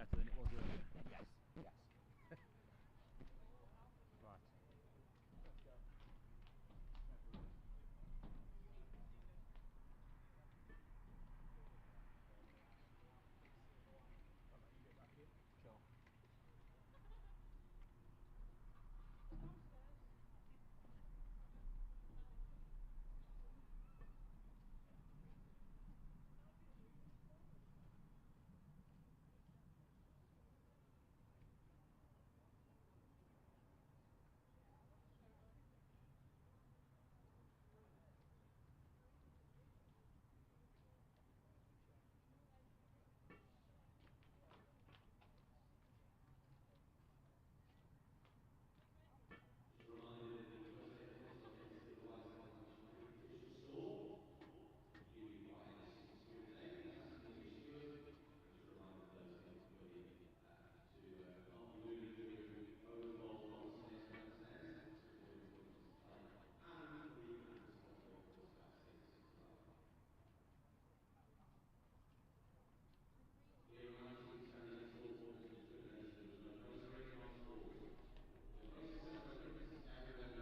better than it was earlier. Yes, yes. Right. Sure. Please welcome our umpires, and we'd like to play Powerplay on two teams, Yorkshire and Lancashire. Just to recap our two teams, Lancashire will toss and urge us to bowl first. Lancashire's Eve Jones starts the bat at 7 early, both held by captain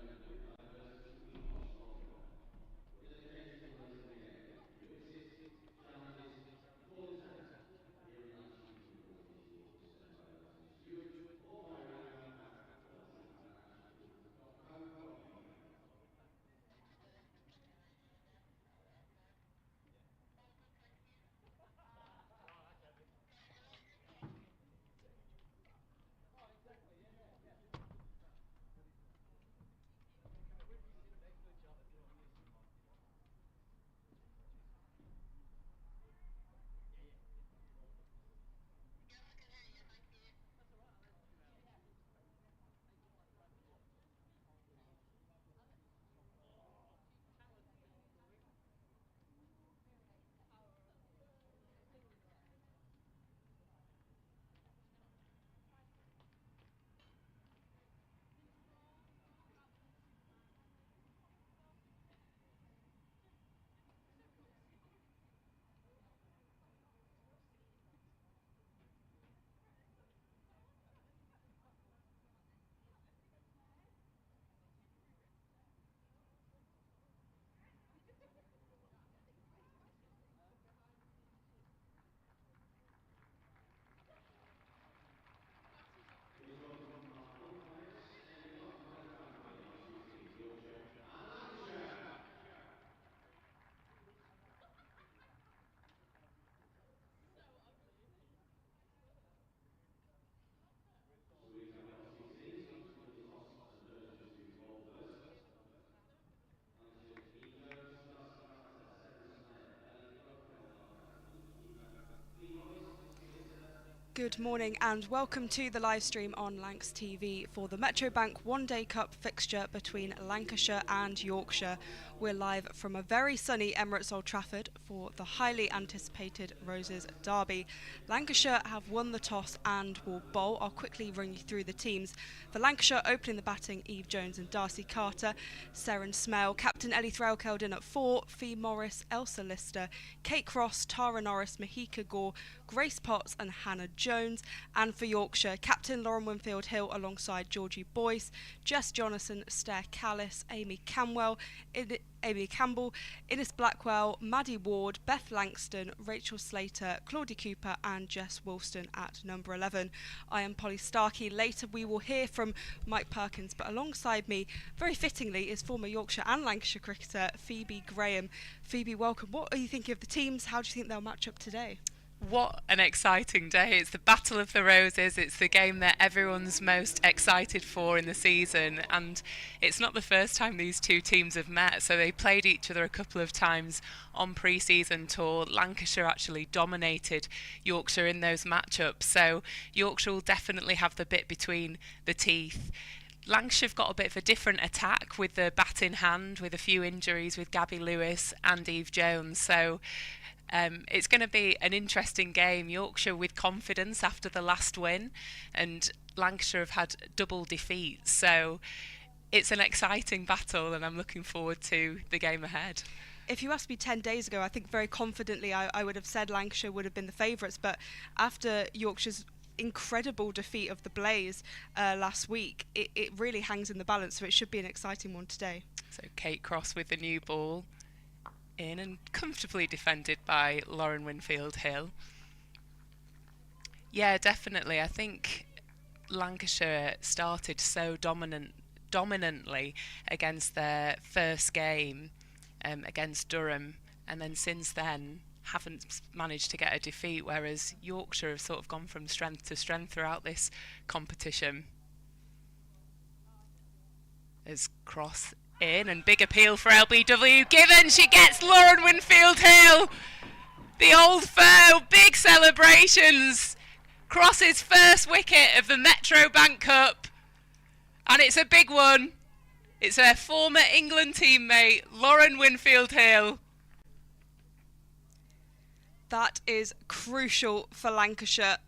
and keeper. Lee Morris, Solicitor. Good morning and welcome to the live stream on Lancs TV for the Metrobank One Day Cup fixture between Lancashire and Yorkshire. We're live from a very sunny Emirates Old Trafford for the highly anticipated Roses Derby. Lancashire have won the toss and will bowl. I'll quickly run you through the teams. For Lancashire, opening the batting, Eve Jones and Darcy Carter, Seren Smale, Captain Ellie Threlkeld in at 4, Fee Morris, Elsa Lister, Kate Cross, Tara Norris, Mahika Gore, Grace Potts and Hannah Jones. And for Yorkshire, Captain Lauren Winfield Hill alongside Georgie Boyce, Jess Jonathan, Stair Callis, Amy Campbell, Innes Blackwell, Maddie Ward, Beth Langston, Rachel Slater, Claudie Cooper and Jess Woolston at number 11. I am Polly Starkey. Later we will hear from Mike Perkins, but alongside me, very fittingly, is former Yorkshire and Lancashire cricketer Phoebe Graham. Phoebe, welcome. What are you thinking of the teams? How do you think they'll match up today? What an exciting day. It's the Battle of the Roses. It's the game that everyone's most excited for in the season, and it's not the first time these two teams have met. So they played each other a couple of times on pre-season tour. Lancashire actually dominated Yorkshire in those matchups, so Yorkshire will definitely have the bit between the teeth. Lancashire have got a bit of a different attack with the bat in hand, with a few injuries with Gabby Lewis and Eve Jones, so it's going to be an interesting game. Yorkshire with confidence after the last win, and Lancashire have had double defeats, so it's an exciting battle and I'm looking forward to the game ahead. If you asked me 10 days ago, I think very confidently I would have said Lancashire would have been the favourites, but after Yorkshire's incredible defeat of the Blaze last week, it really hangs in the balance, so it should be an exciting one today. So Kate Cross with the new ball in and comfortably defended by Lauren Winfield-Hill. Yeah, definitely. I think Lancashire started so dominantly against their first game against Durham, and then since then haven't managed to get a defeat, whereas Yorkshire have sort of gone from strength to strength throughout this competition. As Cross in, and big appeal for LBW given. She gets Lauren Winfield-Hill, the old foe. Big celebrations. Cross's first wicket of the Metro Bank Cup, and it's a big one. It's her former England teammate Lauren Winfield-Hill. That is crucial for Lancashire.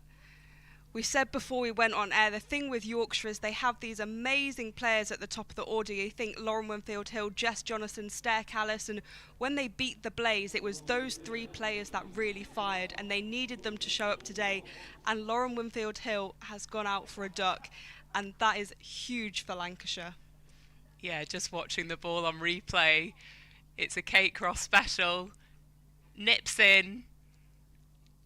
We said before we went on air, the thing with Yorkshire is they have these amazing players at the top of the order. You think Lauren Winfield-Hill, Jess Jonathan, Stair Callis, and when they beat the Blaze, it was those three players that really fired, and they needed them to show up today. And Lauren Winfield-Hill has gone out for a duck, and that is huge for Lancashire. Yeah, just watching the ball on replay, it's a Kate Cross special. Nips in,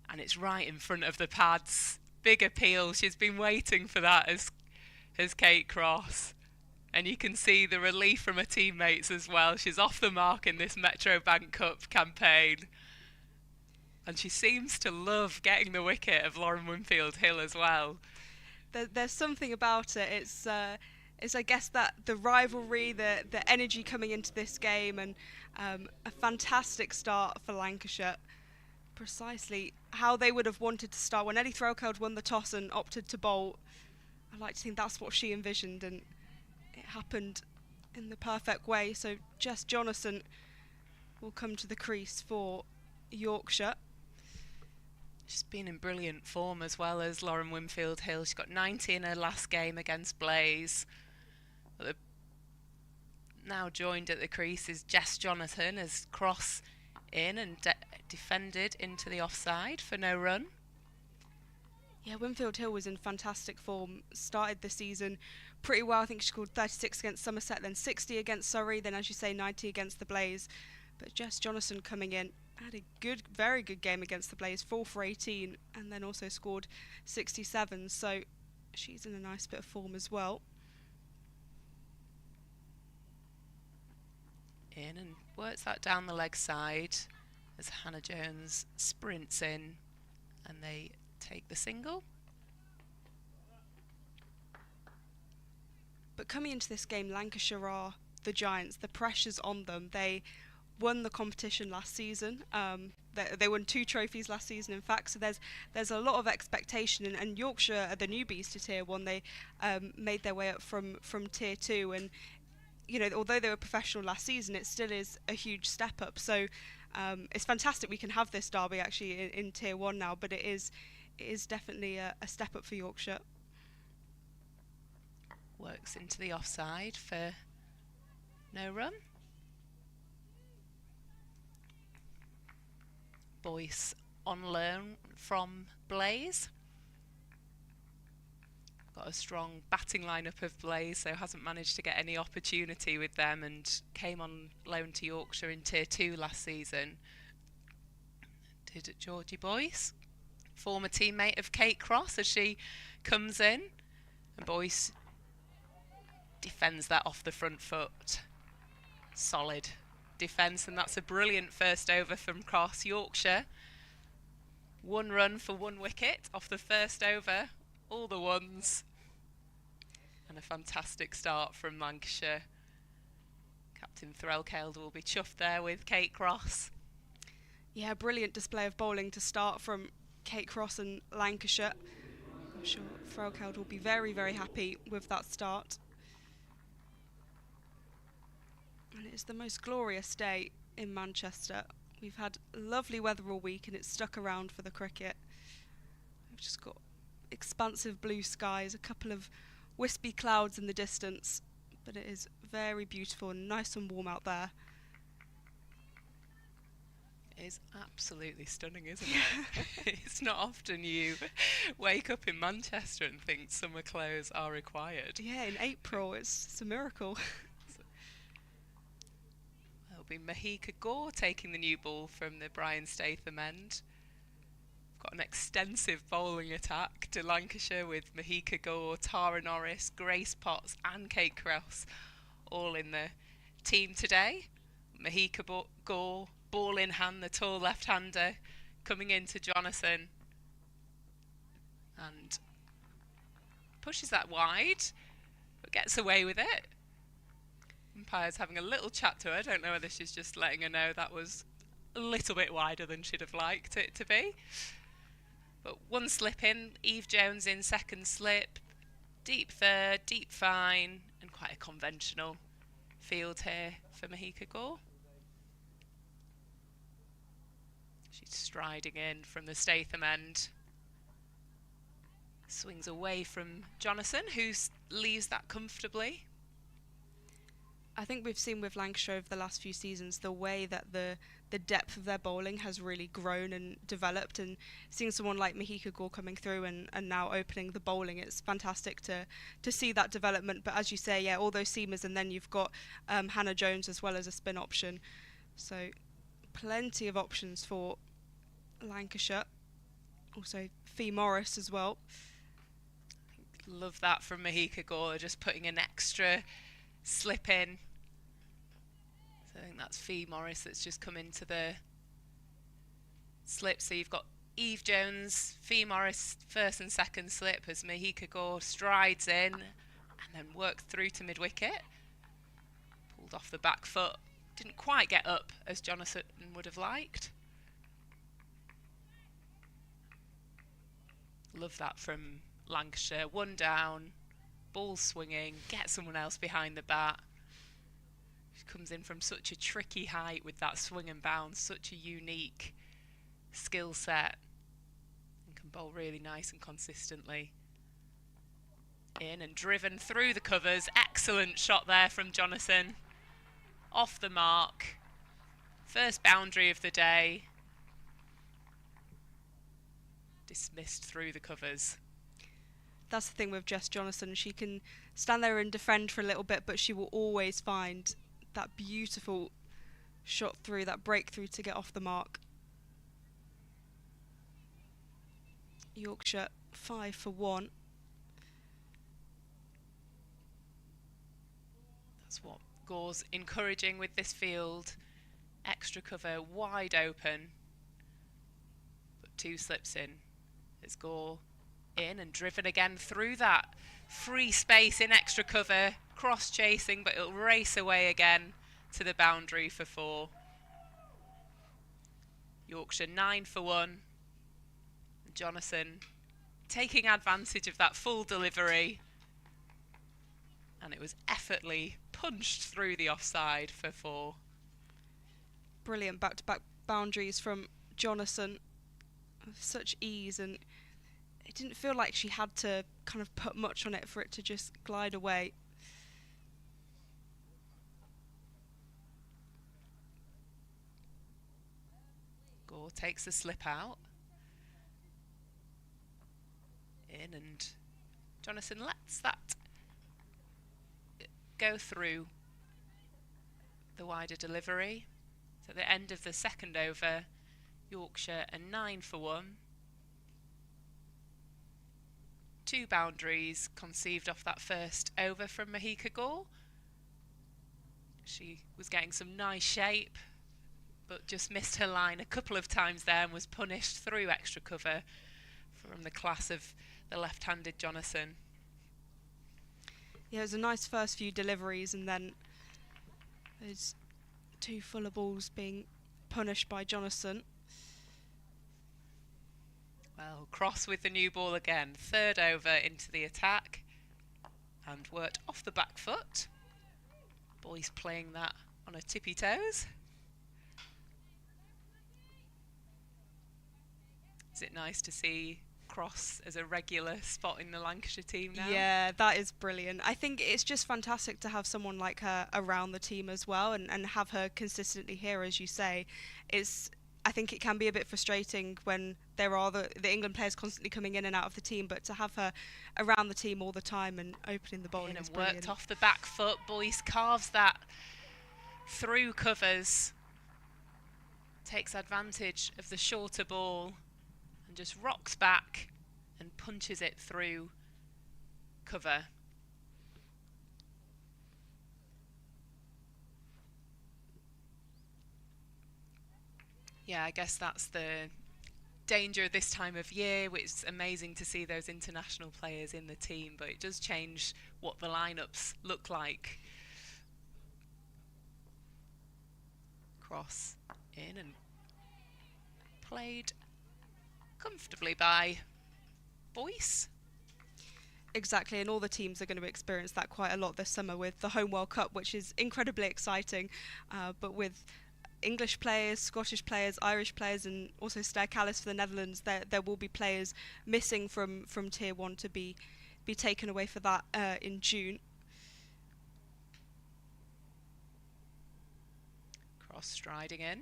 and it's right in front of the pads. Big appeal. She's been waiting for that as Kate Cross. And you can see the relief from her teammates as well. She's off the mark in this Metro Bank Cup campaign. And she seems to love getting the wicket of Lauren Winfield-Hill as well. There's something about it. It's I guess that the rivalry, the energy coming into this game, and a fantastic start for Lancashire. Precisely how they would have wanted to start. When Ellie Threlkeld won the toss and opted to bowl, I like to think that's what she envisioned, and it happened in the perfect way. So Jess Jonathan will come to the crease for Yorkshire. She's been in brilliant form as well as Lauren Winfield-Hill. She got 90 in her last game against Blaze. Now joined at the crease is Jess Jonathan as Cross in and defended into the offside for no run. Yeah, Winfield-Hill was in fantastic form. Started the season pretty well. I think she scored 36 against Somerset, then 60 against Surrey, then as you say 90 against the Blaze. But Jess Jonathan coming in had a very good game against the Blaze, 4 for 18, and then also scored 67. So she's in a nice bit of form as well. In and works that down the leg side as Hannah Jones sprints in and they take the single. But coming into this game, Lancashire are the giants. The pressure's on them. They won the competition last season. They won 2 trophies last season, in fact. So there's a lot of expectation. And Yorkshire are the newbies to Tier 1. They made their way up from Tier 2. And you know, although they were professional last season, it still is a huge step up. So it's fantastic we can have this derby actually in Tier 1 now. But it is definitely a step up for Yorkshire. Works into the offside for no run. Boyce on loan from Blaze. Got a strong batting lineup of Blaze, so hasn't managed to get any opportunity with them, and came on loan to Yorkshire in Tier 2 last season. Did Georgie Boyce, former teammate of Kate Cross, as she comes in, and Boyce defends that off the front foot. Solid defence, and that's a brilliant first over from Cross. Yorkshire, 1 run for 1 wicket off the first over. All the ones, and a fantastic start from Lancashire. Captain Threlkeld will be chuffed there with Kate Cross. Yeah, brilliant display of bowling to start from Kate Cross and Lancashire. I'm sure Threlkeld will be very, very happy with that start. And it's the most glorious day in Manchester. We've had lovely weather all week and it's stuck around for the cricket. We've just got expansive blue skies, a couple of wispy clouds in the distance, but it is very beautiful and nice and warm out there. It is absolutely stunning, isn't it? It's not often you wake up in Manchester and think summer clothes are required. Yeah, in April, it's a miracle. It'll be Mahika Gore taking the new ball from the Brian Statham end. Got an extensive bowling attack to Lancashire with Mahika Gore, Tara Norris, Grace Potts and Kate Cross all in the team today. Mahika Gore, ball in hand, the tall left-hander, coming into Jonathan and pushes that wide, but gets away with it. Umpire's having a little chat to her. I don't know whether she's just letting her know that was a little bit wider than she'd have liked it to be. But one slip in, Eve Jones in second slip, deep third, deep fine, and quite a conventional field here for Mahika Gore. She's striding in from the Statham end. Swings away from Jonathan, who leaves that comfortably. I think we've seen with Lancashire over the last few seasons the way that the depth of their bowling has really grown and developed, and seeing someone like Mahika Gore coming through and now opening the bowling, it's fantastic to see that development. But as you say, yeah, all those seamers, and then you've got Hannah Jones as well as a spin option. So plenty of options for Lancashire. Also Fee Morris as well. Love that from Mahika Gore, just putting an extra slip in. So I think that's Fee Morris that's just come into the slip. So you've got Eve Jones, Fee Morris first and second slip as Mahika Gore strides in and then works through to mid-wicket. Pulled off the back foot. Didn't quite get up as Jonathan would have liked. Love that from Lancashire. One down, ball swinging, get someone else behind the bat. She comes in from such a tricky height with that swing and bounce, such a unique skill set, and can bowl really nice and consistently. In and driven through the covers. Excellent shot there from Jonathan. Off the mark. First boundary of the day. Dismissed through the covers. That's the thing with Jess Jonathan. She can stand there and defend for a little bit, but she will always find that beautiful shot through, that breakthrough to get off the mark. Yorkshire 5 for 1. That's what Gore's encouraging with this field. Extra cover wide open. But two slips in. It's Gore in and driven again through that free space in extra cover, cross chasing, but it'll race away again to the boundary for 4. Yorkshire 9 for 1. Jonathan taking advantage of that full delivery, and it was effortlessly punched through the offside for 4. Brilliant back-to-back boundaries from Jonathan. Such ease, and it didn't feel like she had to kind of put much on it for it to just glide away. Gore takes the slip out. In, and Jonathan lets that go through the wider delivery. So at the end of the second over, Yorkshire are 9 for 1. 2 boundaries conceived off that first over from Mahika Gore. She was getting some nice shape, but just missed her line a couple of times there and was punished through extra cover from the class of the left-handed Jonathan. Yeah, it was a nice first few deliveries, and then those 2 fuller balls being punished by Jonathan. Well, Cross with the new ball again. Third over into the attack and worked off the back foot. Boys playing that on a tippy toes. Is it nice to see Cross as a regular spot in the Lancashire team now? Yeah, that is brilliant. I think it's just fantastic to have someone like her around the team as well, and have her consistently here, as you say. It's I think it can be a bit frustrating when there are the England players constantly coming in and out of the team, but to have her around the team all the time and opening the bowling is brilliant. Worked off the back foot. Boyce carves that through covers, takes advantage of the shorter ball and just rocks back and punches it through cover. Yeah, I guess that's the danger this time of year. It's amazing to see those international players in the team, but it does change what the lineups look like. Cross in and played comfortably by Boyce. Exactly, and all the teams are going to experience that quite a lot this summer with the Home World Cup, which is incredibly exciting, but with English players, Scottish players, Irish players, and also Stair Callis for the Netherlands, there will be players missing from Tier 1 to be taken away for that in June. Cross striding in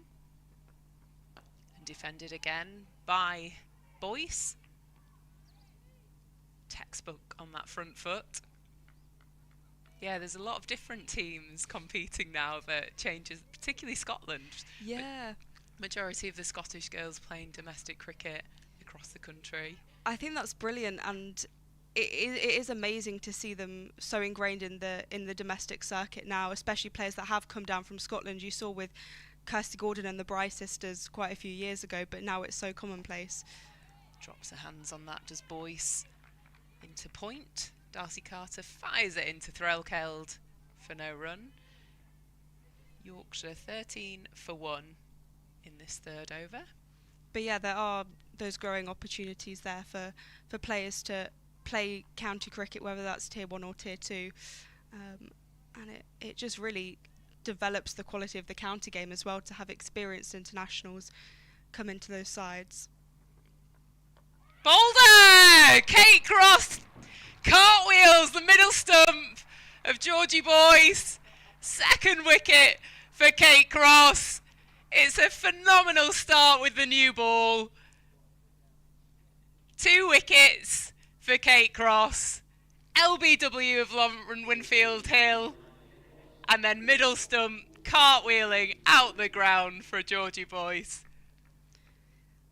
and defended again by Boyce. Textbook on that front foot. Yeah, there's a lot of different teams competing now that changes, particularly Scotland. Yeah. Majority of the Scottish girls playing domestic cricket across the country. I think that's brilliant, and it is amazing to see them so ingrained in the domestic circuit now, especially players that have come down from Scotland. You saw with Kirsty Gordon and the Bry sisters quite a few years ago, but now it's so commonplace. Drops her hands on that, does Boyce. Into point. Darcy Carter fires it into Threlkeld for no run. Yorkshire 13 for 1 in this third over. But yeah, there are those growing opportunities there for players to play county cricket, whether that's Tier 1 or Tier 2. And it just really develops the quality of the county game as well, to have experienced internationals come into those sides. Boulder! Kate Cross cartwheels the middle stump of Georgie Boyce. Second wicket for Kate Cross. It's a phenomenal start with the new ball. 2 wickets for Kate Cross. LBW of Lauren Winfield Hill. And then middle stump cartwheeling out the ground for Georgie Boyce.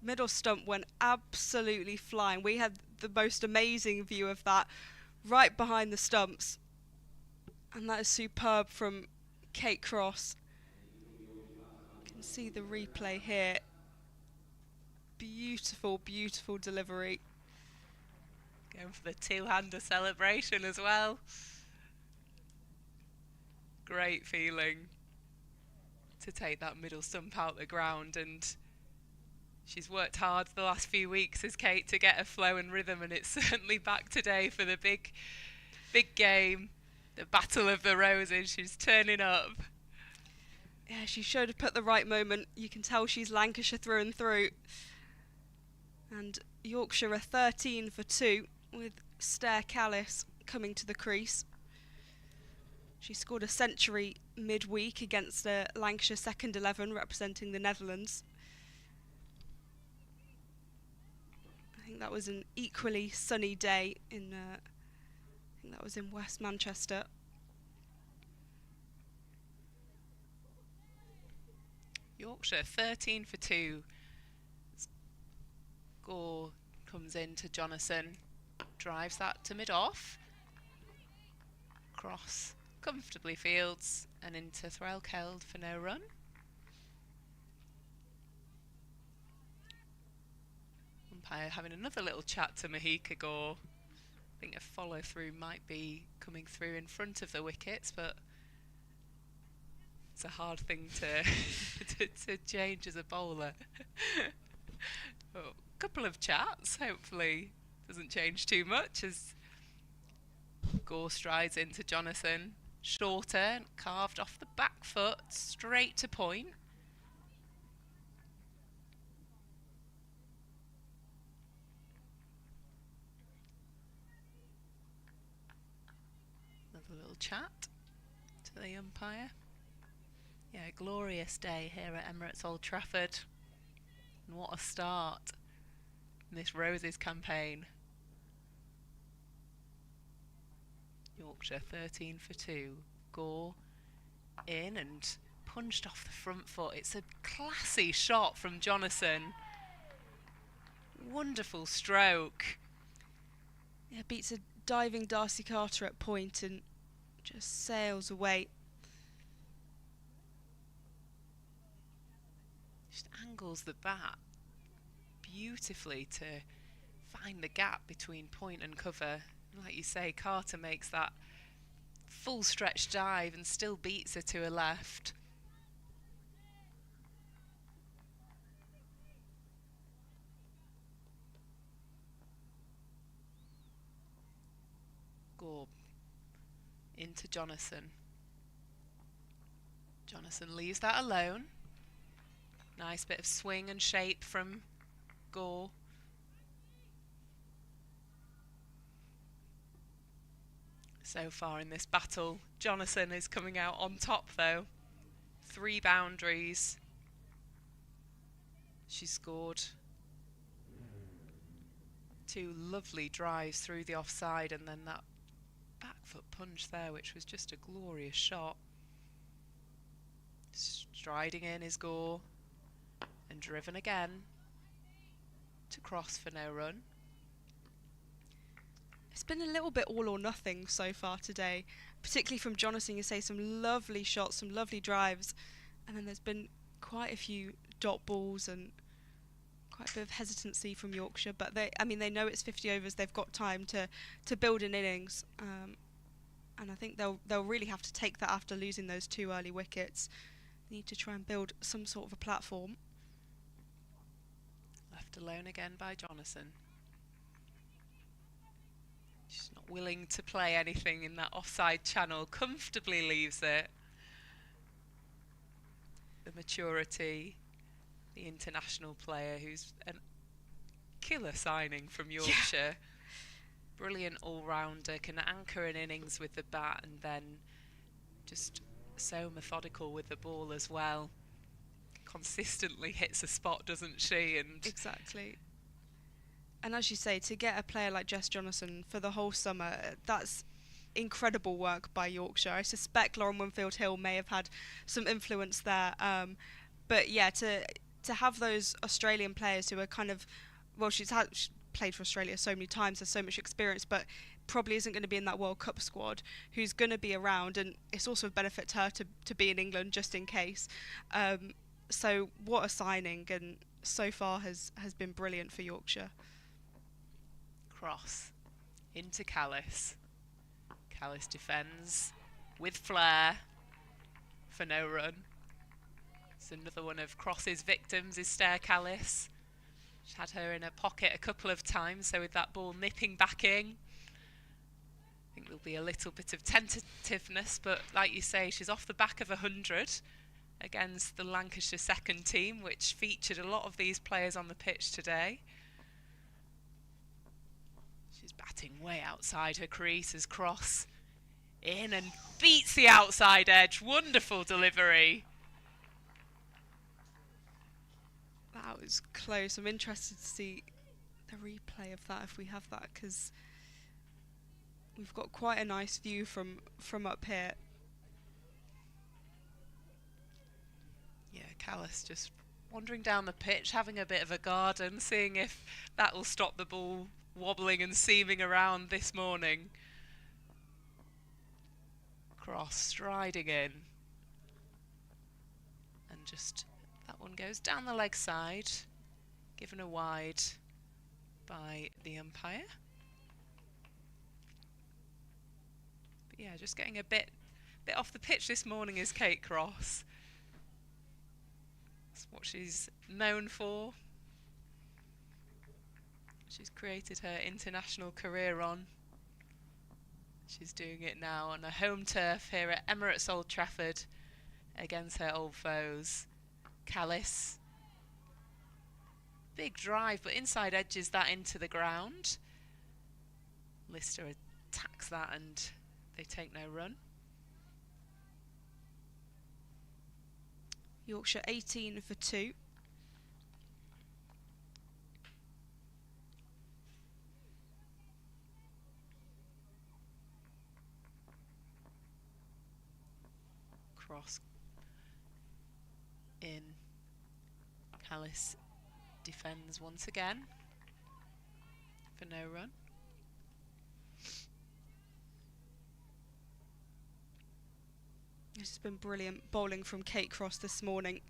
Middle stump went absolutely flying. We had the most amazing view of that right behind the stumps. And that is superb from Kate Cross. You can see the replay here. Beautiful, beautiful delivery. Going for the two-hander celebration as well. Great feeling to take that middle stump out the ground, and she's worked hard the last few weeks as Kate to get a flow and rhythm, and it's certainly back today for the big game, the Battle of the Roses. She's turning up. Yeah, she showed up at the right moment. You can tell she's Lancashire through and through. And Yorkshire are 13 for 2 with Stair Callis coming to the crease. She scored a century midweek against the Lancashire second 11 representing the Netherlands. I think that was an equally sunny day in I think that was in West Manchester. Yorkshire 13 for 2. Gore comes in to Jonathan, drives that to mid-off. Cross comfortably fields and into Threlkeld for no run. Umpire having another little chat to Mahika Gore. I think a follow through might be coming through in front of the wickets, but it's a hard thing to change as a bowler. Oh, couple of chats, hopefully doesn't change too much as Gore strides into Jonathan. Shorter, carved off the back foot, straight to point. Another little chat to the umpire. Yeah, glorious day here at Emirates Old Trafford. And what a start in this Roses campaign. Yorkshire 13 for 2. Gore in and punched off the front foot. It's a classy shot from Jonathan. Wonderful stroke. Yeah, beats a diving Darcy Carter at point and just sails away. Just angles the bat beautifully to find the gap between point and cover. Like you say, Carter makes that full stretch dive and still beats her to her left. Gore into Jonathan. Jonathan leaves that alone. Nice bit of swing and shape from Gore. So far in this battle, Jonathan is coming out on top though. 3 boundaries. She scored 2 lovely drives through the offside and then that back foot punch there, which was just a glorious shot. Striding in is Gore and driven again to cross for no run. It's been a little bit all or nothing so far today, particularly from Jonathan. You say some lovely shots, some lovely drives, and then there's been quite a few dot balls and quite a bit of hesitancy from Yorkshire. But they know it's 50 overs. They've got time to build an innings, and I think they'll really have to take that after losing those 2 early wickets. They need to try and build some sort of a platform. Left alone again by Jonathan. She's not willing to play anything in that offside channel, comfortably leaves it. The maturity, the international player who's a killer signing from Yorkshire. Yeah. Brilliant all-rounder, can anchor an innings with the bat and then just so methodical with the ball as well. Consistently hits a spot, doesn't she? And exactly. And as you say, to get a player like Jess Jonathan for the whole summer, that's incredible work by Yorkshire. I suspect Lauren Winfield-Hill may have had some influence there. But yeah, to have those Australian players who are kind of, well, she's played for Australia so many times, has so much experience, but probably isn't going to be in that World Cup squad, who's going to be around, and it's also a benefit to her to be in England just in case. So what a signing, and so far has been brilliant for Yorkshire. Cross into Callis. Callis defends with flair for no run. It's another one of Cross's victims is Stair Callis. She's had her in her pocket a couple of times, so with that ball nipping back in, I think there'll be a little bit of tentativeness, but like you say, she's off the back of 100 against the Lancashire second team, which featured a lot of these players on the pitch today. She's batting way outside her crease as Cross in and beats the outside edge. Wonderful delivery. That was close. I'm interested to see the replay of that if we have that, because we've got quite a nice view from up here. Yeah, Callis just wandering down the pitch, having a bit of a garden, seeing if that will stop the ball wobbling and seaming around this morning. Cross striding in. And just that one goes down the leg side, given a wide by the umpire. But yeah, just getting a bit off the pitch this morning is Kate Cross. That's what she's known for. She's created her international career on. She's doing it now on a home turf here at Emirates Old Trafford against her old foes. Callis. Big drive, but inside edges that into the ground. Lister attacks that and they take no run. Yorkshire 18 for 2. cross in. Callis defends once again for no run. This has been brilliant bowling from Kate Cross this morning.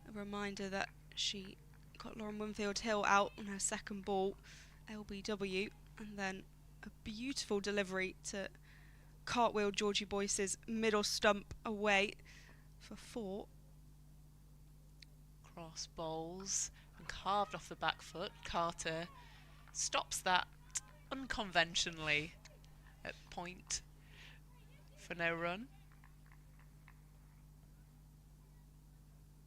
A reminder that she got Lauren Winfield-Hill out on her second ball, LBW, and then a beautiful delivery to cartwheel Georgie Boyce's middle stump away for 4. Cross bowls and carved off the back foot. Carter stops that unconventionally at point for no run.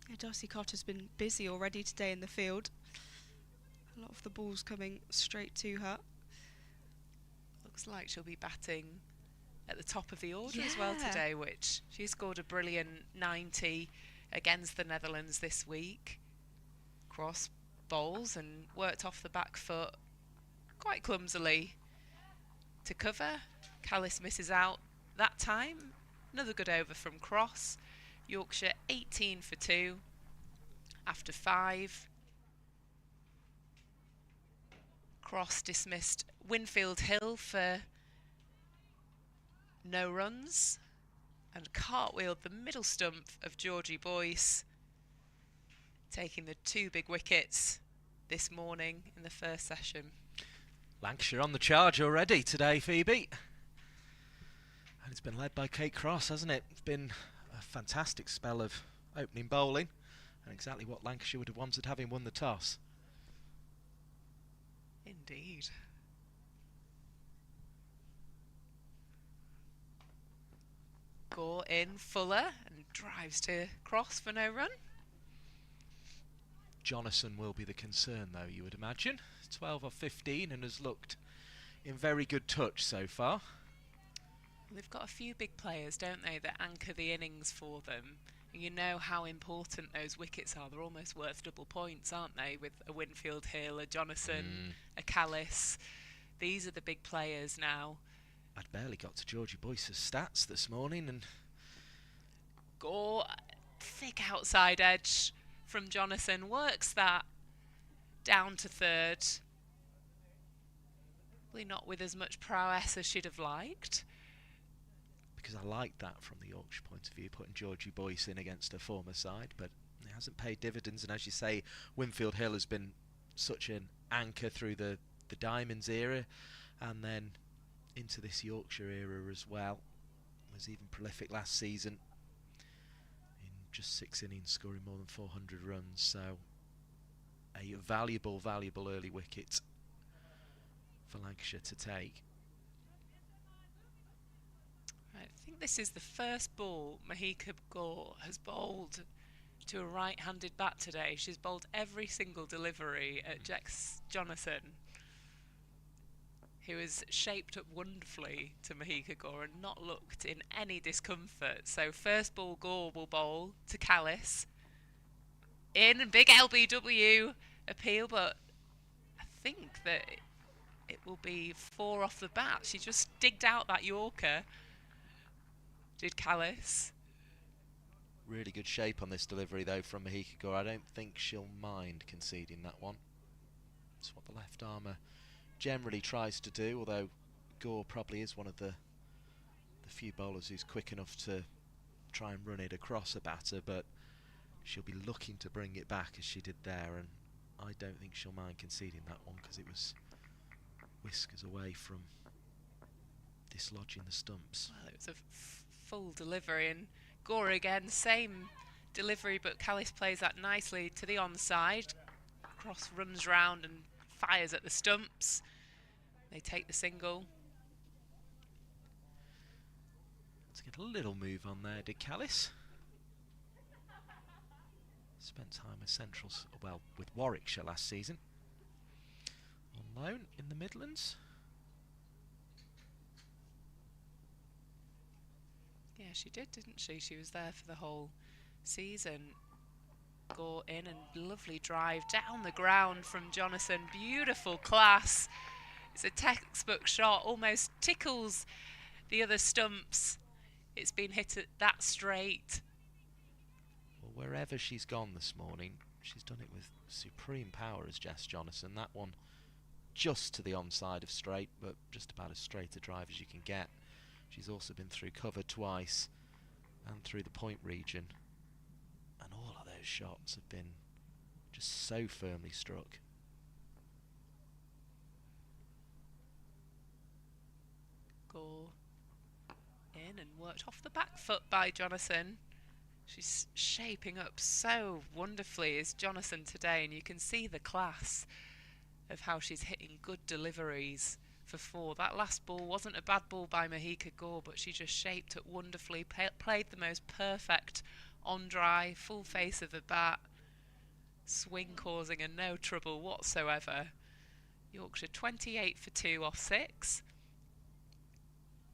Yeah, Darcy Carter's been busy already today in the field. A lot of the balls coming straight to her. Looks like she'll be batting at the top of the order as well today, which she scored a brilliant 90 against the Netherlands this week. Cross bowls and worked off the back foot quite clumsily to cover. Callis misses out that time. Another good over from Cross. Yorkshire 18 for 2 after 5. Cross dismissed Winfield-Hill for no runs and cartwheeled the middle stump of Georgie Boyce, taking the 2 big wickets this morning in the first session. Lancashire on the charge already today, Phoebe. And it's been led by Kate Cross, hasn't it? It's been a fantastic spell of opening bowling and exactly what Lancashire would have wanted, having won the toss. Indeed. Gore in, Fuller, and drives to Cross for no run. Jonathan will be the concern, though, you would imagine. 12 of 15 and has looked in very good touch so far. They've got a few big players, don't they, that anchor the innings for them. And you know how important those wickets are. They're almost worth double points, aren't they, with a Winfield-Hill, a Jonathan, a Callis. These are the big players now. I'd barely got to Georgie Boyce's stats this morning, and Gore, thick outside edge from Jonathan, works that down to third. Probably not with as much prowess as she'd have liked. Because I like that from the Yorkshire point of view, putting Georgie Boyce in against her former side, but it hasn't paid dividends. And as you say, Winfield-Hill has been such an anchor through the Diamonds era, and then into this Yorkshire era as well. Was even prolific last season in just 6 innings, scoring more than 400 runs. So a valuable early wicket for Lancashire to take. I think this is the first ball Mahika Gore has bowled to a right-handed bat today. She's bowled every single delivery at Jex Jonathan, who has shaped up wonderfully to Mahika Gore and not looked in any discomfort. So first ball, Gore will bowl to Callis. In, and big LBW appeal, but I think that it will be 4 off the bat. She just digged out that Yorker, did Callis. Really good shape on this delivery, though, from Mahika Gore. I don't think she'll mind conceding that one. It's what the left armour generally tries to do, although Gore probably is one of the few bowlers who's quick enough to try and run it across a batter, but she'll be looking to bring it back as she did there, and I don't think she'll mind conceding that one because it was whiskers away from dislodging the stumps. Well, it was a full delivery, and Gore again, same delivery, but Callis plays that nicely to the onside. Cross runs round and fires at the stumps. They take the single. Let's get a little move on there, did Callis. Spent time with with Warwickshire last season. On loan in the Midlands. Yeah, she did, didn't she? She was there for the whole season. Gore in and lovely drive down the ground from Jonathan. Beautiful class. It's a textbook shot, almost tickles the other stumps. it's been hit at that straight. Well, wherever she's gone this morning, she's done it with supreme power as Jess Jonathan. That one just to the onside of straight, but just about as straight a drive as you can get. She's also been through cover twice and through the point region, and all of those shots have been just so firmly struck. Gore in and worked off the back foot by Jonathan. She's shaping up so wonderfully as Jonathan today, and you can see the class of how she's hitting good deliveries for four. That last ball wasn't a bad ball by Mahika Gore, but she just shaped it wonderfully, played the most perfect on dry, full face of the bat, swing causing her no trouble whatsoever. Yorkshire 28 for 2 off 6.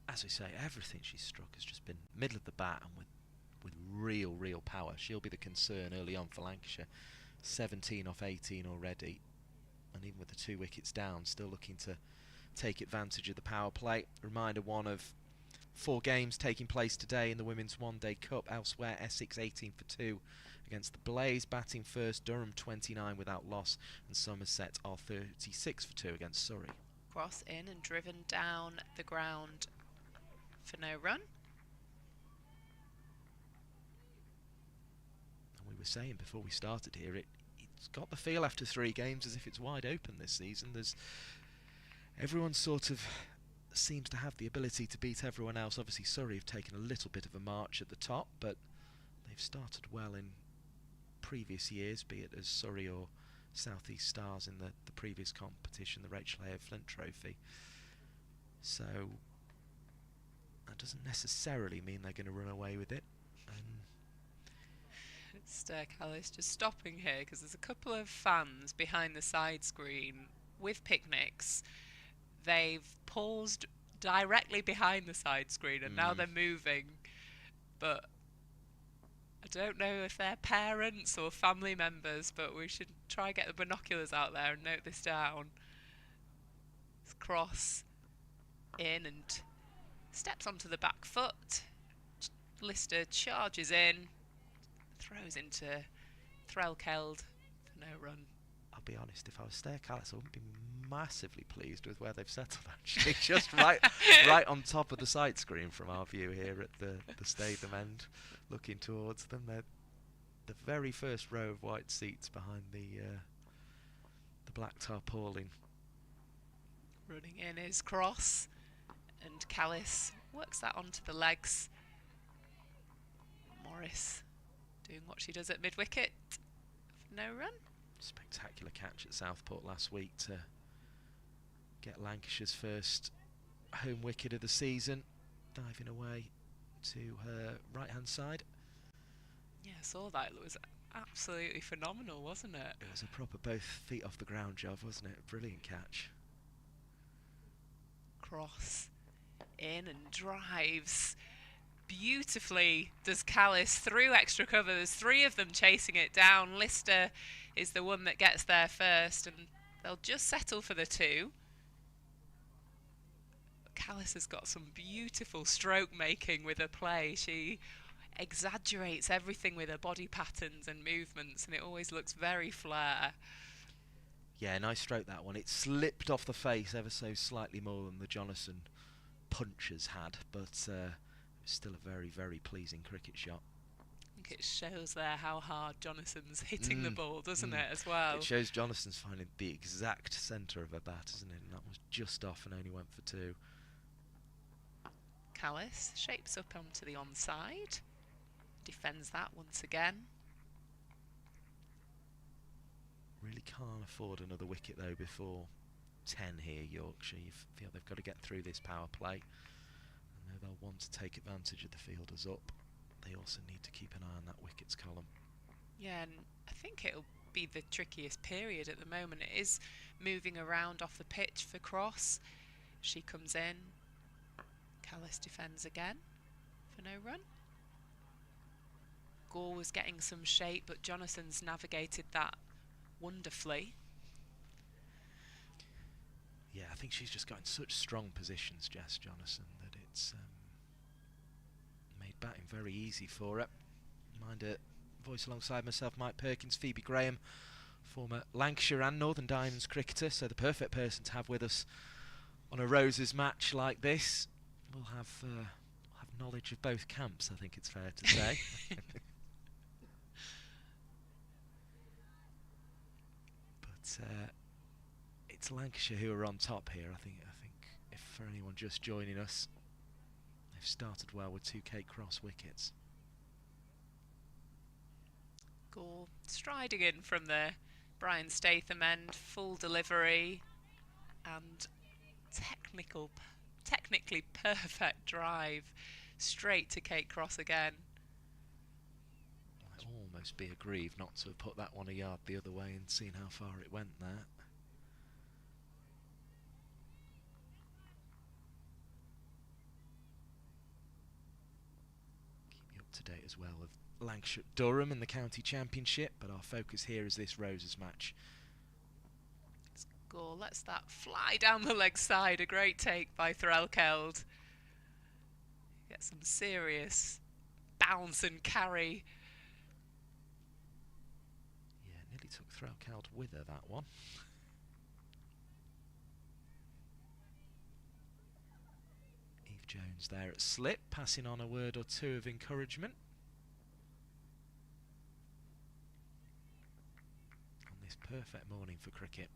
As we say, everything she's struck has just been middle of the bat and with real power. She'll be the concern early on for Lancashire. 17 off 18 already, and even with the 2 wickets down, still looking to take advantage of the power play. Reminder, one of 4 games taking place today in the Women's One Day Cup. Elsewhere, Essex 18 for 2 against the Blaze, batting first. Durham 29 without loss, and Somerset are 36 for 2 against Surrey. Cross in and driven down the ground for no run. And we were saying before we started here, it's got the feel after 3 games as if it's wide open this season. Everyone sort of seems to have the ability to beat everyone else. Obviously Surrey have taken a little bit of a march at the top, but they've started well in previous years, be it as Surrey or South East Stars in the previous competition, the Rachel Hare Flint Trophy. So that doesn't necessarily mean they're going to run away with it. Callis just stopping here because there's a couple of fans behind the side screen with picnics. They've paused directly behind the side screen and now they're moving, but I don't know if they're parents or family members, but we should try and get the binoculars out there and note this down. It's cross in and steps onto the back foot. Lister charges in, throws into Threlkeld for no run. I'll be honest, if I was Stair Callis, I wouldn't be massively pleased with where they've settled actually. Just right on top of the side screen from our view here at the Statham end, looking towards them. They're the very first row of white seats behind the black tarpaulin. Running in is cross, and Callis works that onto the legs. Morris doing what she does at mid-wicket. No run. Spectacular catch at Southport last week to get Lancashire's first home wicket of the season, diving away to her right hand side. Yeah, I saw that. It was absolutely phenomenal, wasn't it? It was a proper both feet off the ground job, wasn't it? A brilliant catch. Cross in and drives beautifully does Callis through extra cover. There's 3 of them chasing it down. Lister is the one that gets there first, and they'll just settle for the 2. Callis has got some beautiful stroke making with her play. She exaggerates everything with her body patterns and movements, and it always looks very flair. Yeah, nice stroke that one. It slipped off the face ever so slightly more than the Jonathan punches had, but still a very pleasing cricket shot. I think it shows there how hard Jonathan's hitting the ball, doesn't it, as well? It shows Jonathan's finding the exact centre of her bat, isn't it? And that was just off and only went for 2. Callis shapes up onto the onside, defends that once again. Really can't afford another wicket though before 10 here, Yorkshire. You feel they've got to get through this power play. I know they'll want to take advantage of the fielders up. They also need to keep an eye on that wickets column. Yeah, and I think it'll be the trickiest period at the moment. It is moving around off the pitch for cross. She comes in. Callis defends again for no run. Gore was getting some shape, but Jonathan's navigated that wonderfully. Yeah, I think she's just got in such strong positions, Jess Jonathan, that it's batting very easy for her. Mind a voice alongside myself, Mike Perkins, Phoebe Graham, former Lancashire and Northern Diamonds cricketer, so the perfect person to have with us on a Roses match like this. We'll have knowledge of both camps, I think it's fair to say. But it's Lancashire who are on top here. I think if for anyone just joining us, they've started well with 2 Cape Cross wickets. Gore striding in from the Brian Statham end, full delivery and technically perfect drive straight to Cape Cross again. I'd almost be aggrieved not to have put that one a yard the other way and seen how far it went there. Keep you up to date as well with Lancashire Durham in the county championship, but our focus here is this Roses match. Gore lets that fly down the leg side, a great take by Threlkeld. Get some serious bounce and carry. Yeah, nearly took Threlkeld with her, that one. Eve Jones there at slip, passing on a word or two of encouragement. On this perfect morning for cricket.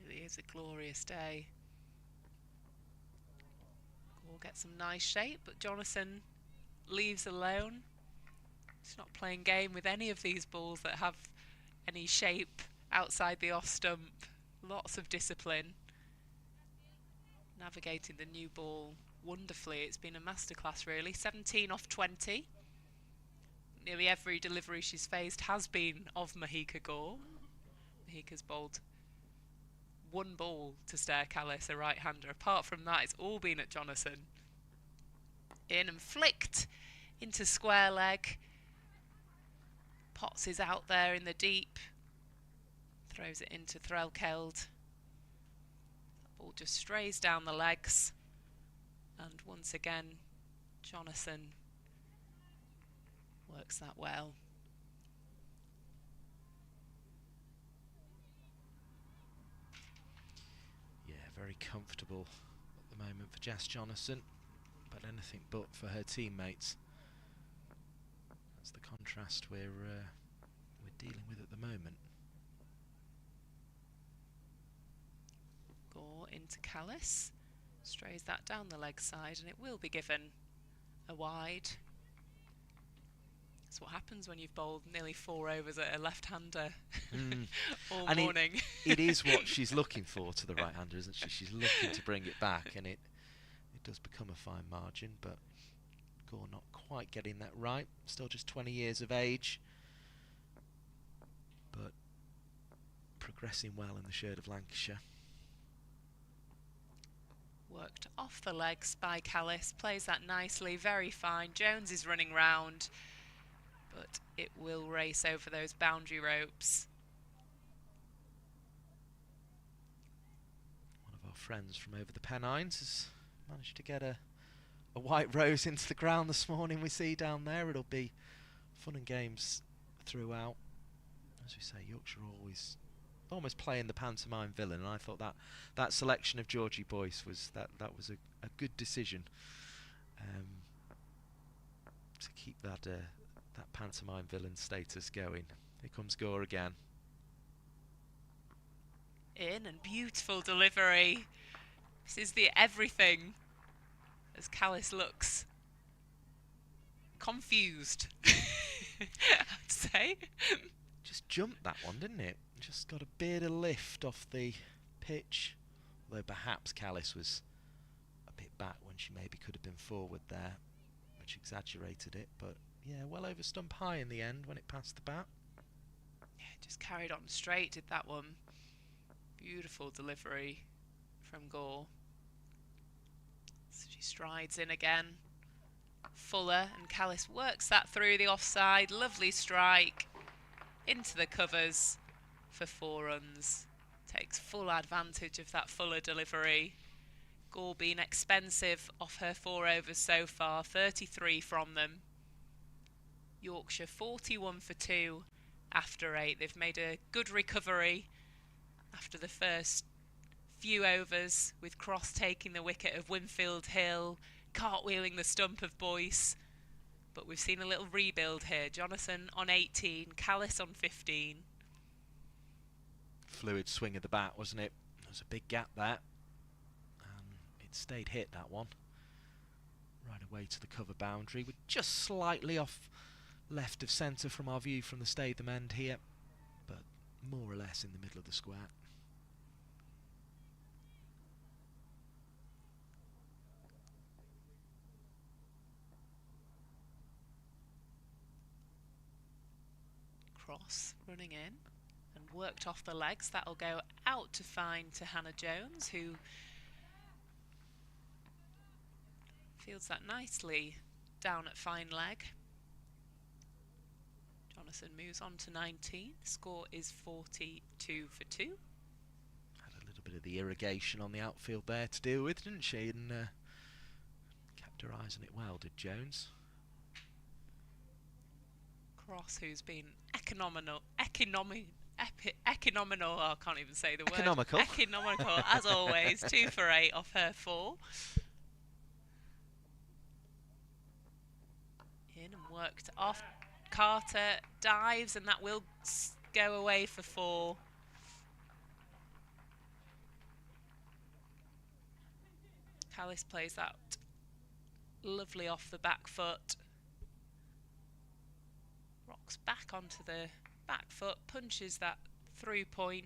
Really is a glorious day. Gore gets some nice shape, but Jonathan leaves alone. He's not playing game with any of these balls that have any shape outside the off stump. Lots of discipline. Navigating the new ball wonderfully. It's been a masterclass really. 17 off 20. Nearly every delivery she's faced has been of Mahika Gore. Mahika's bowled one ball to Stair Callis, a right-hander. Apart from that, it's all been at Jonathan. In and flicked into square leg. Potts is out there in the deep. Throws it into Threlkeld. That ball just strays down the legs. And once again, Jonathan works that well. Very comfortable at the moment for Jess Jonathan, but anything but for her teammates. That's the contrast we're dealing with at the moment. Gore into Callis, strays that down the leg side, and it will be given a wide. That's what happens when you've bowled nearly 4 overs at a left-hander all and morning. It is what she's looking for to the right-hander, isn't she? She's looking to bring it back, and it does become a fine margin, but Gore not quite getting that right. Still just 20 years of age, but progressing well in the shirt of Lancashire. Worked off the legs by Callis, plays that nicely, very fine. Jones is running round, but it will race over those boundary ropes. One of our friends from over the Pennines has managed to get a white rose into the ground this morning. We see down there. It'll be fun and games throughout. As we say, Yorkshire almost playing the pantomime villain, and I thought that selection of Georgie Boyce was that was a good decision to keep that pantomime villain status going. Here comes Gore again. In and beautiful delivery. This is the everything as Callis looks confused, I'd say. Just jumped that one, didn't it? Just got a bit of lift off the pitch, although perhaps Callis was a bit back when she maybe could have been forward there, which exaggerated it, but yeah, well over stump high in the end when it passed the bat. Yeah, just carried on straight, did that one. Beautiful delivery from Gore. So she strides in again. Fuller, and Callis works that through the offside. Lovely strike into the covers for 4 runs. Takes full advantage of that Fuller delivery. score been expensive off her 4 overs so far, 33 from them. Yorkshire 41 for 2 after 8. They've made a good recovery after the first few overs, with Cross taking the wicket of Winfield Hill, cartwheeling the stump of Boyce. But we've seen a little rebuild here. Jonathan on 18, Callis on 15. Fluid swing of the bat, wasn't it? There was a big gap there. It stayed hit, that one. Right away to the cover boundary. We're just slightly off left of centre from our view from the Statham end here, but more or less in the middle of the square. Cross running in and worked off the legs. That'll go out to fine to Hannah Jones, who fields that nicely down at fine leg. Jonathan moves on to 19. Score is 42 for 2. Had a little bit of the irrigation on the outfield there to deal with, didn't she? And kept her eyes on it well, did Jones. Cross, who's been economical, I can't even say the word. Economical, as always. 2 for 8 off her 4. In and worked off. Carter dives, and that will go away for 4. Callis plays that lovely off the back foot. Rocks back onto the back foot, punches that through point.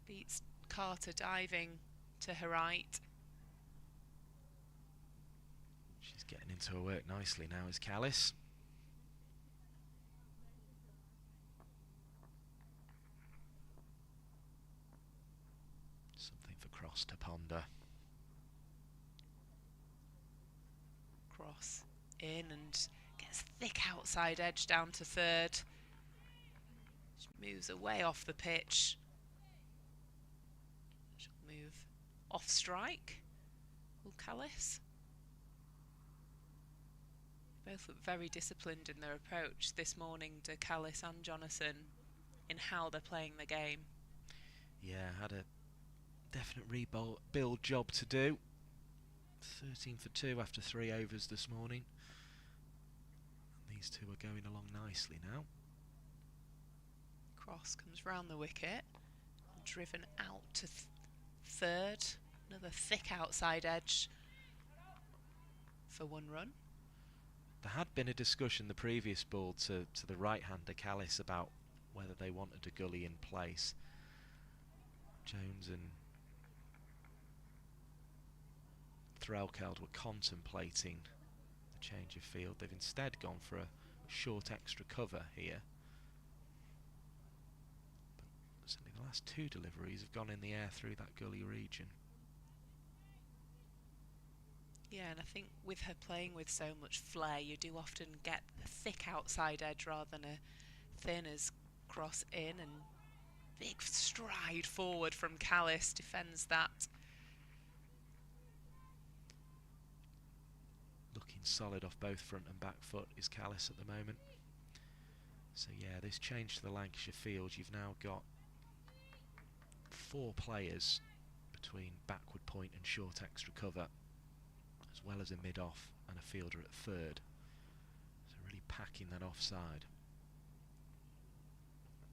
Beats Carter diving to her right. She's getting into her work nicely now, is Callis. Something for Cross to ponder. Cross in and gets thick outside edge down to 3rd. She moves away off the pitch. She'll move off strike. Will Callis? Both look very disciplined in their approach this morning, to Callis and Jonathan, in how they're playing the game. Yeah, had a definite rebuild job to do. 13 for 2 after 3 overs this morning. And these two are going along nicely now. Cross comes round the wicket, driven out to 3rd. Another thick outside edge for 1 run. There had been a discussion the previous ball to the right-hander Callis about whether they wanted a gully in place. Jones and Threlkeld were contemplating the change of field. They've instead gone for a short extra cover here. But certainly the last 2 deliveries have gone in the air through that gully region. Yeah, and I think with her playing with so much flair, you do often get a thick outside edge rather than a thin, as Cross in, and big stride forward from Callis defends that. Looking solid off both front and back foot is Callis at the moment. So yeah, this change to the Lancashire field, you've now got 4 players between backward point and short extra cover, as well as a mid-off and a fielder at 3rd. So really packing that offside.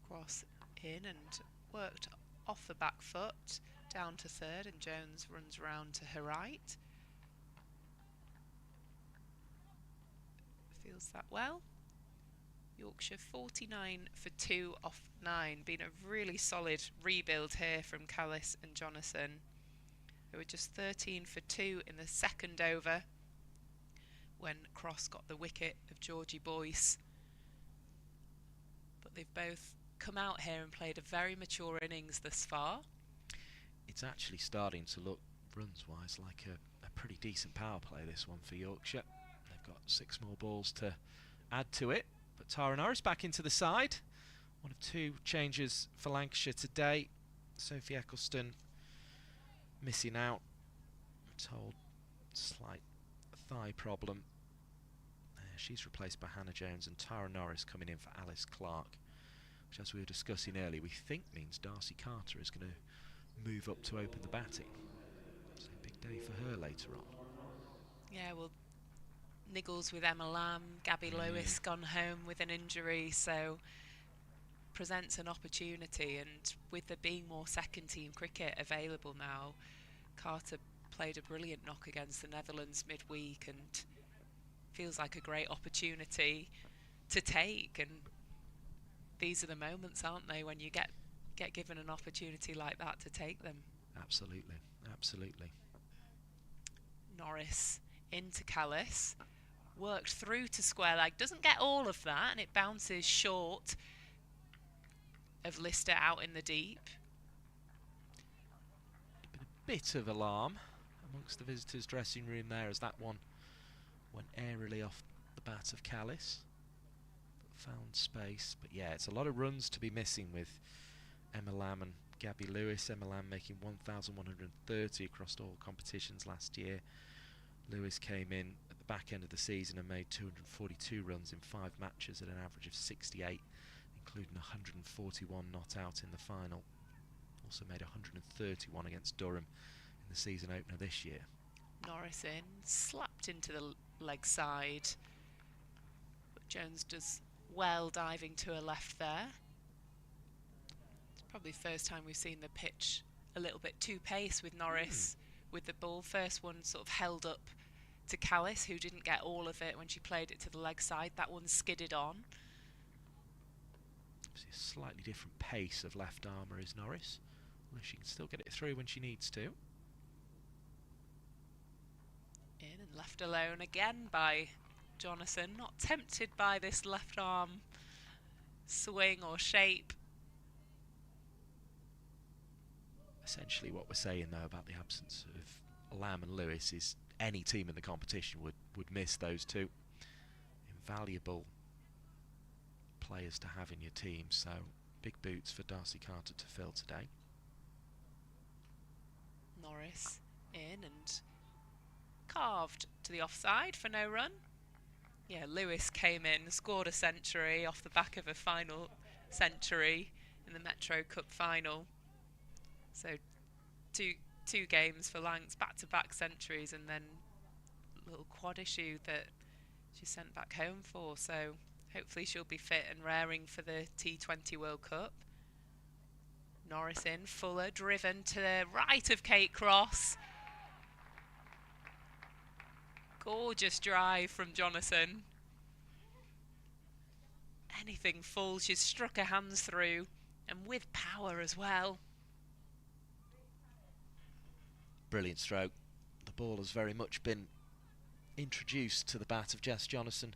Cross in and worked off the back foot down to 3rd, and Jones runs round to her right. Feels that well. Yorkshire 49 for 2 off 9. Been a really solid rebuild here from Callis and Jonathan. They were just 13 for 2 in the 2nd over when Cross got the wicket of Georgie Boyce. But they've both come out here and played a very mature innings thus far. It's actually starting to look, runs-wise, like a pretty decent power play, this one for Yorkshire. They've got 6 more balls to add to it. But Tara Norris back into the side. 1 of 2 changes for Lancashire today. Sophie Eccleston missing out. I'm told slight thigh problem. She's replaced by Hannah Jones, and Tara Norris coming in for Alice Clark, which, as we were discussing earlier, we think means Darcy Carter is going to move up to open the batting. So big day for her later on. Yeah, well, niggles with Emma Lamb, Gabby Lewis gone home with an injury, so presents an opportunity. And with there being more second team cricket available now, Carter played a brilliant knock against the Netherlands midweek and feels like a great opportunity to take. And these are the moments, aren't they, when you get given an opportunity like that to take them. Absolutely, absolutely. Norris into Callis, worked through to square leg, doesn't get all of that, and it bounces short of Lister out in the deep. Been a bit of alarm amongst the visitors' dressing room there as that one went airily off the bat of Callis. Found space, but yeah, it's a lot of runs to be missing with Emma Lamb and Gabby Lewis. Emma Lamb making 1,130 across all competitions last year. Lewis came in at the back end of the season and made 242 runs in 5 matches at an average of 68, including 141 not out in the final. Also made 131 against Durham in the season opener this year. Norris in, slapped into the leg side, but Jones does well diving to her left there. It's probably the first time we've seen the pitch a little bit too pace with Norris with the ball. First one sort of held up to Callis, who didn't get all of it when she played it to the leg side. That one skidded on. It's a slightly different pace of left armour is Norris, although she can still get it through when she needs to. In and left alone again by Jonathan, not tempted by this left arm swing or shape. Essentially what we're saying though about the absence of Lamb and Lewis is any team in the competition would miss those two. Invaluable players to have in your team, so big boots for Darcy Carter to fill today. Norris in and carved to the offside for no run. Yeah, Lewis came in, scored a century off the back of a final century in the Metro Cup final. So two games for Lancs, back-to-back centuries, and then a little quad issue that she's sent back home for. So hopefully she'll be fit and raring for the T20 World Cup. Norris in, Fuller driven to the right of Kate Cross. Gorgeous drive from Jonathan. Anything full, she's struck her hands through, and with power as well. Brilliant stroke. The ball has very much been introduced to the bat of Jess Jonathan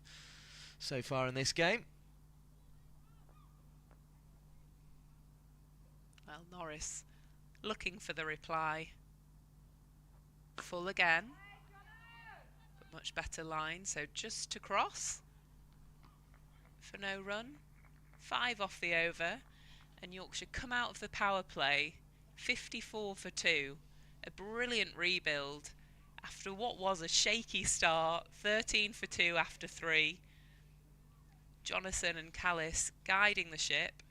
so far in this game. Well, Norris looking for the reply. Full again, but much better line, so just to cross for no run. 5 off the over, and Yorkshire come out of the power play 54 for 2. A brilliant rebuild after what was a shaky start. 13 for 2 after 3. Jonathan and Callis guiding the ship,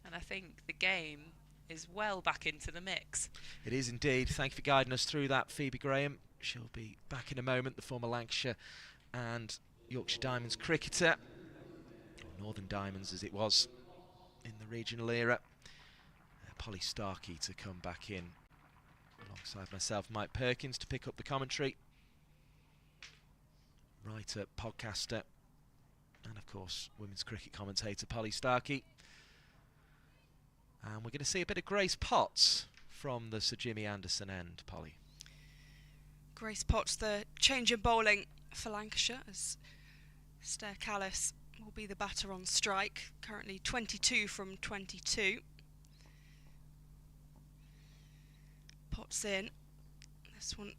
and I think the game is well back into the mix. It is indeed. Thank you for guiding us through that, Phoebe Graham. She'll be back in a moment, the former Lancashire and Yorkshire Diamonds cricketer, or Northern Diamonds as it was in the regional era. Polly Starkey to come back in alongside myself, Mike Perkins, to pick up the commentary. Writer, podcaster, and of course women's cricket commentator Polly Starkey. And we're going to see a bit of Grace Potts from the Sir Jimmy Anderson end, Polly. Grace Potts, the change in bowling for Lancashire, as Stair Callis will be the batter on strike, currently 22 from 22. Potts in, this one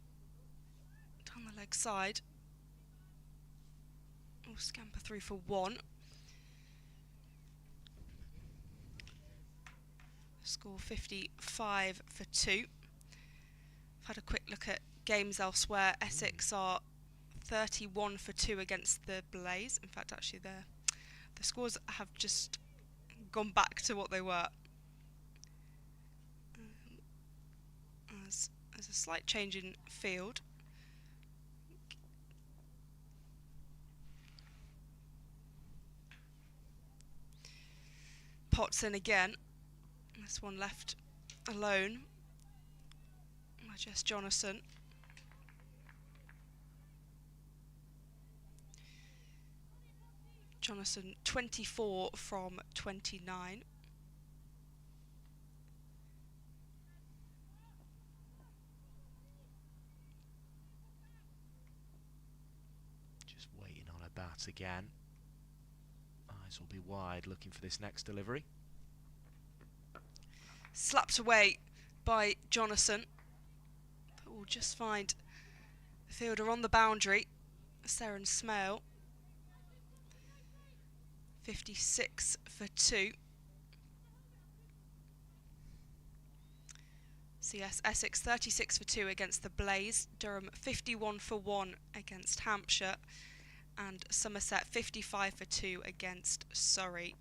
down the leg side, will scamper through for 1. Score 55 for 2. I've had a quick look at games elsewhere. Essex are 31 for 2 against the Blaze. In fact, actually, the scores have just gone back to what they were. There's a slight change in field. Potts in again. This one left alone by Jess Jonathan. Jonathan 24 from 29. Just waiting on a bat again. Eyes will be wide looking for this next delivery. Slapped away by Jonathan. But we'll just find the fielder on the boundary. Seren Smale. 56 for 2. So yes, Essex 36 for 2 against the Blaze. Durham 51 for 1 against Hampshire. And Somerset 55 for 2 against Surrey.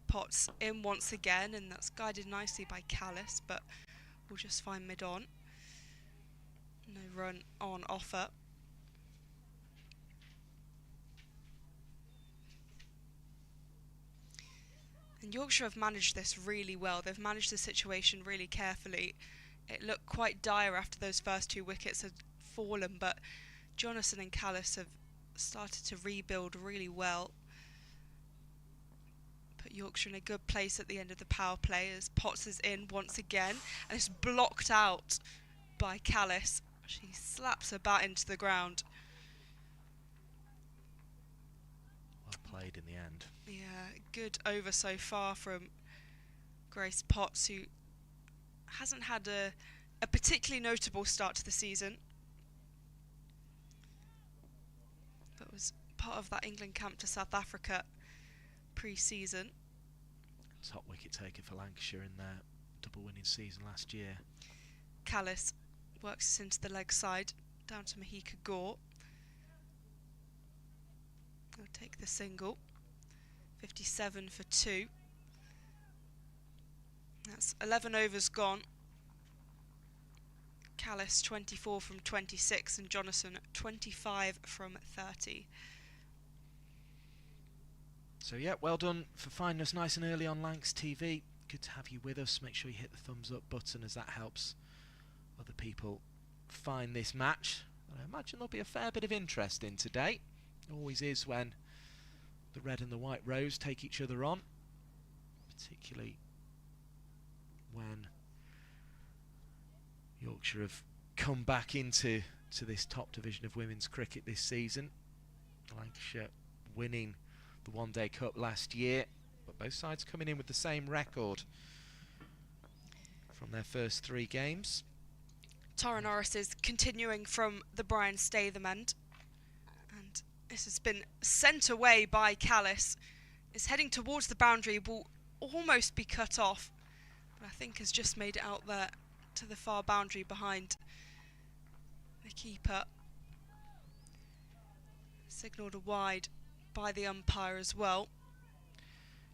Potts in once again, and that's guided nicely by Callis, but we'll just find mid-on. No run on offer. And Yorkshire have managed this really well. They've managed the situation really carefully. It looked quite dire after those first 2 wickets had fallen, but Jonathan and Callis have started to rebuild really well. Put Yorkshire in a good place at the end of the power play as Potts is in once again, and it's blocked out by Callis. She slaps her bat into the ground. Well played in the end. Yeah, good over so far from Grace Potts, who hasn't had a particularly notable start to the season. But was part of that England camp to South Africa pre-season. Top wicket taker for Lancashire in their double winning season last year. Callis works us into the leg side, down to Mahika Gore. He'll take the single. 57 for 2. That's 11 overs gone. Callis 24 from 26 and Jonathan 25 from 30. So yeah, well done for finding us nice and early on Lancs TV. Good to have you with us. Make sure you hit the thumbs up button as that helps other people find this match. I imagine there'll be a fair bit of interest in today. Always is when the red and the white rose take each other on, particularly when Yorkshire have come back into this top division of women's cricket this season. Lancashire winning the One Day Cup last year, but both sides coming in with the same record from their first 3 games. Tara Norris is continuing from the Brian Statham end, and this has been sent away by Callis. It's heading towards the boundary, will almost be cut off, but I think has just made it out there to the far boundary behind the keeper. Signalled a wide by the umpire as well.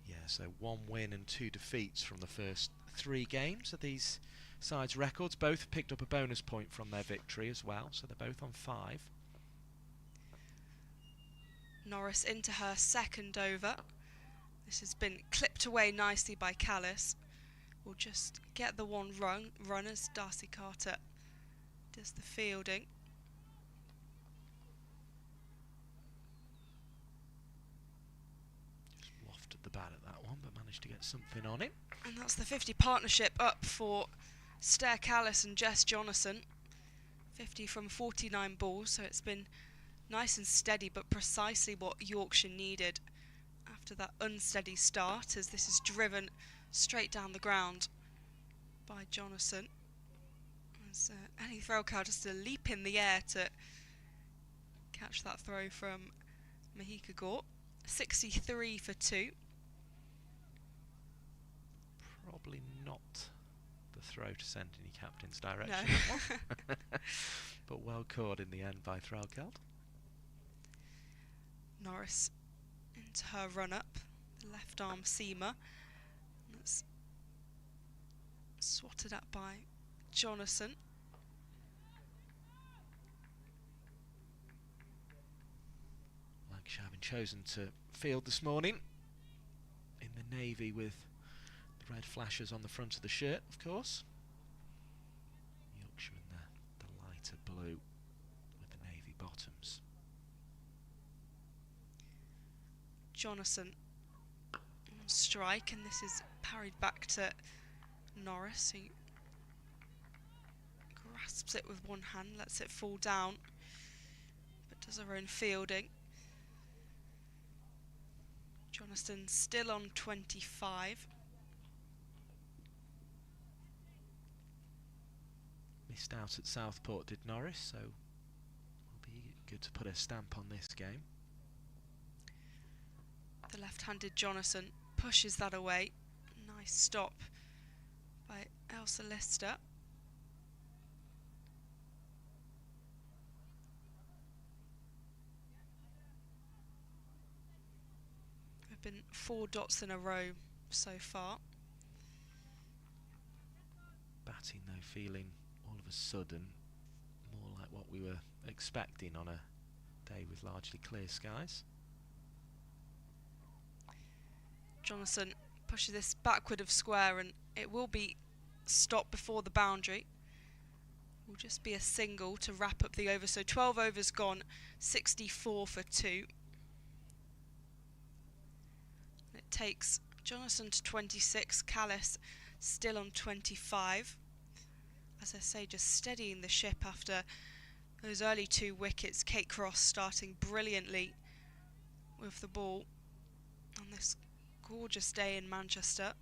Yeah, so 1 win and 2 defeats from the first 3 games of these sides' records. Both picked up a bonus point from their victory as well, so they're both on 5. Norris into her second over. This has been clipped away nicely by Callis. We'll just get the one run as Darcy Carter does the fielding. Just wafted the bat at that one, but managed to get something on it. And that's the 50 partnership up for Stair Callis and Jess Jonathan. 50 from 49 balls, so it's been nice and steady, but precisely what Yorkshire needed after that unsteady start, as this is driven straight down the ground by Jonathan. As Ellie Threlcow just a leap in the air to catch that throw from Mahika Gore. 63 for 2. Probably not the throw to send in your captain's direction. No. But well caught in the end by Thralkeld. Norris into her run-up, the left arm seamer. That's swatted at by Jonathan. Lancashire having chosen to field this morning in the navy with the red flashes on the front of the shirt, of course. Yorkshire in the lighter blue with the navy bottoms. Jonathan on strike, and this is parried back to Norris, who grasps it with one hand, lets it fall down, but does her own fielding. Jonathan still on 25. Missed out at Southport, did Norris, so will be good to put a stamp on this game. The left-handed Jonathan pushes that away. Nice stop by Elsa Lister. There have been 4 dots in a row so far. Batting though feeling all of a sudden more like what we were expecting on a day with largely clear skies. Jonathan pushes this backward of square, and it will be stopped before the boundary. Will just be a single to wrap up the over. So 12 overs gone, 64 for 2. It takes Jonathan to 26, Callis still on 25. As I say, just steadying the ship after those early 2 wickets. Kate Cross starting brilliantly with the ball on this gorgeous day in Manchester.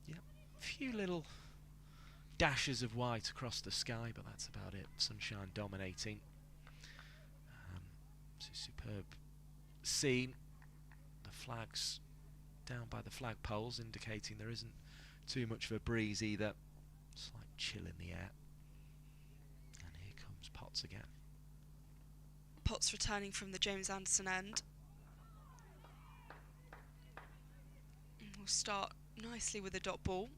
Yep, a few little dashes of white across the sky, but that's about it. Sunshine dominating. It's a superb scene. The flags down by the flagpoles indicating there isn't too much of a breeze either. Slight chill in the air. And here comes Potts again. Potts returning from the James Anderson end. We'll start nicely with a dot ball.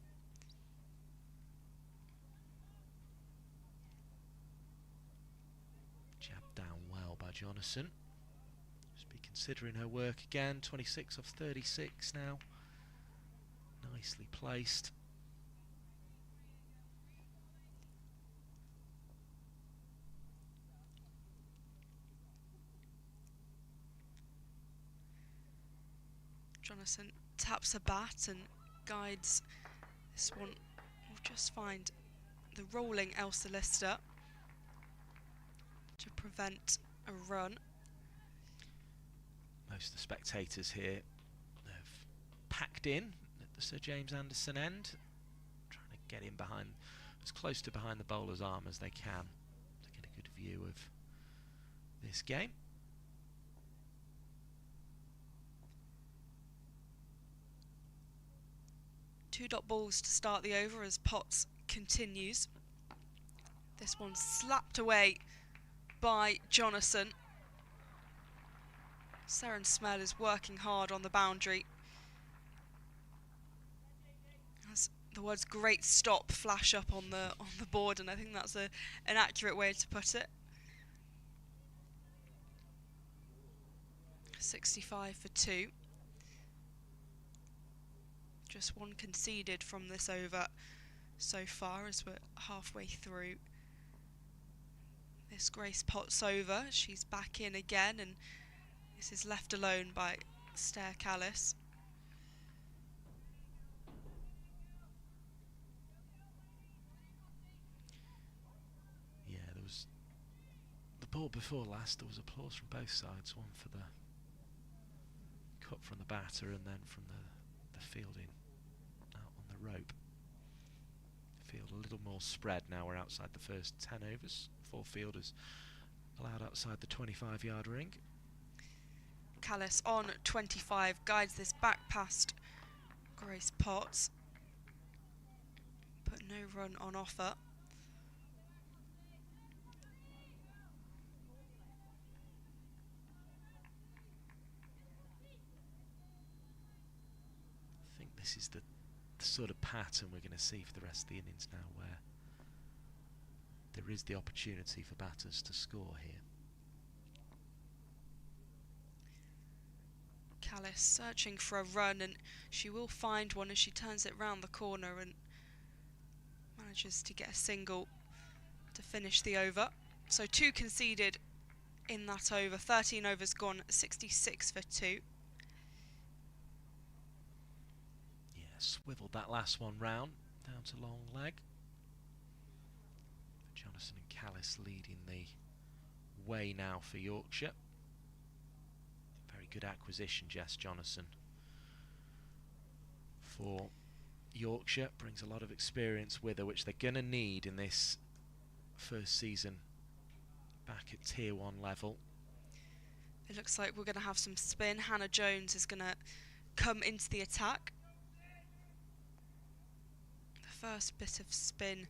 Jabbed down well by Jonathan. Just be considering her work again. 26 off 36 now. Nicely placed. Jonathan taps a bat and guides this one. Will just find the rolling Elsa Lister to prevent a run. Most of the spectators here have packed in at the Sir James Anderson end, trying to get in behind, as close to behind the bowler's arm as they can to get a good view of this game. Two dot balls to start the over as Potts continues. This one slapped away by Jonathan. Seren Smell is working hard on the boundary. As the words "great stop" flash up on the board, and I think that's an accurate way to put it. 65 for 2. Just one conceded from this over so far as we're halfway through this Grace Potts over. She's back in again, and this is left alone by Stair Callis. Yeah, there was the ball before last. There was applause from both sides. One for the cut from the batter, and then from the fielding out on the rope. Field a little more spread now. We're outside the first 10 overs. 4 fielders allowed outside the 25-yard ring. Callis on 25 guides this back past Grace Potts, but no run on offer. I think this is the sort of pattern we're going to see for the rest of the innings now, where there is the opportunity for batters to score here. Callis searching for a run, and she will find one as she turns it round the corner and manages to get a single to finish the over. So 2 conceded in that over. 13 overs gone, 66 for 2. Yeah, swiveled that last one round down to long leg. Jonathan and Callis leading the way now for Yorkshire. Very good acquisition, Jess Jonathan, for Yorkshire. Brings a lot of experience with her, which they're going to need in this first season back at Tier 1 level. It looks like we're going to have some spin. Hannah Jones is going to come into the attack. The first bit of spin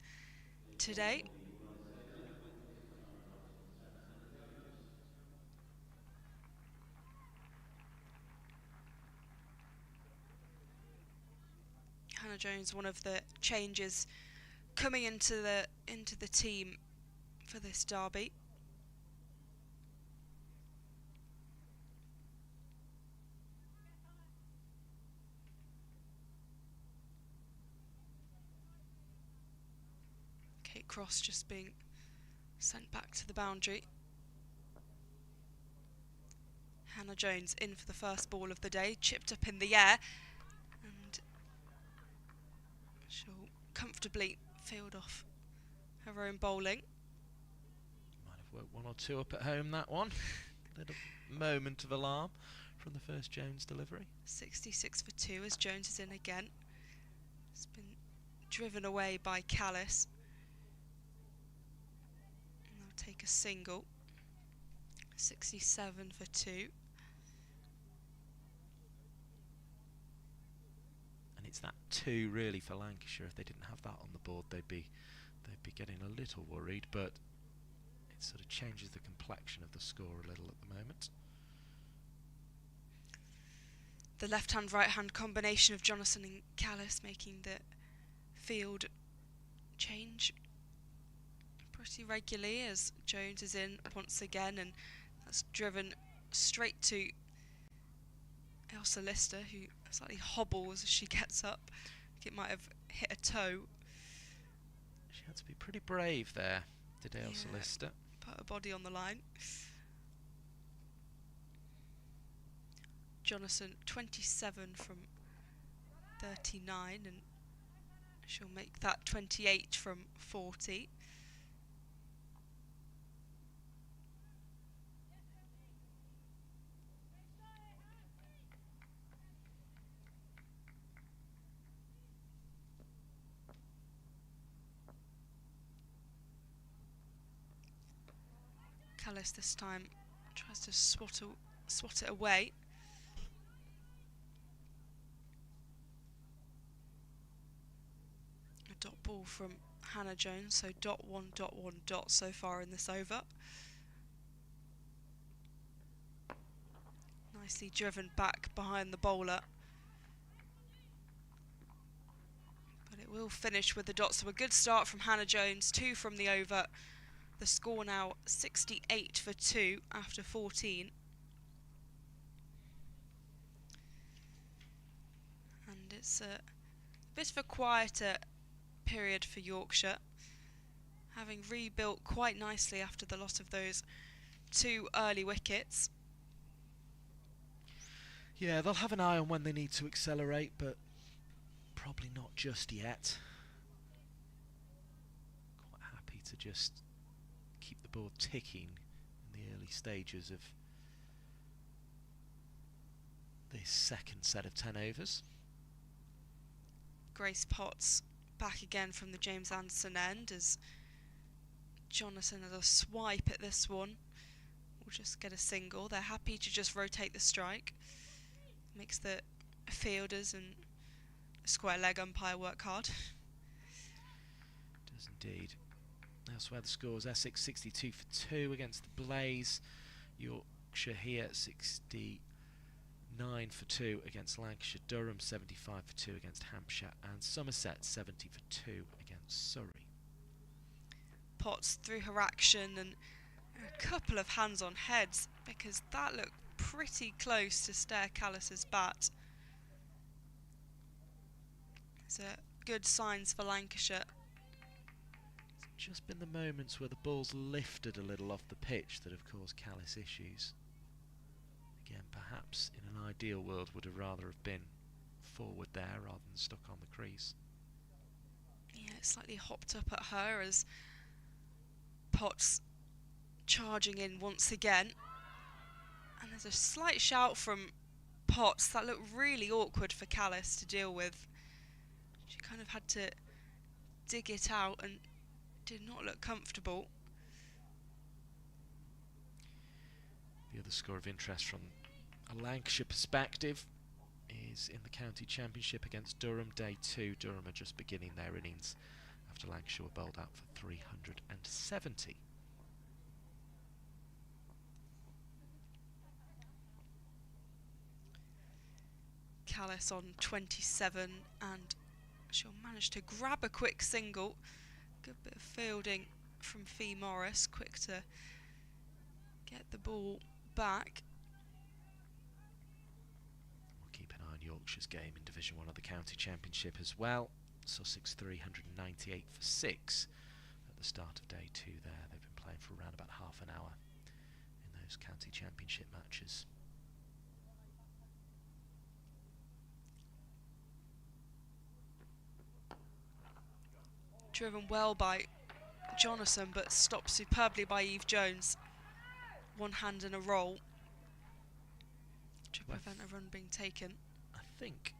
today. Hannah Jones, one of the changes coming into the team for this derby. Kate Cross just being sent back to the boundary. Hannah Jones in for the first ball of the day, chipped up in the air, and she'll comfortably field off her own bowling. Might have worked 1 or 2 up at home, that one. Little moment of alarm from the first Jones delivery. 66 for 2 as Jones is in again. It's been driven away by Callis. And they'll take a single. 67 for 2. And it's that 2 really for Lancashire. If they didn't have that on the board, they'd be getting a little worried, but it sort of changes the complexion of the score a little at the moment. The left-hand, right-hand combination of Jonathan and Callis making the field change pretty regularly as Jones is in once again, and that's driven straight to Elsa Lister, who slightly hobbles as she gets up. I think it might have hit a toe. She had to be pretty brave there, did Elsa Lister. Put her body on the line. Jonathan 27 from 39, and she'll make that 28 from 40. Callis this time tries to swat it away. A dot ball from Hannah Jones, so dot one dot so far in this over. Nicely driven back behind the bowler. But it will finish with the dot, so a good start from Hannah Jones, 2 from the over. The score now 68 for 2 after 14. And it's a bit of a quieter period for Yorkshire, having rebuilt quite nicely after the loss of those 2 early wickets. Yeah, they'll have an eye on when they need to accelerate, but probably not just yet. Quite happy to just keep the board ticking in the early stages of this second set of 10 overs. Grace Potts back again from the James Anderson end as Jonathan has a swipe at this one. Will just get a single. They're happy to just rotate the strike. Makes the fielders and square leg umpire work hard. Does indeed. Elsewhere the scores: Essex 62 for 2 against the Blaze. Yorkshire here 69 for 2 against Lancashire. Durham 75 for 2 against Hampshire. And Somerset 70 for 2 against Surrey. Potts through her action and a couple of hands on heads, because that looked pretty close to Stair Callis's bat. So good signs for Lancashire. It's just been the moments where the ball's lifted a little off the pitch that have caused Callis issues. Again, perhaps in an ideal world would have rather have been forward there rather than stuck on the crease. Yeah, it slightly hopped up at her as Potts charging in once again. And there's a slight shout from Potts that looked really awkward for Callis to deal with. She kind of had to dig it out and did not look comfortable. The other score of interest from a Lancashire perspective is in the county championship against Durham, day 2. Durham are just beginning their innings after Lancashire were bowled out for 370. Callis on 27, and she'll manage to grab a quick single. Good bit of fielding from Fee Morris, quick to get the ball back. We'll keep an eye on Yorkshire's game in Division 1 of the county championship as well. Sussex 398 for 6 at the start of day 2 there. They've been playing for around about half an hour in those county championship matches. Driven well by Jonathan, but stopped superbly by Eve Jones. One hand in a roll to prevent a run being taken. I think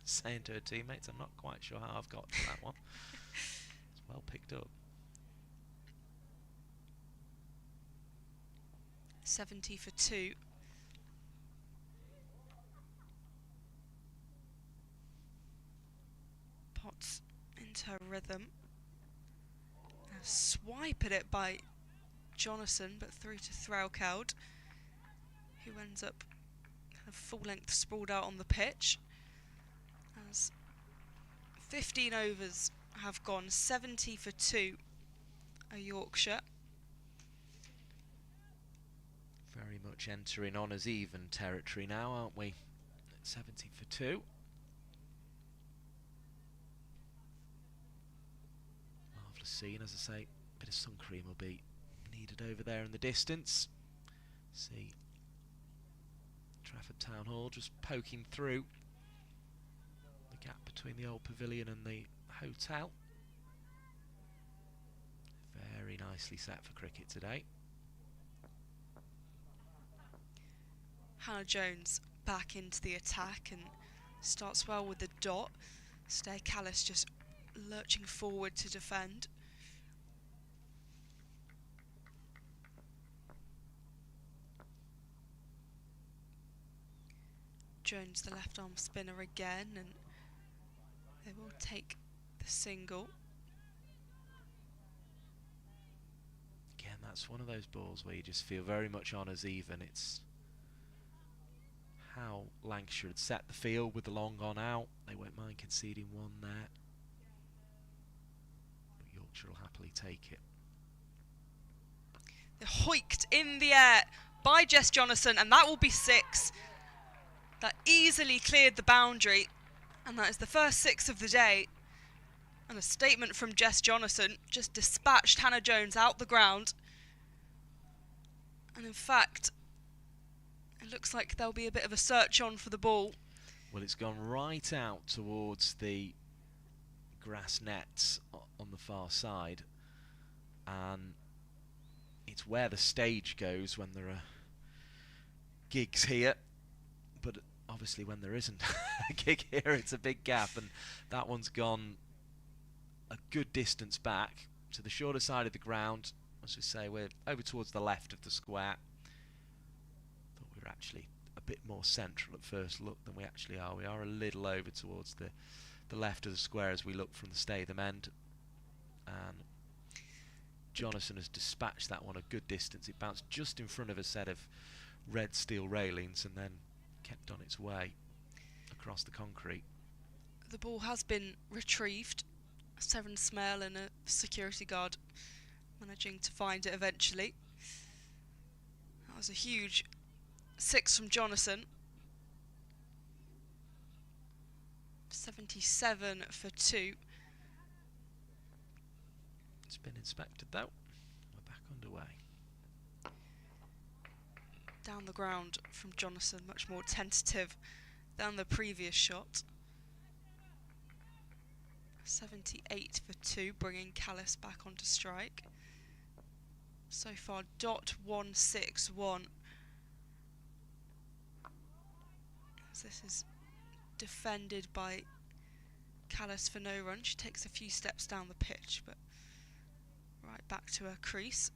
saying to her teammates, I'm not quite sure how I've got to that one. It's well picked up. 70 for 2. Potts into her rhythm. A swipe at it by Jonathan, but through to Threlkeld, who ends up kind of full length sprawled out on the pitch. As 15 overs have gone, 70 for 2 a Yorkshire. Very much entering honours even territory now, aren't we? 70 for 2. Marvellous scene, as I say. A bit of sun cream will be needed over there in the distance. See Trafford Town Hall just poking through the gap between the old pavilion and the hotel. Very nicely set for cricket today. Hannah Jones back into the attack and starts well with the dot. Stair Callis just lurching forward to defend. Jones, the left arm spinner again, and they will take the single. Again, that's one of those balls where you just feel very much honours even. It's how Lancashire had set the field with the long on out. They won't mind conceding one there, but Yorkshire will happily take it. They're hoiked in the air by Jess Jonathan, and that will be 6. That easily cleared the boundary, and that is the first 6 of the day. And a statement from Jess Jonathan just dispatched Hannah Jones out the ground. And in fact, it looks like there'll be a bit of a search on for the ball. Well, it's gone right out towards the grass nets on the far side, and it's where the stage goes when there are gigs here, but obviously when there isn't a gig here, it's a big gap, and that one's gone a good distance back to the shorter side of the ground. As we say, we're over towards the left of the square. Thought we were actually a bit more central at first look than we actually are. We are a little over towards the the left of the square as we look from the Statham end. And Jonathan has dispatched that one a good distance. It bounced just in front of a set of red steel railings and then kept on its way across the concrete. The ball has been retrieved. Seven Smale and a security guard managing to find it eventually. That was a huge 6 from Jonathan. 77 for 2. It's been inspected though. We're back underway. Down the ground from Jonathan, much more tentative than the previous shot. 78 for 2, bringing Callis back onto strike. So far, .161. As this is defended by Callis for no run. She takes a few steps down the pitch, but right back to her crease.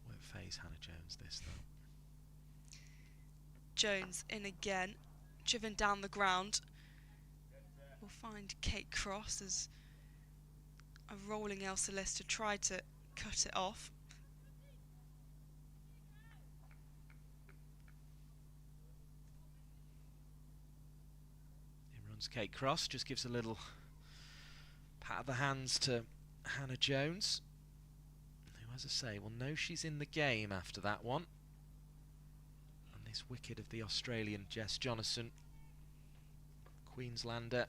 Won't phase Hannah Jones this though. Jones in again, driven down the ground. We'll find Kate Cross as a rolling Elsa Lister tried to cut it off. In runs Kate Cross, just gives a little pat of the hands to Hannah Jones, who, as I say, will know she's in the game after that one. And this wicket of the Australian Jess Jonathan, Queenslander,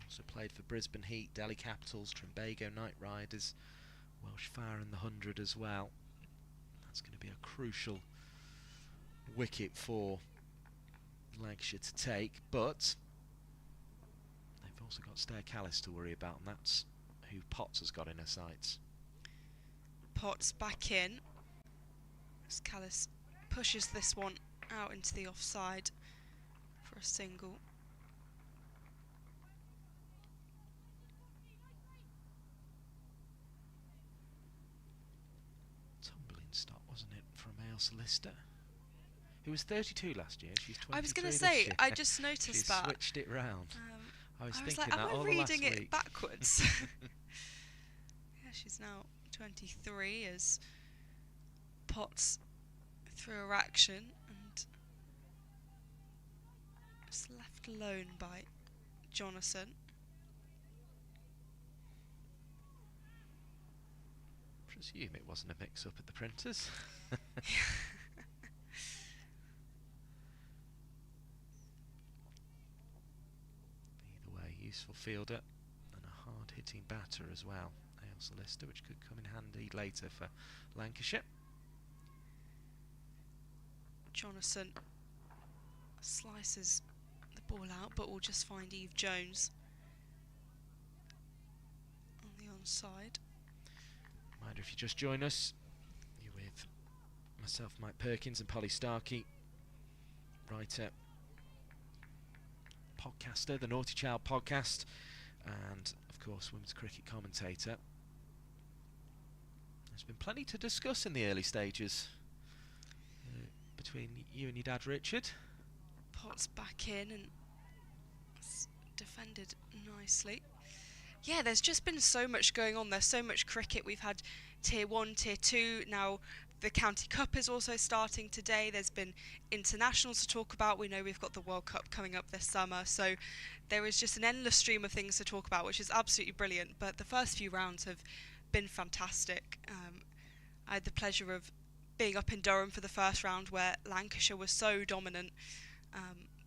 also played for Brisbane Heat, Delhi Capitals, Trimbago Knight Riders, Welsh Fire in the 100 as well. That's going to be a crucial wicket for Lancashire to take, but they've also got Stair Callis to worry about, and that's who Potts has got in her sights. Potts back in as Callis pushes this one out into the offside for a single. Stop, wasn't it, from Ailsa Lister, who was 32 last year. She's 23. I was going to say, I just noticed She's that. Switched it round. I was thinking like, that am all I the last reading it week. backwards? Yeah, she's now 23 as Potts through her action and just left alone by Jonathan. Presume it wasn't a mix-up at the printers. Either way, useful fielder and a hard-hitting batter as well. Ailsa Lister, which could come in handy later for Lancashire. Jonathan slices the ball out, but will just find Eve Jones on the onside. Reminder, if you just join us, you're with myself, Mike Perkins, and Polly Starkey, writer, podcaster, the Naughty Child podcast, and of course women's cricket commentator. There's been plenty to discuss in the early stages between you and your dad Richard. Potts back in and it's defended nicely. Yeah, there's just been so much going on. There's so much cricket. We've had Tier 1, Tier 2. Now the County Cup is also starting today. There's been internationals to talk about. We know we've got the World Cup coming up this summer. So there is just an endless stream of things to talk about, which is absolutely brilliant. But the first few rounds have been fantastic. I had the pleasure of being up in Durham for the first round where Lancashire was so dominant.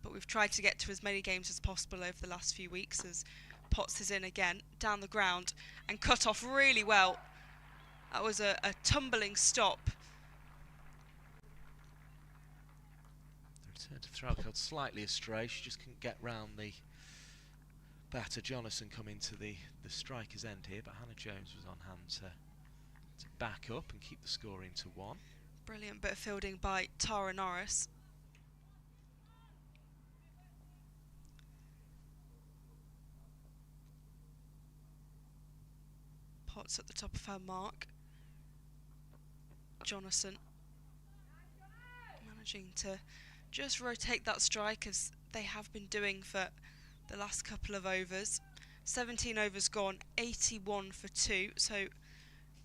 But we've tried to get to as many games as possible over the last few weeks as Potts is in again, down the ground, and cut off really well. That was a tumbling stop. The return to Threlkeld slightly astray. She just couldn't get round the batter. Jonathan coming to the striker's end here, but Hannah Jones was on hand to back up and keep the score into 1. Brilliant bit of fielding by Tara Norris. Potts at the top of her mark. Jonathan managing to just rotate that strike as they have been doing for the last couple of overs. 17 overs gone, 81 for 2, so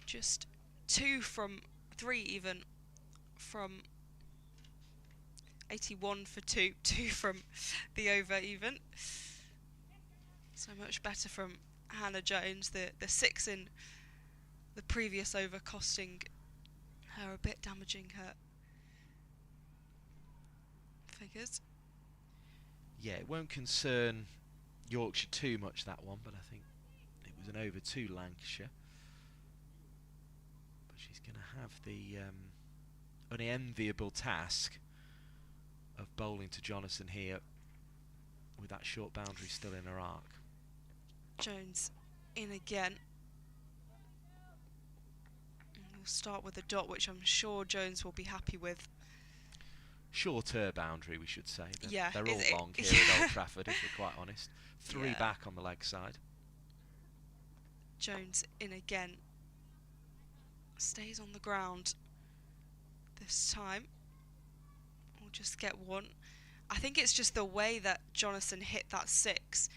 just 2 from 3 even from 81 for 2, 2 from the over even. So much better from Hannah Jones, the 6 in the previous over costing her a bit, damaging her figures. Yeah, it won't concern Yorkshire too much, that one, but I think it was an over to Lancashire. But she's going to have the unenviable task of bowling to Jonathan here with that short boundary still in her arc. Jones in again. And we'll start with a dot, which I'm sure Jones will be happy with. Shorter boundary, we should say. Yeah, they're all long here at Old Trafford, if we're quite honest. 3 back on the leg side. Jones in again. Stays on the ground this time. We'll just get 1. I think it's just the way that Jonathan hit that 6.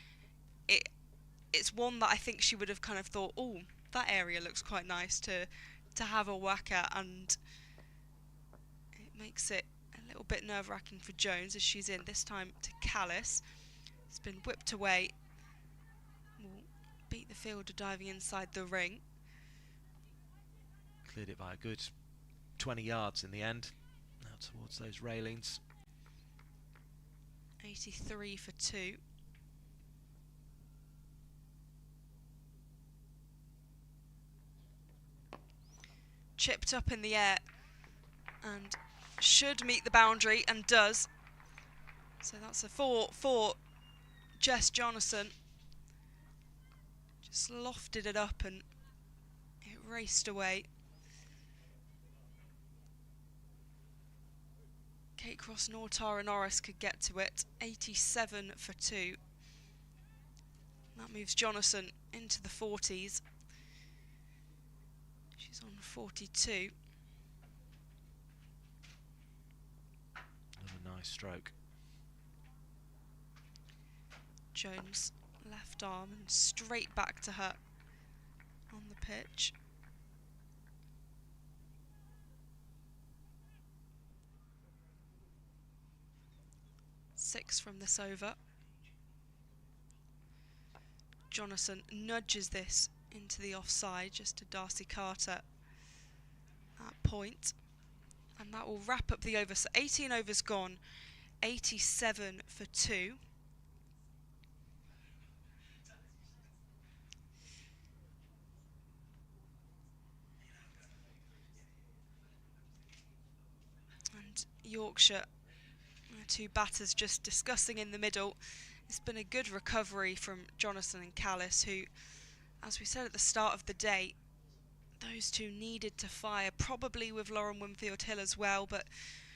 It's one that I think she would have kind of thought, oh, that area looks quite nice to have a whack at, and it makes it a little bit nerve-wracking for Jones as she's in, this time to Callis. It's been whipped away. Will beat the fielder diving inside the ring. Cleared it by a good 20 yards in the end. Now towards those railings. 83 for 2. Chipped up in the air and should meet the boundary, and does. So that's a 4 for Jess Jonathan. Just lofted it up and it raced away. Kate Cross nor Tara Norris could get to it. 87 for 2. That moves Jonathan into the 40s. She's on 42. Another nice stroke. Jones, left arm and straight back to her on the pitch. Six from this over. Jonathan nudges this into the offside just to Darcy Carter at point, and that will wrap up the over. So 18 overs gone, 87 for 2. And Yorkshire, the 2 batters just discussing in the middle. It's been a good recovery from Jonathan and Callis, who, as we said at the start of the day, those 2 needed to fire, probably with Lauren Winfield Hill as well, but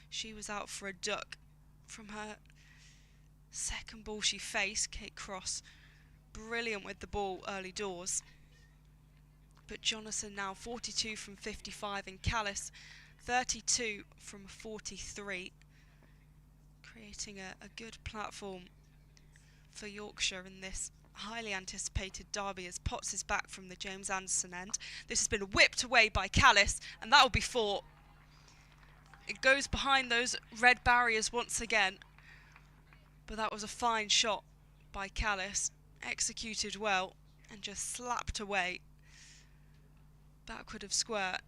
she was out for a duck from her second ball she faced. Kate Cross, brilliant with the ball early doors. But Jonathan now 42 from 55, and Callis 32 from 43, creating a good platform for Yorkshire in this highly anticipated derby as Potts is back from the James Anderson end. This has been whipped away by Callis, and that will be 4. It goes behind those red barriers once again, but that was a fine shot by Callis, executed well and just slapped away backward of square.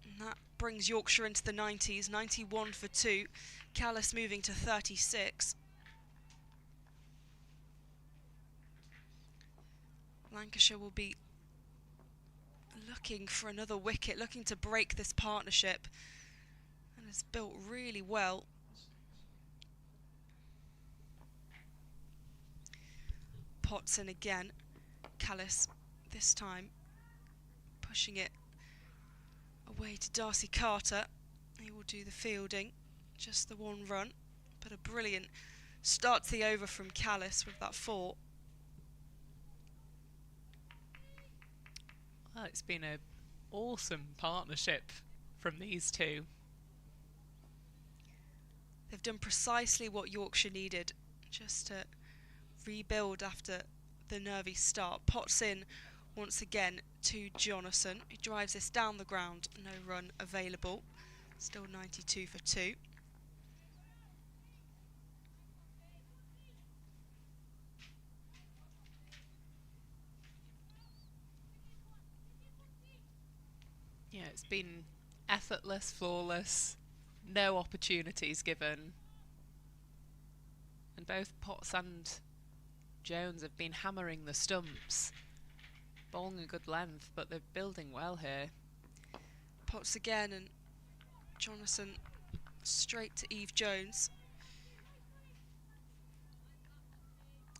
And that brings Yorkshire into the 90s, 91 for 2. Callis moving to 36. Lancashire will be looking for another wicket, looking to break this partnership, and has built really well. Potts in again. Callis this time pushing it away to Darcy Carter. He will do the fielding, just the 1 run, but a brilliant start to the over from Callis with that 4. Well, it's been an awesome partnership from these 2. They've done precisely what Yorkshire needed, just to rebuild after the nervy start. Pots in once again to Jonathan, who drives this down the ground. No run available. Still 92 for 2. Yeah, it's been effortless, flawless, no opportunities given. And both Potts and Jones have been hammering the stumps, bowling a good length, but they're building well here. Potts again, and Jonathan straight to Eve Jones.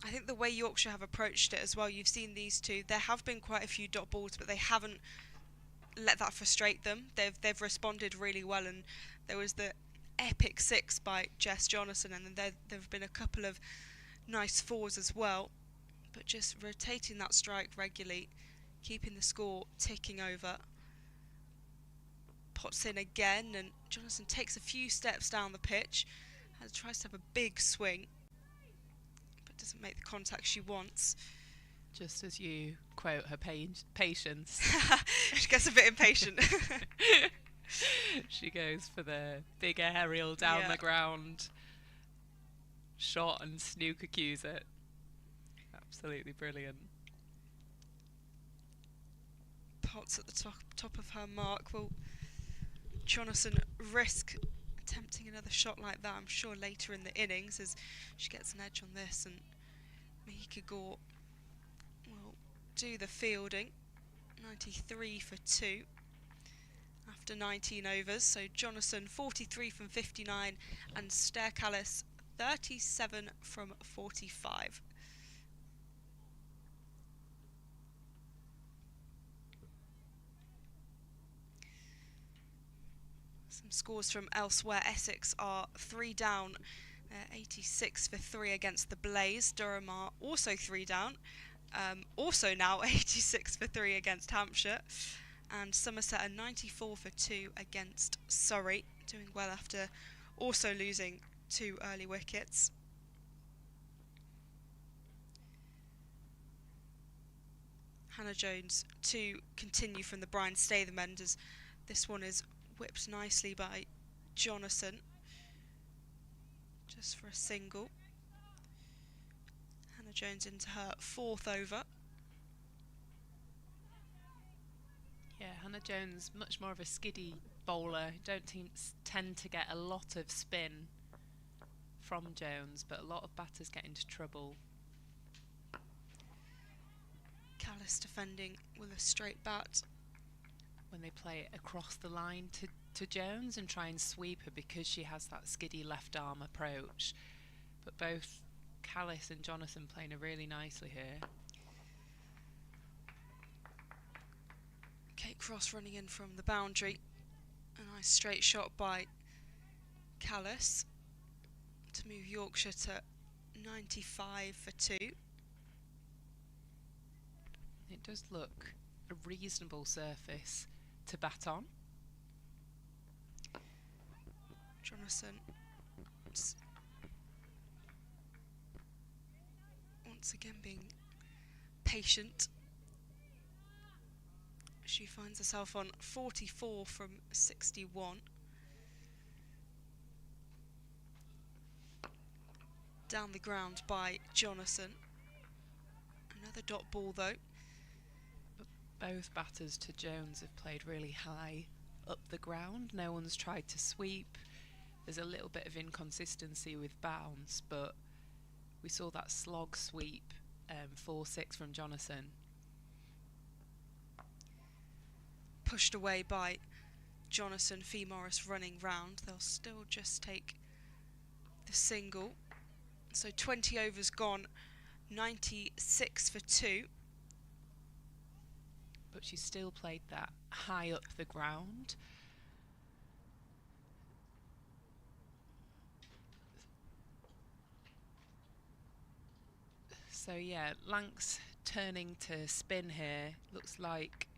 I think the way Yorkshire have approached it as well, you've seen these two, there have been quite a few dot balls, but they haven't let that frustrate them. They've responded really well, and there was the epic 6 by Jess Jonathan, and then there have been a couple of nice 4s as well, but just rotating that strike regularly, keeping the score ticking over. Potts in again, and Jonathan takes a few steps down the pitch and tries to have a big swing, but doesn't make the contact she wants. Just as you quote her patience. She gets a bit impatient. She goes for the big aerial down the ground shot, and snooker cues it. Absolutely brilliant. Potts at the top of her mark. Will Jonathan risk attempting another shot like that? I'm sure later in the innings, as she gets an edge on this, and Mahika Gore will do the fielding. 93 for 2 after 19 overs. So Jonathan 43 from 59, and Stair Callis 37 from 45. Some scores from elsewhere. Essex are 3 down, 86 for 3 against the Blaze. Durham are also 3 down, also now 86 for 3 against Hampshire. And Somerset are 94 for 2 against Surrey, doing well after also losing 2 early wickets. Hannah Jones to continue from the Brian Statham end, as this one is whipped nicely by Jonathan, just for a single. Hannah Jones into her 4th over. Yeah, Hannah Jones, much more of a skiddy bowler. Don't tend to get a lot of spin from Jones, but a lot of batters get into trouble. Callis defending with a straight bat. When they play it across the line to Jones and try and sweep her, because she has that skiddy left arm approach. But both Callis and Jonathan playing her really nicely here. Kate Cross running in from the boundary. A nice straight shot by Callis to move Yorkshire to 95 for 2. It does look a reasonable surface to bat on. Jonathan once again being patient. She finds herself on 44 from 61. Down the ground by Jonathan. Another dot ball though. Both batters to Jones have played really high up the ground. No one's tried to sweep. There's a little bit of inconsistency with bounce, but we saw that slog sweep 4-6 from Jonathan. Pushed away by Jonathan. Fee Morris running round. They'll still just take the single. So 20 overs gone, 96 for 2. But she still played that high up the ground. So yeah, Lancs turning to spin here. Looks like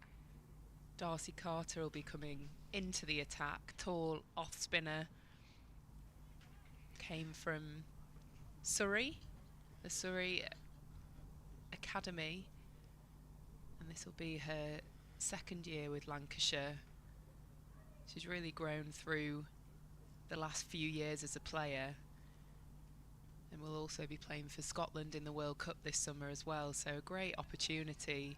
Darcy Carter will be coming into the attack. Tall off spinner. came from Surrey, the Surrey Academy, and this will be her second year with Lancashire. She's really grown through the last few years as a player, and will also be playing for Scotland in the World Cup this summer as well, so a great opportunity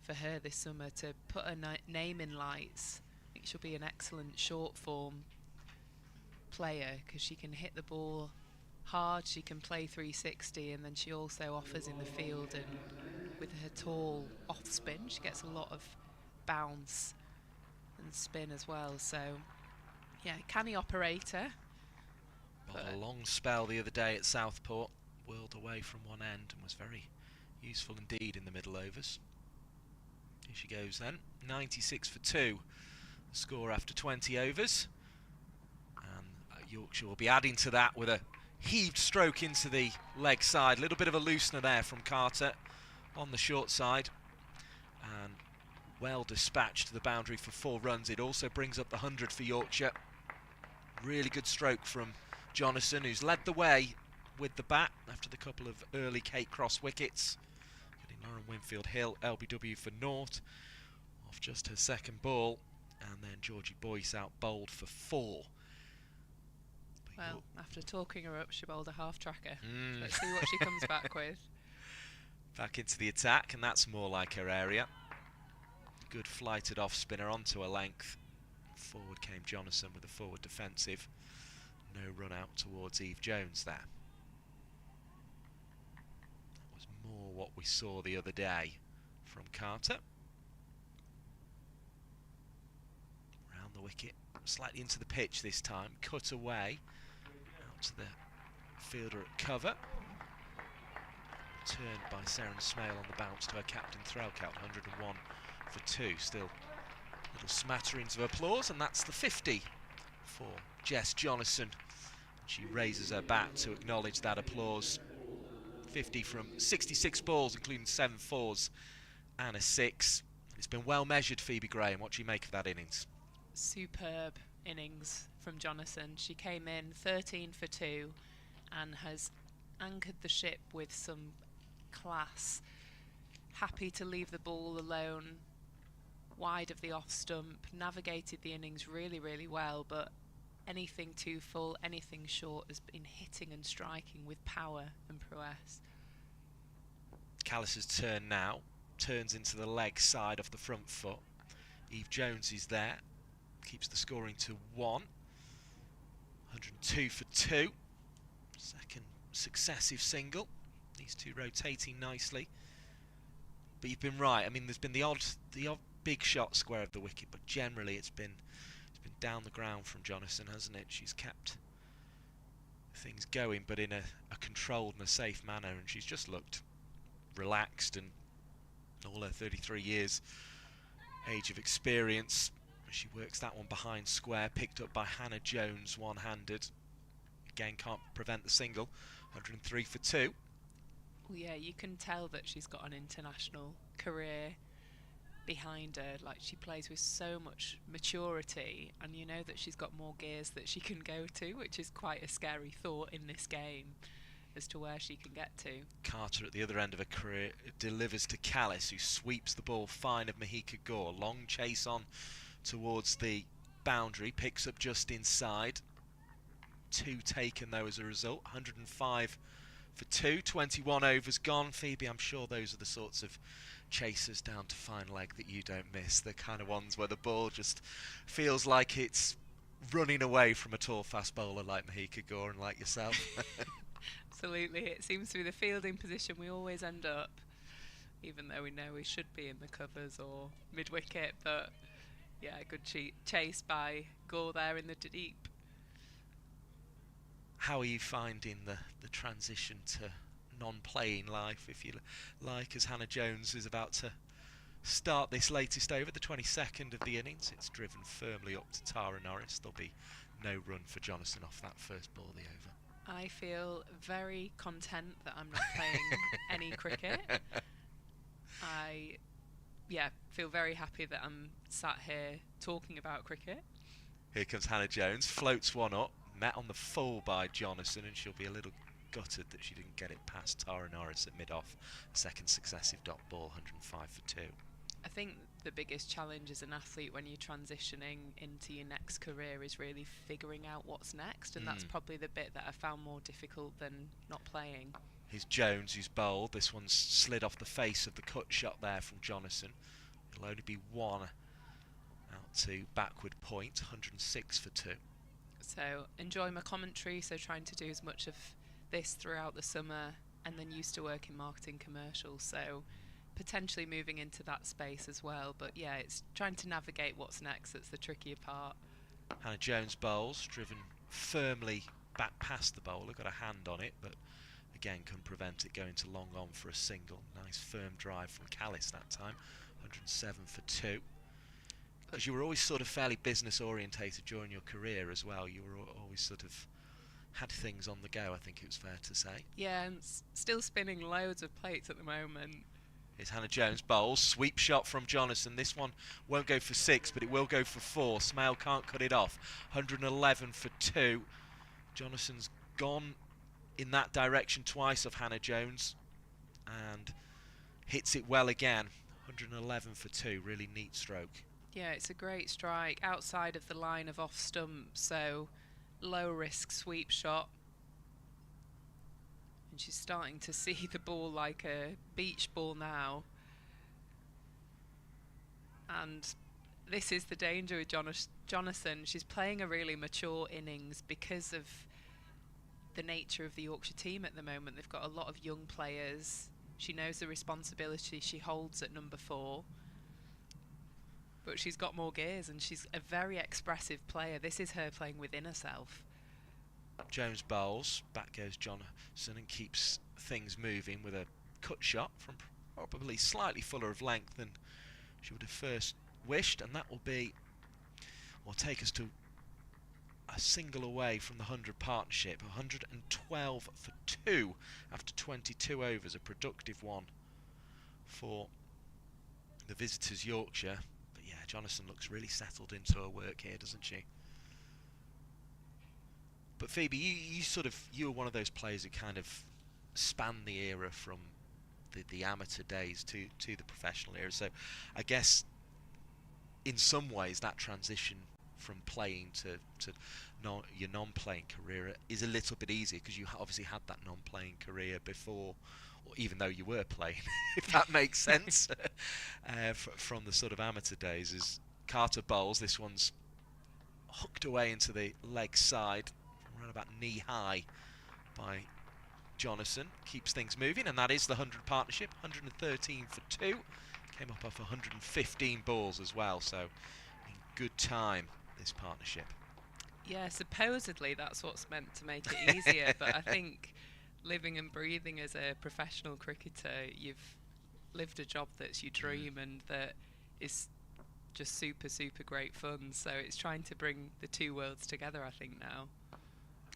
for her this summer to put her name in lights. I think she'll be an excellent short form player because she can hit the ball hard, she can play 360, and then she also offers in the field, and with her tall off spin she gets a lot of bounce and spin as well. So yeah, canny operator. Bowled a long spell the other day at Southport, whirled away from one end and was very useful indeed in the middle overs. Here she goes then, 96 for 2, the score after 20 overs. And Yorkshire will be adding to that with a heaved stroke into the leg side. A little bit of a loosener there from Carter on the short side. And well dispatched to the boundary for 4 runs. It also brings up the 100 for Yorkshire. Really good stroke from Jonathan, who's led the way with the bat after the couple of early Cape Cross wickets. Getting Lauren Winfield Hill, LBW for naught, off just her second ball. And then Georgie Boyce out bowled for 4. Well, after talking her up, she bowled a half-tracker. Let's see what she comes back with. Back into the attack, and that's more like her area. Good flighted off-spinner onto her length. Forward came Jonathan with a forward defensive. No run out towards Eve Jones there. That was more what we saw the other day from Carter. Round the wicket, slightly into the pitch this time, cut away. To the fielder at cover. Turned by Seren Smale on the bounce to her captain Threlkeld, 101 for 2. Still little smatterings of applause, and that's the 50 for Jess Jonathan. She raises her bat to acknowledge that applause. 50 from 66 balls, including 7 fours and a 6. It's been well measured, Phoebe Graham. What do you make of that innings? Superb innings from Jonathan. She came in 13 for 2 and has anchored the ship with some class. Happy to leave the ball alone wide of the off stump, navigated the innings really, really well, but anything too full, anything short has been hitting and striking with power and prowess. Callis's turn now, turns into the leg side of the front foot. Eve Jones is there, keeps the scoring to 1. 102 for 2. Second successive single. These two rotating nicely. But you've been right. I mean, there's been the odd big shot square of the wicket, but generally it's been down the ground from Jonathan, hasn't it? She's kept things going, but in a controlled and a safe manner, and she's just looked relaxed, and all her 33 years age of experience. She works that one behind square, picked up by Hannah Jones one-handed. Again, can't prevent the single. 103 for 2. Well, yeah, you can tell that she's got an international career behind her. Like, she plays with so much maturity, and you know that she's got more gears that she can go to, which is quite a scary thought in this game as to where she can get to. Carter at the other end of her career delivers to Callis, who sweeps the ball fine of Mahika Gore. Long chase on towards the boundary, picks up just inside. 2 taken though as a result. 105 for 2, 21 overs gone. Phoebe, I'm sure those are the sorts of chasers down to fine leg that you don't miss. The kind of ones where the ball just feels like it's running away from a tall fast bowler like Mahika Gore and like yourself. Absolutely, it seems to be the fielding position we always end up, even though we know we should be in the covers or mid-wicket, but yeah, good chase by Gore there in the deep. How are you finding the transition to non-playing life, if you like, as Hannah Jones is about to start this latest over, the 22nd of the innings? It's driven firmly up to Tara Norris. There'll be no run for Jonathan off that first ball of the over. I feel very content that I'm not playing any cricket. I feel very happy that I'm sat here talking about cricket. Here comes Hannah Jones, floats one up, met on the full by Jonathan, and she'll be a little gutted that she didn't get it past Tara Norris at mid-off. Second successive dot ball, 105 for 2. I think the biggest challenge as an athlete when you're transitioning into your next career is really figuring out what's next, and that's probably the bit that I found more difficult than not playing. Here's Jones, who's bowled. This one's slid off the face of the cut shot there from Jonathan. It'll only be one out to backward point, 106 for 2. So enjoy my commentary, so trying to do as much of this throughout the summer, and then used to work in marketing commercials, so potentially moving into that space as well. But yeah, it's trying to navigate what's next that's the trickier part. Hannah Jones bowls, driven firmly back past the bowler, got a hand on it, but again can prevent it going to long on for a single. Nice firm drive from Callis that time, 107 for 2. Because you were always sort of fairly business orientated during your career as well. You were always sort of had things on the go, I think it was fair to say. Yeah, and still spinning loads of plates at the moment. Here's Hannah Jones bowls, sweep shot from Jonathan. This one won't go for 6, but it will go for 4. Smale can't cut it off. 111 for 2. Jonathan's gone in that direction twice of Hannah Jones and hits it well again. 111 for 2, really neat stroke. Yeah, it's a great strike outside of the line of off stump, so low risk sweep shot. And she's starting to see the ball like a beach ball now. And this is the danger with Jonathan. She's playing a really mature innings because of the nature of the Yorkshire team at the moment. They've got a lot of young players. She knows the responsibility she holds at number 4. But she's got more gears, and she's a very expressive player. This is her playing within herself. Jones bowls, back goes Johnson and keeps things moving with a cut shot from probably slightly fuller of length than she would have first wished, and that will take us to a single away from the 100 partnership. 112 for 2 after 22 overs, a productive one for the visitors Yorkshire. But yeah, Jonathan looks really settled into her work here, doesn't she? But Phoebe, you were one of those players who kind of spanned the era from the amateur days to the professional era. So I guess in some ways that transition from playing to your non-playing career is a little bit easier, because you obviously had that non-playing career before, or even though you were playing, if that makes sense, from the sort of amateur days. As Carter bowls, this one's hooked away into the leg side, around about knee high by Jonathan. Keeps things moving, and that is the 100 partnership. 113 for 2. Came up off 115 balls as well, so in good time, this partnership. Yeah, supposedly that's what's meant to make it easier, but I think living and breathing as a professional cricketer, you've lived a job that's your dream and that is just super, super great fun. So it's trying to bring the two worlds together, I think, now.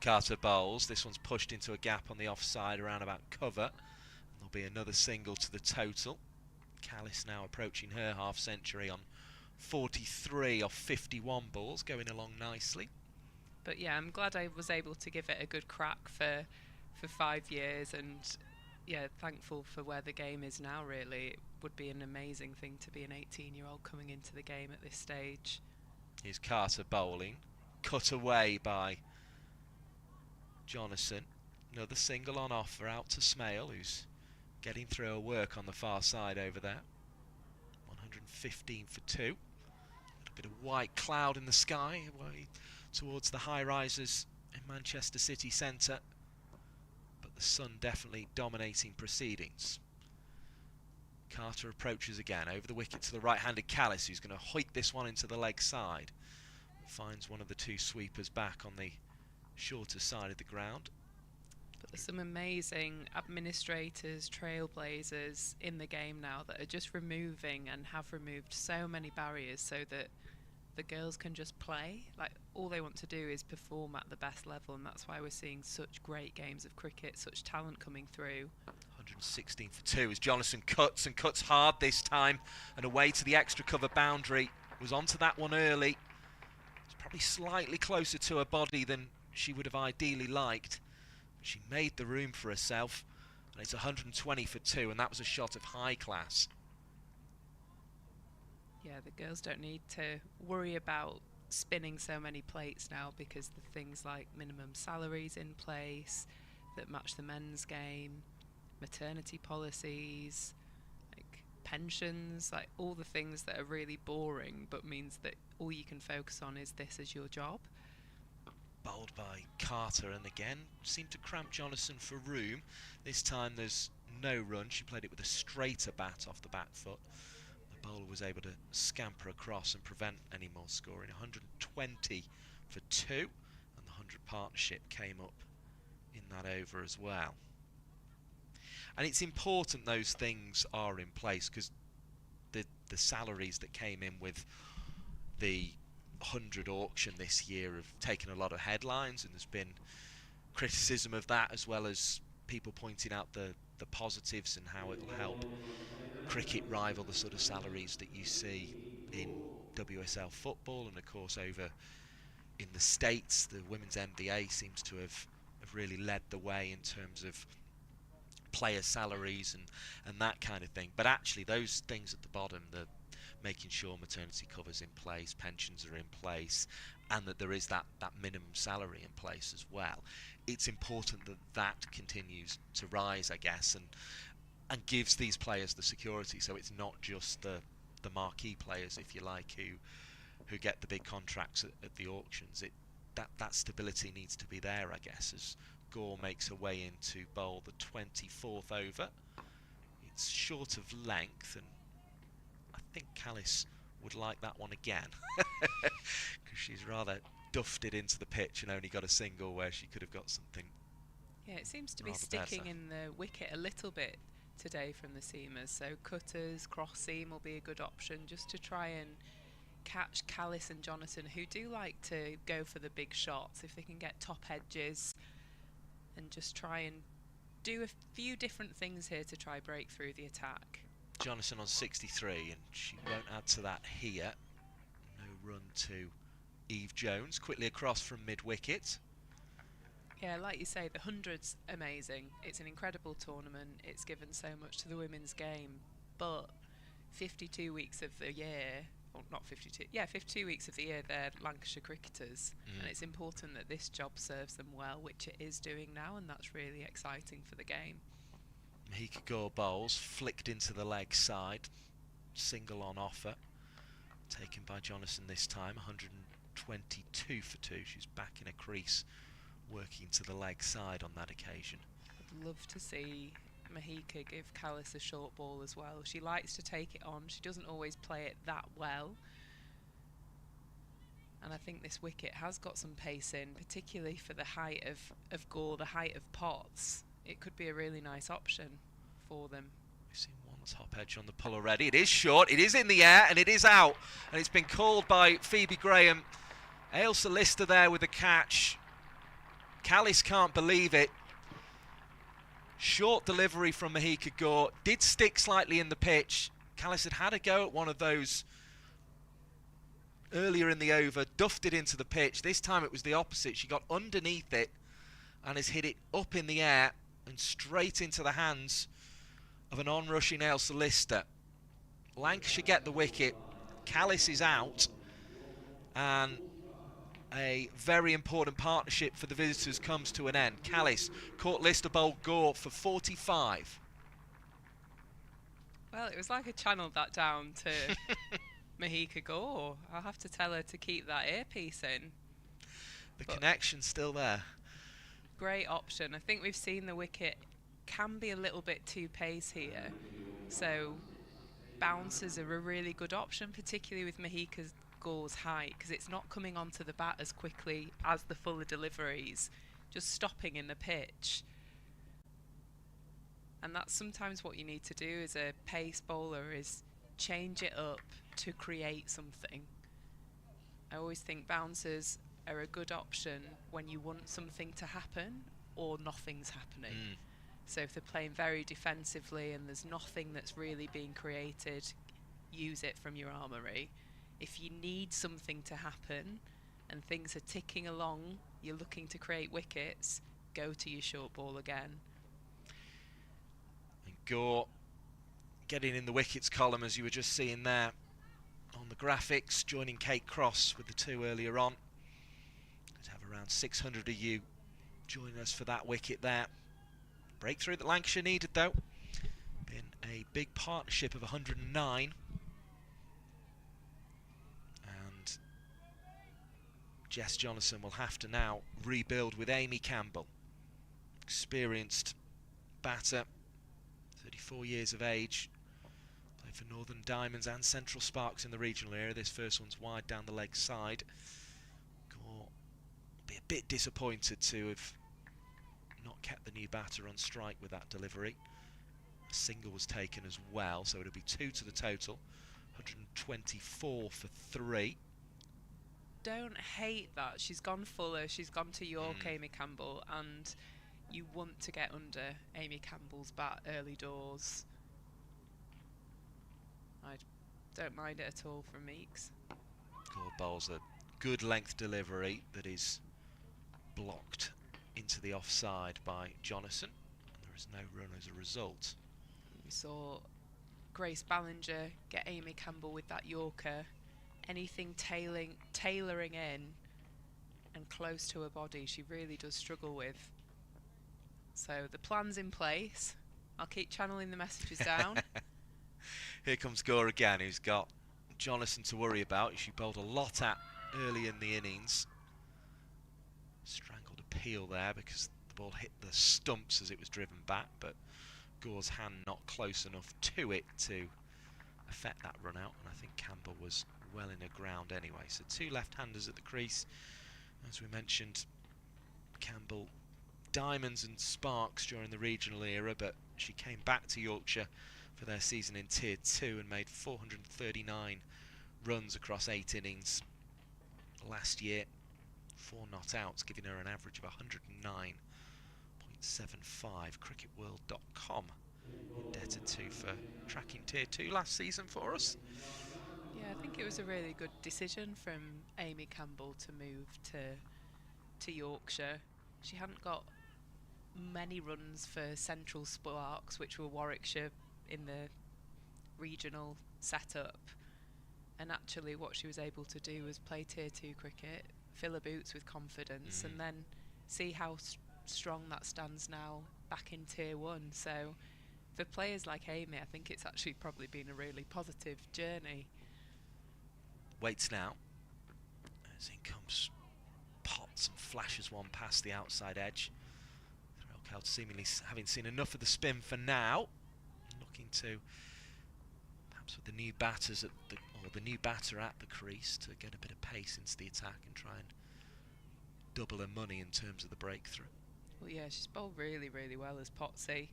Carter bowls. This one's pushed into a gap on the offside around about cover. There'll be another single to the total. Callis now approaching her half century on 43 off 51 balls, going along nicely. But yeah, I'm glad I was able to give it a good crack for 5 years, and yeah, thankful for where the game is now, really. It would be an amazing thing to be an 18-year-old coming into the game at this stage. Here's Carter bowling, cut away by Jonathan. Another single on offer out to Smale, who's getting through her work on the far side over there. 115 for 2. A little bit of white cloud in the sky away towards the high-rises in Manchester city centre, but the sun definitely dominating proceedings. Carter approaches again over the wicket to the right-handed Callis, who's going to hoik this one into the leg side. Finds one of the two sweepers back on the shorter side of the ground. But there's some amazing administrators, trailblazers in the game now that are just removing and have removed so many barriers so that the girls can just play. Like, all they want to do is perform at the best level, and that's why we're seeing such great games of cricket, such talent coming through. 116 for 2 as Jonathan cuts, and cuts hard this time, and away to the extra cover boundary. Was onto that one early. It's probably slightly closer to her body than she would have ideally liked. She made the room for herself, and it's 120 for 2, and that was a shot of high class. Yeah, the girls don't need to worry about spinning so many plates now, because the things like minimum salaries in place that match the men's game, maternity policies, like pensions, like all the things that are really boring but means that all you can focus on is this as your job. Bowled by Carter, and again seemed to cramp Jonathan for room. This time there's no run. She played it with a straighter bat off the back foot. The bowler was able to scamper across and prevent any more scoring. 120 for 2, and the 100 partnership came up in that over as well. And it's important those things are in place, because the salaries that came in with the 100 auction this year have taken a lot of headlines, and there's been criticism of that, as well as people pointing out the positives and how it will help cricket rival the sort of salaries that you see in WSL football. And of course over in the States, the women's NBA seems to have really led the way in terms of player salaries and that kind of thing. But actually those things at the bottom, the making sure maternity cover's in place, pensions are in place, and that there is that minimum salary in place as well. It's important that that continues to rise, I guess, and gives these players the security, so it's not just the marquee players, if you like, who get the big contracts at the auctions. That stability needs to be there, I guess, as Gore makes her way in to bowl the 24th over. It's short of length, and I think Callis would like that one again, because she's rather duffed it into the pitch and only got a single where she could have got something. Yeah, it seems to be sticking better in the wicket a little bit today from the seamers, so cutters, cross seam will be a good option just to try and catch Callis and Jonathan, who do like to go for the big shots. If they can get top edges and just try and do a few different things here to try break through the attack. Jonathan on 63, and she won't add to that here. No run to Eve Jones, quickly across from mid-wicket. Yeah, like you say, the 100's amazing. It's an incredible tournament. It's given so much to the women's game, but 52 weeks of the year, or not 52, yeah, 52 weeks of the year, they're Lancashire cricketers, and it's important that this job serves them well, which it is doing now, and that's really exciting for the game. Mahika Gore bowls, flicked into the leg side, single on offer, taken by Jonathan this time, 122 for 2. She's back in a crease, working to the leg side on that occasion. I'd love to see Mahika give Callis a short ball as well. She likes to take it on. She doesn't always play it that well. And I think this wicket has got some pace in, particularly for the height of Gore, the height of Potts. It could be a really nice option for them. We've seen one top edge on the pull already. It is short, it is in the air, and it is out. And it's been called by Phoebe Graham. Ailsa Lister there with the catch. Callis can't believe it. Short delivery from Mahika Gore. Did stick slightly in the pitch. Callis had a go at one of those earlier in the over, duffed it into the pitch. This time it was the opposite. She got underneath it and has hit it up in the air and straight into the hands of an onrushing Ailsa Lister. Lancashire get the wicket. Callis is out, and a very important partnership for the visitors comes to an end. Callis caught Lister bowled Gore for 45. Well, it was like I channeled that down to Mahika Gore. I'll have to tell her to keep that earpiece in. The connection's still there. Great option. I think we've seen the wicket can be a little bit too pace here, so bounces are a really good option, particularly with Mahika Gore's height, because it's not coming onto the bat as quickly as the fuller deliveries, just stopping in the pitch. And that's sometimes what you need to do as a pace bowler, is change it up to create something. I always think bouncers are a good option when you want something to happen or nothing's happening. So if they're playing very defensively and there's nothing that's really being created, use it from your armoury. If you need something to happen and things are ticking along you're looking to create wickets, go to your short ball again. And Gore getting in the wickets column, as you were just seeing there on the graphics, joining Kate Cross with the 2 earlier on. Could have around 600 of you joining us for that wicket there. Breakthrough that Lancashire needed, though. Been a big partnership of 109. And Jess Jonathan will have to now rebuild with Amy Campbell. Experienced batter, 34 years of age. Played for Northern Diamonds and Central Sparks in the regional area. This first one's wide down the leg side. Gore will be a bit disappointed to have not kept the new batter on strike with that delivery. A single was taken as well, so it'll be 2 to the total. 124 for 3. Don't hate that. She's gone fuller. She's gone to York, Amy Campbell, and you want to get under Amy Campbell's bat early doors. I don't mind it at all from Meeks. Gore bowls a good length delivery that is blocked into the offside by Jonathan, and there is no run as a result. We saw Grace Ballinger get Amy Campbell with that Yorker. Anything tailoring in and close to her body, she really does struggle with. So the plan's in place. I'll keep channeling the messages down. Here comes Gore again, who's got Jonathan to worry about. She bowled a lot at early in the innings. Strangled a peel there because the ball hit the stumps as it was driven back, but Gore's hand not close enough to it to affect that run out, and I think Campbell was well in her ground anyway. So 2 left-handers at the crease. As we mentioned, Campbell Diamonds and Sparks during the regional era, but she came back to Yorkshire for their season in Tier 2 and made 439 runs across 8 innings last year. 4 not outs, giving her an average of 109.75. cricketworld.com indebted to for tracking Tier 2 last season for us. Yeah, I think it was a really good decision from Amy Campbell to move to Yorkshire. She hadn't got many runs for Central Sparks, which were Warwickshire in the regional setup, and actually what she was able to do was play Tier 2 cricket, fill her boots with confidence, and then see how strong that stands now back in Tier 1. So for players like Amy, I think it's actually probably been a really positive journey. Waits now as in comes Potts and flashes one past the outside edge. Threlkeld seemingly having seen enough of the spin for now, looking to perhaps with the new batters at the new batter at the crease to get a bit of pace into the attack and try and double her money in terms of the breakthrough. Well, yeah, she's bowled really, really well as Potsy.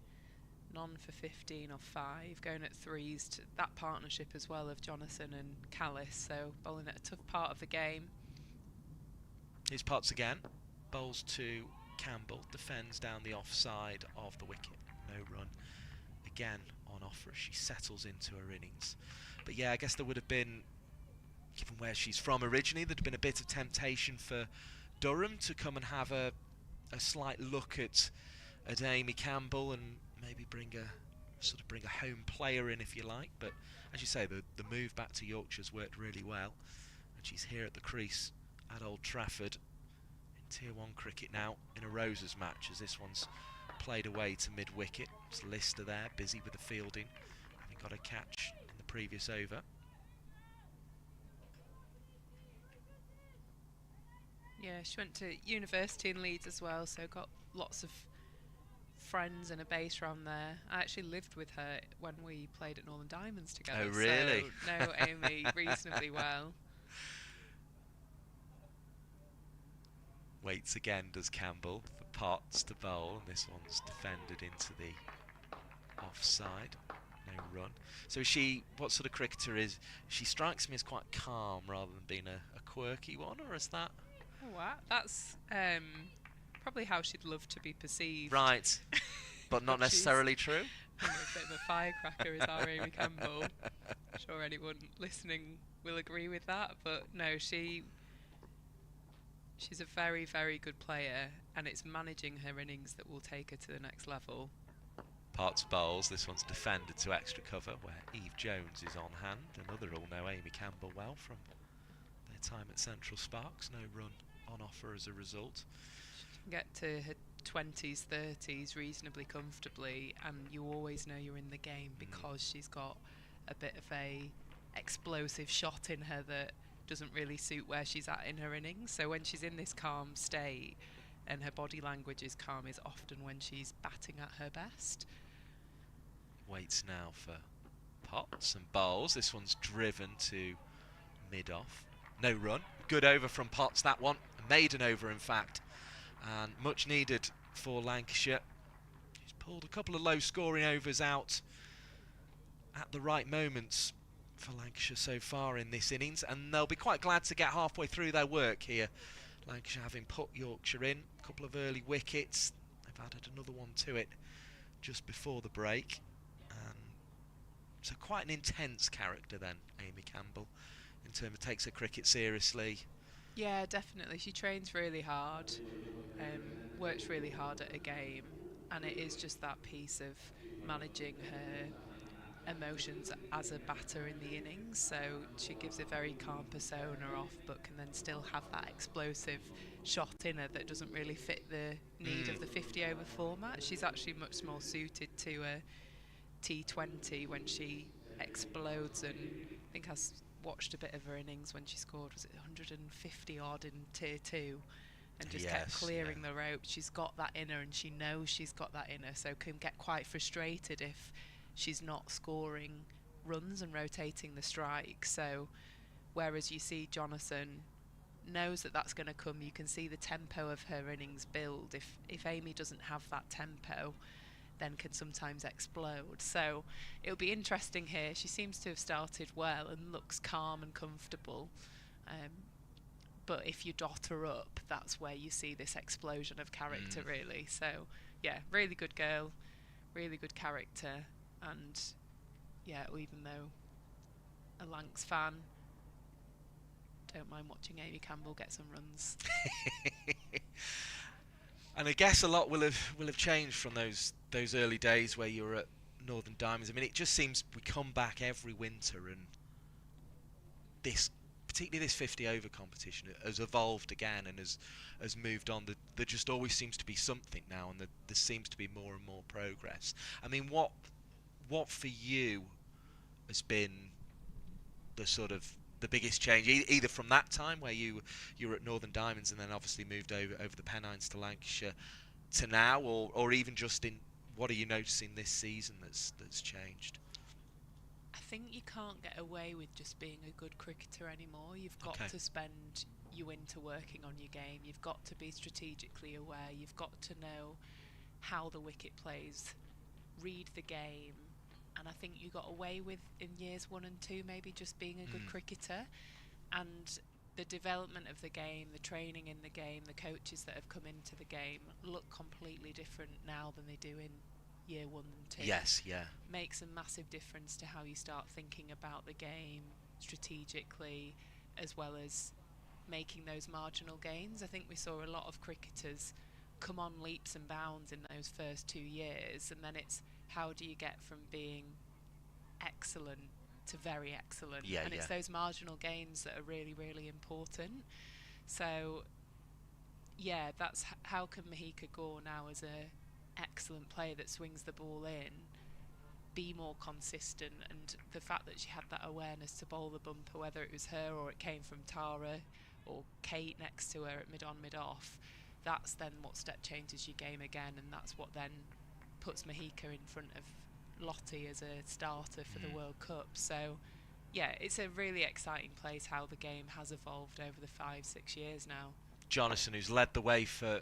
None for 15 off 5, going at 3s to that partnership as well of Jonathan and Callis, so bowling at a tough part of the game. Here's Potts again, bowls to Campbell, defends down the offside of the wicket. No run again on offer as she settles into her innings. But yeah, I guess there would have been, given where she's from originally, there'd have been a bit of temptation for Durham to come and have a slight look at Amy Campbell and maybe bring a home player in, if you like. But as you say, the move back to Yorkshire's worked really well, and she's here at the crease at Old Trafford in Tier 1 cricket now in a Roses match, as this one's played away to mid-wicket. It's Lister there, busy with the fielding, having got a catch in the previous over. Yeah, she went to university in Leeds as well, so got lots of friends and a base around there. I actually lived with her when we played at Northern Diamonds together. Oh, really? So know Amy reasonably well. Waits again, does Campbell, for Potts to bowl, and this one's defended into the offside. No run. So is she, what sort of cricketer is she? Strikes me as quite calm rather than being a quirky one, or is that? Oh, wow. That's probably how she'd love to be perceived. Right, but not necessarily true. A bit of a firecracker is our Amy Campbell. I'm sure anyone listening will agree with that, but no, she She's a very, very good player, and it's managing her innings that will take her to the next level. Potts bowls. This one's defended to extra cover, where Eve Jones is on hand. Another all know Amy Campbell well from their time at Central Sparks. No run on offer as a result. She can get to her 20s, 30s reasonably comfortably, and you always know you're in the game because she's got a bit of a explosive shot in her that doesn't really suit where she's at in her innings. So when she's in this calm state and her body language is calm, is often when she's batting at her best. Waits now for Potts and bowls. This one's driven to mid-off. No run. Good over from Potts, that one. A maiden over, in fact. And much needed for Lancashire. She's pulled a couple of low-scoring overs out at the right moments for Lancashire so far in this innings, and they'll be quite glad to get halfway through their work here. Lancashire having put Yorkshire in, a couple of early wickets. They've added another one to it just before the break. So quite an intense character then, Amy Campbell, in terms of takes her cricket seriously. Yeah, definitely. She trains really hard, works really hard at a game, and it is just that piece of managing her emotions as a batter in the innings. So she gives a very calm persona off, but can then still have that explosive shot in her that doesn't really fit the need of the 50 over format. She's actually much more suited to a T20 when she explodes, and I think I watched a bit of her innings when she scored, was it 150 odd in tier 2, and just kept clearing the rope. She's got that in her, and she knows she's got that in her, so can get quite frustrated if she's not scoring runs and rotating the strike. So whereas you see Jonathan knows that that's going to come, you can see the tempo of her innings build. If Amy doesn't have that tempo, then can sometimes explode. So it'll be interesting here. She seems to have started well and looks calm and comfortable, but if you dot her up, that's where you see this explosion of character really. So yeah, really good girl, really good character, and yeah, even though a Lancs fan, don't mind watching Amy Campbell get some runs. And I guess a lot will have changed from those early days where you were at Northern Diamonds. I mean, it just seems we come back every winter, and particularly this 50 over competition has evolved again and has moved on. There just always seems to be something now, and there seems to be more and more progress. I mean, what for you has been the sort of the biggest change, either from that time where you were at Northern Diamonds and then obviously moved over the Pennines to Lancashire to now, or even just in what are you noticing this season that's changed? I think you can't get away with just being a good cricketer anymore. You've got to spend your winter working on your game. You've got to be strategically aware. You've got to know how the wicket plays, read the game. And I think you got away with, in years 1 and 2, maybe just being a good cricketer. And the development of the game, the training in the game, the coaches that have come into the game look completely different now than they do in year 1 and 2. Yes, yeah. Makes a massive difference to how you start thinking about the game strategically, as well as making those marginal gains. I think we saw a lot of cricketers come on leaps and bounds in those first 2 years, and then it's how do you get from being excellent to very excellent, and it's those marginal gains that are really, really important. So yeah, that's how can Mahika Gore now, as a excellent player that swings the ball in, be more consistent. And the fact that she had that awareness to bowl the bumper, whether it was her or it came from Tara or Kate next to her at mid-on, mid-off, that's then what step changes your game again, and that's what then puts Mahika in front of Lottie as a starter for the World Cup. So yeah, it's a really exciting place how the game has evolved over the 5-6 years now. Jonathan, who's led the way for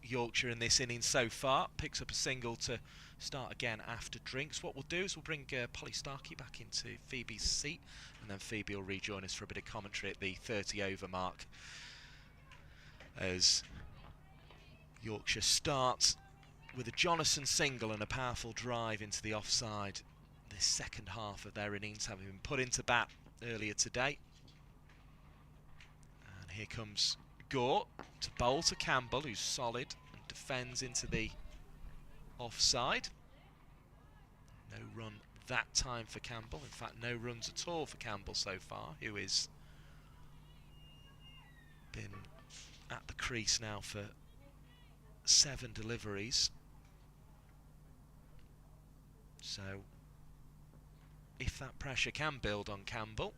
Yorkshire in this innings so far, picks up a single to start again after drinks. What we'll do is we'll bring Polly Starkey back into Phoebe's seat, and then Phoebe will rejoin us for a bit of commentary at the 30 over mark as Yorkshire starts with a Jonathan single and a powerful drive into the offside. This second half of their innings having been put into bat earlier today. And here comes Gore to bowl to Campbell, who's solid and defends into the offside. No run that time for Campbell. In fact, no runs at all for Campbell so far, who is been at the crease now for 7 deliveries. So if that pressure can build on Campbell,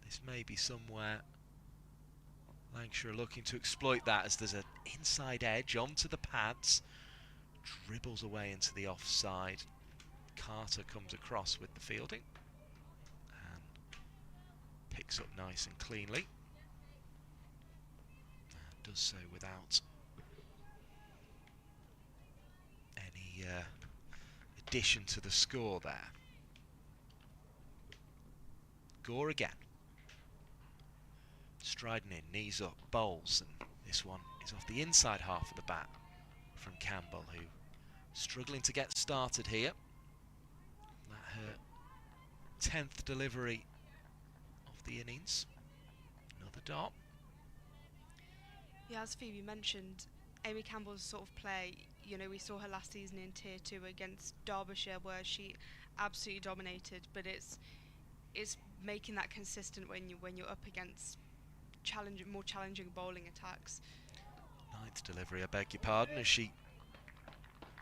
this may be somewhere Lancashire are looking to exploit that, as there's an inside edge onto the pads, dribbles away into the offside. Carter comes across with the fielding and picks up nice and cleanly. And does so without any addition to the score there. Gore again. Striding in, knees up, bowls, and this one is off the inside half of the bat from Campbell, who struggling to get started here. That her 10th delivery of the innings. Another dot. Yeah, as Phoebe mentioned, Amy Campbell's sort of play, you know, we saw her last season in Tier 2 against Derbyshire, where she absolutely dominated, but it's making that consistent when you're up against more challenging bowling attacks. 9th delivery, I beg your pardon, as she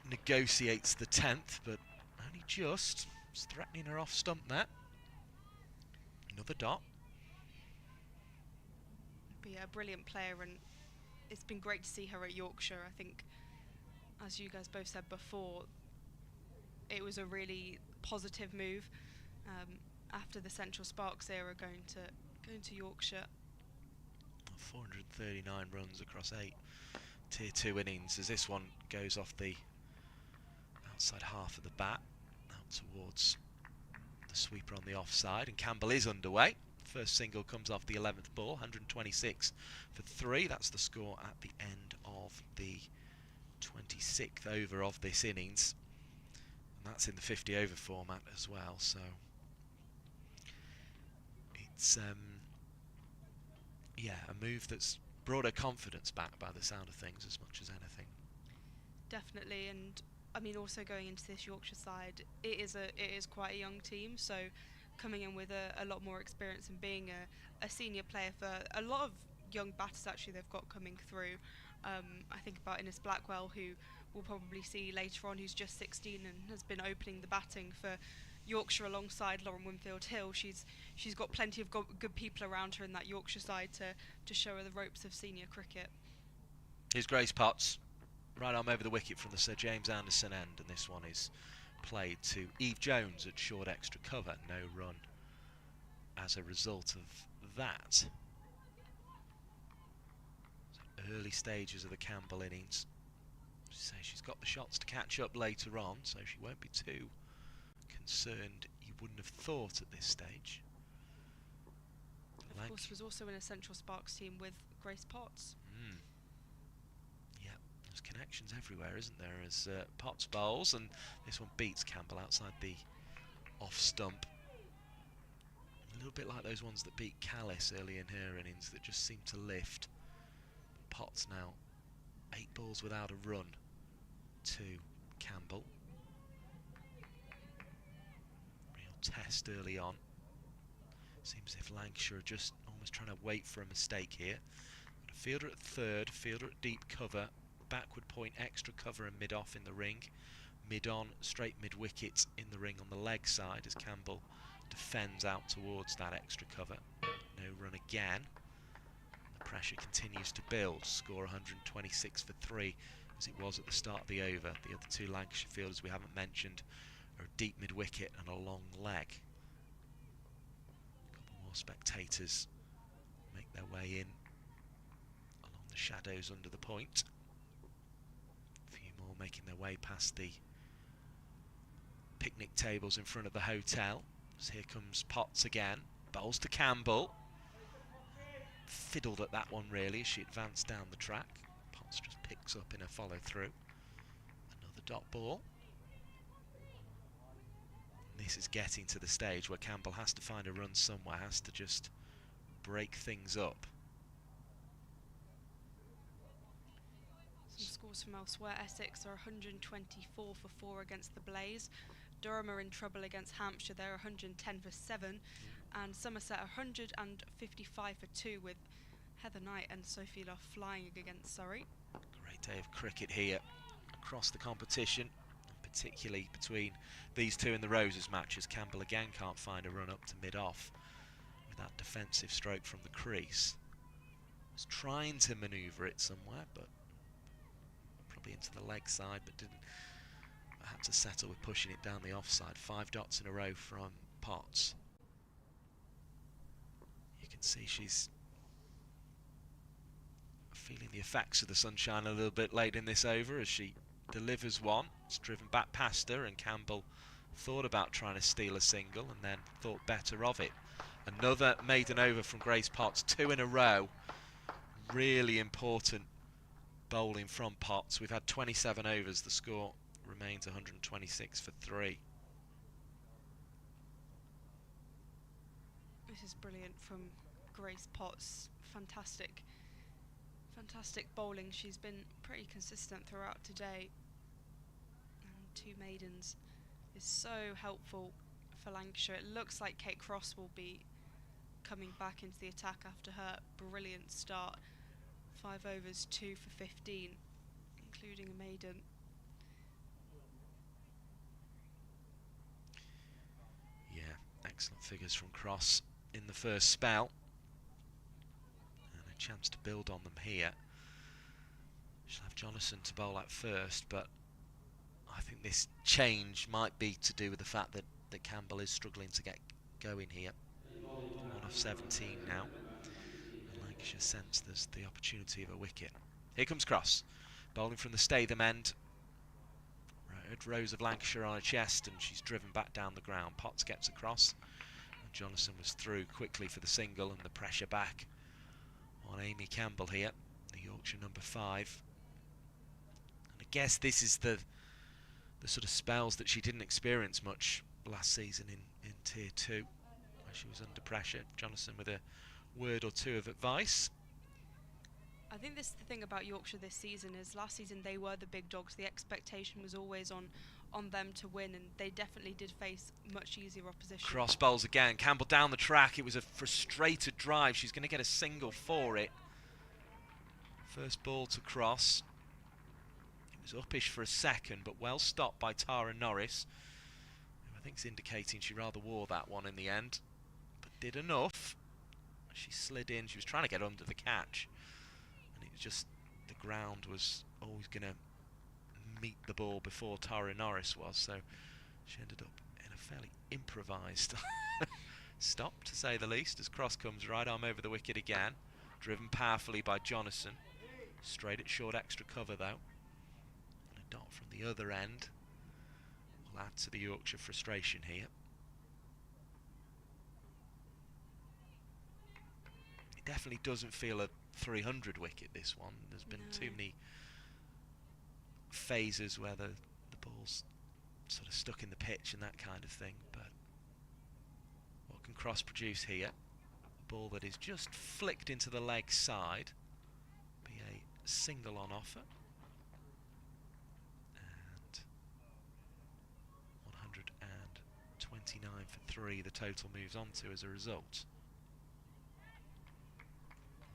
negotiates the 10th, but only just. It's threatening her off stump there. Another dot. But yeah, a brilliant player, and it's been great to see her at Yorkshire. I think, as you guys both said before, it was a really positive move after the Central Sparks era, going to Yorkshire. 439 runs across 8 Tier 2 innings, as this one goes off the outside half of the bat, out towards the sweeper on the offside, and Campbell is underway. First single comes off the 11th ball, 126 for 3. That's the score at the end of the 26th over of this innings, and that's in the 50 over format as well, so it's yeah, a move that's brought her confidence back by the sound of things as much as anything. Definitely, and I mean, also going into this Yorkshire side, it is quite a young team, so coming in with a lot more experience and being a senior player for a lot of young batters actually they've got coming through. I think about Innes Blackwell, who we'll probably see later on, who's just 16 and has been opening the batting for Yorkshire alongside Lauren Winfield-Hill. She's got plenty of good people around her in that Yorkshire side to show her the ropes of senior cricket. Here's Grace Potts, right arm over the wicket from the Sir James Anderson end, and this one is played to Eve Jones at short extra cover. No run as a result of that. So early stages of the Campbell innings. So she's got the shots to catch up later on, so she won't be too concerned, you wouldn't have thought at this stage. Of course, was also in a Central Sparks team with Grace Potts. Yeah, there's connections everywhere, isn't there, as Potts bowls, and this one beats Campbell outside the off stump. A little bit like those ones that beat Callis early in her innings that just seemed to lift. Potts now 8 balls without a run to Campbell. Test early on. Seems as if Lancashire are just almost trying to wait for a mistake here. Got a fielder at third, fielder at deep cover, backward point extra cover and mid-off in the ring, mid-on, straight mid-wicket in the ring on the leg side as Campbell defends out towards that extra cover. No run again. The pressure continues to build. Score 126 for 3 as it was at the start of the over. The other two Lancashire fielders we haven't mentioned are a deep mid-wicket and a long leg. A couple more spectators make their way in along the shadows under the point. A few more making their way past the picnic tables in front of the hotel. So here comes Potts again, bowls to Campbell. Fiddled at that one really as she advanced down the track. Potts just picks up in a follow through. Another dot ball. This is getting to the stage where Campbell has to find a run somewhere, has to just break things up. scores from elsewhere. Essex are 124 for 4 against the Blaze. Durham are in trouble against Hampshire. They're 110 for 7. And Somerset 155 for 2 with Heather Knight and Sophie Lough flying against Surrey. Great day of cricket here across the competition, particularly between these two in the Roses match, as Campbell again can't find a run up to mid-off with that defensive stroke from the crease. Was trying to manoeuvre it somewhere, but probably into the leg side, but didn't. Had to settle with pushing it down the offside. 5 dots in a row from Potts. You can see she's feeling the effects of the sunshine a little bit late in this over as she delivers one. It's driven back past her, and Campbell thought about trying to steal a single and then thought better of it. Another maiden over from Grace Potts, 2 in a row. Really important bowling from Potts. We've had 27 overs. The score remains 126 for 3. This is brilliant from Grace Potts. Fantastic bowling. She's been pretty consistent throughout today. And 2 maidens is so helpful for Lancashire. It looks like Kate Cross will be coming back into the attack after her brilliant start. 5 overs, 2 for 15, including a maiden. Yeah, excellent figures from Cross in the first spell. And a chance to build on them here. She'll have Jonathan to bowl at first, but I think this change might be to do with the fact that Campbell is struggling to get going here. 1 off 17 now. And Lancashire sense there's the opportunity of a wicket. Here comes Cross, bowling from the Statham end. Red Rose of Lancashire on her chest, and she's driven back down the ground. Potts gets across, and Jonathan was through quickly for the single, and the pressure back on Amy Campbell here, the Yorkshire number 5. And I guess this is the sort of spells that she didn't experience much last season in Tier 2, where she was under pressure. Jonathan with a word or two of advice. I think this is the thing about Yorkshire this season, is last season they were the big dogs. The expectation was always on them to win, and they definitely did face much easier opposition. Cross bowls again. Campbell down the track. It was a frustrated drive. She's going to get a single for it. First ball to Cross. It was uppish for a second, but well stopped by Tara Norris, who I think is indicating she rather wore that one in the end, but did enough. She slid in. She was trying to get under the catch, and it was just the ground was always going to meet the ball before Tara Norris was, so she ended up in a fairly improvised stop, to say the least, as Cross comes right arm over the wicket again, driven powerfully by Jonathan. Straight at short extra cover though, and a dot from the other end will add to the Yorkshire frustration here. It definitely doesn't feel a 300 wicket, this one. There's been too many phases where the ball's sort of stuck in the pitch and that kind of thing, but what can Cross produce here? A ball that is just flicked into the leg side. Be a single on offer, and 129 for 3 the total moves on to as a result.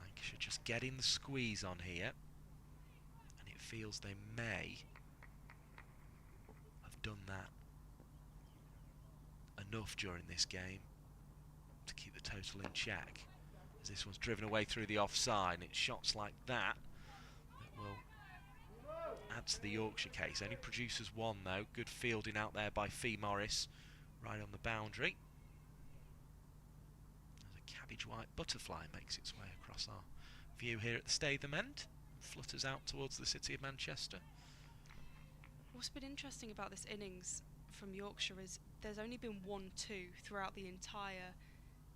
Lancashire just getting the squeeze on here, and it feels they may have done that enough during this game to keep the total in check, as this one's driven away through the offside, and it's shots like that that will add to the Yorkshire case. Only produces 1 though. Good fielding out there by Fee Morris, right on the boundary. As a cabbage white butterfly makes its way across our view here at the Statham end, flutters out towards the city of Manchester. What's been interesting about this innings from Yorkshire is there's only been 1-2 throughout the entire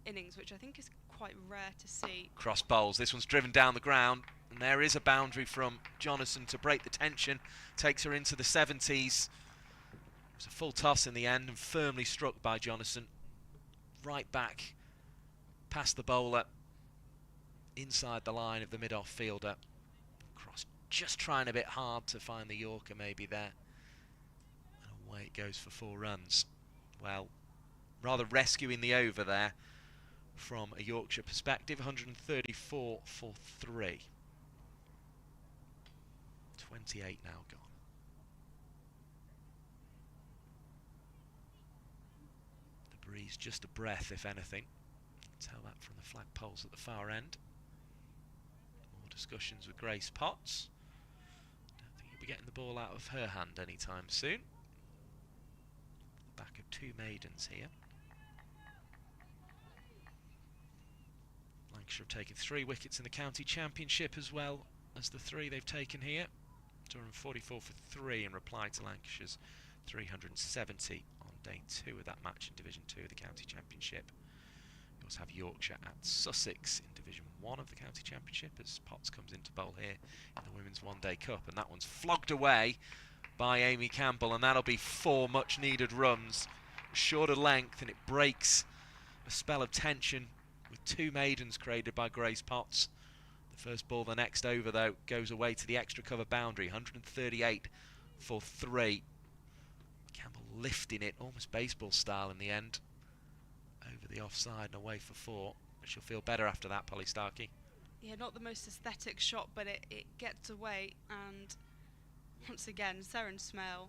innings, which I think is quite rare to see. Cross bowls. This one's driven down the ground, and there is a boundary from Jonathan to break the tension. Takes her into the 70s. It was a full toss in the end, and firmly struck by Jonathan. Right back past the bowler, inside the line of the mid-off fielder. Cross just trying a bit hard to find the Yorker maybe there. And away it goes for 4 runs. Well, rather rescuing the over there from a Yorkshire perspective. 134 for 3. 28 now gone. The breeze just a breath, if anything. Tell that from the flagpoles at the far end. More discussions with Grace Potts. Don't think you'll be getting the ball out of her hand anytime soon. The back of 2 maidens here. Lancashire have taken 3 wickets in the county championship as well as the 3 they've taken here. Durham 44 for 3 in reply to Lancashire's 370 on day 2 of that match in Division 2 of the county championship. We also have Yorkshire at Sussex in Division 1 of the county championship as Potts comes into bowl here in the Women's One Day Cup, and that one's flogged away by Amy Campbell, and that'll be 4 much needed runs. Shorter length, and it breaks a spell of tension with 2 maidens created by Grace Potts. The first ball the next over though goes away to the extra cover boundary. 138 for 3. Campbell lifting it almost baseball style in the end over the offside and away for 4. She'll feel better after that, Polly Starkey. Yeah, not the most aesthetic shot, but it gets away, and once again Seren Smale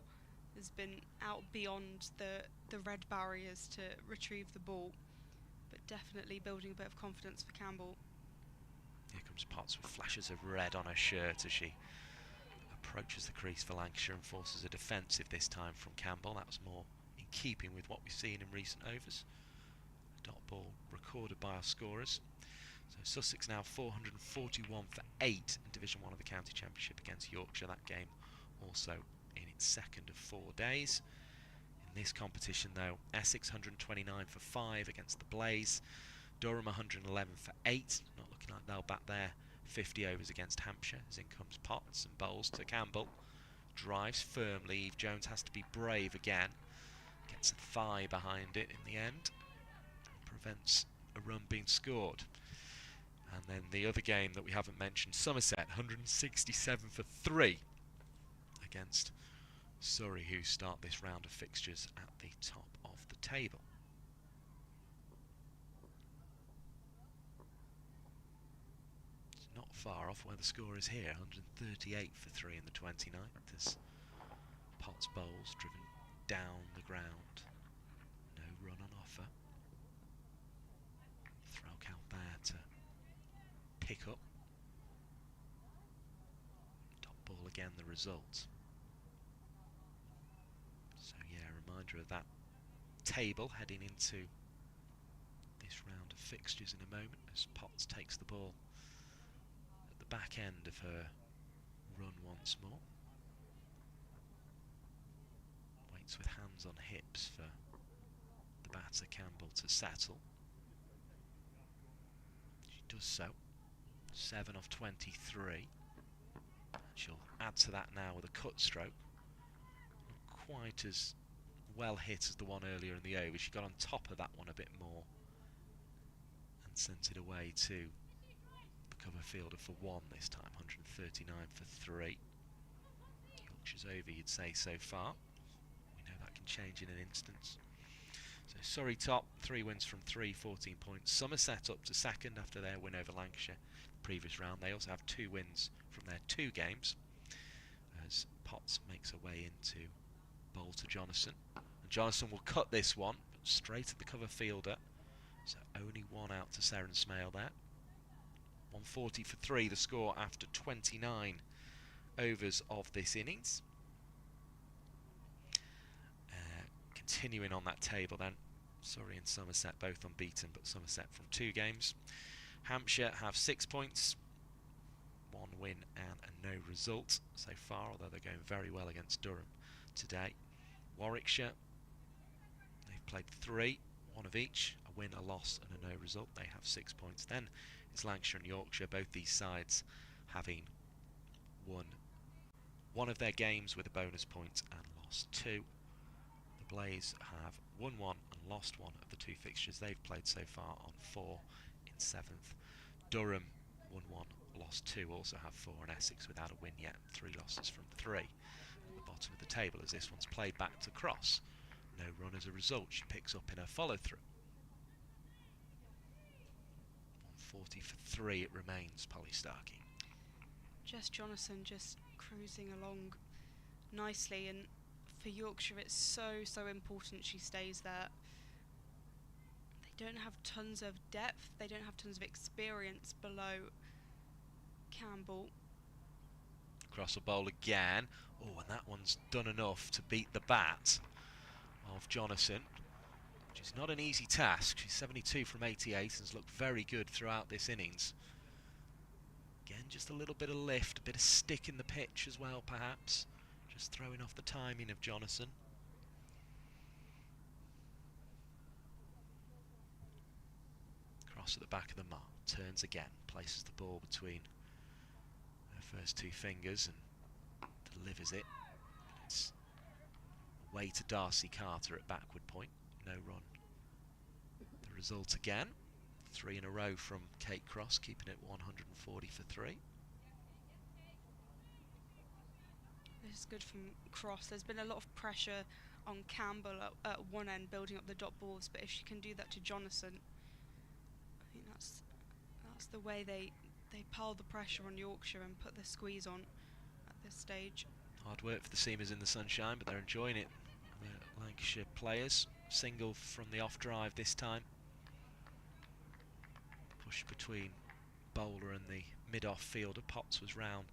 has been out beyond the red barriers to retrieve the ball, but definitely building a bit of confidence for Campbell. Here comes Potts with flashes of red on her shirt as she approaches the crease for Lancashire and forces a defensive this time from Campbell. That was more in keeping with what we've seen in recent overs. Dot ball recorded by our scorers. So Sussex now 441 for 8 in Division 1 of the County Championship against Yorkshire. That game also in its 2nd of 4 days. In this competition though, Essex 129 for 5 against the Blaze. Durham 111 for 8, not looking like they'll bat there. 50 overs against Hampshire, as in comes Potts and bowls to Campbell. Drives firmly, Eve Jones has to be brave again. Gets a thigh behind it in the end. Prevents a run being scored. And then the other game that we haven't mentioned, Somerset 167 for 3 against Surrey, who start this round of fixtures at the top of the table. Not far off where the score is here, 138 for 3 in the 29th, as Potts bowls driven down the ground. No run on offer. Throw count there to pick up. Top ball again, the result. So yeah, a reminder of that table heading into this round of fixtures in a moment as Potts takes the ball back end of her run once more. Waits with hands on hips for the batter Campbell to settle. She does so. 7 off 23. She'll add to that now with a cut stroke. Not quite as well hit as the one earlier in the over. She got on top of that one a bit more and sent it away to cover fielder for 1 this time. 139 for 3. Yorkshire's over, you'd say, so far. We know that can change in an instance. So Surrey top, 3 wins from 3, 14 points. Somerset up to 2nd after their win over Lancashire previous round. They also have 2 wins from their 2 games as Potts makes her way into bowl to Jonathan. And Jonathan will cut this one, but straight at the cover fielder. So only 1 out to Seren Smale there. 140 for 3 the score after 29 overs of this innings. Continuing on that table then, Surrey and Somerset both unbeaten, but Somerset from 2 games. Hampshire have 6 points, 1 win and a no result so far, although they're going very well against Durham today. Warwickshire, they've played 3, 1 of each, a win, a loss and a no result. They have 6 points. Then it's Lancashire and Yorkshire, both these sides having won 1 of their games with a bonus point and lost 2. The Blaze have won 1 and lost 1 of the 2 fixtures they've played so far on 4 in 7th. Durham won 1, lost 2, also have 4, and Essex without a win yet, 3 losses from 3. At the bottom of the table as this one's played back to Cross. No run as a result, she picks up in her follow-through. 140 for 3 it remains, Polly Starkey. Jess Jonathan just cruising along nicely, and for Yorkshire it's so important she stays there. They don't have tons of depth, they don't have tons of experience below Campbell. Cross will bowl again. Oh, and that one's done enough to beat the bat of Jonathan, which is not an easy task. She's 72 from 88 and has looked very good throughout this innings. Again, just a little bit of lift, a bit of stick in the pitch as well, perhaps. Just throwing off the timing of Jonathan. Cross at the back of the mark, turns again, places the ball between her first 2 fingers and delivers it. It's away to Darcy Carter at backward point. No run. The result again. 3 in a row from Kate Cross, keeping it 140 for 3. This is good from Cross. There's been a lot of pressure on Campbell at one end, building up the dot balls, but if she can do that to Jonathan, I think that's the way they pile the pressure on Yorkshire and put the squeeze on at this stage. Hard work for the seamers in the sunshine, but they're enjoying it. The Lancashire players, single from the off drive this time. Push between bowler and the mid-off fielder. Potts was round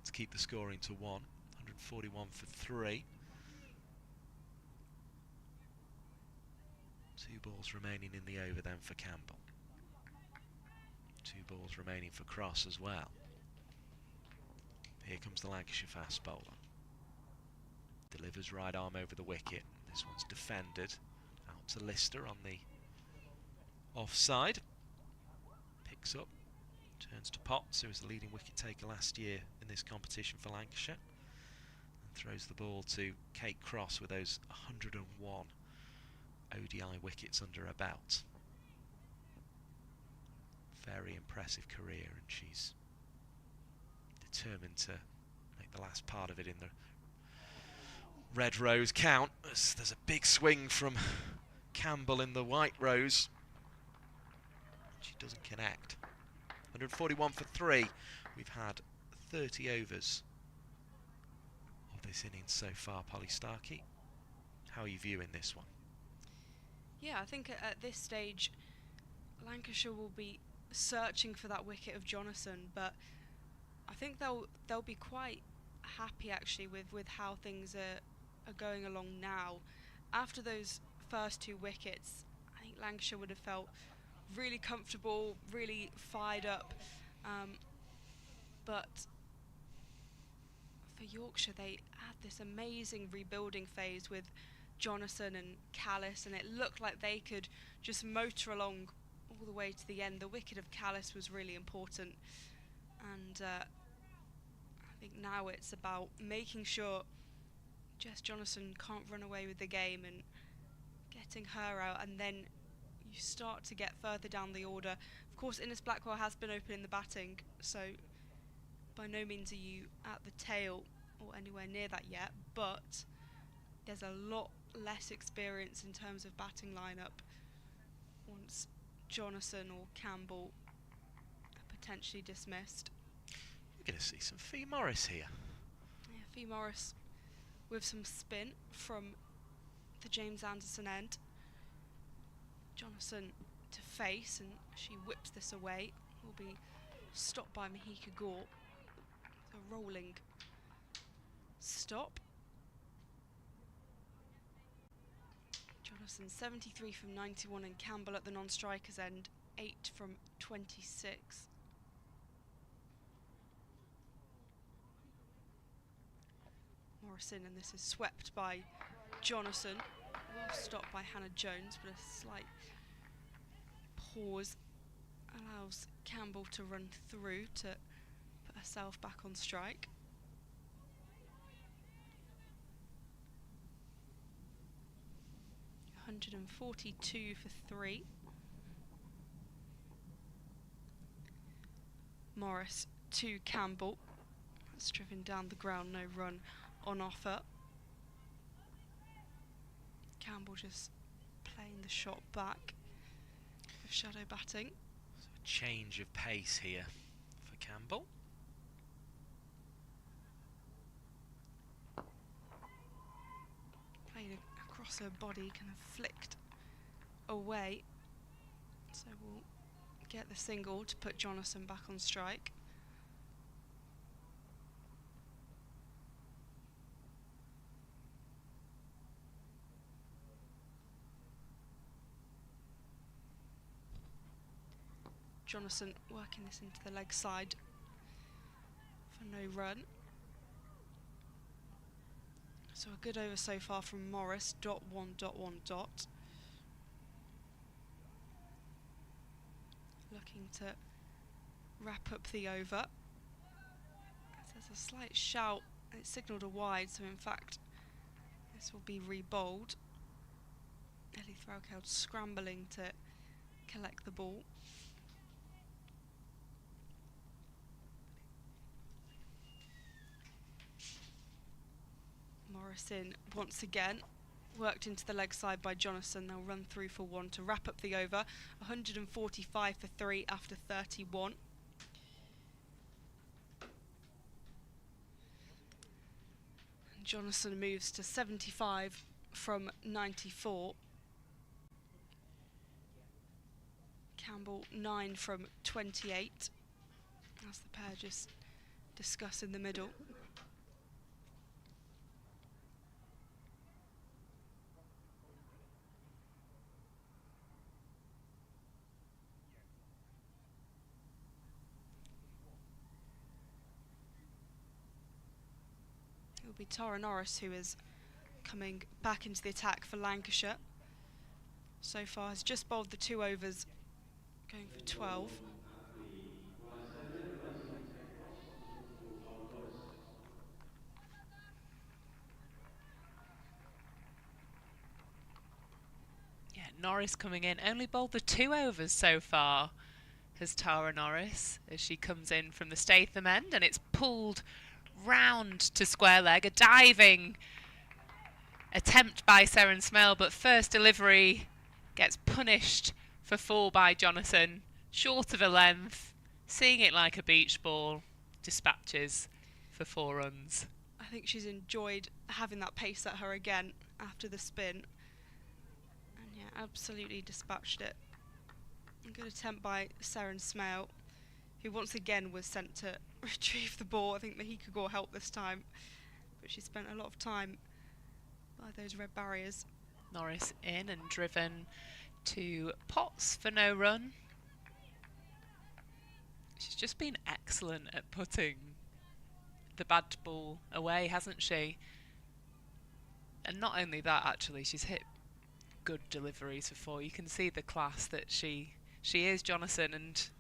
to keep the scoring to 1. 141 for 3. 2 balls remaining in the over then for Campbell. 2 balls remaining for Cross as well. Here comes the Lancashire fast bowler. Delivers right arm over the wicket. This one's defended. Out to Lister on the offside. Picks up. Turns to Potts, who was the leading wicket taker last year in this competition for Lancashire. And throws the ball to Kate Cross with those 101 ODI wickets under her belt. Very impressive career, and she's determined to make the last part of it in the red rose count. There's a big swing from Campbell in the white rose. She doesn't connect. 141 for 3. We've had 30 overs of this innings so far, Polly Starkey. How are you viewing this one? Yeah, I think at this stage Lancashire will be searching for that wicket of Jonathan, but I think they'll be quite happy actually with how things are going along now. After those first 2 wickets, I think Lancashire would have felt really comfortable, really fired up, but for Yorkshire they had this amazing rebuilding phase with Jonathan and Callis, and it looked like they could just motor along all the way to the end. The wicket of Callis was really important, and I think now it's about making sure Jess Jonathan can't run away with the game and getting her out, and then you start to get further down the order. Of course, Innes Blackwell has been opening the batting, so by no means are you at the tail or anywhere near that yet, but there's a lot less experience in terms of batting lineup once Jonathan or Campbell are potentially dismissed. We're going to see some Fee Morris here. Yeah, Fee Morris with some spin from the James Anderson end. Jonathan to face, and she whips this away. Will be stopped by Mahika Gore. A rolling stop. Jonathan 73 from 91, and Campbell at the non-strikers end 8 from 26. Morrison, and this is swept by Jonathan. Well stopped by Hannah Jones, but a slight pause allows Campbell to run through to put herself back on strike. .142 for 3. Morris to Campbell. That's driven down the ground, no run on offer. Campbell just playing the shot back with shadow batting. So a change of pace here for Campbell. Played across her body, kind of flicked away. So we'll get the single to put Jonathan back on strike. Jonathan working this into the leg side for no run. So a good over so far from Morris, .1.1. Looking to wrap up the over. There's a slight shout, it's signalled a wide, so in fact this will be re-bowled. Ellie Threlkeld scrambling to collect the ball. Morris in once again, worked into the leg side by Jonathan. They'll run through for one to wrap up the over. 145 for 3 after 31. And Jonathan moves to 75 from 94. Campbell 9 from 28. As the pair just discuss in the middle. It will be Tara Norris who is coming back into the attack for Lancashire. So far has just bowled the 2 overs, going for 12. Yeah, Norris coming in, only bowled the 2 overs so far, has Tara Norris, as she comes in from the Statham end, and it's pulled round to square leg. A diving attempt by Seren Smell, but first delivery gets punished for 4 by Jonathan. Short of a length, seeing it like a beach ball, dispatches for 4 runs. I think she's enjoyed having that pace at her again after the spin. And yeah, absolutely dispatched it. A good attempt by Seren Smale, who once again was sent to retrieve the ball. I think that he could go help this time, but she spent a lot of time by those red barriers. Norris in and driven to Potts for no run. She's just been excellent at putting the bad ball away, hasn't she? And not only that, actually, she's hit good deliveries for 4. You can see the class that she is, Jonathan, and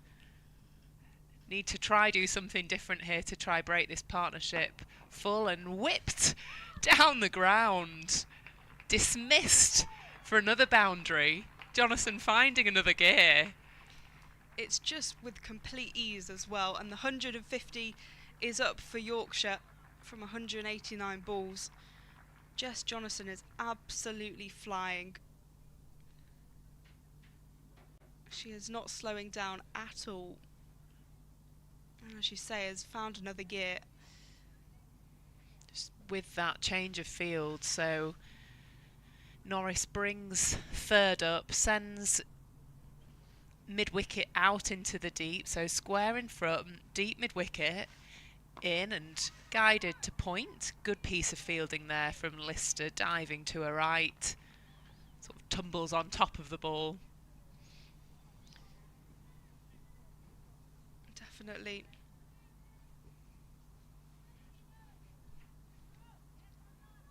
need to try do something different here to try break this partnership. Full and whipped down the ground. Dismissed for another boundary. Jonathan finding another gear. It's just with complete ease as well, and the 150 is up for Yorkshire from 189 balls. Jess Jonathan is absolutely flying. She is not slowing down at all. And as you say, has found another gear. Just with that change of field, so Norris brings 3rd up, sends mid-wicket out into the deep, so square in front, deep mid-wicket, in and guided to point. Good piece of fielding there from Lister, diving to her right, sort of tumbles on top of the ball. Definitely.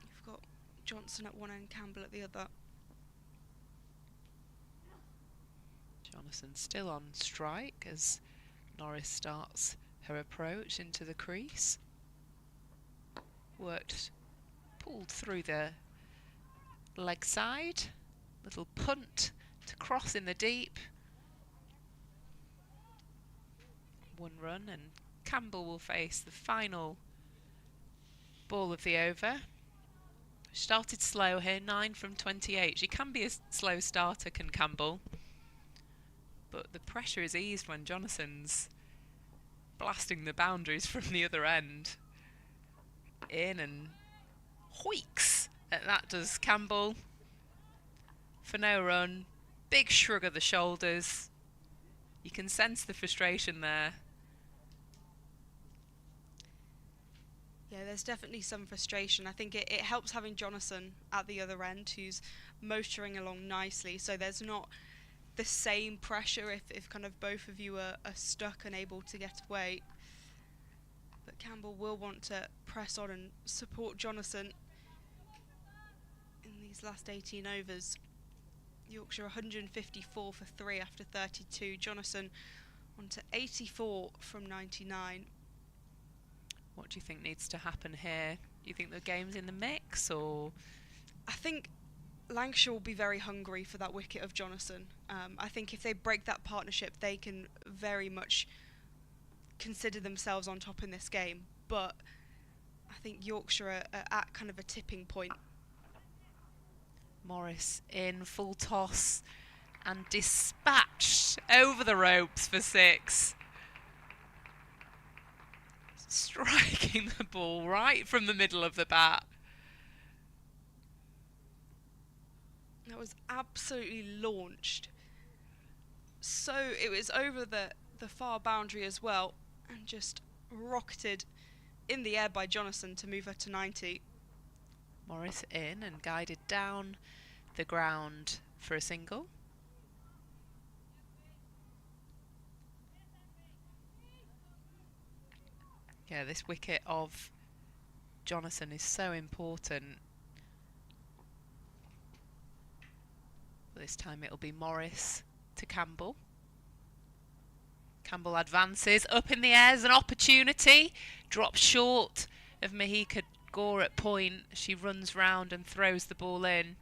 You've got Johnson at one end, Campbell at the other. Jonathan still on strike as Norris starts her approach into the crease. Pulled through the leg side. Little punt to cross in the deep. 1 run and Campbell will face the final ball of the over. She started slow here, 9 from 28. She can be a slow starter, can Campbell. But the pressure is eased when Jonathan's blasting the boundaries from the other end. In and hoiks. That does Campbell. For no run. Big shrug of the shoulders. You can sense the frustration there. Yeah, there's definitely some frustration. I think it helps having Jonathan at the other end, who's motoring along nicely, so there's not the same pressure if kind of both of you are stuck and able to get away. But Campbell will want to press on and support Jonathan in these last 18 overs. Yorkshire 154 for 3 after 32. Jonathan on to 84 from 99. What do you think needs to happen here? Do you think the game's in the mix, or...? I think Lancashire will be very hungry for that wicket of Jonathan. I think if they break that partnership, they can very much consider themselves on top in this game. But I think Yorkshire are at kind of a tipping point. Morris in full toss and dispatched over the ropes for 6. Striking the ball right from the middle of the bat. That was absolutely launched. So it was over the far boundary as well, and just rocketed in the air by Jonathan to move her to 90. Morris in and guided down the ground for a single. Yeah, this wicket of Jonathan is so important. This time it'll be Morris to Campbell. Campbell advances, up in the air, there's an opportunity. Drops short of Mahika Gore at point. She runs round and throws the ball in.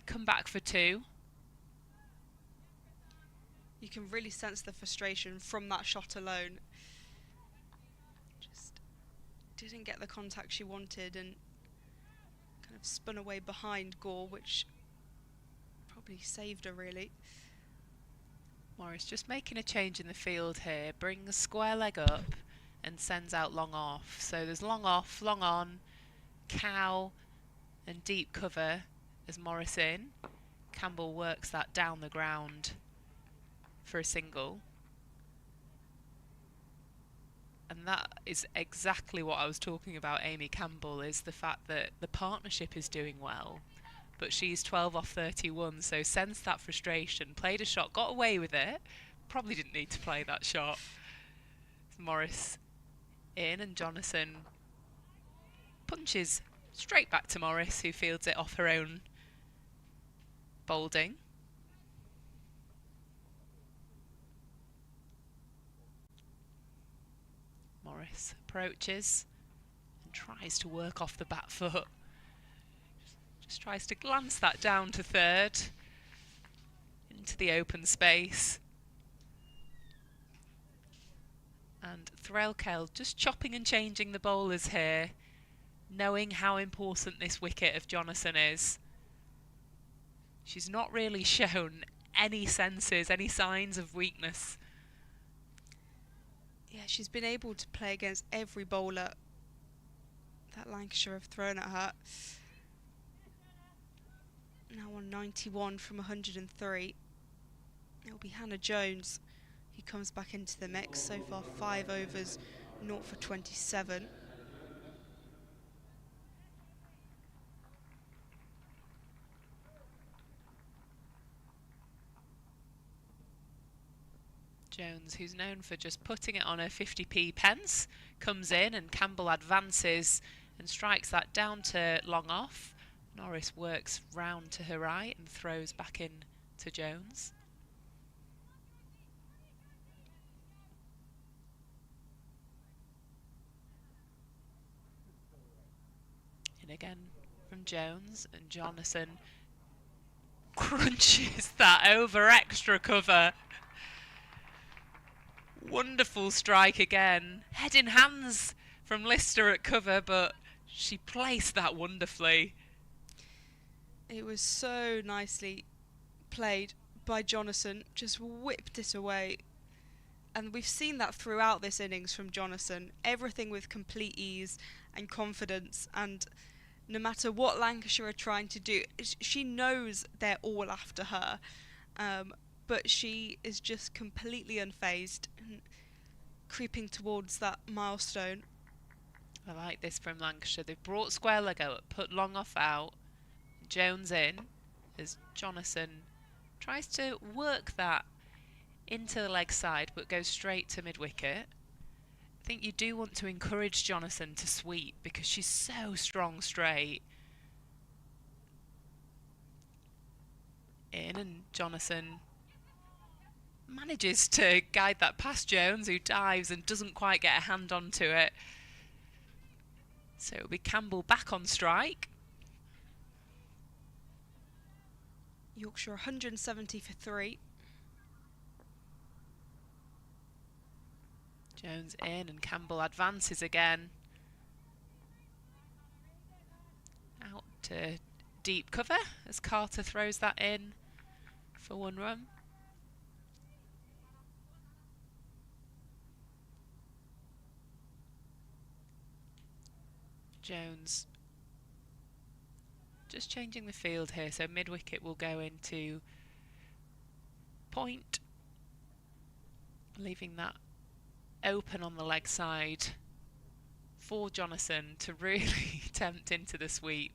Come back for 2. You can really sense the frustration from that shot alone. Just didn't get the contact she wanted and kind of spun away behind Gore, which probably saved her really. Morris just making a change in the field here, brings square leg up and sends out long off. So there's long off, long on, cow and deep cover as Morris in. Campbell works that down the ground for a single. And that is exactly what I was talking about, Amy Campbell, is the fact that the partnership is doing well. But she's 12 off 31, so sensed that frustration, played a shot, got away with it. Probably didn't need to play that shot. Morris in, and Jonathan punches straight back to Morris, who fields it off her own boulding. Morris approaches and tries to work off the back foot. Just tries to glance that down to third into the open space. And Threlkel just chopping and changing the bowlers here, knowing how important this wicket of Jonathan is. She's not really shown any senses, any signs of weakness. Yeah, she's been able to play against every bowler that Lancashire have thrown at her. Now on 91 from 103. It'll be Hannah Jones who comes back into the mix. So far 5 overs, 0 for 27. Jones, who's known for just putting it on her 50p pence, comes in, and Campbell advances and strikes that down to long off. Norris works round to her right and throws back in to Jones. In again from Jones, and Jonathan crunches that over extra cover. Wonderful strike again. Head in hands from Lister at cover, but she placed that wonderfully. It was so nicely played by Jonathan, just whipped it away. And we've seen that throughout this innings from Jonathan. Everything with complete ease and confidence, and no matter what Lancashire are trying to do, she knows they're all after her. But she is just completely unfazed and creeping towards that milestone. I like this from Lancashire. They've brought square leg out, put long off out, Jones in as Jonathan tries to work that into the leg side but goes straight to mid-wicket. I think you do want to encourage Jonathan to sweep because she's so strong straight. In, and Jonathan manages to guide that past Jones, who dives and doesn't quite get a hand onto it. So it'll be Campbell back on strike. Yorkshire 170 for 3. Jones in, and Campbell advances again. Out to deep cover as Carter throws that in for 1 run. Jones just changing the field here, so mid-wicket will go into point, leaving that open on the leg side for Jonathan to really tempt into the sweep.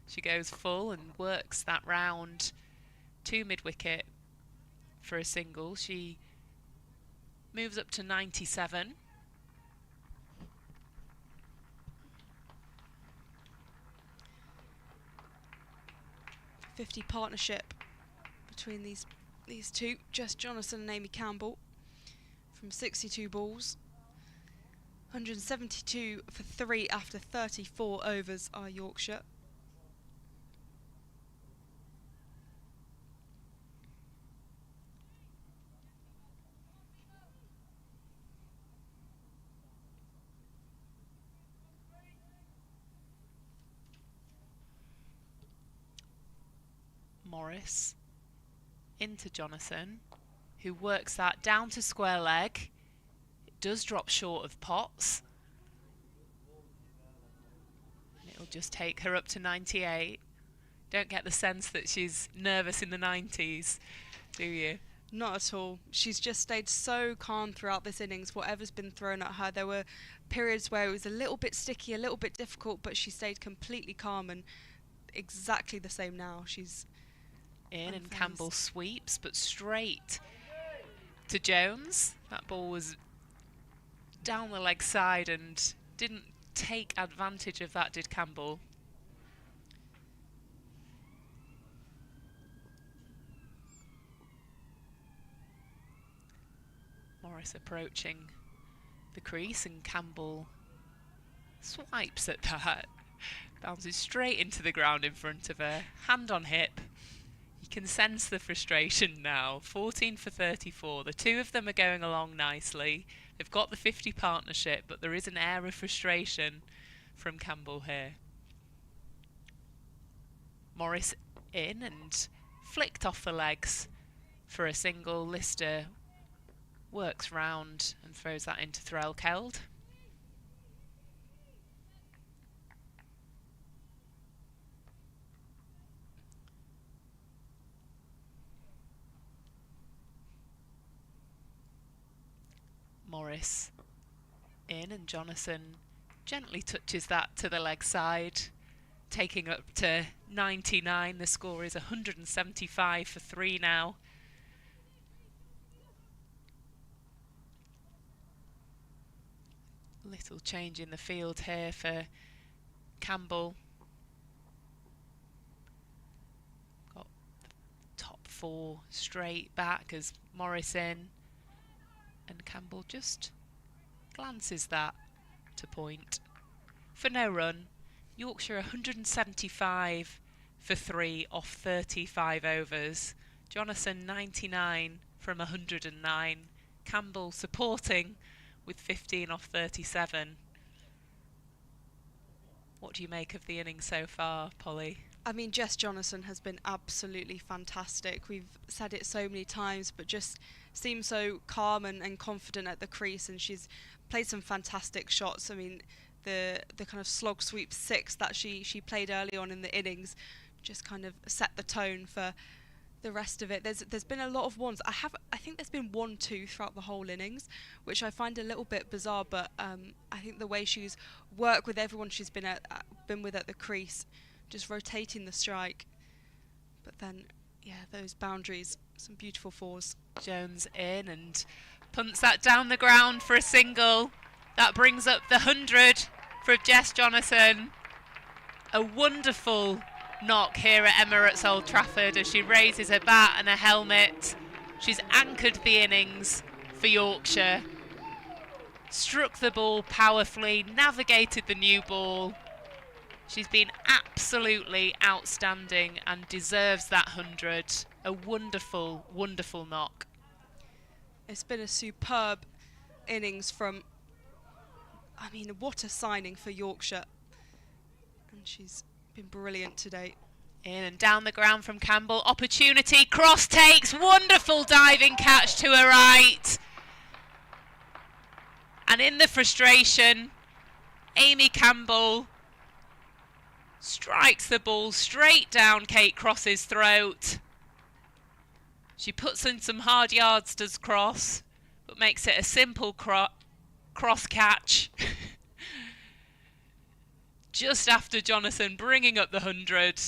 She goes full and works that round to mid-wicket for a single. She moves up to 97. .50 partnership between these two, just Jonathan and Amy Campbell, from 62 balls. 172 for 3 after 34 overs are Yorkshire. Morris into Jonathan, who works that down to square leg. It does drop short of Potts. And it'll just take her up to 98. Don't get the sense that she's nervous in the 90s, do you? Not at all. She's just stayed so calm throughout this innings, whatever's been thrown at her. There were periods where it was a little bit sticky, a little bit difficult, but she stayed completely calm, and exactly the same now. She's in, unfazed. And Campbell sweeps, but straight to Jones. That ball was down the leg side and didn't take advantage of that, did Campbell? Morris approaching the crease, and Campbell swipes at that. Bounces straight into the ground in front of her, hand on hip. You can sense the frustration now. 14 for 34. The two of them are going along nicely. They've got the 50 partnership, but there is an air of frustration from Campbell here. Morris in and flicked off the legs for a single. Lister works round and throws that into Threlkeld. Morris in, and Jonathan gently touches that to the leg side, taking up to 99. The score is 175 for 3 now. Little change in the field here for Campbell. Got top 4 straight back as Morris in. And Campbell just glances that to point for no run. Yorkshire 175 for 3 off 35 overs. Jonathan 99 from 109. Campbell supporting with 15 off 37. What do you make of the innings so far, Polly? I mean, Jess Jonathan has been absolutely fantastic. We've said it so many times, but just seems so calm and confident at the crease, and she's played some fantastic shots. I mean, the kind of slog sweep 6 that she played early on in the innings just kind of set the tone for the rest of it. There's been a lot of ones. I think there's been 1-2 throughout the whole innings, which I find a little bit bizarre. But I think the way she's worked with everyone she's been with at the crease, just rotating the strike. But then, yeah, those boundaries, some beautiful fours. Jones in and punts that down the ground for a single. That brings up the 100 for Jess Jonathan. A wonderful knock here at Emirates Old Trafford as she raises her bat and her helmet. She's anchored the innings for Yorkshire. Struck the ball powerfully, navigated the new ball. She's been absolutely outstanding and deserves that 100. A wonderful, wonderful knock. It's been a superb innings from, I mean, what a signing for Yorkshire. And she's been brilliant today. In and down the ground from Campbell. Opportunity, cross takes, wonderful diving catch to her right. And in the frustration, Amy Campbell strikes the ball straight down Kate Cross's throat. She puts in some hard yards, does Cross, but makes it a simple cross catch. Just after Jonathan bringing up the 100.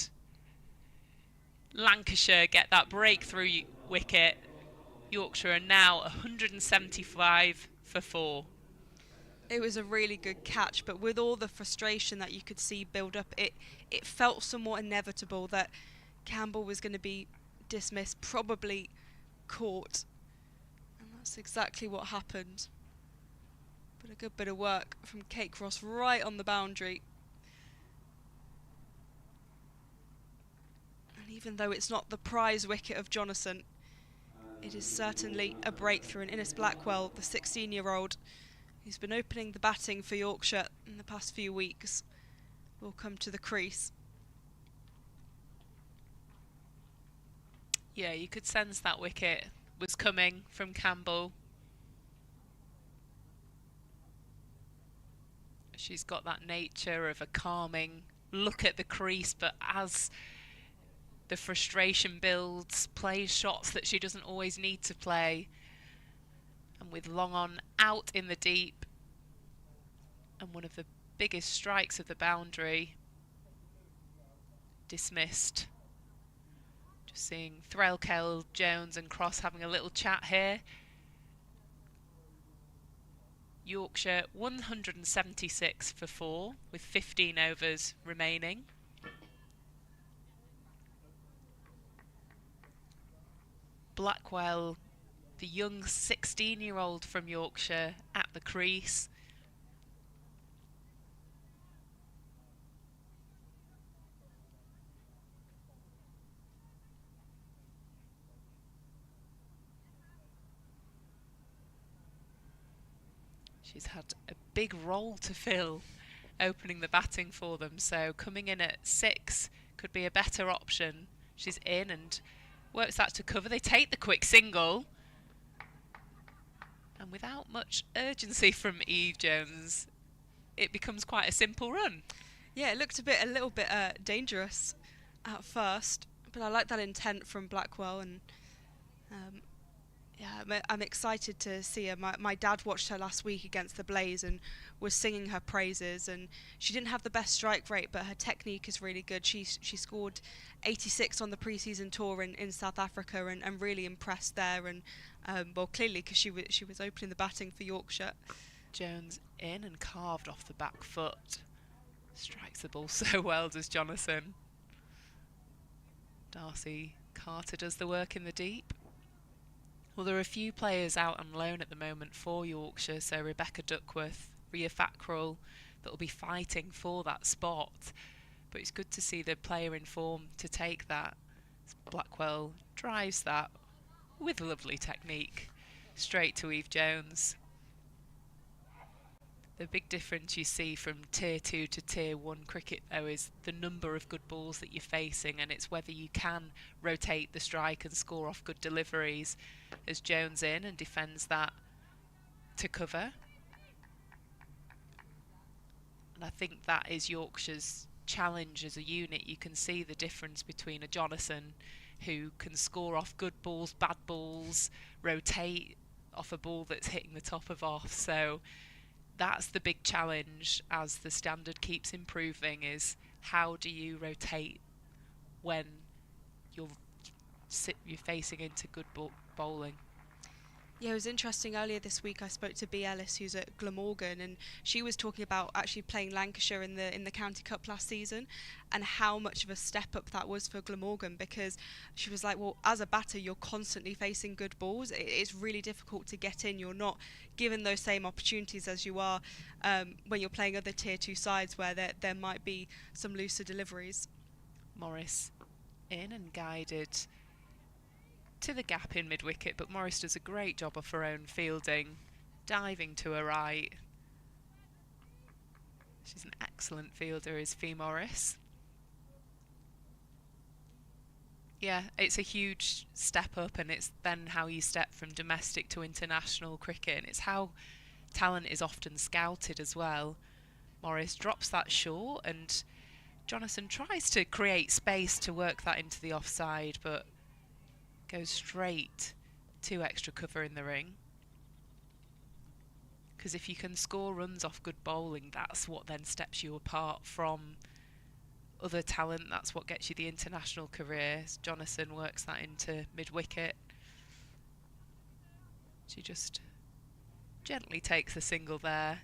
Lancashire get that breakthrough wicket. Yorkshire are now 175 for 4. It was a really good catch, but with all the frustration that you could see build up, it felt somewhat inevitable that Campbell was going to be dismissed, probably caught. And that's exactly what happened. But a good bit of work from Kate Cross right on the boundary. And even though it's not the prize wicket of Jonathan, it is certainly a breakthrough. And Innes Blackwell, the 16-year-old, who's been opening the batting for Yorkshire in the past few weeks, will come to the crease. Yeah, you could sense that wicket was coming from Campbell. She's got that nature of a calming look at the crease, but as the frustration builds, plays shots that she doesn't always need to play. And with long on out in the deep, and one of the biggest strikes of the boundary, dismissed. Just seeing Threlkeld, Jones and Cross having a little chat here. Yorkshire 176 for 4 with 15 overs remaining. Blackwell, the young 16-year-old from Yorkshire, at the crease. She's had a big role to fill opening the batting for them, so coming in at 6 could be a better option. She's in and works that to cover. They take the quick single. And without much urgency from Eve Jones, it becomes quite a simple run. Yeah, it looked a little bit dangerous at first, but I like that intent from Blackwell, and yeah, I'm excited to see her. My dad watched her last week against the Blaze and was singing her praises, and she didn't have the best strike rate, but her technique is really good. She scored 86 on the pre-season tour in South Africa, and really impressed there, and well, clearly because she was opening the batting for Yorkshire. Jones in and carved off the back foot. Strikes the ball so well, does Jonathan. Darcy Carter does the work in the deep. Well, there are a few players out on loan at the moment for Yorkshire, so Rebecca Duckworth, Ria Fackrell, that will be fighting for that spot. But it's good to see the player in form to take that. Blackwell drives that with lovely technique straight to Eve Jones. The big difference you see from Tier 2 to Tier 1 cricket, though, is the number of good balls that you're facing, and it's whether you can rotate the strike and score off good deliveries. As Jones in and defends that to cover. And I think that is Yorkshire's challenge as a unit. You can see the difference between a Jonathan who can score off good balls, bad balls, rotate off a ball that's hitting the top of off. So that's the big challenge as the standard keeps improving, is how do you rotate when you're facing into good bowling. Yeah, it was interesting. Earlier this week, I spoke to B. Ellis, who's at Glamorgan, and she was talking about actually playing Lancashire in the County Cup last season, and how much of a step up that was for Glamorgan. Because she was like, well, as a batter, you're constantly facing good balls. It's really difficult to get in. You're not given those same opportunities as you are when you're playing other Tier 2 sides, where there might be some looser deliveries. Morris in and guided to the gap in mid-wicket, but Morris does a great job of her own fielding, diving to her right. She's an excellent fielder, is Fee Morris. Yeah, it's a huge step up, and it's then how you step from domestic to international cricket, and it's how talent is often scouted as well. Morris drops that short, and Jonathan tries to create space to work that into the offside, but goes straight to extra cover in the ring. Because if you can score runs off good bowling, that's what then steps you apart from other talent. That's what gets you the international career. Jonathan works that into mid-wicket. She just gently takes a single there.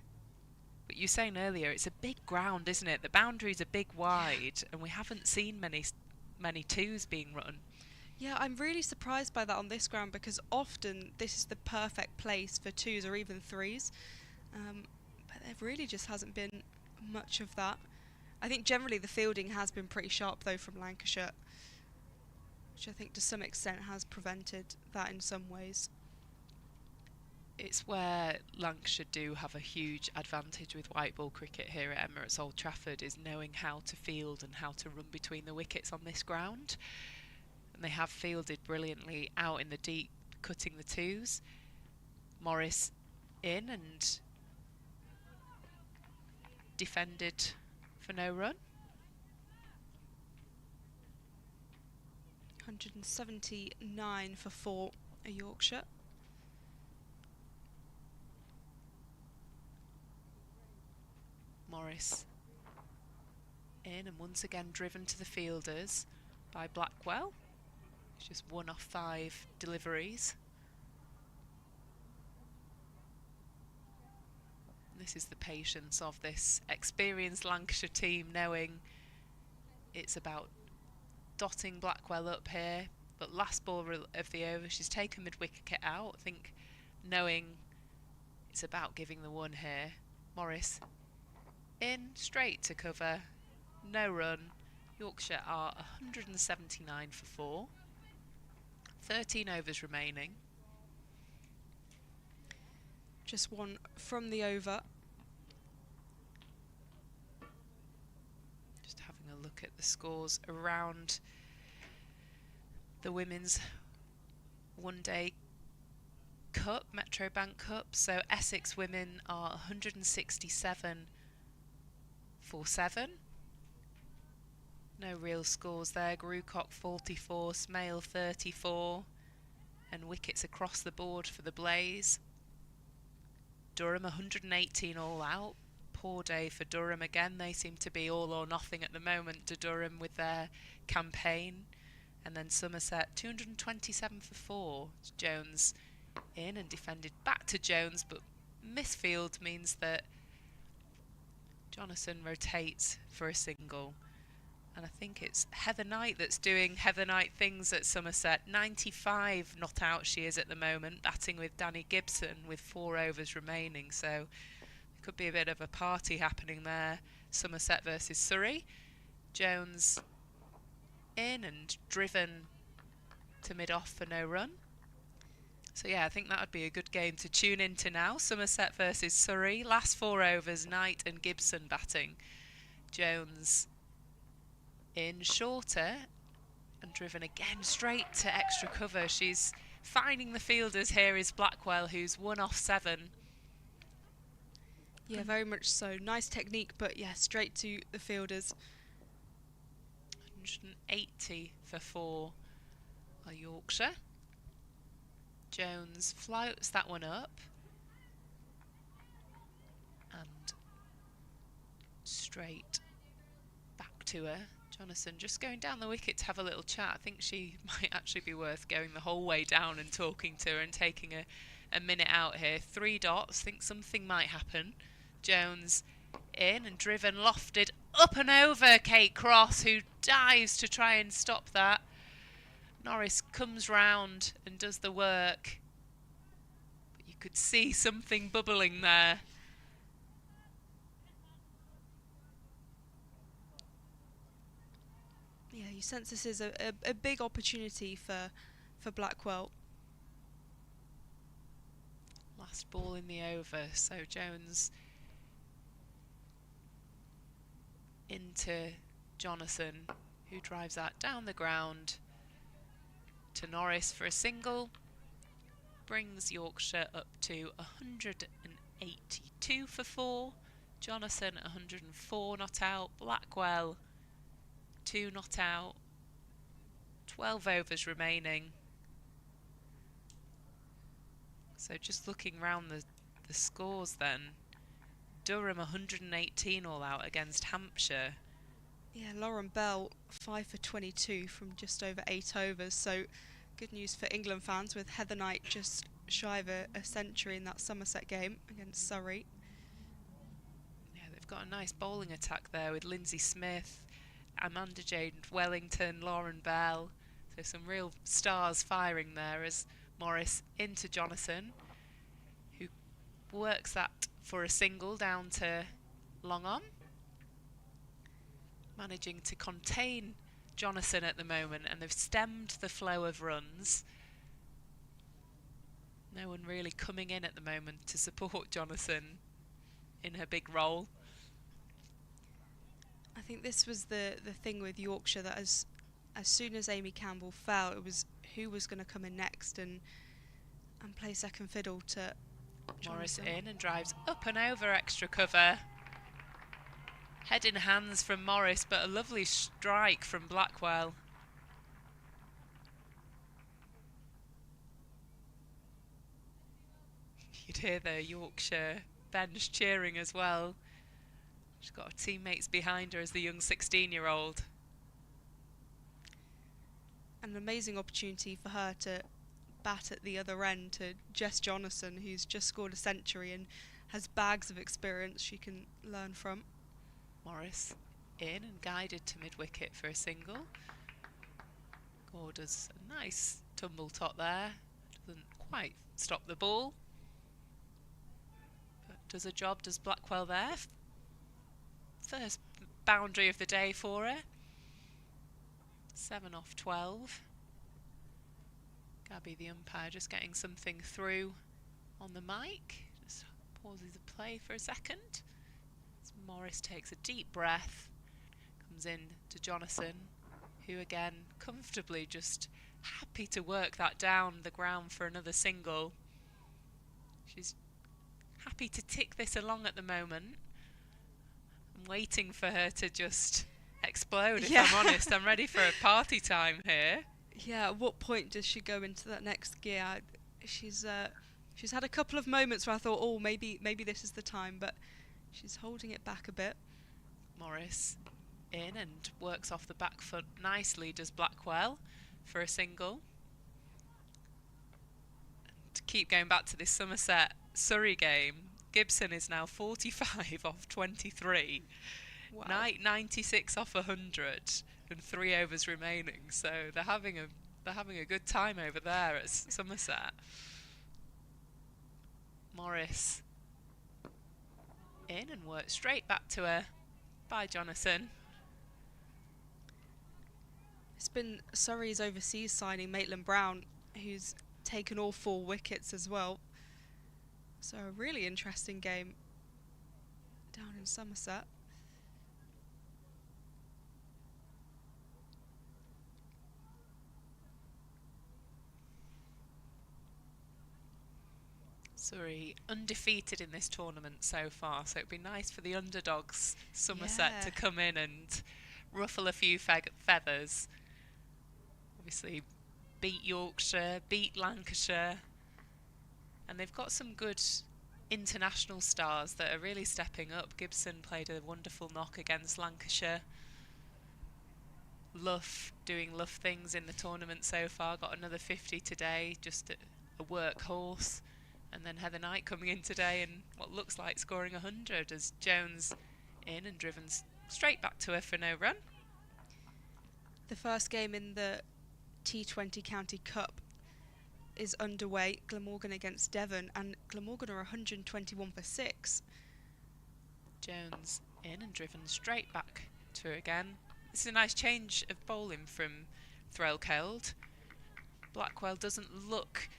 But you were saying earlier, it's a big ground, isn't it? The boundaries are big wide, and we haven't seen many twos being run. Yeah, I'm really surprised by that on this ground, because often this is the perfect place for twos or even threes. But there really just hasn't been much of that. I think generally the fielding has been pretty sharp, though, from Lancashire, which I think to some extent has prevented that in some ways. It's where Lancashire do have a huge advantage with white ball cricket here at Emirates Old Trafford, is knowing how to field and how to run between the wickets on this ground. And they have fielded brilliantly out in the deep, cutting the twos. Morris in and defended for no run. 179 for 4 a Yorkshire. Morris in and once again driven to the fielders by Blackwell. It's just 1 off 5 deliveries. This is the patience of this experienced Lancashire team, knowing it's about dotting Blackwell up here. But last ball of the over, she's taken mid-wicket out. I think knowing it's about giving the one here. Morris in, straight to cover, no run. Yorkshire are 179 for 4. 13 overs remaining. Just one from the over. Just having a look at the scores around the Women's One Day Cup, Metro Bank Cup. So Essex women are 167 for 7. No real scores there. Grucock 44, Smale 34, and wickets across the board for the Blaze. Durham 118 all out. Poor day for Durham again. They seem to be all or nothing at the moment to Durham with their campaign. And then Somerset 227 for 4. Jones in and defended back to Jones, but misfield means that Jonathan rotates for a single. And I think it's Heather Knight that's doing Heather Knight things at Somerset. 95 not out she is at the moment, batting with Danny Gibson with 4 overs remaining. So there could be a bit of a party happening there. Somerset versus Surrey. Jones in and driven to mid-off for no run. So yeah, I think that would be a good game to tune into now. Somerset versus Surrey. Last 4 overs, Knight and Gibson batting. Jones in shorter and driven again straight to extra cover. She's finding the fielders. Here is Blackwell, who's 1 off 7. Yeah, very much so. Nice technique, but yeah, straight to the fielders. 180 for 4 are Yorkshire. Jones floats that one up and straight back to her. Jonathan just going down the wicket to have a little chat. I think she might actually be worth going the whole way down and talking to her and taking a minute out here. 3 dots, think something might happen. Jones in and driven, lofted up and over Kate Cross, who dives to try and stop that. Norris comes round and does the work, but you could see something bubbling there. Yeah, you sense this is a big opportunity for Blackwell. Last ball in the over, so Jones into Jonathan, who drives that down the ground to Norris for a single. Brings Yorkshire up to 182 for 4. Jonathan 104 not out. Blackwell 2 not out. 12 overs remaining. So just looking round the scores then. Durham 118 all out against Hampshire. Yeah, Lauren Bell 5 for 22 from just over 8 overs. So good news for England fans, with Heather Knight just shy of a century in that Somerset game against Surrey. Yeah, they've got a nice bowling attack there with Lindsay Smith, Amanda Jade Wellington, Lauren Bell. So some real stars firing there as Morris into Jonathan, who works that for a single down to long on. Managing to contain Jonathan at the moment, and they've stemmed the flow of runs. No one really coming in at the moment to support Jonathan in her big role. I think this was the thing with Yorkshire, that as soon as Amy Campbell fell, it was who was going to come in next and play second fiddle to Morris Jonathan. in and drives up and over extra cover. Head in hands from Morris, but a lovely strike from Blackwell. You'd hear the Yorkshire bench cheering as well. She's got her teammates behind her as the young 16-year-old. An amazing opportunity for her to bat at the other end to Jess Jonathan, who's just scored a century and has bags of experience she can learn from. Morris in and guided to mid-wicket for a single. Gore does a nice tumble tot there. Doesn't quite stop the ball, but does a job, does Blackwell there. First boundary of the day for her. 7 off 12. Gabby, the umpire, just getting something through on the mic. Just pauses the play for a second. As Morris takes a deep breath, comes in to Jonathan, who again comfortably just happy to work that down the ground for another single. She's happy to tick this along at the moment. I'm waiting for her to just explode, if I'm honest. I'm ready for a party time here. Yeah, at what point does she go into that next gear? She's had a couple of moments where I thought, oh, maybe this is the time, but she's holding it back a bit. Morris in and works off the back foot nicely, does Blackwell for a single. And to keep going back to this Somerset-Surrey game, Gibson is now 45 off 23. Wow. Knight 96 off 100 and 3 overs remaining. So they're having a good time over there at Somerset. Morris in and works straight back to her by Jonathan. It's been Surrey's overseas signing, Maitland Brown, who's taken all 4 wickets as well. So a really interesting game down in Somerset. Surrey undefeated in this tournament so far, so it'd be nice for the underdogs, Somerset, to come in and ruffle a few feathers. Obviously beat Yorkshire, beat Lancashire, and they've got some good international stars that are really stepping up. Gibson played a wonderful knock against Lancashire. Luff doing Luff things in the tournament so far, got another 50 today, just a workhorse. And then Heather Knight coming in today and what looks like scoring 100 as Jones in and driven straight back to her for no run. The first game in the T20 County Cup is underway. Glamorgan against Devon, and Glamorgan are 121 for 6. Jones in and driven straight back to her again. This is a nice change of bowling from Threlkeld. Blackwell doesn't look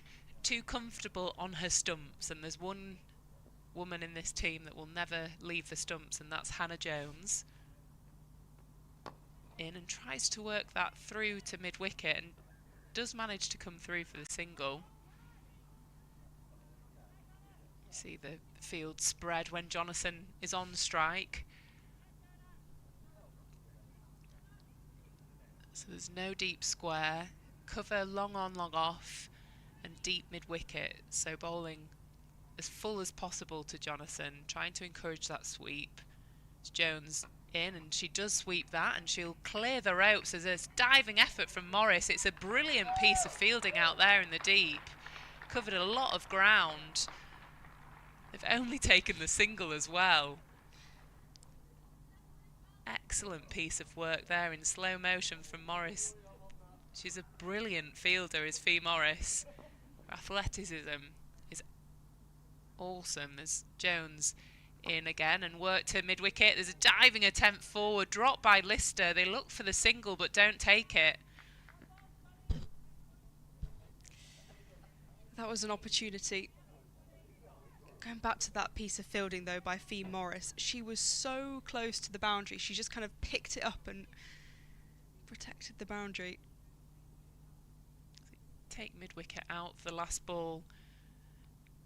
too comfortable on her stumps, and there's one woman in this team that will never leave the stumps, and that's Hannah Jones. In and tries to work that through to mid-wicket and does manage to come through for the single. See the field spread when Jonathan is on strike. So there's no deep square, cover long on, long off, and deep mid-wicket, so bowling as full as possible to Jonathan, trying to encourage that sweep. It's Jones in, and she does sweep that, and she'll clear the ropes. There's a diving effort from Morris. It's a brilliant piece of fielding out there in the deep. Covered a lot of ground. They've only taken the single as well. Excellent piece of work there in slow motion from Morris. She's a brilliant fielder, is Fee Morris. Her athleticism is awesome. There's Jones in again and work to mid-wicket. There's a diving attempt forward, dropped by Lister. They look for the single but don't take it. That was an opportunity. Going back to that piece of fielding though by Fee Morris, she was so close to the boundary. She just kind of picked it up and protected the boundary. Take mid-wicket out for the last ball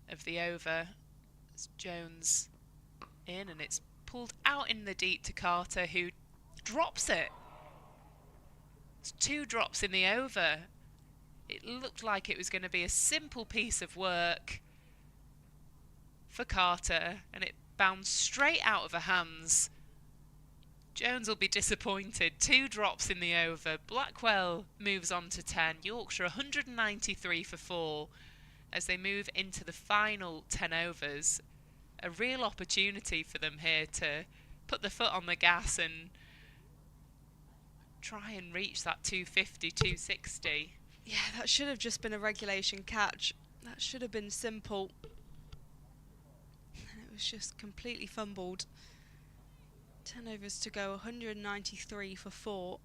of the over. It's Jones in, and it's pulled out in the deep to Carter, who drops it. It's 2 drops in the over. It looked like it was going to be a simple piece of work for Carter, and it bounced straight out of her hands. Jones will be disappointed. 2 drops in the over. Blackwell moves on to 10. Yorkshire 193 for 4 as they move into the final 10 overs. A real opportunity for them here to put the foot on the gas and try and reach that 250, 260. Yeah, that should have just been a regulation catch. That should have been simple. And it was just completely fumbled. 10 overs to go, 193 for 4.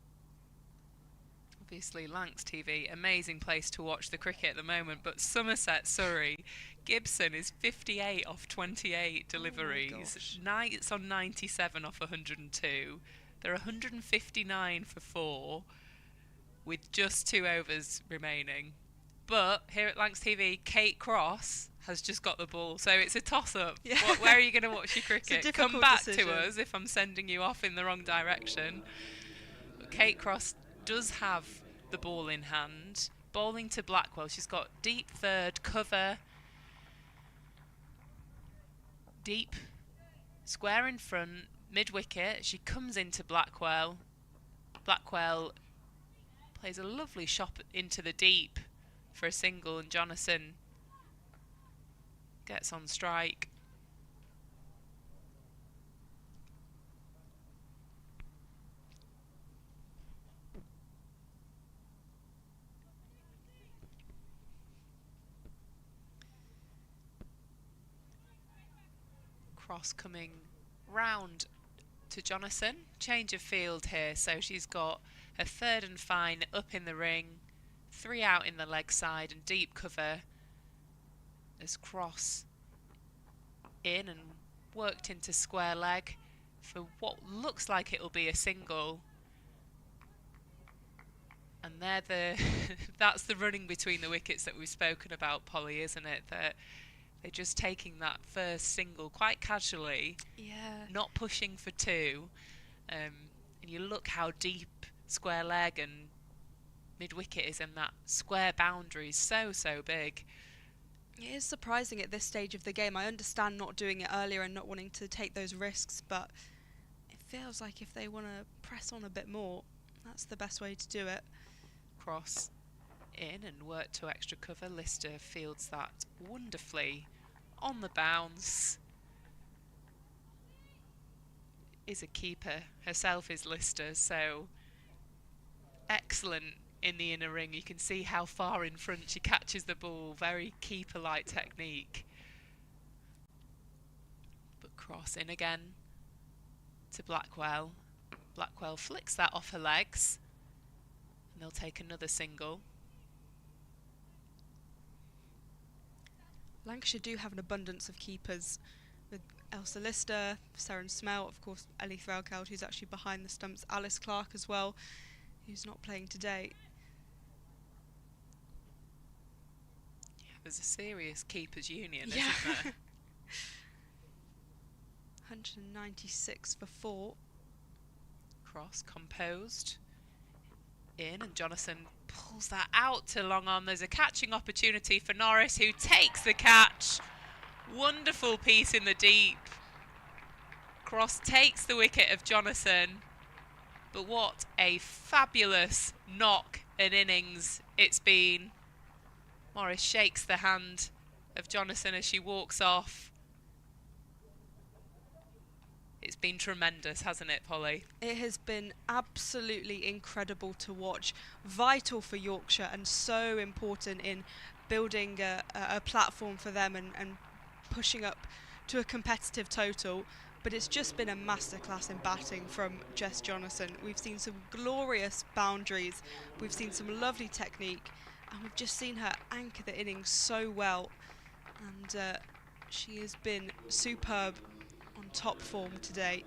Obviously, Lancs TV, amazing place to watch the cricket at the moment, but Somerset, Surrey, Gibson is 58 off 28 deliveries. Knight's on 97 off 102. They're 159 for 4 with just 2 overs remaining. But here at Lancs TV, Kate Cross has just got the ball, so it's a toss-up. Yeah. Where are you going to watch your cricket? Come back decision to us if I'm sending you off in the wrong direction. But Kate Cross does have the ball in hand, bowling to Blackwell. She's got deep third cover, deep square in front, mid-wicket. She comes into Blackwell. Blackwell plays a lovely shot into the deep for a single, and Jonathan gets on strike. Cross coming round to Jonathan. Change of field here, so she's got her third and fine up in the ring, 3 out in the leg side and deep cover as cross in and worked into square leg for what looks like it'll be a single. And they're that's the running between the wickets that we've spoken about, Polly, isn't it? That they're just taking that first single quite casually, not pushing for two. And you look how deep square leg and mid-wicket is, and that square boundary is so big. It is surprising at this stage of the game. I understand not doing it earlier and not wanting to take those risks, but it feels like if they want to press on a bit more, that's the best way to do it. Cross in and work to extra cover. Lister fields that wonderfully on the bounce. Is a keeper herself, is Lister, so excellent in the inner ring. You can see how far in front she catches the ball. Very keeper-like technique. But cross in again to Blackwell. Blackwell flicks that off her legs. And they'll take another single. Lancashire do have an abundance of keepers with Elsa Lister, Seren Smelt, of course Ellie Threlkeld, who's actually behind the stumps, Alice Clark as well, who's not playing today. There's a serious keepers union, isn't there? 196 for 4. Cross composed in, and Jonathan pulls that out to long on. There's a catching opportunity for Norris, who takes the catch. Wonderful piece in the deep. Cross takes the wicket of Jonathan, but what a fabulous knock and innings it's been. Morris shakes the hand of Jonathan as she walks off. It's been tremendous, hasn't it, Polly? It has been absolutely incredible to watch. Vital for Yorkshire and so important in building a platform for them and pushing up to a competitive total. But it's just been a masterclass in batting from Jess Jonathan. We've seen some glorious boundaries. We've seen some lovely technique. And we've just seen her anchor the innings so well. And she has been superb on top form today.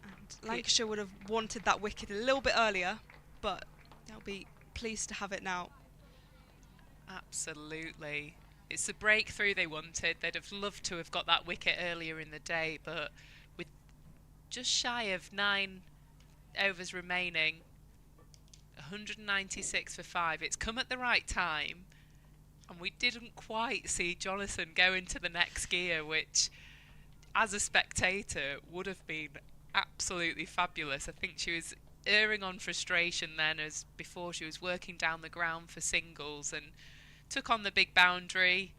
And Lancashire would have wanted that wicket a little bit earlier, but they'll be pleased to have it now. Absolutely. It's the breakthrough they wanted. They'd have loved to have got that wicket earlier in the day, but with just shy of 9 overs remaining, 196 for 5. It's come at the right time, and we didn't quite see Jonathan go into the next gear, which as a spectator would have been absolutely fabulous. I think she was erring on frustration then, as before she was working down the ground for singles and took on the big boundary.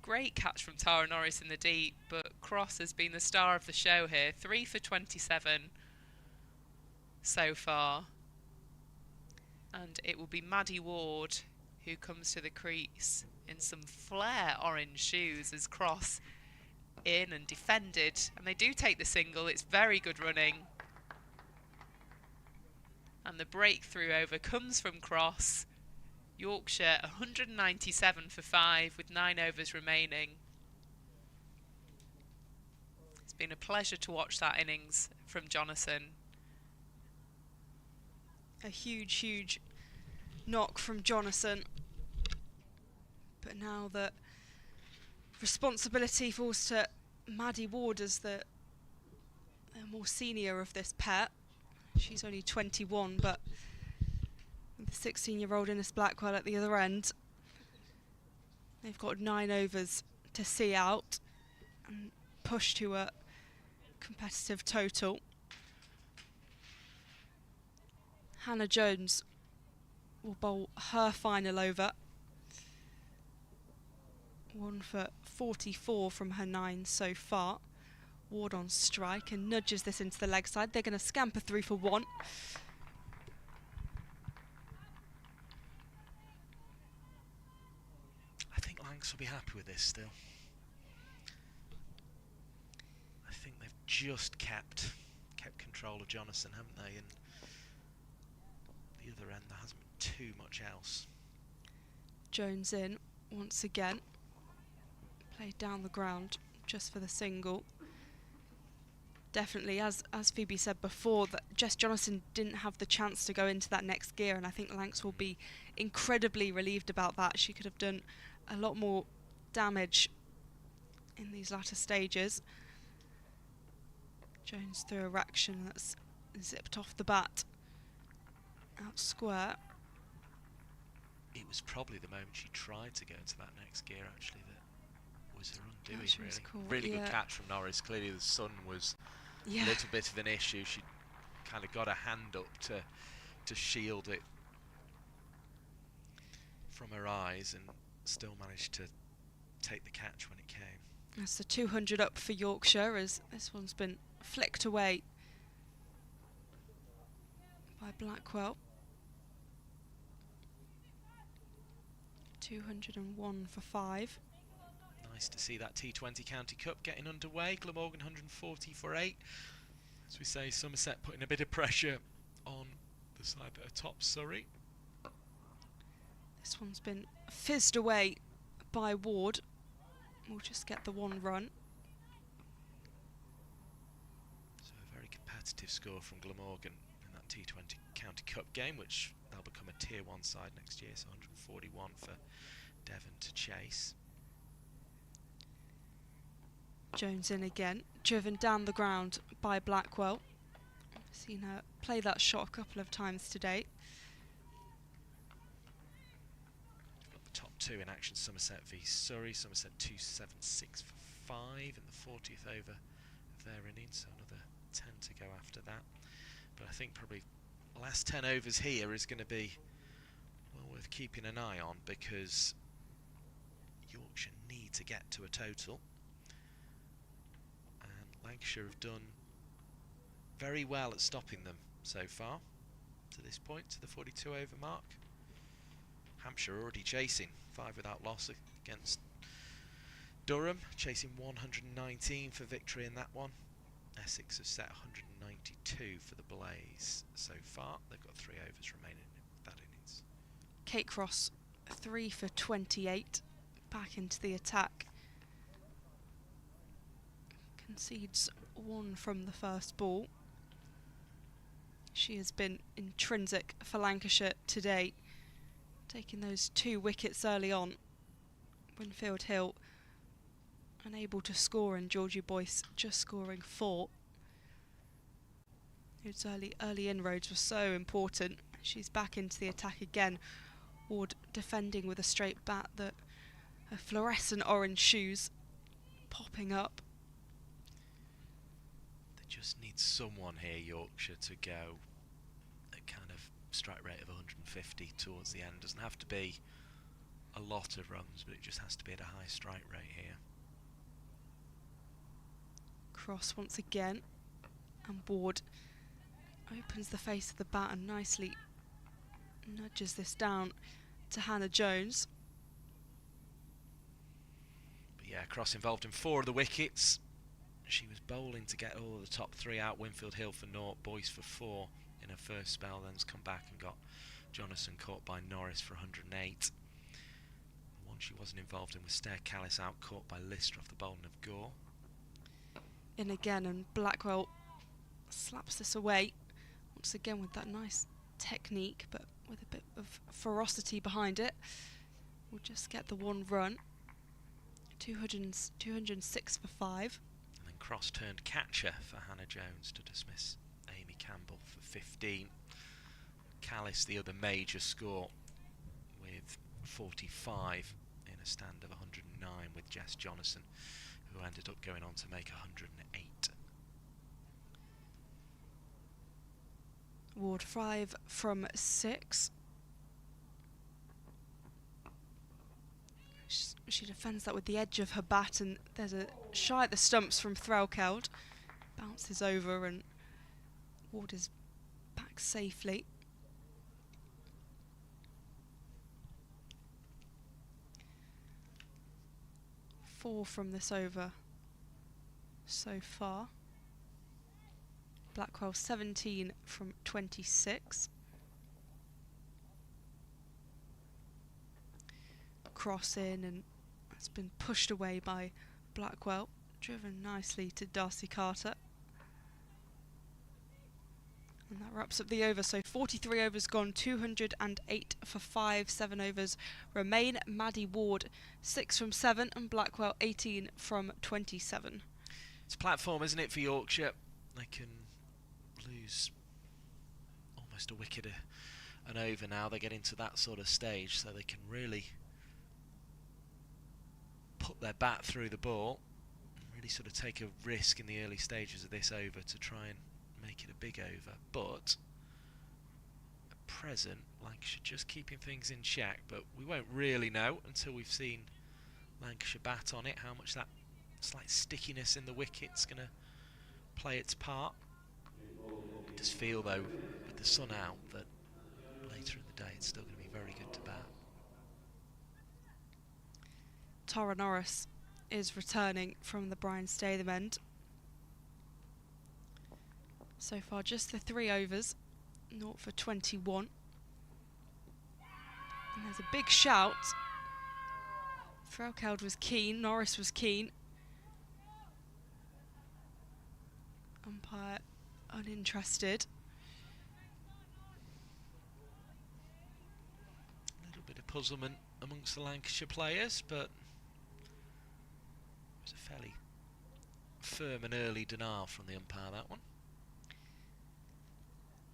Great catch from Tara Norris in the deep, but Cross has been the star of the show here. 3 for 27 so far. And it will be Maddie Ward who comes to the crease in some flare orange shoes as Cross in and defended. And they do take the single. It's very good running. And the breakthrough over comes from Cross. Yorkshire 197 for 5 with 9 overs remaining. It's been a pleasure to watch that innings from Jonathan. A huge knock from Jonathan. But now the responsibility falls to Maddie Ward as the more senior of this pair. She's only 21, but the 16-year-old Innes Blackwell at the other end. They've got 9 overs to see out and push to a competitive total. Hannah Jones will bowl her final over. 1 for 44 from her 9 so far. Ward on strike and nudges this into the leg side. They're going to scamper 3 for 1. I think Lancs will be happy with this still. I think they've just kept control of Jonathan, haven't they? And the other end, there hasn't been too much else. Jones in once again. Played down the ground just for the single. Definitely, as Phoebe said before, that Jess Jonathan didn't have the chance to go into that next gear, and I think Lancs will be incredibly relieved about that. She could have done a lot more damage in these latter stages. Jones through a reaction that's zipped off the bat. Out square. It was probably the moment she tried to go into that next gear, actually, that was her undoing, She was really. caught, Really yeah. good catch from Norris. Clearly the sun was Yeah. a little bit of an issue. She kind of got her hand up to shield it from her eyes and still managed to take the catch when it came. That's the 200 up for Yorkshire, as this one's been flicked away by Blackwell. 201 for 5. Nice to see that T20 County Cup getting underway. Glamorgan 140 for 8. As we say, Somerset putting a bit of pressure on the side that are top Surrey. This one's been fizzed away by Ward. We'll just get the one run. So a very competitive score from Glamorgan in that T20 County Cup game, which they'll become a Tier 1 side next year, so 141 for Devon to chase. Jones in again, driven down the ground by Blackwell. I've seen her play that shot a couple of times today. We've got the top two in action, Somerset v Surrey. Somerset 276 for 5 in the 40th over of their innings, so another 10 to go after that. But I think probably the last 10 overs here is going to be well worth keeping an eye on, because Yorkshire need to get to a total. Lancashire have done very well at stopping them so far to this point, to the 42 over mark. Hampshire already chasing 5 without loss against Durham, chasing 119 for victory in that one. Essex have set 192 for the Blaze so far. They've got 3 overs remaining in that innings. Kate Cross 3 for 28, back into the attack. Concedes 1 from the first ball. She has been intrinsic for Lancashire today, taking those 2 wickets early on. Winfield Hill unable to score, and Georgie Boyce just scoring 4. Those early inroads were so important. She's back into the attack again. Ward defending with a straight bat, that her fluorescent orange shoes popping up. Just needs someone here, Yorkshire, to go at kind of strike rate of 150 towards the end. Doesn't have to be a lot of runs, but it just has to be at a high strike rate here. Cross once again, and Ward opens the face of the bat and nicely nudges this down to Hannah Jones. But yeah, Cross involved in 4 of the wickets. She was bowling to get all of the top 3 out. Winfield Hill for 0, Boyce for 4 in her first spell, then's come back and got Jonathan caught by Norris for 108. The one she wasn't involved in was Stair Callis, out caught by Lister off the bowling of Gore. In again, and Blackwell slaps this away once again with that nice technique, but with a bit of ferocity behind it. We'll just get the 1 run. 206 for 5. Cross turned catcher for Hannah Jones to dismiss Amy Campbell for 15. Callis the other major score with 45 in a stand of 109 with Jess Jonathan, who ended up going on to make 108. Ward 5 from 6. She defends that with the edge of her bat, and there's a shy at the stumps from Threlkeld. Bounces over, and Ward is back safely. Four from this over so far. Blackwell 17 from 26. cross in, and it's been pushed away by Blackwell, driven nicely to Darcy Carter. And that wraps up the over. So 43 overs gone, 208 for 5, 7 overs remain. Maddie Ward 6 from 7 and Blackwell 18 from 27. It's a platform, isn't it, for Yorkshire? They can lose almost a wicket an over now. They get into that sort of stage, so they can really put their bat through the ball and really sort of take a risk in the early stages of this over to try and make it a big over. But at present, Lancashire just keeping things in check, but we won't really know until we've seen Lancashire bat on it how much that slight stickiness in the wicket's going to play its part. It does feel, though, with the sun out, that later in the day it's still going to be very good to bat. Tara Norris is returning from the Brian Statham end. So far just the 3 overs, 0 for 21. And there's a big shout. Threlkeld was keen, Norris was keen. Umpire uninterested. A little bit of puzzlement amongst the Lancashire players, but it was a fairly firm and early denial from the umpire, that one.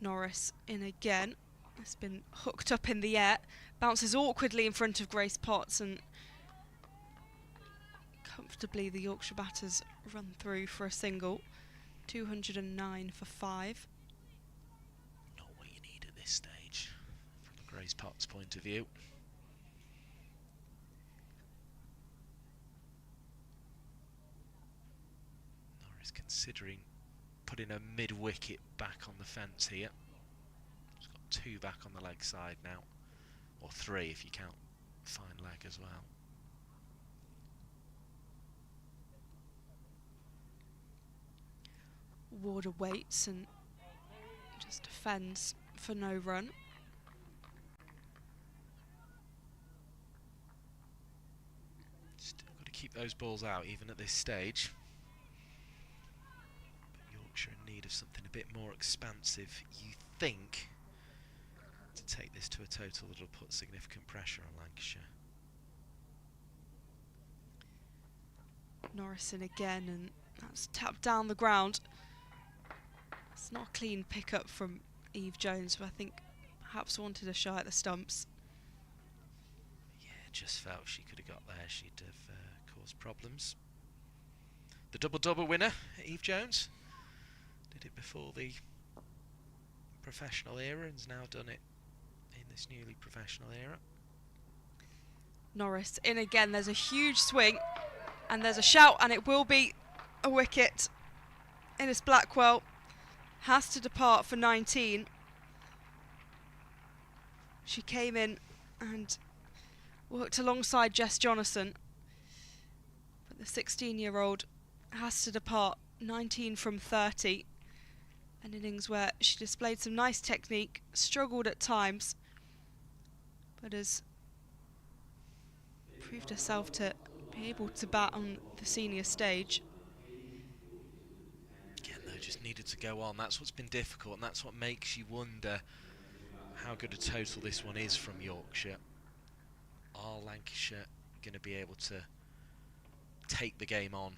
Norris in again. It's been hooked up in the air. Bounces awkwardly in front of Grace Potts, and comfortably the Yorkshire batters run through for a single. 209 for 5. Not what you need at this stage, from the Grace Potts point of view. Norris considering putting a mid-wicket back on the fence here. He's got 2 back on the leg side now, or 3 if you count fine leg as well. Warder waits and just defends for no run. Still got to keep those balls out even at this stage. But Yorkshire in need of something a bit more expansive, you think, to take this to a total that'll put significant pressure on Lancashire. Norrison again, and that's tapped down the ground. It's not a clean pickup from Eve Jones, who I think perhaps wanted a shot at the stumps. Yeah, just felt she could have got there. She'd have caused problems. The double-double winner, Eve Jones, did it before the professional era and has now done it in this newly professional era. Norris in again. There's a huge swing, and there's a shout, and it will be a wicket. Innes Blackwell has to depart for 19. She came in and worked alongside Jess Jonathan, but the 16-year-old has to depart. 19 from 30. An innings where she displayed some nice technique, struggled at times, but has proved herself to be able to bat on the senior stage. Again, though, just needed to go on. That's what's been difficult, and that's what makes you wonder how good a total this one is from Yorkshire. Are Lancashire going to be able to take the game on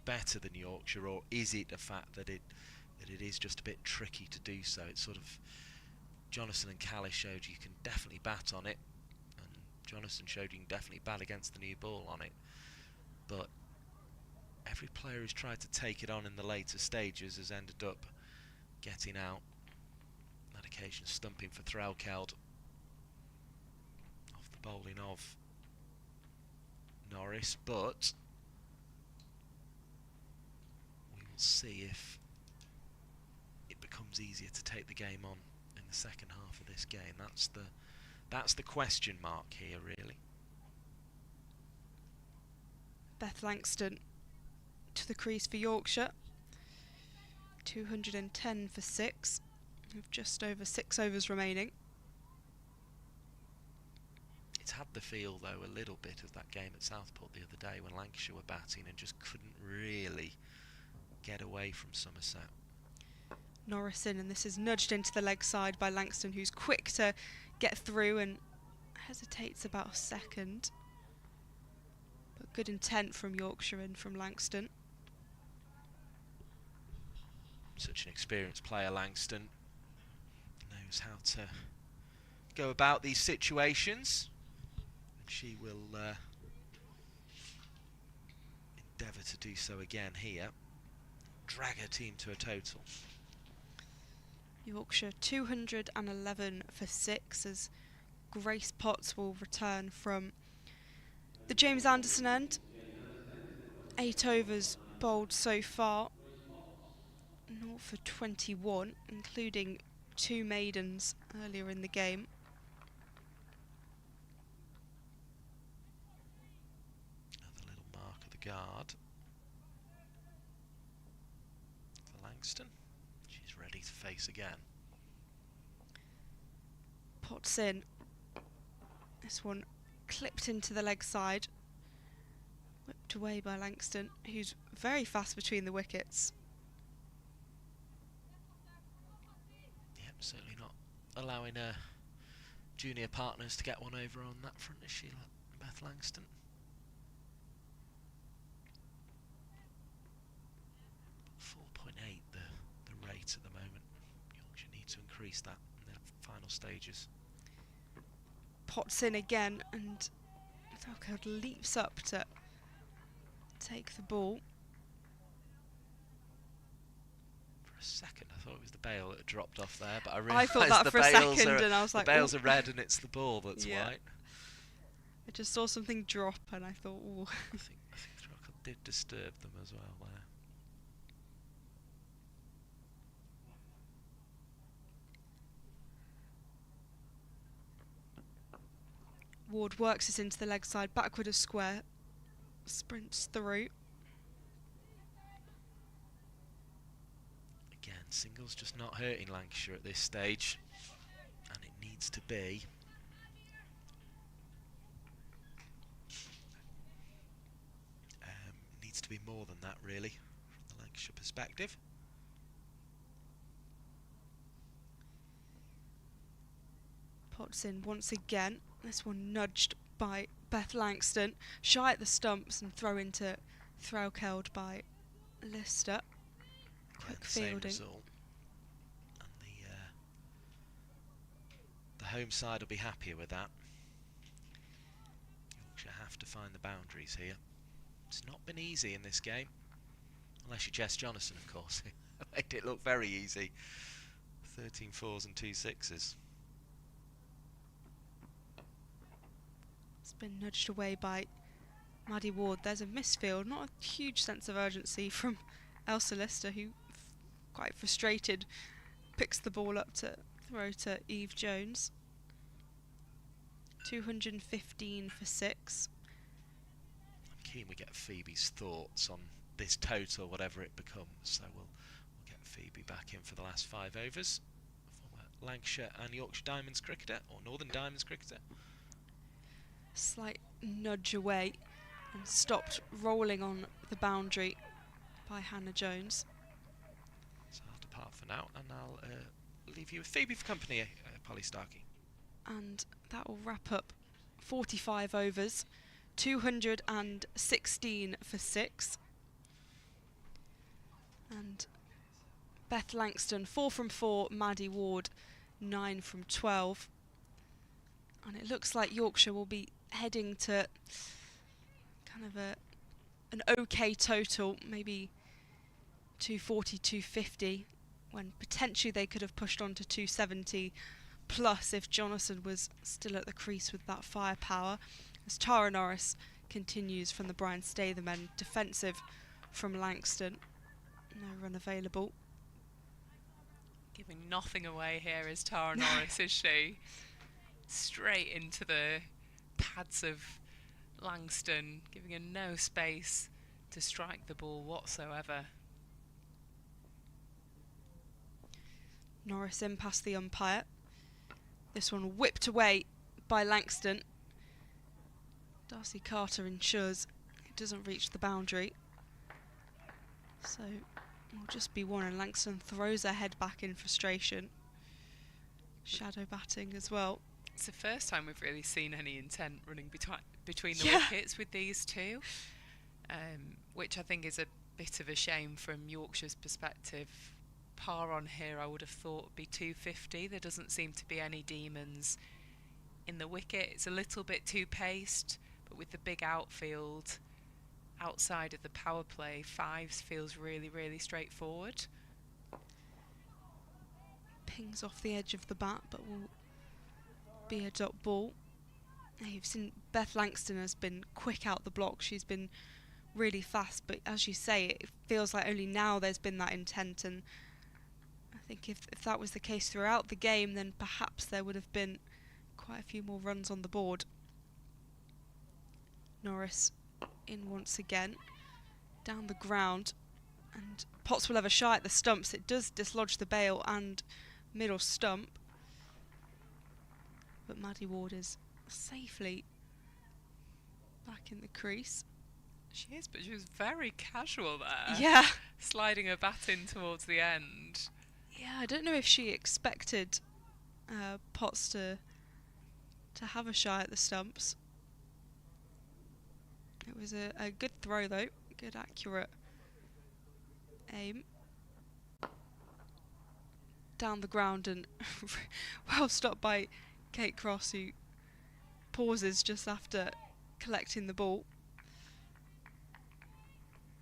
better than Yorkshire, or is it a fact that it is just a bit tricky to do so? It's sort of, Jonathan and Callis showed you can definitely bat on it, and Jonathan showed you can definitely bat against the new ball on it, but every player who's tried to take it on in the later stages has ended up getting out. On that occasion, stumping for Threlkeld off the bowling of Norris, but we will see if it becomes easier to take the game on in the second half of this game. That's the question mark here, really. Beth Langston to the crease for Yorkshire. 210 for 6, with just over 6 overs remaining. It's It's had the feel, though, a little bit of that game at Southport the other day when Lancashire were batting and just couldn't really get away from Somerset. Norris in, and this is nudged into the leg side by Langston, who's quick to get through and hesitates about a second. But good intent from Yorkshire and from Langston. Such an experienced player, Langston. Knows how to go about these situations. And she will endeavour to do so again here. Drag her team to a total. Yorkshire 211 for 6 as Grace Potts will return from the James Anderson end. 8 overs bowled so far. 0 for 21, including 2 maidens earlier in the game. Another little mark of the guard for Langston. She's ready to face again. Potts in. This one clipped into the leg side. Whipped away by Langston, who's very fast between the wickets. Yep, certainly not allowing her junior partners to get one over on that front, is she, Beth Langston? The rate at the moment. Yorkshire need to increase that in the final stages. Potts in again, and Thalcott leaps up to take the ball. For a second I thought it was the bail that had dropped off there, but I I realised thought that the for a bails second, are, and I was like, the bails ooh. are red and it's the ball that's Yeah. white. I just saw something drop, and I thought, ooh. I think Thalcott did disturb them as well there. Ward works it into the leg side, backward of square, sprints through. Again, singles just not hurting Lancashire at this stage, and it needs to be. Needs to be more than that, really, from the Lancashire perspective. Potts in once again. This one nudged by Beth Langston. Shy at the stumps and throw into Threlkeld by Lister. Quick Same fielding. result. And the home side will be happier with that. Yorkshire have to find the boundaries here. It's not been easy in this game. Unless you're Jess Jonathan, of course. Made it look very easy. 13 fours and 2 sixes. It's been nudged away by Maddie Ward. There's a misfield, not a huge sense of urgency from Elsa Lister, who, quite frustrated, picks the ball up to throw to Eve Jones. 215 for 6. I'm keen we get Phoebe's thoughts on this total, whatever it becomes. So we'll get Phoebe back in for the last 5 overs. Former Lancashire and Yorkshire Diamonds cricketer, or Northern Diamonds cricketer. Slight nudge away and stopped rolling on the boundary by Hannah Jones. So I'll depart for now, and I'll leave you with Phoebe for company, Polly Starkey. And that will wrap up 45 overs, 216 for 6. And Beth Langston 4 from 4, Maddie Ward 9 from 12. And it looks like Yorkshire will be heading to kind of an okay total, maybe 240, 250, when potentially they could have pushed on to 270 plus if Jonathan was still at the crease with that firepower, as Tara Norris continues from the Brian Statham end, defensive from Langston. No run available. Giving nothing away here is Tara Norris, is she? Straight into the pads of Langston, giving her no space to strike the ball whatsoever. Norris in past the umpire. This one whipped away by Langston. Darcy Carter ensures it doesn't reach the boundary. So it will just be one, and Langston throws her head back in frustration. Shadow batting as well. It's the first time we've really seen any intent running between the Yeah. wickets with these two, which I think is a bit of a shame from Yorkshire's perspective. Par on here I would have thought would be 250. There doesn't seem to be any demons in the wicket. It's a little bit too paced, but with the big outfield outside of the power play, fives feels really, really straightforward. Pings off the edge of the bat, but will be a dot ball. Now you've seen Beth Langston has been quick out the block. She's been really fast, but as you say, it feels like only now there's been that intent, and I think if that was the case throughout the game, then perhaps there would have been quite a few more runs on the board. Norris in once again, down the ground, and Potts will have a shy at the stumps. It does dislodge the bail and middle stump, but Maddie Ward is safely back in the crease. She is, but she was very casual there. Yeah. Sliding her bat in towards the end. Yeah, I don't know if she expected Potts to have a shy at the stumps. It was a good throw though, good accurate aim. Down the ground, and well stopped by Kate Cross, who pauses just after collecting the ball.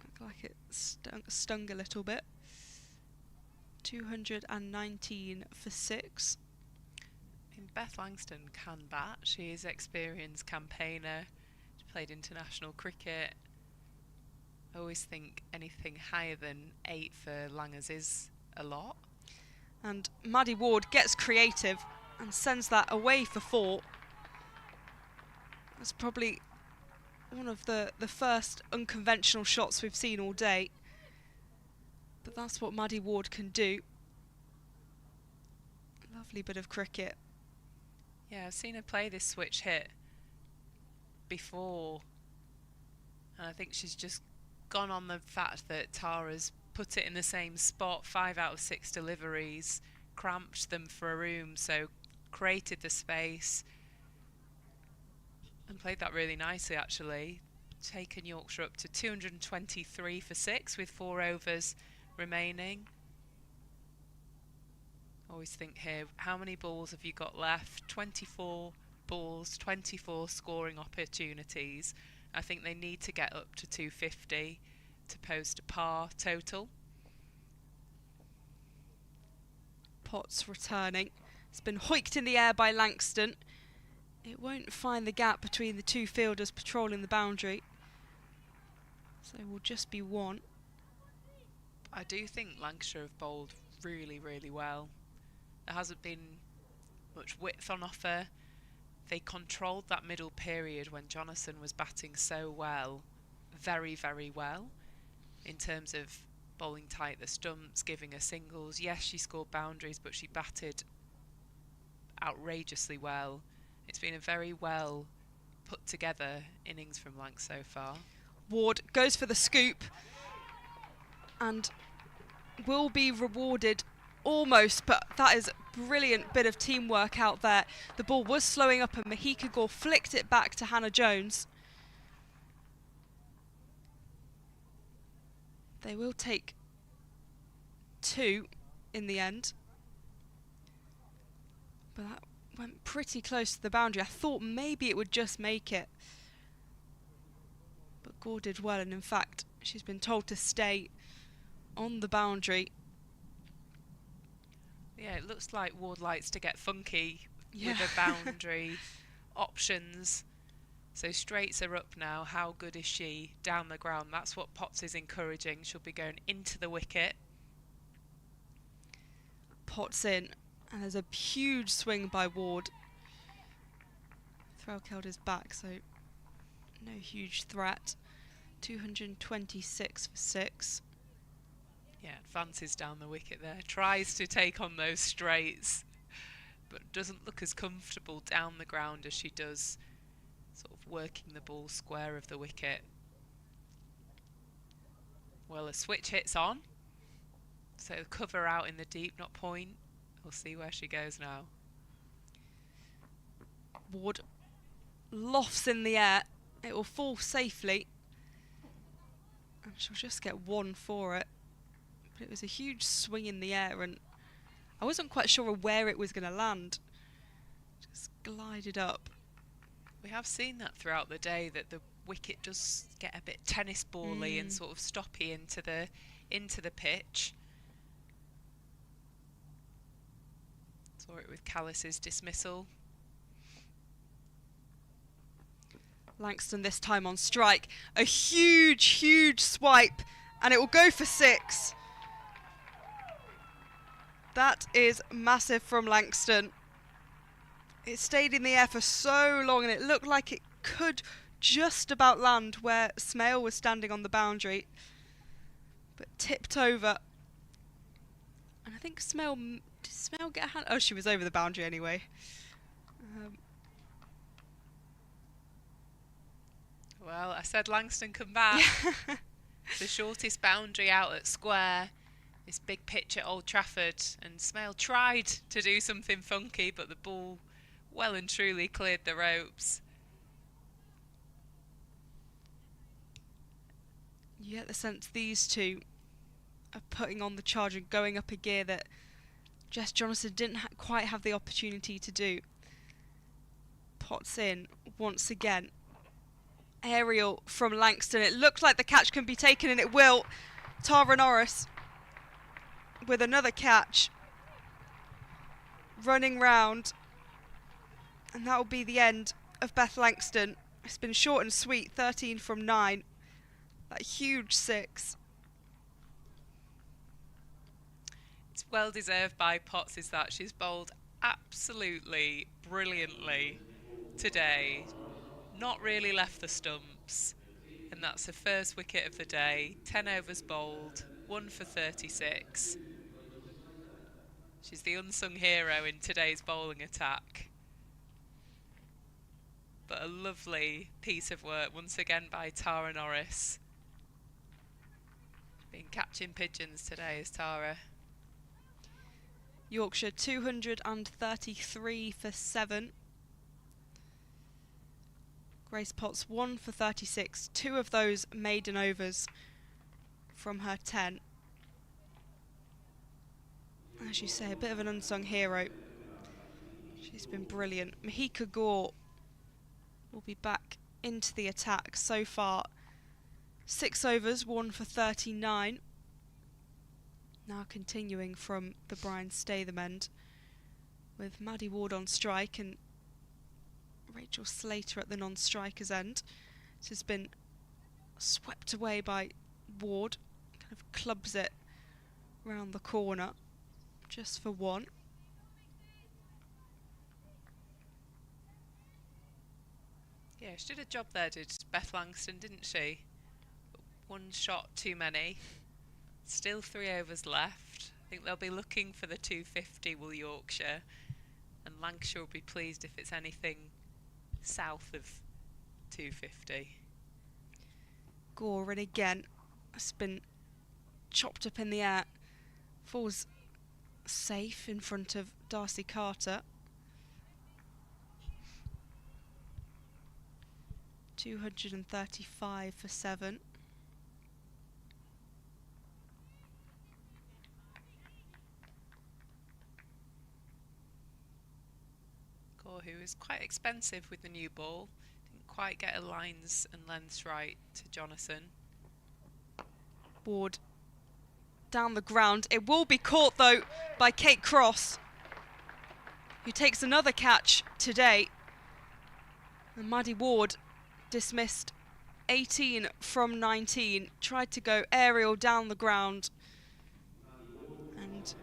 Looked like it stung a little bit. 219 for 6. Beth Langston can bat. She is an experienced campaigner. She played international cricket. I always think anything higher than 8 for Langers is a lot. And Maddie Ward gets creative and sends that away for 4. That's probably one of the first unconventional shots we've seen all day. But that's what Maddie Ward can do. Lovely bit of cricket. Yeah, I've seen her play this switch hit before, and I think she's just gone on the fact that Tara's put it in the same spot, 5 out of 6 deliveries, cramped them for a room, so created the space and played that really nicely actually. Taken Yorkshire up to 223 for 6 with 4 overs remaining. Always think here, how many balls have you got left? 24 balls, 24 scoring opportunities. I think they need to get up to 250 to post a par total. Potts returning. It's been hoiked in the air by Langston. It won't find the gap between the two fielders patrolling the boundary. So it will just be 1. I do think Lancashire have bowled really, really well. There hasn't been much width on offer. They controlled that middle period when Jonathan was batting so well, very, very well, in terms of bowling tight the stumps, giving her singles. Yes, she scored boundaries, but she batted outrageously well. It's been a very well put together innings from Lanc so far. Ward goes for the scoop and will be rewarded almost, but that is a brilliant bit of teamwork out there. The ball was slowing up and Mahika Gore flicked it back to Hannah Jones. They will take 2 in the end, but that went pretty close to the boundary. I thought maybe it would just make it, but Gore did well, and in fact she's been told to stay on the boundary. Yeah, it looks like Ward likes to get funky Yeah. with the boundary options. So straights are up now. How good is she down the ground? That's what Potts is encouraging. She'll be going into the wicket. Potts in, and there's a huge swing by Ward. Threlkeld held his back, so no huge threat. 226 for 6. Yeah, advances down the wicket there. Tries to take on those straights, but doesn't look as comfortable down the ground as she does sort of working the ball square of the wicket. Well, a switch hits on, so cover out in the deep, not point. We'll see where she goes now. Ward lofts in the air. It will fall safely. And she'll just get one for it. But it was a huge swing in the air, and I wasn't quite sure where it was going to land. Just glided up. We have seen that throughout the day, that the wicket does get a bit tennis ball-y and sort of stoppy into the pitch. Saw it with Callis's dismissal. Langston this time on strike. A huge swipe, and it will go for 6. That is massive from Langston. It stayed in the air for so long, and it looked like it could just about land where Smale was standing on the boundary, but tipped over. And I think Smale, did Smale get a hand? Oh, she was over the boundary anyway. Well, I said Langston come back. The shortest boundary out at square. This big pitch at Old Trafford, and Smale tried to do something funky, but the ball well and truly cleared the ropes. You get the sense these two are putting on the charge and going up a gear that Jess Jonathan didn't quite have the opportunity to do. Pots in once again. Aerial from Langston. It looks like the catch can be taken, and it will. Tara Norris with another catch. Running round. And that will be the end of Beth Langston. It's been short and sweet, 13 from 9. That huge 6. It's well deserved by Potts, is that she's bowled absolutely brilliantly today. Not really left the stumps, and that's her first wicket of the day. 10 overs bowled, 1 for 36. She's the unsung hero in today's bowling attack. But a lovely piece of work once again by Tara Norris. Been catching pigeons today, is Tara. Yorkshire 233 for 7. Grace Potts 1 for 36. 2 of those maiden overs from her 10. As you say, a bit of an unsung hero. She's been brilliant. Mahika Gore will be back into the attack. So far, 6 overs, 1 for 39. Now continuing from the Brian Statham end, with Maddie Ward on strike and Rachel Slater at the non-strikers end. This has been swept away by Ward. Kind of clubs it round the corner, just for 1. Yeah, she did a job there, did Beth Langston, didn't she? 1 shot too many. Still 3 overs left. I think they'll be looking for the 250, will Yorkshire. And Lancashire will be pleased if it's anything south of 250. Gore in again. It's been chopped up in the air. Falls safe in front of Darcy Carter. 235 for 7. Gore, who is quite expensive with the new ball, didn't quite get her lines and lengths right to Jonathan. Ward down the ground. It will be caught though by Kate Cross, who takes another catch today. And Maddie Ward dismissed 18 from 19. Tried to go aerial down the ground, and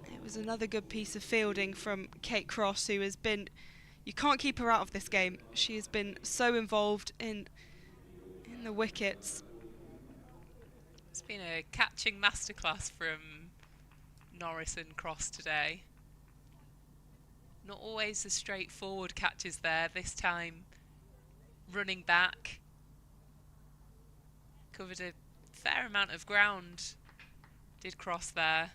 it was another good piece of fielding from Kate Cross, who has been, you can't keep her out of this game. She has been so involved in the wickets. It's been a catching masterclass from Norris and Cross today. Not always the straightforward catches there. This time running back. Covered a fair amount of ground. Did Cross there.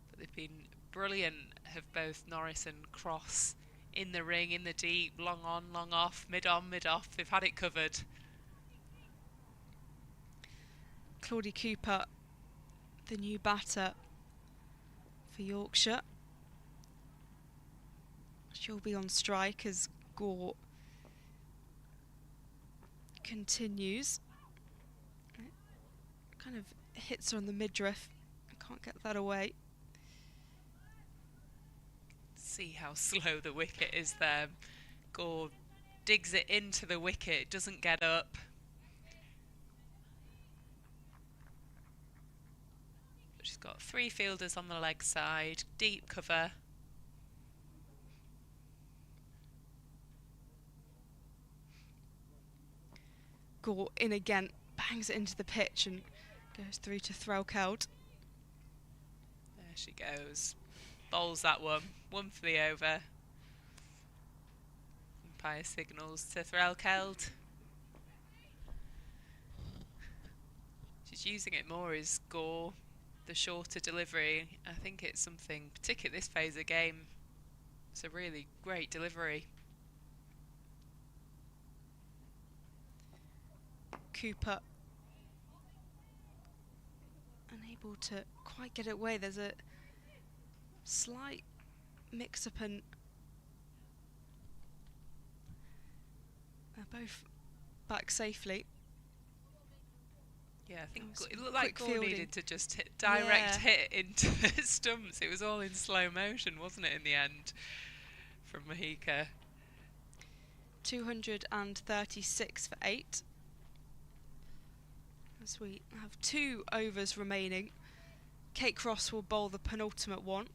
But they've been brilliant, have both Norris and Cross in the ring, in the deep, long on, long off, mid on, mid off. They've had it covered. Claudie Cooper, the new batter for Yorkshire. She'll be on strike as Gore continues. Kind of hits her on the midriff. I can't get that away. See how slow the wicket is there. Gore digs it into the wicket, doesn't get up. She's got 3 fielders on the leg side, deep cover. Gore in again, bangs it into the pitch and goes through to Threlkeld. There she goes. Bowls that one. One for the over. Umpire signals to Threlkeld. She's using it more as Gore, the shorter delivery. I think it's something, particularly this phase of game, it's a really great delivery. Cooper unable to quite get it away. There's a slight mix-up and they're both back safely. Yeah, I think That was it looked like Gore fielding. needed to just hit direct hit into the stumps. It was all in slow motion, wasn't it, in the end, from Mahika. 236 for 8. As we have 2 overs remaining. Kate Cross will bowl the penultimate one.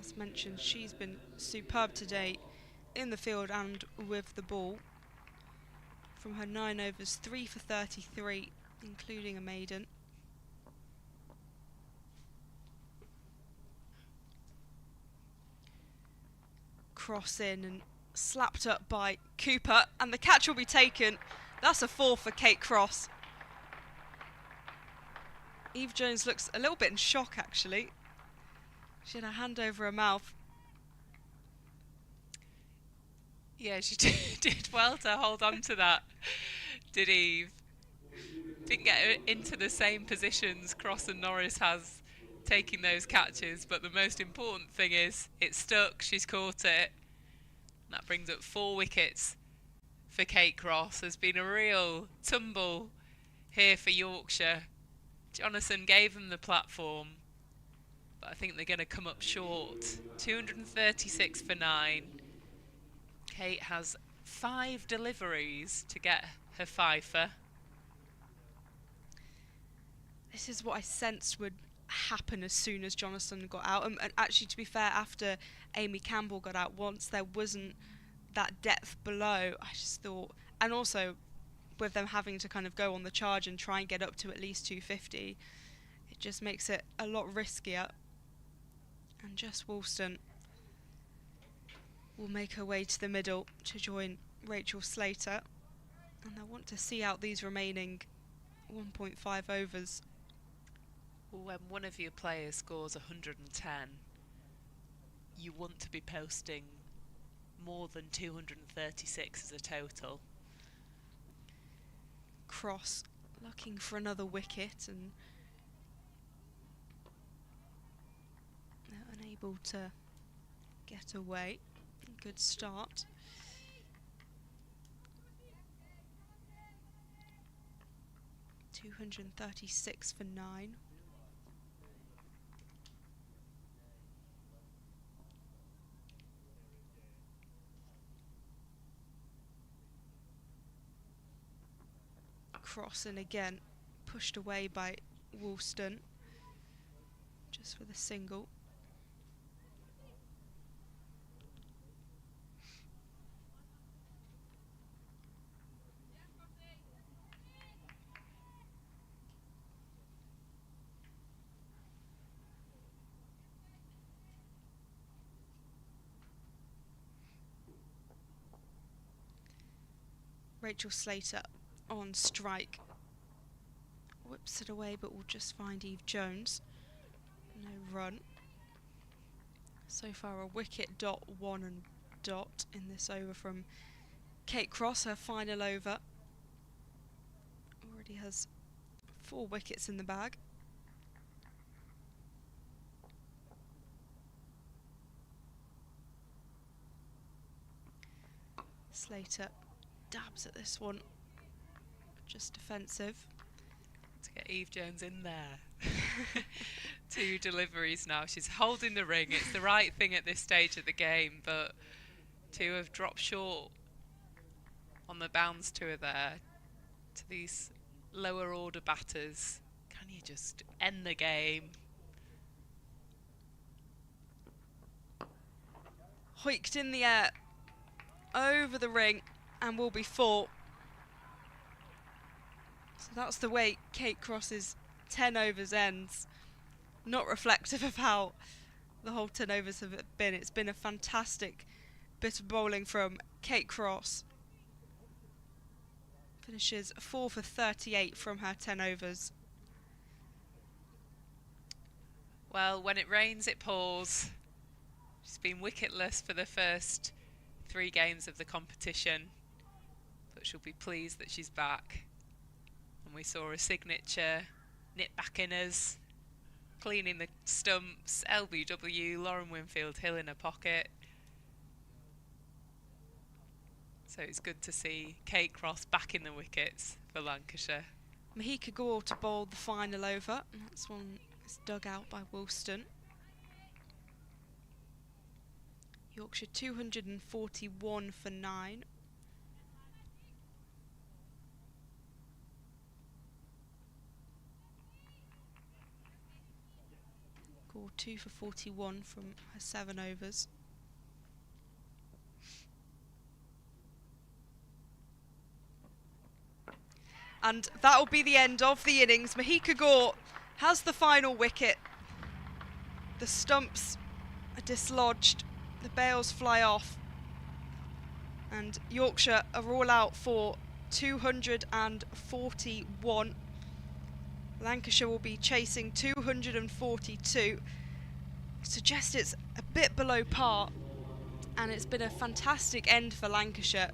As mentioned, she's been superb today in the field and with the ball. From her 9 overs, 3 for 33, including a maiden. Cross in and slapped up by Cooper, and the catch will be taken. That's a 4 for Kate Cross. Eve Jones looks a little bit in shock, actually. She had her hand over her mouth. Yeah, she did well to hold on to that, did Eve? Didn't get her into the same positions Cross and Norris has taking those catches, but the most important thing is it stuck, she's caught it. And that brings up 4 wickets for Kate Cross. There's been a real tumble here for Yorkshire. Jonathan gave them the platform, but I think they're going to come up short. 236 for 9. Kate has 5 deliveries to get her fifer. This is what I sensed would happen as soon as Jonathan got out. And actually, to be fair, after Amy Campbell got out, once there wasn't that depth below, I just thought, and also with them having to kind of go on the charge and try and get up to at least 250, it just makes it a lot riskier. And Jess Woolston will make her way to the middle to join Rachel Slater, and they'll want to see out these remaining 1.5 overs. When one of your players scores 110, you want to be posting more than 236 as a total. Cross looking for another wicket, and they're unable to get away. Good start. $236 for 9. Cross in again, pushed away by Woolston, just for the single. Rachel Slater on strike. Whips it away, but will just find Eve Jones. No run. So far a wicket, dot, 1 and dot in this over from Kate Cross, her final over. Already has 4 wickets in the bag. Slater dabs at this one, just defensive. To get Eve Jones in there. 2 deliveries now. She's holding the ring. It's the right thing at this stage of the game, but 2 have dropped short on the bounce to her there. To these lower order batters, can you just end the game? Hoiked in the air over the ring and will be 4. So that's the way Kate Cross's 10 overs ends. Not reflective of how the whole 10 overs have been. It's been a fantastic bit of bowling from Kate Cross. Finishes 4 for 38 from her 10 overs. Well, when it rains, it pours. She's been wicketless for the first 3 games of the competition, but she'll be pleased that she's back. And we saw a signature nip back in us, cleaning the stumps, LBW, Lauren Winfield Hill in her pocket. So it's good to see Kate Cross back in the wickets for Lancashire. Mahika Gore to bowl the final over, and that's one that's dug out by Woolston. Yorkshire 241 for 9. Gore 2 for 41 from her 7 overs. And that will be the end of the innings. Mahika Gore has the final wicket. The stumps are dislodged. The bails fly off. And Yorkshire are all out for 241. Lancashire will be chasing 242. Suggest it's a bit below par. And it's been a fantastic end for Lancashire.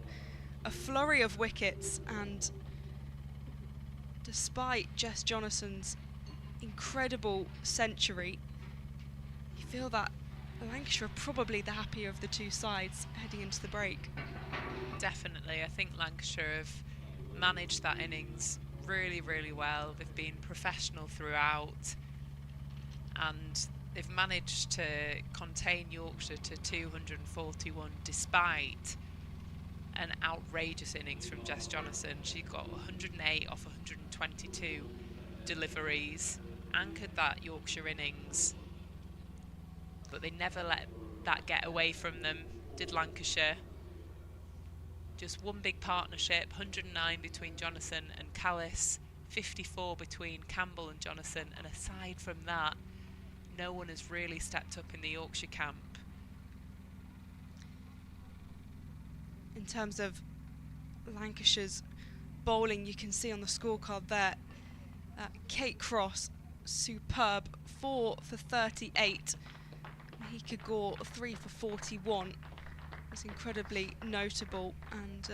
A flurry of wickets, and despite Jess Jonason's incredible century, you feel that Lancashire are probably the happier of the 2 sides heading into the break. Definitely. I think Lancashire have managed that innings really, really well. They've been professional throughout, and they've managed to contain Yorkshire to 241 despite an outrageous innings from Jess Jonason. She got 108 off 122 deliveries, anchored that Yorkshire innings, but they never let that get away from them, did Lancashire. Just one big partnership, 109 between Jonason and Callis, 54 between Campbell and Jonason, and aside from that, no one has really stepped up in the Yorkshire camp. In terms of Lancashire's bowling, you can see on the scorecard there, Kate Cross, superb, 4 for 38. Mahika Gore, 3 for 41. Was incredibly notable. And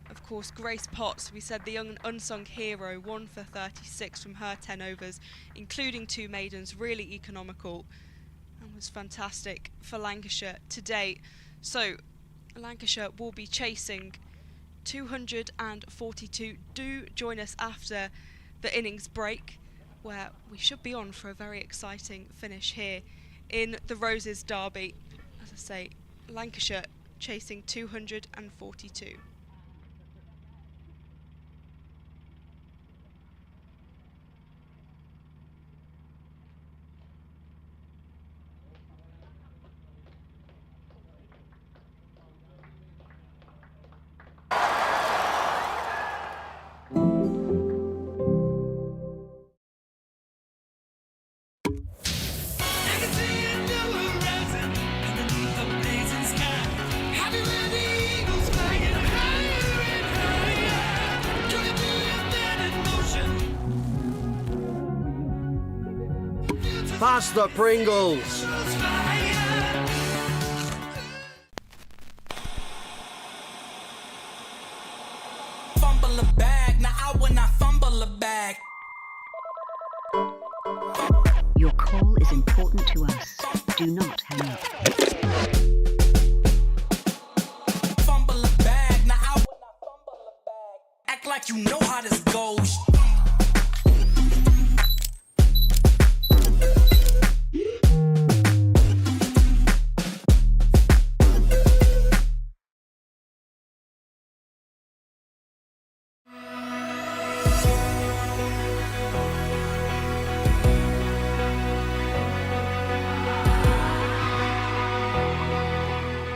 of course, Grace Potts, we said the young unsung hero, 1 for 36 from her 10 overs, including 2 maidens, really economical, and was fantastic for Lancashire today. So Lancashire will be chasing 242. Do join us after the innings break, where we should be on for a very exciting finish here in the Roses Derby. As I say, Lancashire chasing 242. Happy when the eagles flying high. Pass the Pringles. Fumble a bag, now I will not fumble a bag. Your call is important to us. Do not hang up. Fumble a bag, now I will not fumble a bag. Act like you know how this goes.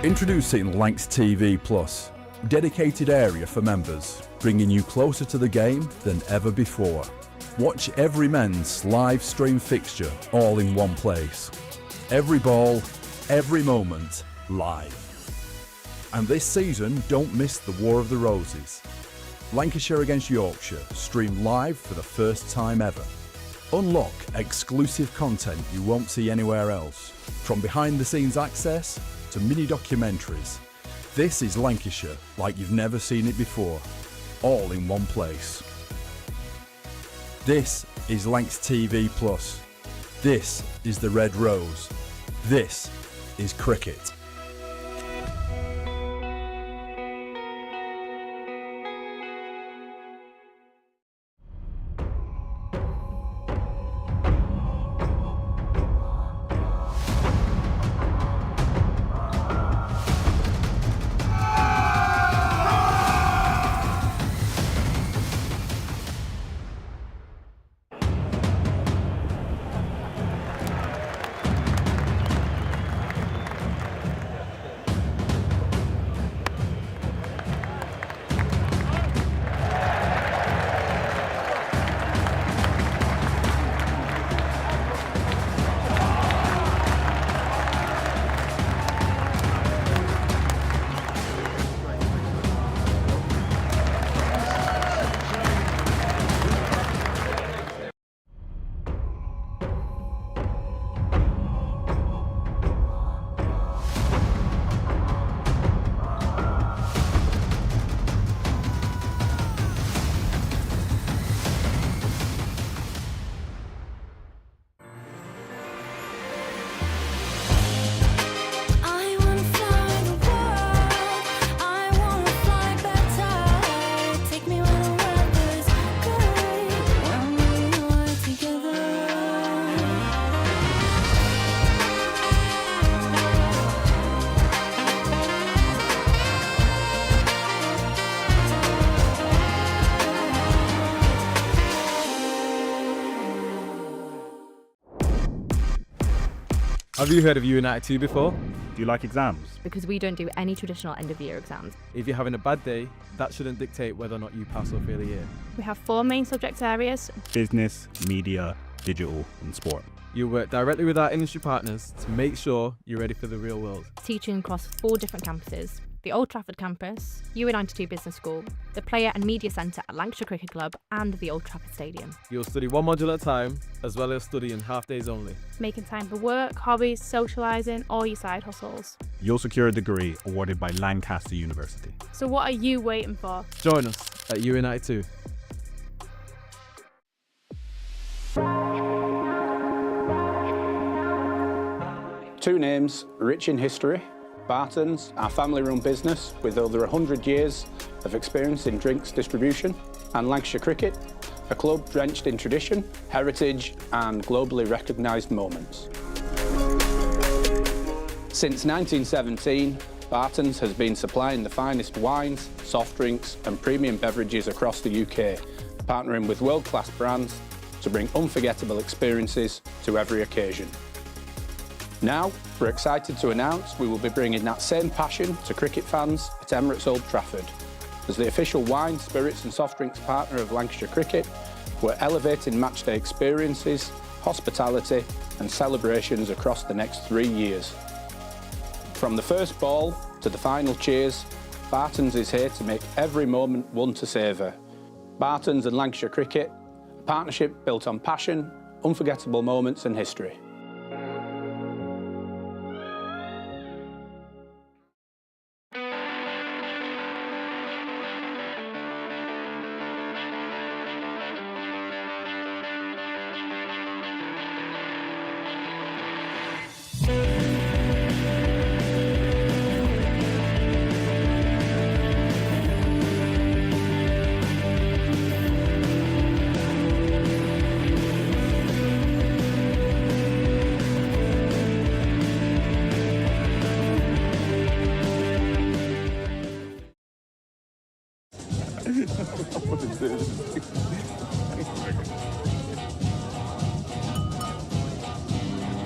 Introducing Lancs TV Plus, dedicated area for members, bringing you closer to the game than ever before. Watch every men's live stream fixture all in one place. Every ball, every moment, live. And this season, don't miss the War of the Roses. Lancashire against Yorkshire, streamed live for the first time ever. Unlock exclusive content you won't see anywhere else, from behind the scenes access to mini documentaries. This is Lancashire like you've never seen it before, all in one place. This is Lancs TV Plus. This is the Red Rose. This is cricket. Have you heard of United 2 before? Do you like exams? Because we don't do any traditional end of year exams. If you're having a bad day, that shouldn't dictate whether or not you pass or fail a year. We have 4 main subject areas: business, media, digital and sport. You work directly with our industry partners to make sure you're ready for the real world. Teaching across 4 different campuses: the Old Trafford campus, UE92 Business School, the Player and Media Centre at Lancashire Cricket Club and the Old Trafford Stadium. You'll study one module at a time, as well as studying half days only. Making time for work, hobbies, socialising or your side hustles. You'll secure a degree awarded by Lancaster University. So what are you waiting for? Join us at UE92. Two names rich in history: Barton's, our family-run business with over 100 years of experience in drinks distribution, and Lancashire Cricket, a club drenched in tradition, heritage and globally recognised moments. Since 1917, Barton's has been supplying the finest wines, soft drinks and premium beverages across the UK, partnering with world-class brands to bring unforgettable experiences to every occasion. Now, we're excited to announce we will be bringing that same passion to cricket fans at Emirates Old Trafford. As the official wine, spirits and soft drinks partner of Lancashire Cricket, we're elevating matchday experiences, hospitality and celebrations across the next 3 years. From the first ball to the final cheers, Barton's is here to make every moment one to savour. Barton's and Lancashire Cricket, a partnership built on passion, unforgettable moments and history.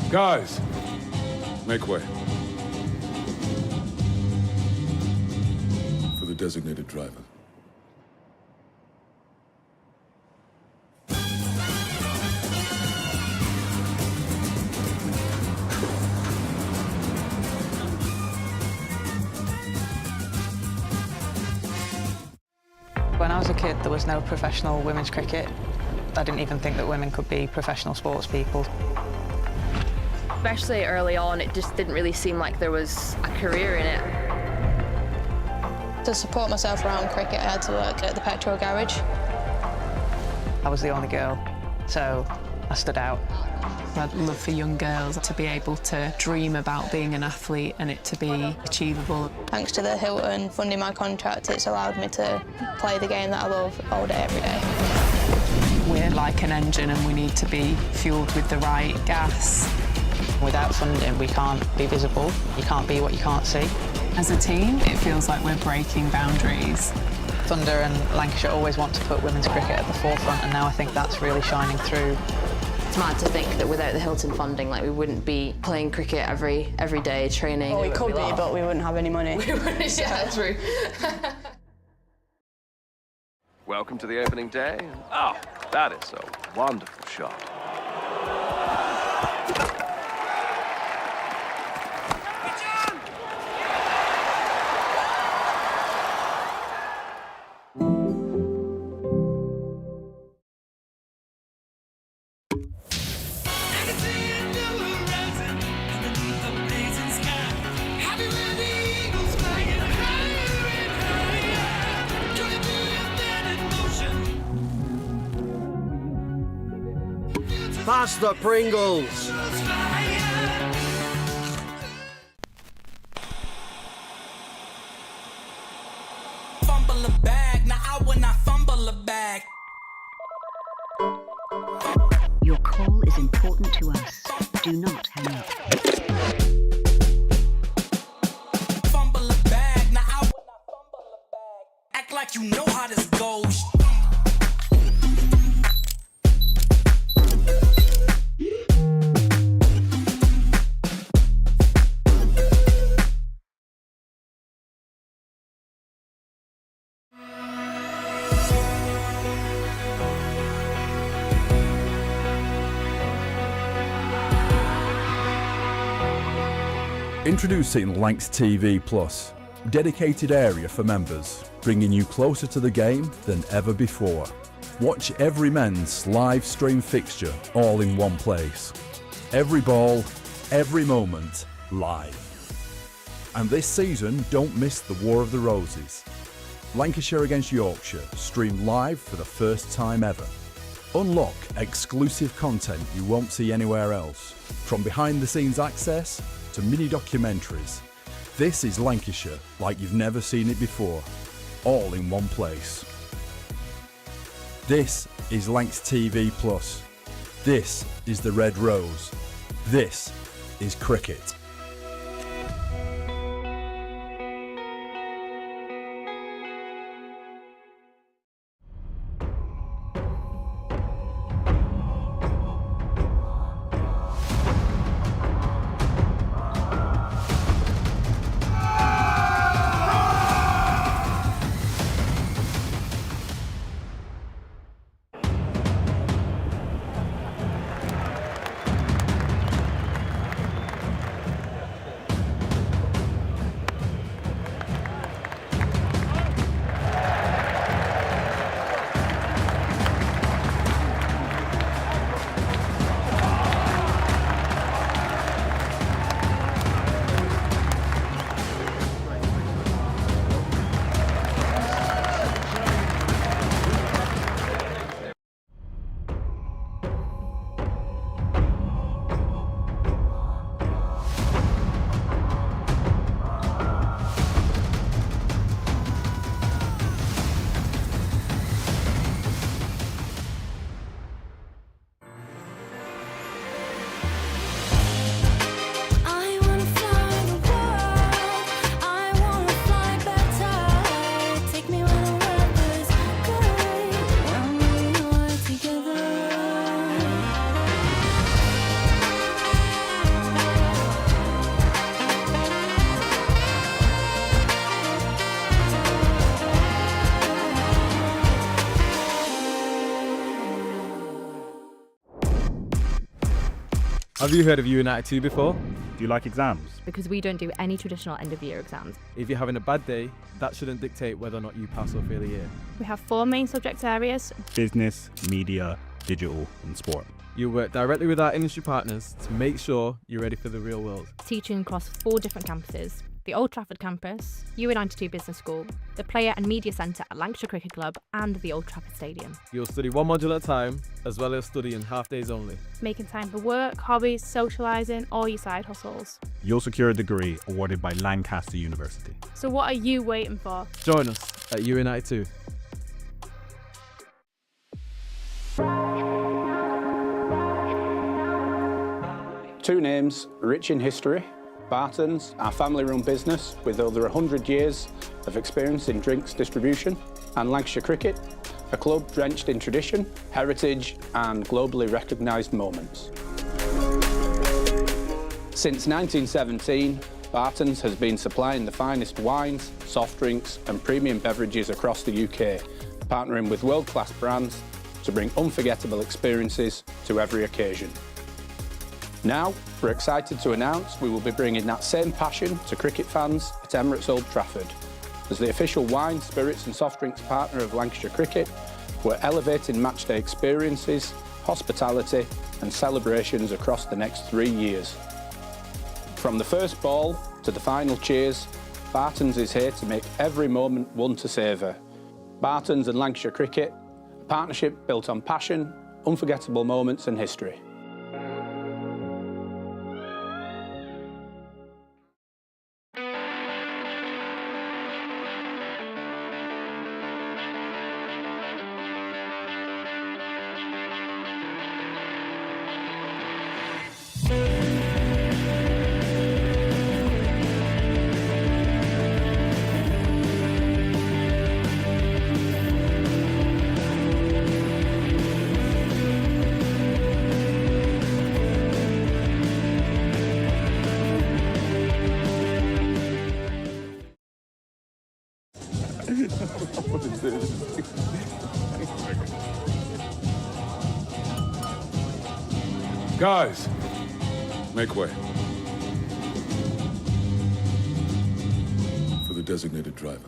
Guys, make way. For the designated driver. When I was a kid, there was no professional women's cricket. I didn't even think that women could be professional sports people. Especially early on, it just didn't really seem like there was a career in it. To support myself around cricket, I had to work at the petrol garage. I was the only girl, so I stood out. I'd love for young girls to be able to dream about being an athlete and it to be achievable. Thanks to the Hilton funding my contract, it's allowed me to play the game that I love all day, every day. We're like an engine and we need to be fuelled with the right gas. Without funding, we can't be visible. You can't be what you can't see. As a team, it feels like we're breaking boundaries. Thunder and Lancashire always want to put women's cricket at the forefront, and now I think that's really shining through. It's mad to think that without the Hilton funding, like, we wouldn't be playing cricket every day, training. Well, we could be, but we wouldn't have any money. Yeah, true. Welcome to the opening day. Oh, that is a wonderful shot. Pass the Pringles. Fumble a bag, now I will not fumble a bag. Your call is important to us. Do not hang up. Fumble a bag, now I will not fumble a bag. Act like you know how this goes. Introducing Lancs TV Plus, dedicated area for members, bringing you closer to the game than ever before. Watch every men's live stream fixture all in one place. Every ball, every moment, live. And this season, don't miss the War of the Roses. Lancashire against Yorkshire, streamed live for the first time ever. Unlock exclusive content you won't see anywhere else, from behind-the-scenes access to mini-documentaries. This is Lancashire like you've never seen it before, all in one place. This is Lancs TV Plus. This is the Red Rose. This is cricket. Have you heard of United 2 before? Do you like exams? Because we don't do any traditional end-of-year exams. If you're having a bad day, that shouldn't dictate whether or not you pass or fail a year. We have 4 main subject areas: business, media, digital and sport. You work directly with our industry partners to make sure you're ready for the real world. Teaching across 4 different campuses: the Old Trafford campus, UA92 Business School, the Player and Media Centre at Lancashire Cricket Club and the Old Trafford Stadium. You'll study 1 module at a time, as well as studying half days only. Making time for work, hobbies, socialising, or your side hustles. You'll secure a degree awarded by Lancaster University. So what are you waiting for? Join us at UA92. Two names rich in history: Barton's, our family-run business with over 100 years of experience in drinks distribution, and Lancashire Cricket, a club drenched in tradition, heritage and globally recognised moments. Since 1917, Barton's has been supplying the finest wines, soft drinks and premium beverages across the UK, partnering with world-class brands to bring unforgettable experiences to every occasion. Now, we're excited to announce we will be bringing that same passion to cricket fans at Emirates Old Trafford. As the official wine, spirits and soft drinks partner of Lancashire Cricket, we're elevating matchday experiences, hospitality and celebrations across the next 3 years. From the first ball to the final cheers, Barton's is here to make every moment one to savour. Barton's and Lancashire Cricket, a partnership built on passion, unforgettable moments and history. Guys, make way for the designated driver.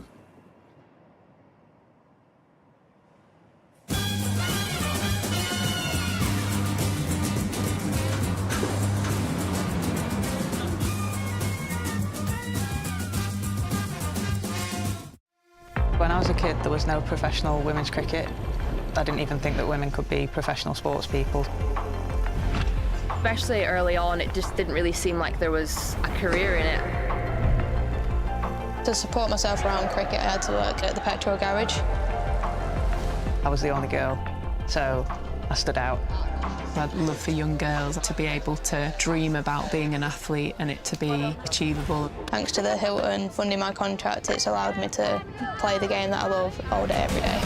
When I was a kid, there was no professional women's cricket. I didn't even think that women could be professional sports people. Especially early on, it just didn't really seem like there was a career in it. To support myself around cricket, I had to work at the petrol garage. I was the only girl, so I stood out. I'd love for young girls to be able to dream about being an athlete and it to be achievable. Thanks to the Hilton funding my contract, it's allowed me to play the game that I love all day, every day.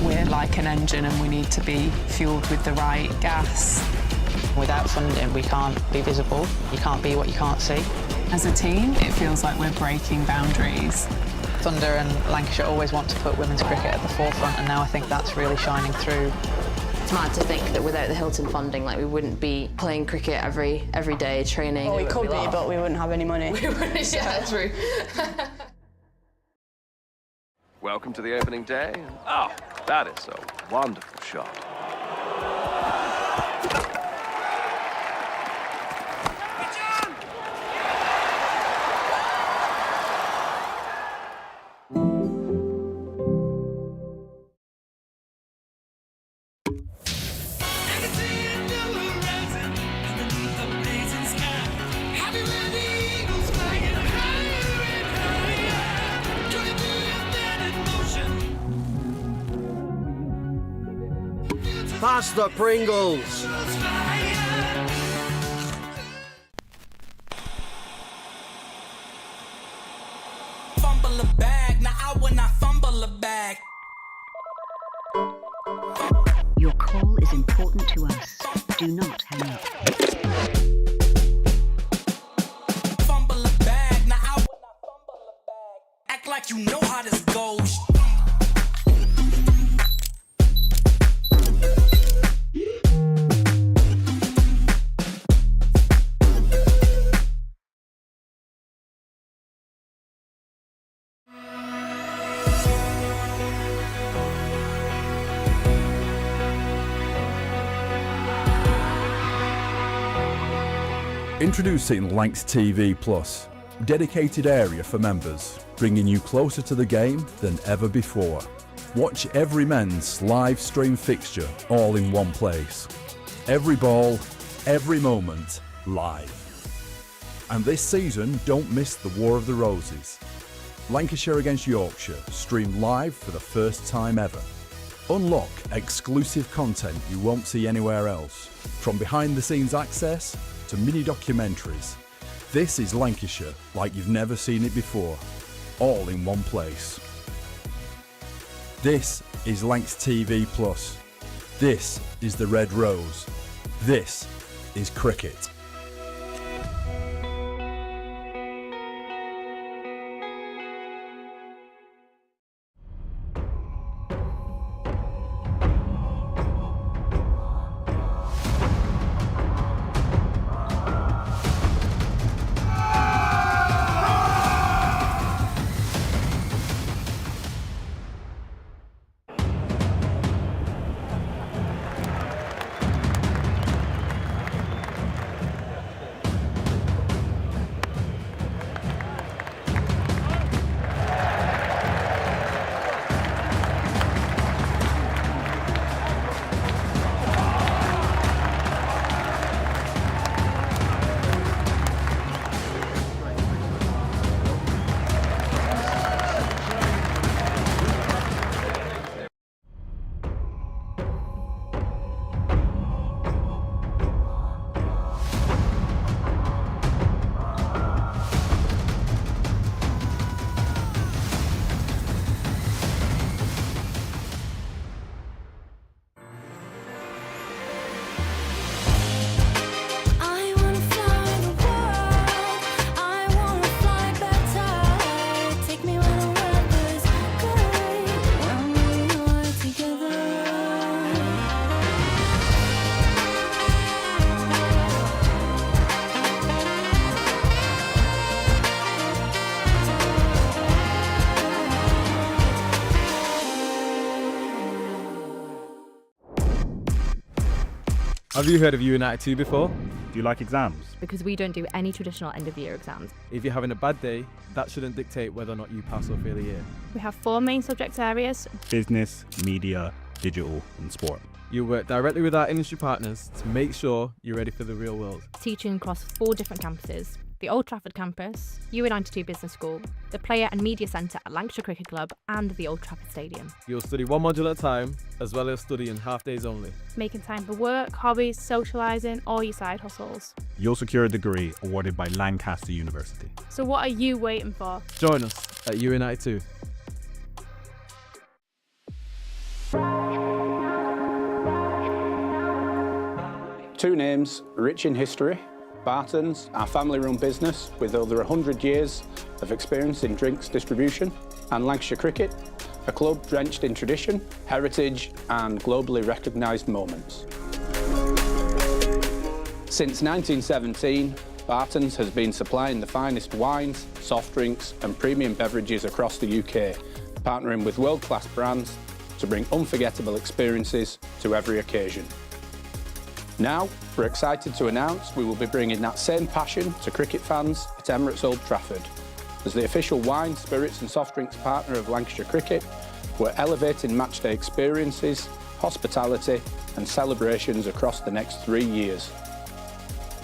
We're like an engine and we need to be fueled with the right gas. Without funding, we can't be visible. You can't be what you can't see. As a team, it feels like we're breaking boundaries. Thunder and Lancashire always want to put women's cricket at the forefront, and now I think that's really shining through. It's mad to think that without the Hilton funding, like, we wouldn't be playing cricket every day, training. Well, we could be, but we wouldn't have any money. We wouldn't, yeah, true. Welcome to the opening day. Oh, that is a wonderful shot. Pass the Pringles. Fumble a bag, now I will not fumble a bag. Your call is important to us. Do not hang up. Fumble a bag, now I will not fumble a bag. Act like you know how this goes. Introducing Lancs TV Plus, dedicated area for members, bringing you closer to the game than ever before. Watch every men's live stream fixture all in one place. Every ball, every moment, live. And this season, don't miss the War of the Roses. Lancashire against Yorkshire, streamed live for the first time ever. Unlock exclusive content you won't see anywhere else, from behind-the-scenes access to mini-documentaries. This is Lancashire like you've never seen it before, all in one place. This is Lancs TV Plus. This is the Red Rose. This is cricket. Have you heard of United 2 before? Do you like exams? Because we don't do any traditional end-of-year exams. If you're having a bad day, that shouldn't dictate whether or not you pass or fail a year. We have 4 main subject areas: Business, media, digital and sport. You work directly with our industry partners to make sure you're ready for the real world. Teaching across 4 different campuses: the Old Trafford campus, UA92 Business School, the Player and Media Centre at Lancashire Cricket Club, and the Old Trafford Stadium. You'll study one module at a time, as well as studying half days only. making time for work, hobbies, socialising, or your side hustles. You'll secure a degree awarded by Lancaster University. So what are you waiting for? Join us at UA92. Two names rich in history: Barton's, our family-run business with over 100 years of experience in drinks distribution, and Lancashire Cricket, a club drenched in tradition, heritage and globally recognised moments. Since 1917, Barton's has been supplying the finest wines, soft drinks and premium beverages across the UK, partnering with world-class brands to bring unforgettable experiences to every occasion. Now, we're excited to announce we will be bringing that same passion to cricket fans at Emirates Old Trafford. As the official wine, spirits and soft drinks partner of Lancashire Cricket, we're elevating matchday experiences, hospitality and celebrations across the next 3 years.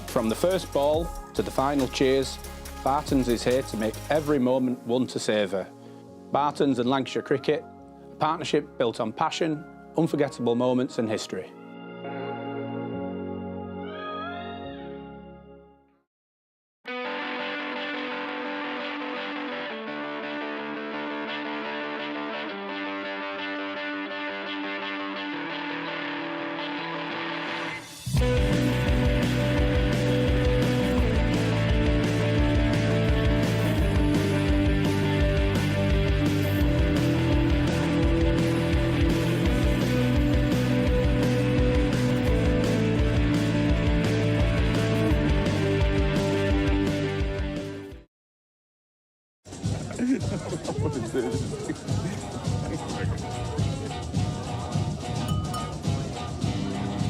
From the first ball to the final cheers, Barton's is here to make every moment one to savour. Barton's and Lancashire Cricket, a partnership built on passion, unforgettable moments and history.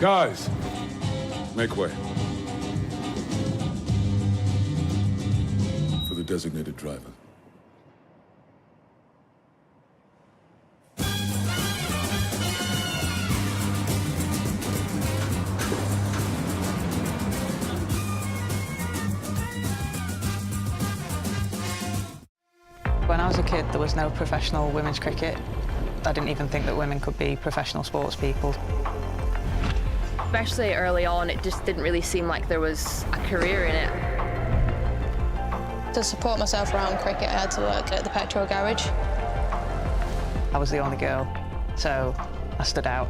Guys, make way. designated driver. When I was a kid, there was no professional women's cricket. I didn't even think that women could be professional sports people. Especially early on, it just didn't really seem like there was a career in it. To support myself around cricket, I had to work at the petrol garage. I was the only girl, so I stood out.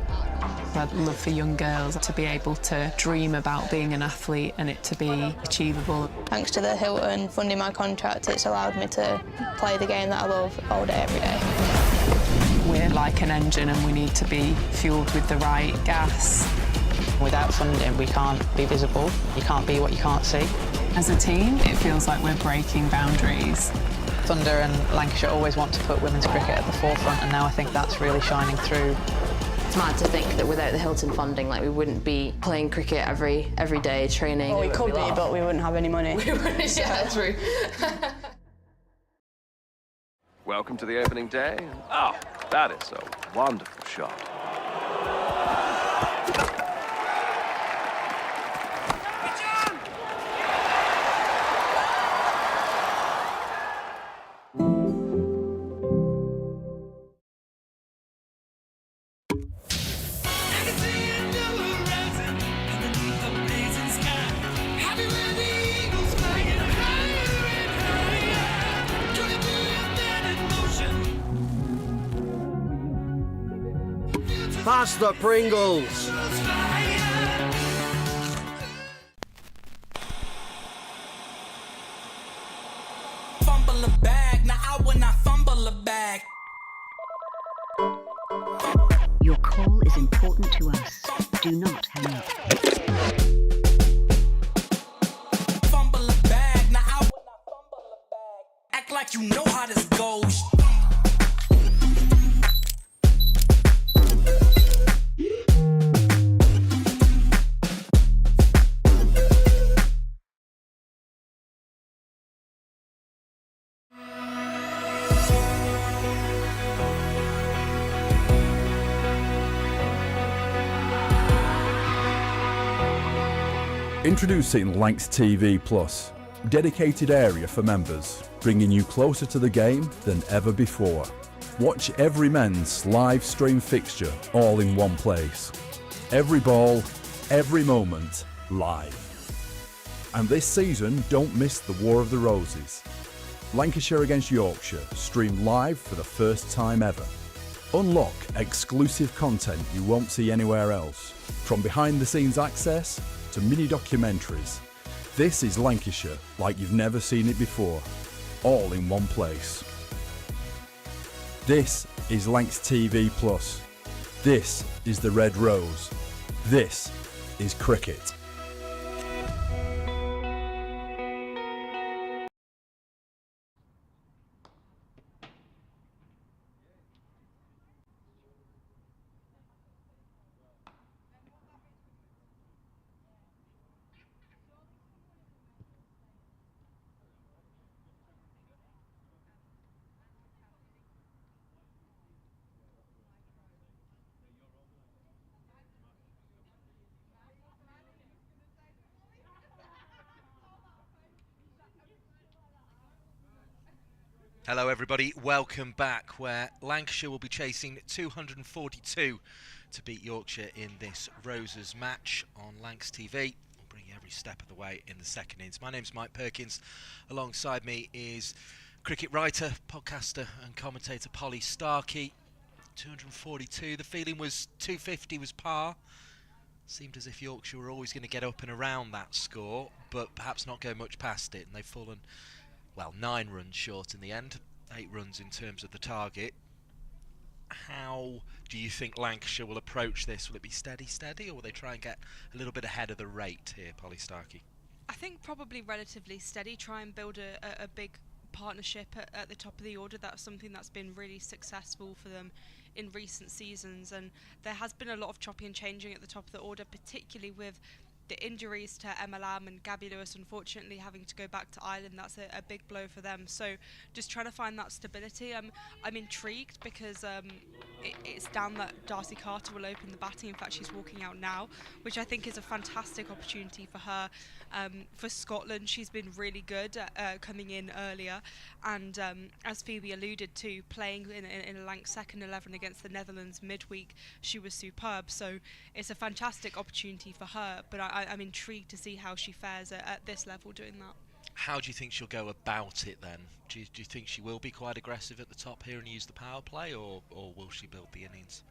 I'd love for young girls to be able to dream about being an athlete and it to be achievable. Thanks to the Hilton funding my contract, it's allowed me to play the game that I love all day, every day. We're like an engine and we need to be fueled with the right gas. Without funding, we can't be visible. You can't be what you can't see. As a team, it feels like we're breaking boundaries. Thunder and Lancashire always want to put women's cricket at the forefront, and now I think that's really shining through. It's mad to think that without the Hilton funding, like, we wouldn't be playing cricket every day, training. Well, we could be, but we wouldn't have any money. We wouldn't, yeah, true. Welcome to the opening day. Oh, that is a wonderful shot. Pass the Pringles. Fumble a bag, now I will not fumble a bag. Your call is important to us. Do not hang up. Fumble a bag, now I will not fumble a bag. Act like you know how this goes. Introducing Lancs TV Plus, dedicated area for members, bringing you closer to the game than ever before. Watch every men's live stream fixture all in one place. Every ball, every moment, live. And this season, don't miss the War of the Roses. Lancashire against Yorkshire, streamed live for the first time ever. Unlock exclusive content you won't see anywhere else, from behind the scenes access to mini documentaries. This is Lancashire like you've never seen it before, all in one place. This is Lancs TV Plus. This is the Red Rose. This is cricket. Hello everybody, welcome back, where Lancashire will be chasing 242 to beat Yorkshire in this Roses match on Lancs TV. We'll bring you every step of the way in the second innings. My name's Mike Perkins. Alongside me is cricket writer, podcaster and commentator Polly Starkey. 242, the feeling was 250 was par. Seemed as if Yorkshire were always going to get up and around that score, but perhaps not go much past it, and they've fallen, well, 9 runs short in the end, 8 runs in terms of the target. How do you think Lancashire will approach this? Will it be steady, or will they try and get a little bit ahead of the rate here, Polly Starkey? I think probably relatively steady, try and build a big partnership at the top of the order. That's something that's been really successful for them in recent seasons, and there has been a lot of choppy and changing at the top of the order, particularly with the injuries to Emma Lamb and Gabby Lewis unfortunately having to go back to Ireland, that's a big blow for them. So just trying to find that stability. I'm intrigued because it's down that Darcy Carter will open the batting. In fact, she's walking out now, which I think is a fantastic opportunity for her. For Scotland, she's been really good coming in earlier, and as Phoebe alluded to, playing in a Lancs second 11 against the Netherlands midweek, she was superb. So it's a fantastic opportunity for her, but I'm intrigued to see how she fares at this level doing that. How do you think she'll go about it then? Do you think she will be quite aggressive at the top here and use the power play, or will she build the innings?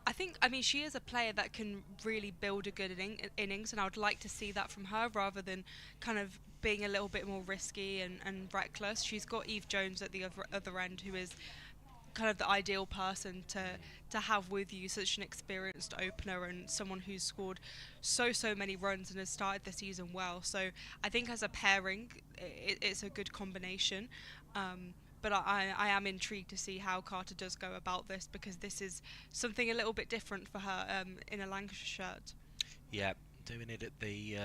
I mean, she is a player that can really build a good innings, and I would like to see that from her rather than kind of being a little bit more risky and reckless. She's got Eve Jones at the other end, who is kind of the ideal person to have with you, such an experienced opener and someone who's scored so many runs and has started the season well. So I think as a pairing, it's a good combination. But I am intrigued to see how Carter does go about this, because this is something a little bit different for her in a Lancashire shirt. Yeah, doing it at the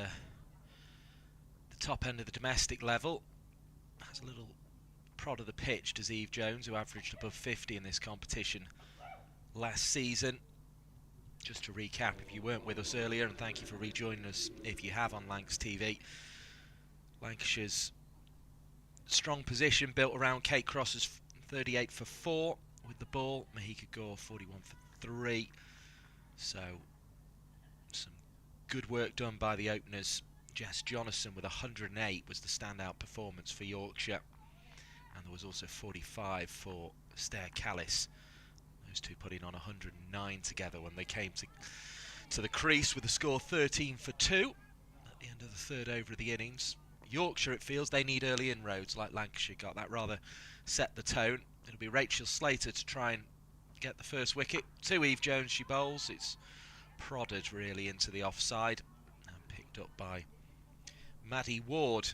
top end of the domestic level. Has a little prod of the pitch, does Eve Jones, who averaged above 50 in this competition last season. Just to recap, if you weren't with us earlier, and thank you for rejoining us if you have on Lancs TV, Lancashire's strong position built around Kate Cross's 38 for 4 with the ball, Mahika Gore 41 for 3. So some good work done by the openers. Jess Jonathan with 108 was the standout performance for Yorkshire, and there was also 45 for Stair Callis. Those two putting on 109 together when they came to the crease with a score 13 for 2 at the end of the third over of the innings. Yorkshire, it feels, they need early inroads like Lancashire got. That rather set the tone. It'll be Rachel Slater to try and get the first wicket. To Eve Jones she bowls. It's prodded really into the offside and picked up by Maddie Ward,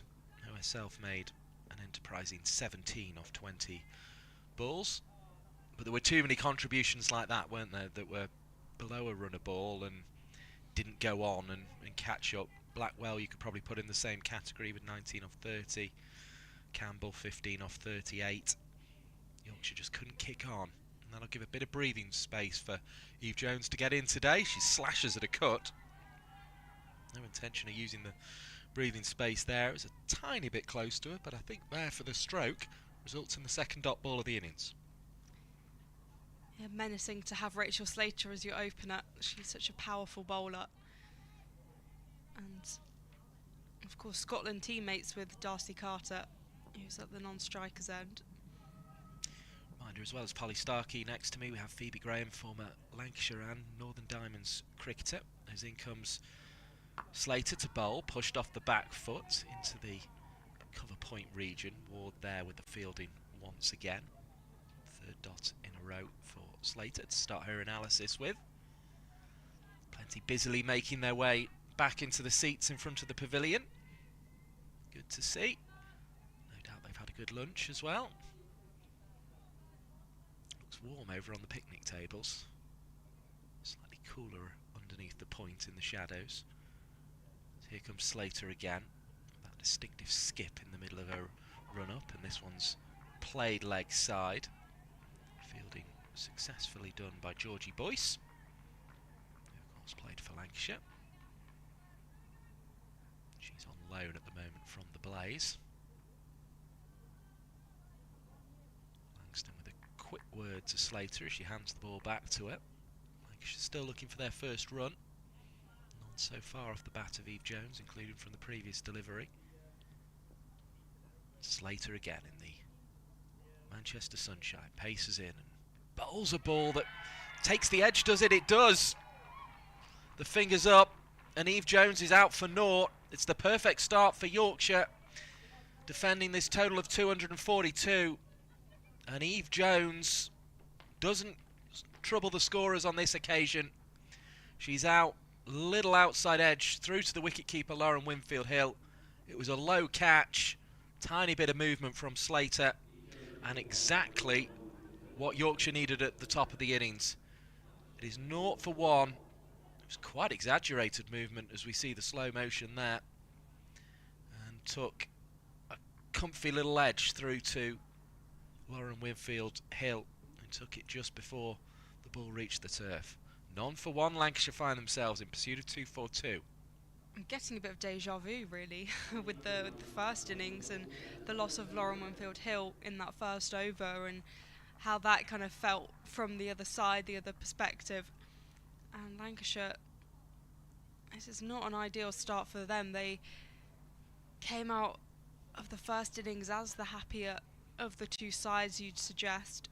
who herself made an enterprising 17 off 20 balls. But there were too many contributions like that, weren't there, that were below a run a ball and didn't go on and catch up. Blackwell you could probably put in the same category with 19 off 30. Campbell 15 off 38. Yorkshire just couldn't kick on, and that'll give a bit of breathing space for Eve Jones to get in today. She slashes at a cut. No intention of using the breathing space there. It was a tiny bit close to her, but I think there for the stroke results in the second dot ball of the innings. Yeah, menacing to have Rachel Slater as your opener. She's such a powerful bowler. And of course Scotland teammates with Darcy Carter, who's at the non-striker's end. Reminder as well as Polly Starkey next to me, we have Phoebe Graham, former Lancashire and Northern Diamonds cricketer. As in comes Slater to bowl, pushed off the back foot into the cover point region. Ward there with the fielding once again. Third dot in a row for Slater to start her analysis with. Plenty busily making their way back into the seats in front of the pavilion. Good to see. No doubt they've had a good lunch as well. Looks warm over on the picnic tables. Slightly cooler underneath the point in the shadows. So here comes Slater again. That distinctive skip in the middle of her run-up, and this one's played leg side. Fielding successfully done by Georgie Boyce, who of course played for Lancashire. She's on loan at the moment from the Blaze. Langston with a quick word to Slater as she hands the ball back to her. Lancashire still looking for their first run. None so far off the bat of Eve Jones, including from the previous delivery. Slater again in the Manchester sunshine, paces in and bowls a ball that takes the edge, does it? It does! The fingers up, and Eve Jones is out for naught. It's the perfect start for Yorkshire, defending this total of 242. And Eve Jones doesn't trouble the scorers on this occasion. She's out, little outside edge, through to the wicketkeeper Lauren Winfield Hill. It was a low catch, tiny bit of movement from Slater, and exactly what Yorkshire needed at the top of the innings. It is 0 for 1. It's quite exaggerated movement as we see the slow motion there. And took a comfy little edge through to Lauren Winfield Hill, who took it just before the ball reached the turf. None for one, Lancashire find themselves in pursuit of 2-4-2. I'm getting a bit of deja vu, really, with the first innings and the loss of Lauren Winfield Hill in that first over, and how that kind of felt from the other side, the other perspective. And Lancashire, this is not an ideal start for them. They came out of the first innings as the happier of the two sides, you'd suggest.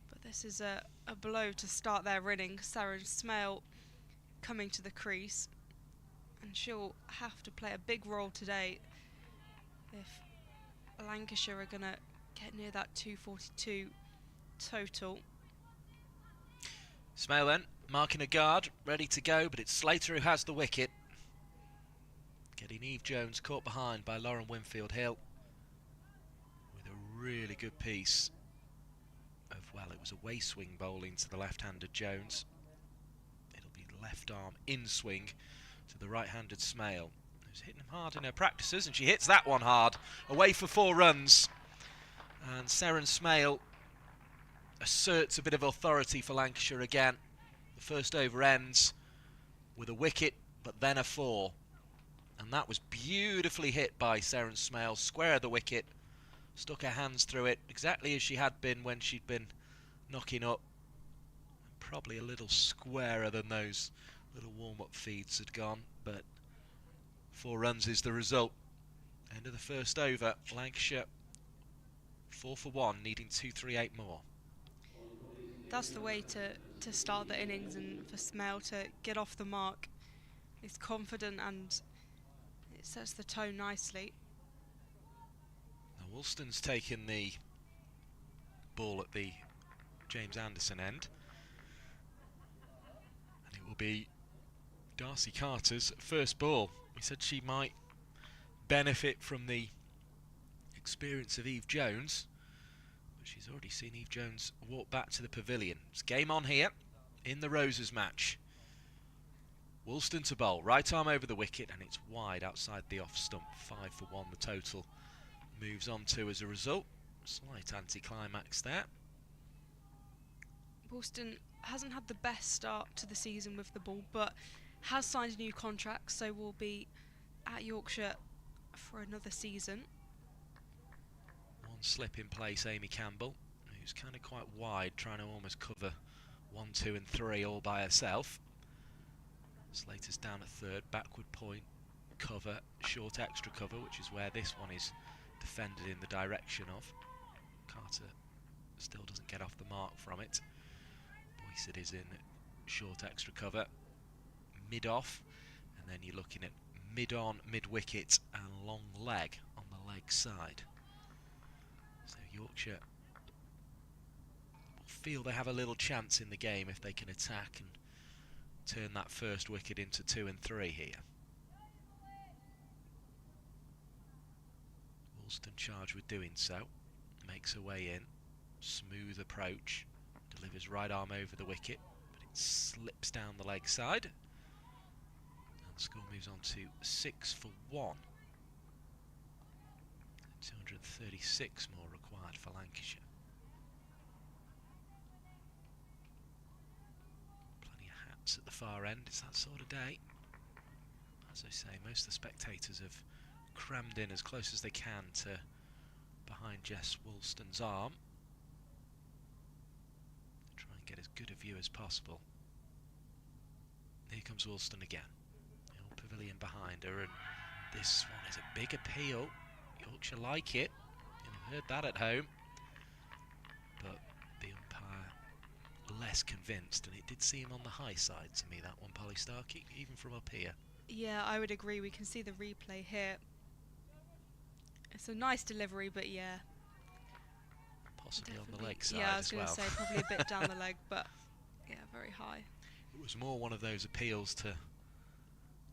But this is a blow to start their innings. Sarah Smale coming to the crease, and she'll have to play a big role today if Lancashire are going to get near that 242 total. Smale then, marking a guard, ready to go, but it's Slater who has the wicket. Getting Eve Jones caught behind by Lauren Winfield Hill with a really good piece of, well, it was a way swing bowling to the left-handed Jones. It'll be left arm in swing to the right-handed Smale, who's hitting them hard in her practices, and she hits that one hard, away for 4 runs. And Seren Smale asserts a bit of authority for Lancashire again. The first over ends with a wicket, but then a 4. And that was beautifully hit by Seren Smale, square of the wicket, stuck her hands through it, exactly as she had been when she'd been knocking up. Probably a little squarer than those little warm-up feeds had gone, but 4 runs is the result. End of the first over, Lancashire 4 for 1, needing 2-3-8 more. That's the way to start the innings, and for Smale to get off the mark. He's confident and it sets the tone nicely. Now Woolston's taken the ball at the James Anderson end, and it will be Darcy Carter's first ball. We said she might benefit from the experience of Eve Jones, but she's already seen Eve Jones walk back to the pavilion. It's game on here in the Roses match. Woolston to bowl, right arm over the wicket, and it's wide outside the off stump. 5 for 1 the total moves on to as a result. Slight anti-climax there. Woolston hasn't had the best start to the season with the ball, but has signed a new contract, so will be at Yorkshire for another season. One slip in place, Amy Campbell, who's kind of quite wide, trying to almost cover 1, 2 and 3 all by herself. Slater's down at third, backward point, cover, short extra cover, which is where this one is defended in the direction of. Carter still doesn't get off the mark from it. Boyce is in short extra cover, mid-off, and then you're looking at mid-on, mid-wicket and long leg on the leg side. So Yorkshire will feel they have a little chance in the game if they can attack and turn that first wicket into 2 and 3 here. Woolston charged with doing so. Makes her way in. Smooth approach. Delivers right arm over the wicket, but it slips down the leg side. And the score moves on to 6 for 1. 236 more required for Lancashire. At the far end, it's that sort of day. As I say, most of the spectators have crammed in as close as they can to behind Jess Woolston's arm to try and get as good a view as possible. Here comes Woolston again, the old pavilion behind her, and this one is a big appeal. Yorkshire like it, you've heard that at home, but the umpire less convinced, and it did seem on the high side to me, that one, Polly Starkey, even from up here. Yeah, I would agree. We can see the replay here. It's a nice delivery, but yeah. Possibly on the leg side. Yeah, I was going to say probably a bit down the leg, but yeah, very high. It was more one of those appeals to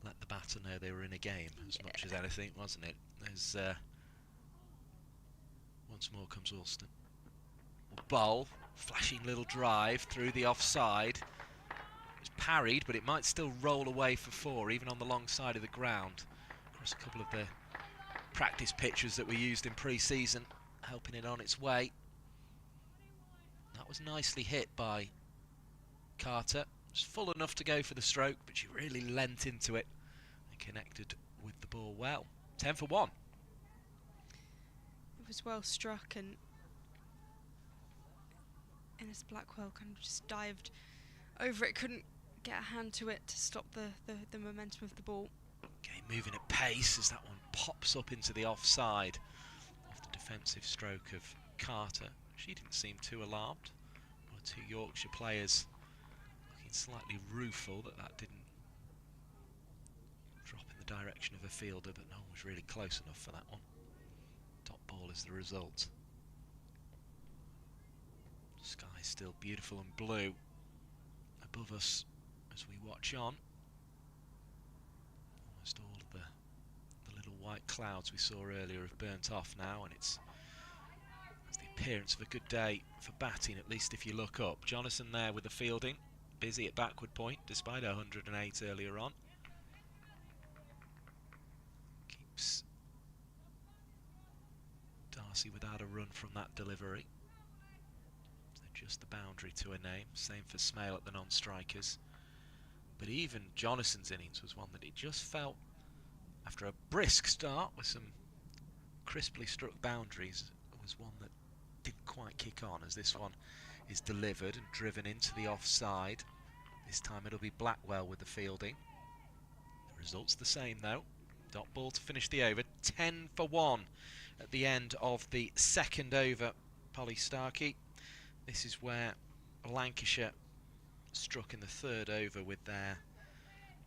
let the batter know they were in a game as much as anything, wasn't it? There's once more comes Woolston. Bowl, flashing little drive through the offside. It's parried, but it might still roll away for 4, even on the long side of the ground. Across a couple of the practice pitches that we used in pre-season, helping it on its way. That was nicely hit by Carter. It was full enough to go for the stroke, but she really leant into it and connected with the ball well. 10 for 1. It was well struck, and Innes Blackwell kind of just dived over it, couldn't get a hand to it to stop the momentum of the ball. Okay, moving at pace as that one pops up into the offside of the defensive stroke of Carter. She didn't seem too alarmed. One or two Yorkshire players looking slightly rueful that that didn't drop in the direction of a fielder, but no one was really close enough for that one. Top ball is the result. Sky still beautiful and blue above us as we watch on. Almost all of the little white clouds we saw earlier have burnt off now, and it's the appearance of a good day for batting, at least if you look up. Jonathan there with the fielding, busy at backward point despite 108 earlier on. Keeps Darcy without a run from that delivery. Just the boundary to a name. Same for Smale at the non-strikers. But even Jonathan's innings was one that it just felt, after a brisk start with some crisply struck boundaries, was one that didn't quite kick on, as this one is delivered and driven into the offside. This time it'll be Blackwell with the fielding. The result's the same though. Dot ball to finish the over. 10 for 1 at the end of the second over. Polly Starkey. This is where Lancashire struck in the third over with their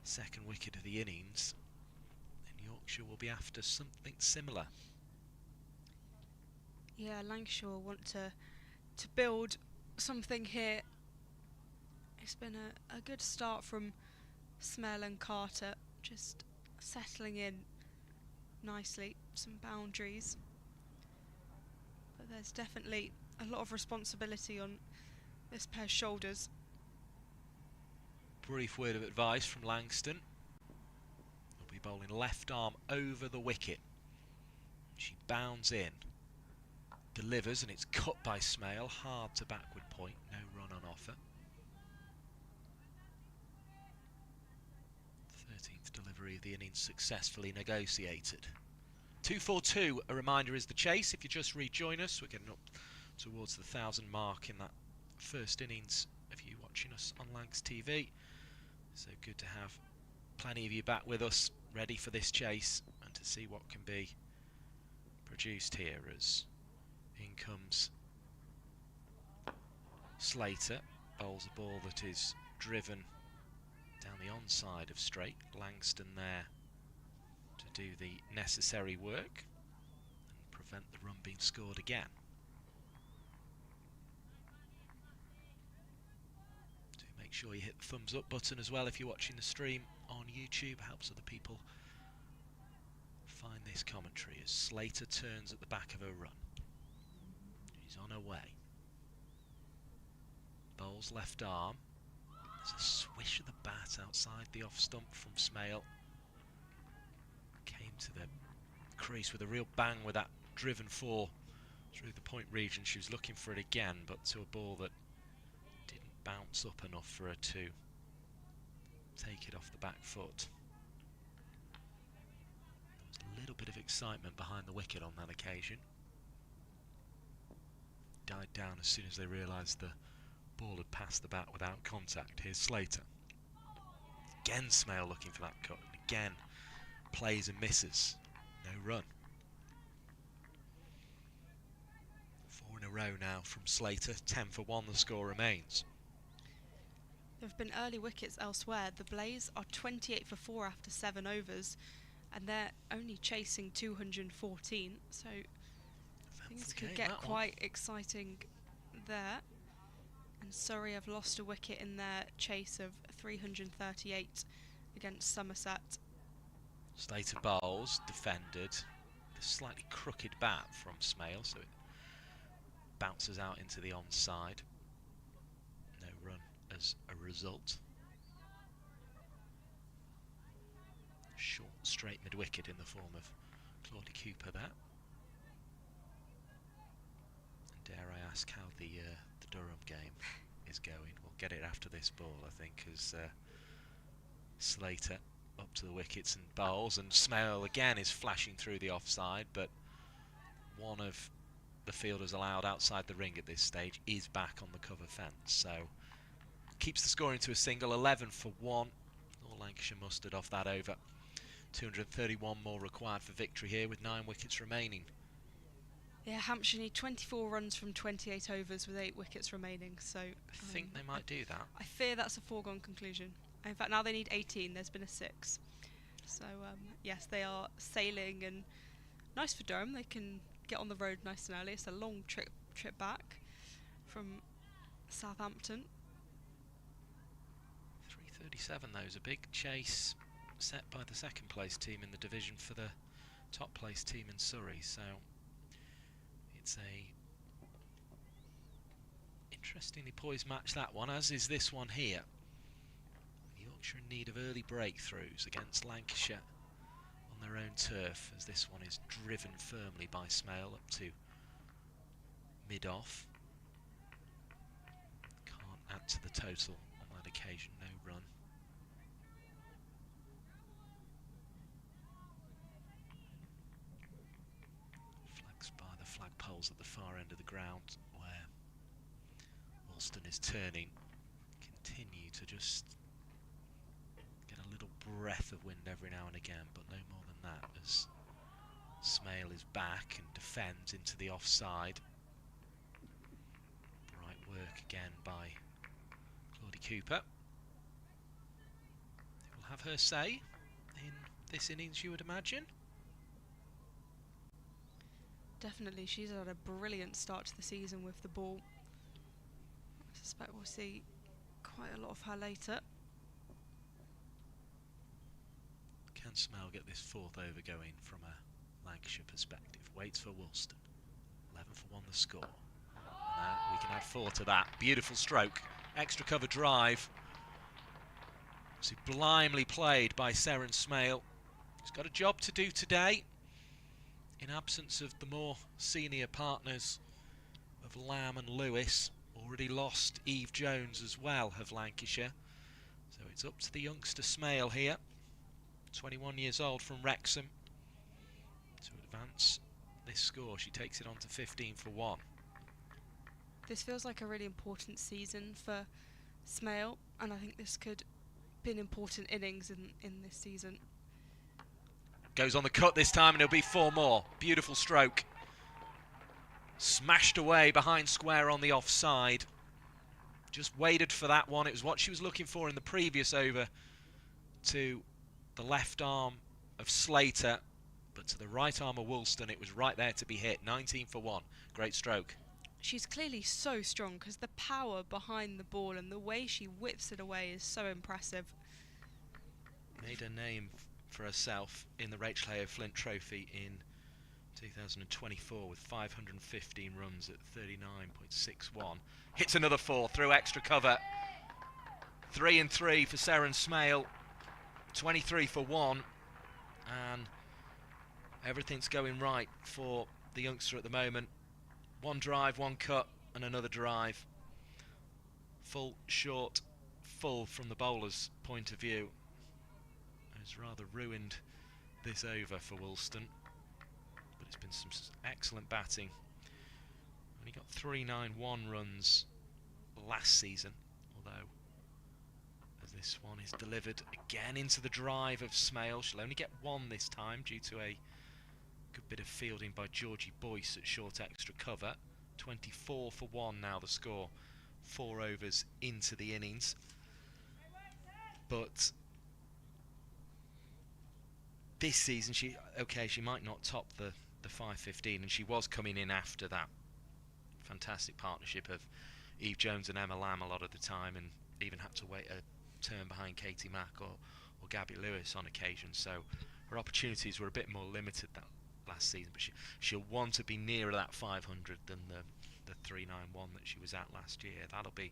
second wicket of the innings, and Yorkshire will be after something similar. Yeah, Lancashire will want to build something here. It's been a good start from Smell and Carter, just settling in nicely, some boundaries, but there's definitely a lot of responsibility on this pair's shoulders. Brief word of advice from Langston. He'll be bowling left arm over the wicket. She bounds in, delivers, and it's cut by Smale, hard to backward point, no run on offer. 13th delivery of the innings successfully negotiated. 2-4-2, a reminder, is the chase. If you just rejoin us, we're getting up towards the 1,000 mark in that first innings of you watching us on Lancs TV. So good to have plenty of you back with us, ready for this chase and to see what can be produced here, as in comes Slater, bowls a ball that is driven down the onside of straight. Langston there to do the necessary work and prevent the run being scored again. Make sure you hit the thumbs up button as well if you're watching the stream on YouTube. Helps other people find this commentary as Slater turns at the back of her run. She's on her way. Bowls left arm. There's a swish of the bat outside the off stump from Smale. Came to the crease with a real bang with that driven 4 through the point region. She was looking for it again, but to a ball that bounce up enough for her to take it off the back foot. There was a little bit of excitement behind the wicket on that occasion. Died down as soon as they realised the ball had passed the bat without contact. Here's Slater. Again Smale looking for that cut, and again plays and misses. No run. 4 in a row now from Slater. 10 for 1 the score remains. There have been early wickets elsewhere. The Blaze are 28 for 4 after 7 overs, and they're only chasing 214, so things could get quite exciting there. And Surrey have lost a wicket in their chase of 338 against Somerset. Slater bowls, defended. The slightly crooked bat from Smale, so it bounces out into the onside. No run as a result. straight mid-wicket in the form of Claudie Cooper there. And dare I ask how the Durham game is going? We'll get it after this ball, I think, as Slater up to the wickets and bowls, and Smale again is flashing through the offside, but one of the fielders allowed outside the ring at this stage is back on the cover fence, so keeps the score into a single. 11 for 1. All Lancashire mustered off that over. 231 more required for victory here with 9 wickets remaining. Yeah, Hampshire need 24 runs from 28 overs with 8 wickets remaining, so I think they might do that. I fear that's a foregone conclusion. In fact, now they need 18. There's been a 6. So yes, they are sailing, and nice for Durham. They can get on the road nice and early. It's a long trip back from Southampton. 3:37 though is a big chase set by the second place team in the division for the top place team in Surrey, so it's a interestingly poised match, that one, as is this one here. Yorkshire in need of early breakthroughs against Lancashire on their own turf, as this one is driven firmly by Smale up to mid-off. Can't add to the total on that occasion, no run. Flags by the flagpoles at the far end of the ground, where Woolston is turning, continue to just get a little breath of wind every now and again, but no more than that, as Smale is back and defends into the offside. Bright work again by Claudie Cooper, who will have her say in this innings, you would imagine. Definitely, she's had a brilliant start to the season with the ball. I suspect we'll see quite a lot of her later. Can Smale get this 4th over going from a Lancashire perspective? Waits for Woolston. 11 for 1 the score. And we can add 4 to that. Beautiful stroke. Extra cover drive. Sublimely played by Seren Smale. He's got a job to do today, in absence of the more senior partners of Lamb and Lewis. Already lost Eve Jones as well of Lancashire. So it's up to the youngster Smale here, 21 years old from Wrexham, to advance this score. She takes it on to 15 for 1. This feels like a really important season for Smale, and I think this could be an important innings in this season. Goes on the cut this time, and it'll be 4 more. Beautiful stroke. Smashed away behind square on the offside. Just waited for that one. It was what she was looking for in the previous over to the left arm of Slater, but to the right arm of Woolston, it was right there to be hit. 19 for 1. Great stroke. She's clearly so strong, because the power behind the ball and the way she whips it away is so impressive. Made her name for herself in the Rachel Hayo Flint Trophy in 2024 with 515 runs at 39.61. Hits another 4 through extra cover. 3 and 3 for Seren Smale. 23 for 1. And everything's going right for the youngster at the moment. 1 drive, 1 cut, and another drive. Full, short, full from the bowler's point of view. Has rather ruined this over for Woolston, but it's been some excellent batting. Only got 391 runs last season, although as this one is delivered again into the drive of Smale, she'll only get 1 this time due to a good bit of fielding by Georgie Boyce at short extra cover. 24 for 1 now the score, 4 overs into the innings. But this season, she might not top the 515, and she was coming in after that fantastic partnership of Eve Jones and Emma Lamb a lot of the time, and even had to wait a turn behind Katie Mack or Gabby Lewis on occasion, so her opportunities were a bit more limited that last season, but she'll want to be nearer that 500 than the 391 that she was at last year. That'll be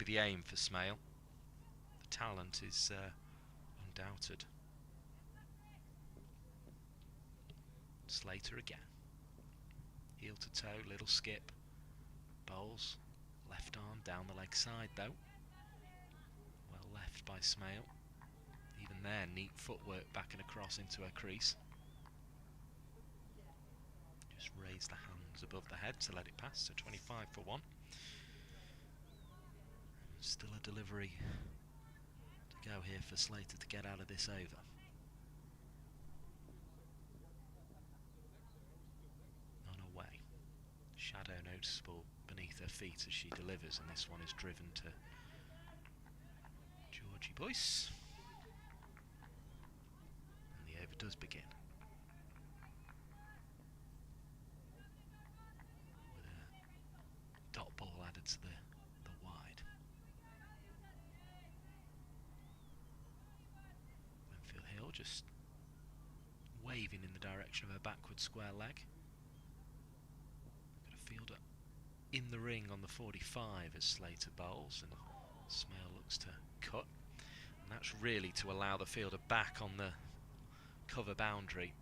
the aim for Smale. The talent is undoubted. Slater again. Heel to toe, little skip. Bowles, left arm down the leg side though. Well left by Smale. Even there, neat footwork back and across into her crease. Just raise the hands above the head to let it pass, so 25 for 1. Still a delivery to go here for Slater to get out of this over. On her way. Shadow noticeable beneath her feet as she delivers, and this one is driven to Georgie Boyce. And the over does begin. With a dot ball added to the wide. Winfield Hill just waving in the direction of her backward square leg. Got a fielder in the ring on the 45 as Slater bowls, and Smale looks to cut, and that's really to allow the fielder back on the cover boundary.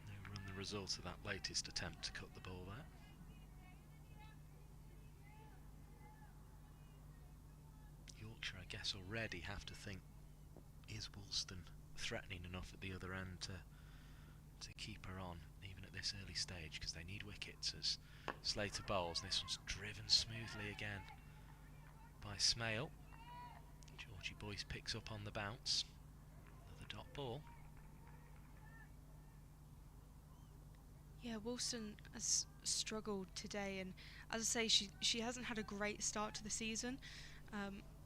They run the result of that latest attempt to cut the ball there. Yorkshire, I guess, already have to think, is Woolston threatening enough at the other end to keep her on, even at this early stage, because they need wickets as Slater bowls. This one's driven smoothly again by Smale. Georgie Boyce picks up on the bounce. Another dot ball. Yeah, Woolston has struggled today, and as I say, she hasn't had a great start to the season.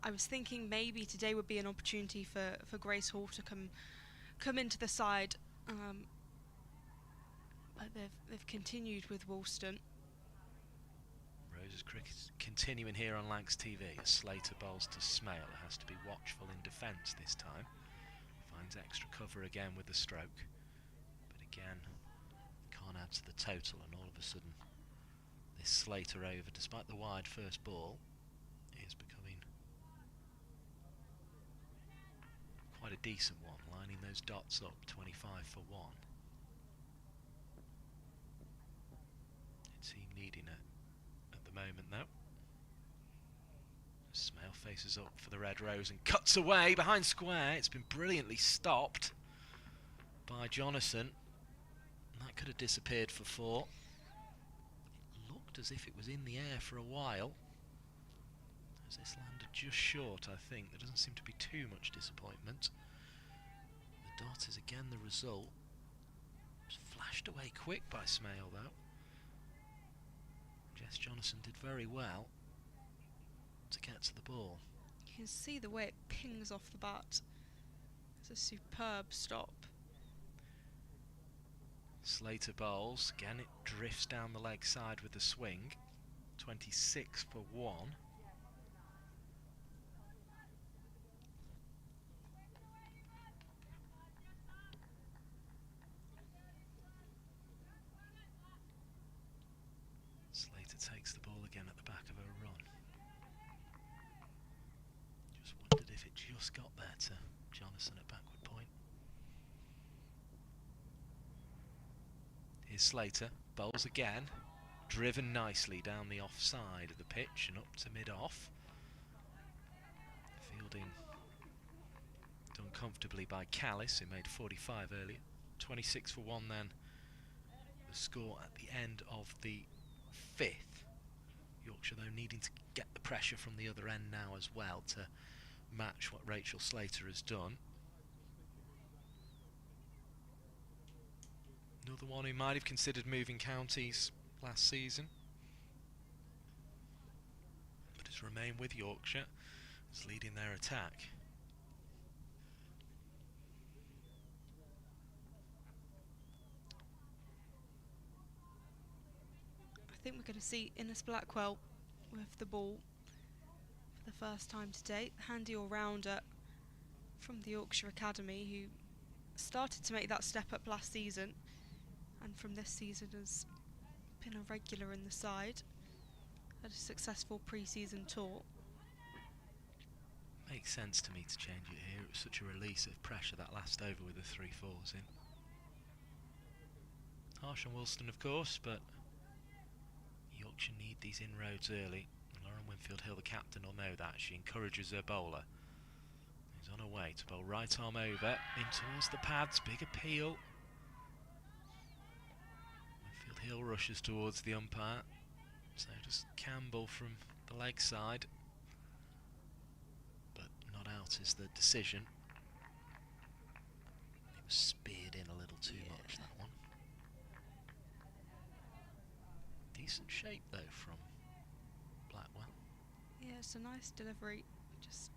I was thinking maybe today would be an opportunity for Grace Hall to come into the side, but they've continued with Woolston. Rose's cricket continuing here on Lancs TV as Slater bowls to Smale, who has to be watchful in defence this time. Finds extra cover again with the stroke, but again can't add to the total, and all of a sudden this Slater over, despite the wide first ball, is becoming quite a decent one, lining those dots up. 25 for 1. Team needing it at the moment though. Smale faces up for the red rose and cuts away behind square. It's been brilliantly stopped by Jonathan. And that could have disappeared for 4. It looked as if it was in the air for a while. As this landed just short, I think. There doesn't seem to be too much disappointment. The dot is again the result. It's flashed away quick by Smale though. Jess Jonathan did very well to get to the ball. You can see the way it pings off the bat. It's a superb stop. Slater bowls. Again, it drifts down the leg side with the swing. 26 for 1. Takes the ball again at the back of her run. Just wondered if it just got there to Jonathan at backward point. Here's Slater, bowls again, driven nicely down the offside of the pitch and up to mid-off. Fielding done comfortably by Callis, who made 45 earlier. 26 for 1 then, the score at the end of the 5th. Yorkshire though needing to get the pressure from the other end now as well to match what Rachel Slater has done. Another one who might have considered moving counties last season, but has remained with Yorkshire, is leading their attack. I think we're going to see Innes Blackwell with the ball for the first time today. Handy all-rounder from the Yorkshire Academy, who started to make that step up last season, and from this season has been a regular in the side. Had a successful pre-season tour. Makes sense to me to change it here. It was such a release of pressure that last over with the 3-4s in. Harsh on Wilston, of course, but Yorkshire need these inroads early. Lauren Winfield-Hill, the captain, will know that. She encourages her bowler, who's on her way to bowl right arm over, in towards the pads, big appeal. Winfield-Hill rushes towards the umpire, so does Campbell from the leg side, but not out is the decision. It was speared in a little too much, that one. Decent shape though from Blackwell. Yeah, it's a nice delivery, just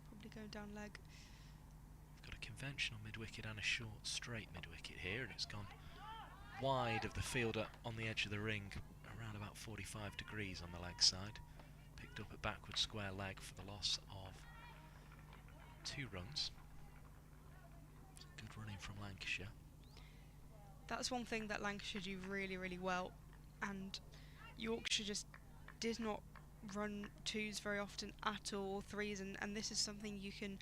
probably going down leg. We've got a conventional mid-wicket and a short straight mid-wicket here, and it's gone wide of the fielder on the edge of the ring, around about 45 degrees on the leg side. Picked up a backward square leg for the loss of 2 runs. Good running from Lancashire. That's one thing that Lancashire do really, really well, and Yorkshire just did not run 2s very often at all, 3s, and this is something you can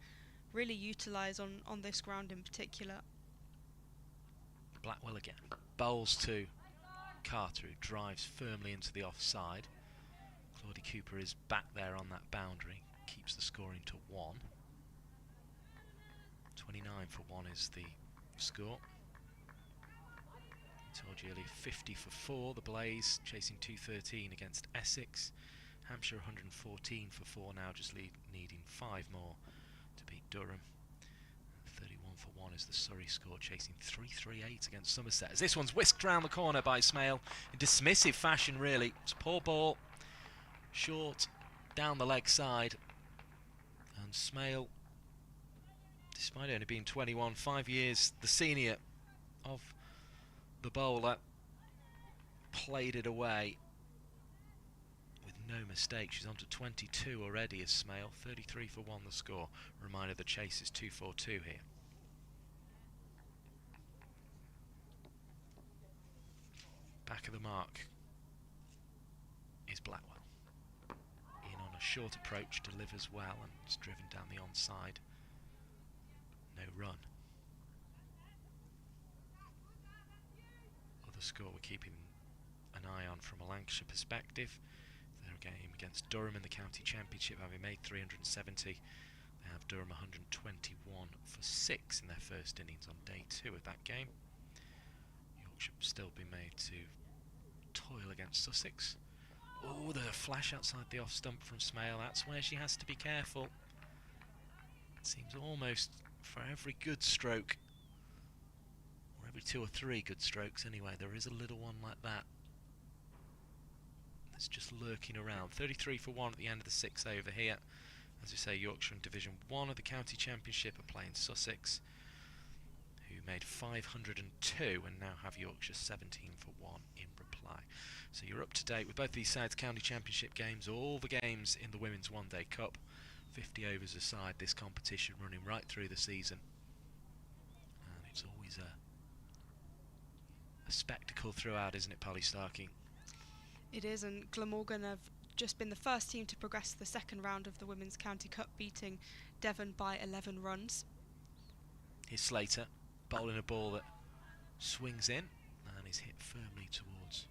really utilise on this ground in particular. Blackwell again. Bowls to Carter, who drives firmly into the offside. Claudie Cooper is back there on that boundary, keeps the scoring to 1. 29 for 1 is the score. I told you earlier, 50 for 4, the Blaze chasing 213 against Essex. Hampshire 114 for 4 now, just needing 5 more to beat Durham. 31 for 1 is the Surrey score, chasing 338 against Somerset. As this one's whisked round the corner by Smale in dismissive fashion, really. It's a poor ball, short, down the leg side. And Smale, despite only being 21, 5 years the senior of the bowler, played it away with no mistake. She's on to 22 already as Smale. 33 for 1 the score. Reminder the chase is 2-4-2 here. Back of the mark is Blackwell. In on a short approach, delivers well, and it's driven down the onside. No run. Other score we're keeping an eye on from a Lancashire perspective. Their game against Durham in the county championship, having made 370. They have Durham 121 for 6 in their first innings on day 2 of that game. Yorkshire still be made to toil against Sussex. Oh, the flash outside the off stump from Smale. That's where she has to be careful. It seems almost for every good stroke, or every 2 or 3 good strokes anyway, there is a little one like that that's just lurking around. 33 for 1 at the end of the 6th over here. As we say, Yorkshire in Division 1 of the County Championship are playing Sussex, who made 502 and now have Yorkshire 17 for 1 in reply. So you're up to date with both these sides' County Championship games, all the games in the Women's One Day Cup. 50 overs aside, this competition running right through the season. And it's always a spectacle throughout, isn't it, Polly Starkey? It is, and Glamorgan have just been the first team to progress to the second round of the Women's County Cup, beating Devon by 11 runs. Here's Slater, bowling a ball that swings in and is hit firmly towards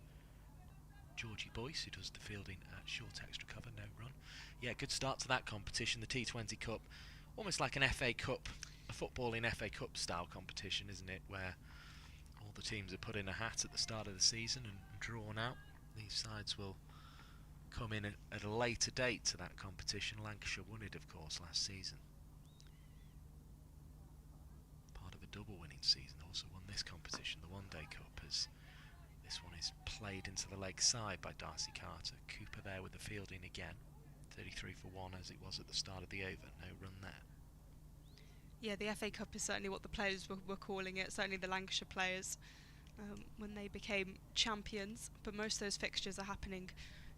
Georgie Boyce, who does the fielding at short extra cover, no run. Yeah, good start to that competition, the T20 Cup, almost like an FA Cup, a footballing FA Cup style competition, isn't it, where all the teams are put in a hat at the start of the season and drawn out. These sides will come in at a later date to that competition. Lancashire won it, of course, last season. Part of a double winning season, also won this competition, the One Day Cup, as this one is played into the leg side by Darcy Carter. Cooper there with the fielding again. 33 for 1 as it was at the start of the over, no run there. Yeah, the FA Cup is certainly what the players were calling it, certainly the Lancashire players, when they became champions, but most of those fixtures are happening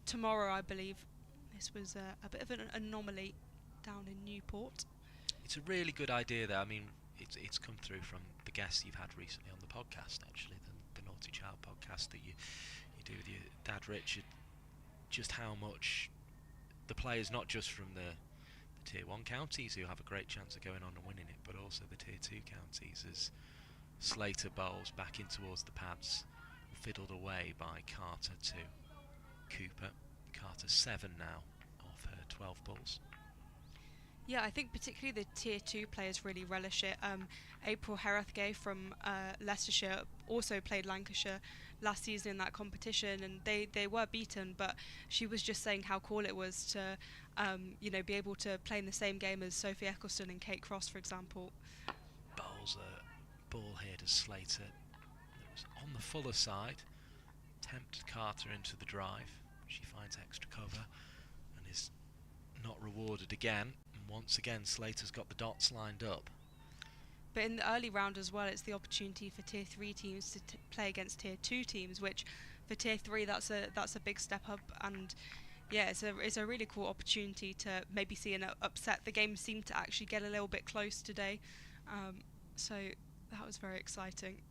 tomorrow, I believe. This was a bit of an anomaly down in Newport. It's a really good idea there. I mean, it's come through from the guests you've had recently on the podcast, actually, the Naughty Child podcast that you do with your dad Richard, just how much the players, not just from the the Tier 1 counties, who have a great chance of going on and winning it, but also the Tier 2 counties, as Slater bowls back in towards the pads, fiddled away by Carter to Cooper. Carter 7 now of her 12 balls. Yeah, I think particularly the Tier 2 players really relish it. April Herathgay from Leicestershire also played Lancashire last season in that competition, and they were beaten, but she was just saying how cool it was to be able to play in the same game as Sophie Eccleston and Kate Cross, for example. Bowls a ball here to Slater. It was on the fuller side. Tempted Carter into the drive. She finds extra cover and is not rewarded again. And once again, Slater's got the dots lined up. But in the early round as well, it's the opportunity for Tier 3 teams to play against Tier 2 teams, which for Tier 3 that's a big step up. And yeah, it's a really cool opportunity to maybe see an upset. The game seemed to actually get a little bit close today, so that was very exciting.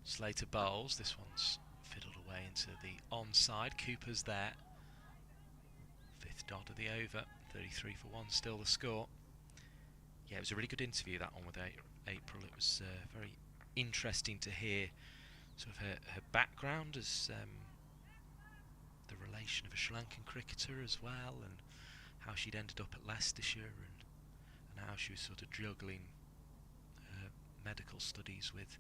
Slater bowls. This one's fiddled away into the onside. Cooper's there. 5th dot of the over. 33 for 1 still the score. Yeah, it was a really good interview, that one with April. It was very interesting to hear sort of her background as the relation of a Sri Lankan cricketer as well, and how she'd ended up at Leicestershire, and how she was sort of juggling her medical studies with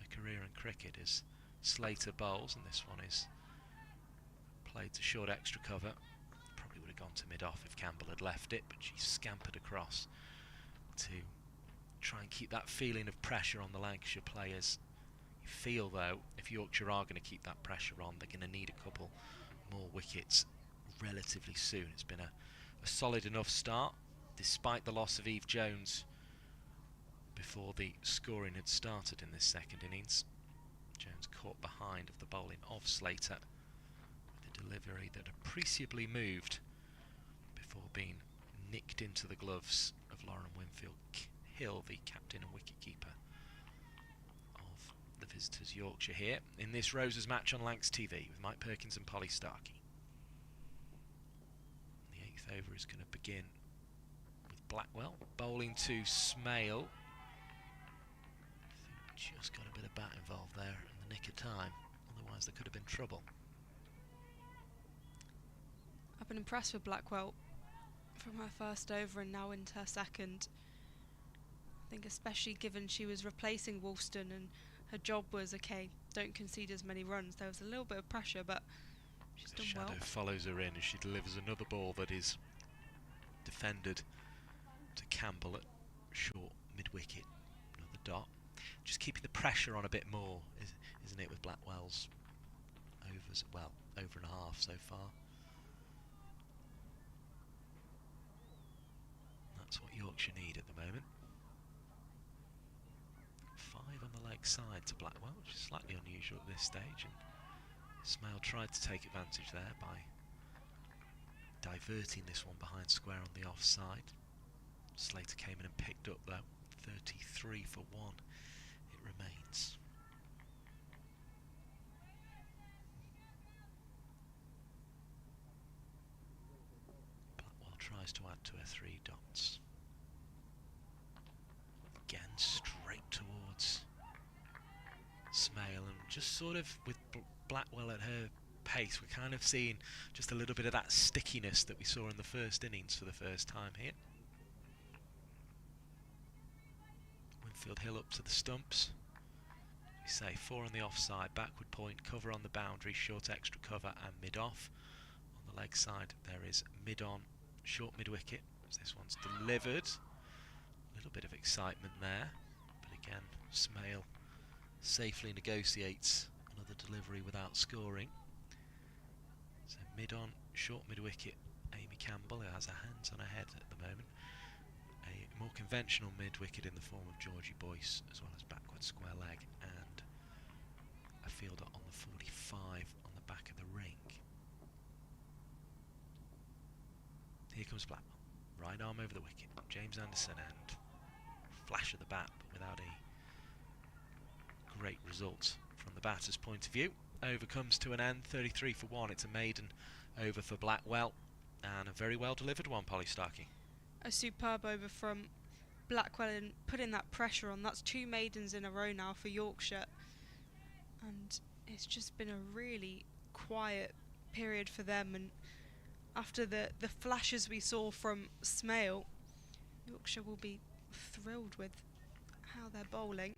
her career in cricket as Slater bowls, and this one is played to short extra cover. Probably would have gone to mid-off if Campbell had left it, but she scampered across to try and keep that feeling of pressure on the Lancashire players. You feel, though, if Yorkshire are going to keep that pressure on, they're going to need a couple more wickets relatively soon. It's been a solid enough start, despite the loss of Eve Jones before the scoring had started in this second innings. Jones caught behind of the bowling of Slater with a delivery that appreciably moved before being nicked into the gloves of Lauren Winfield Hill, the captain and wicketkeeper of the visitors Yorkshire, here in this Roses match on Lancs TV with Mike Perkins and Polly Starkey. The 8th over is going to begin with Blackwell bowling to Smale. I think just got a bit of bat involved there in the nick of time, otherwise there could have been trouble. I've been impressed with Blackwell from her first over and now into her second. I think especially given she was replacing Woolston and her job was, okay, don't concede as many runs. There was a little bit of pressure, but she's done well. Shadow follows her in as she delivers another ball that is defended to Campbell at short mid-wicket. Another dot. Just keeping the pressure on a bit more, isn't it, with Blackwell's overs? Well, over and a half so far. That's what Yorkshire need at the moment. 5 on the leg side to Blackwell, which is slightly unusual at this stage, and Smale tried to take advantage there by diverting this one behind square on the offside. Slater came in and picked up though. 33 for 1 it remains. Blackwell tries to add to her 3 dots. Again, straight towards Smale, and just sort of with Blackwell at her pace, we're kind of seeing just a little bit of that stickiness that we saw in the first innings for the first time here. Winfield Hill up to the stumps. We say 4 on the offside, backward point, cover on the boundary, short extra cover and mid-off. On the leg side there is mid-on, short mid-wicket, as this one's delivered. A little bit of excitement there, but again Smale safely negotiates another delivery without scoring. So mid-on, short mid-wicket, Amy Campbell, who has her hands on her head at the moment. A more conventional mid-wicket in the form of Georgie Boyce, as well as backward square leg, and a fielder on the 45 on the back of the ring. Here comes Blackwell, right arm over the wicket, James Anderson, and flash of the bat, but without a great result from the batter's point of view. Over comes to an end, 33 for 1. It's a maiden over for Blackwell, and a very well delivered one, Polly Starkey. a superb over from Blackwell and putting that pressure on. That's 2 maidens in a row now for Yorkshire, and it's just been a really quiet period for them. And after the flashes we saw from Smale, Yorkshire will be thrilled with how they're bowling.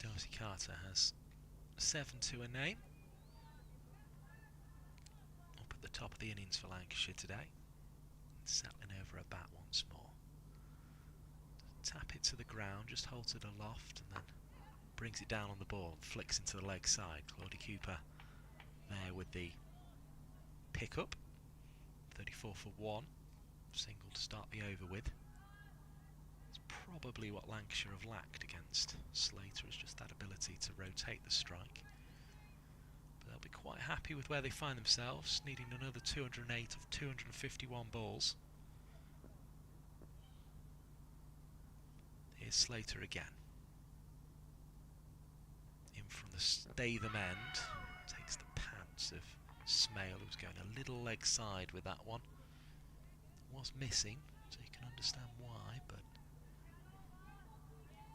Darcy Carter has 7 to her name. Up at the top of the innings for Lancashire today. Settling over her bat once more. Tap it to the ground, just holds it aloft and then brings it down on the ball and flicks into the leg side. Claudia Cooper there with the pick-up. 34 for 1. Single to start the over with. It's probably what Lancashire have lacked against Slater, is just that ability to rotate the strike. But they'll be quite happy with where they find themselves, needing another 208 of 251 balls. Here's Slater again. In from the Statham end, takes the pants of Smale, who's going a little leg side with that one. Was missing, so you can understand why, but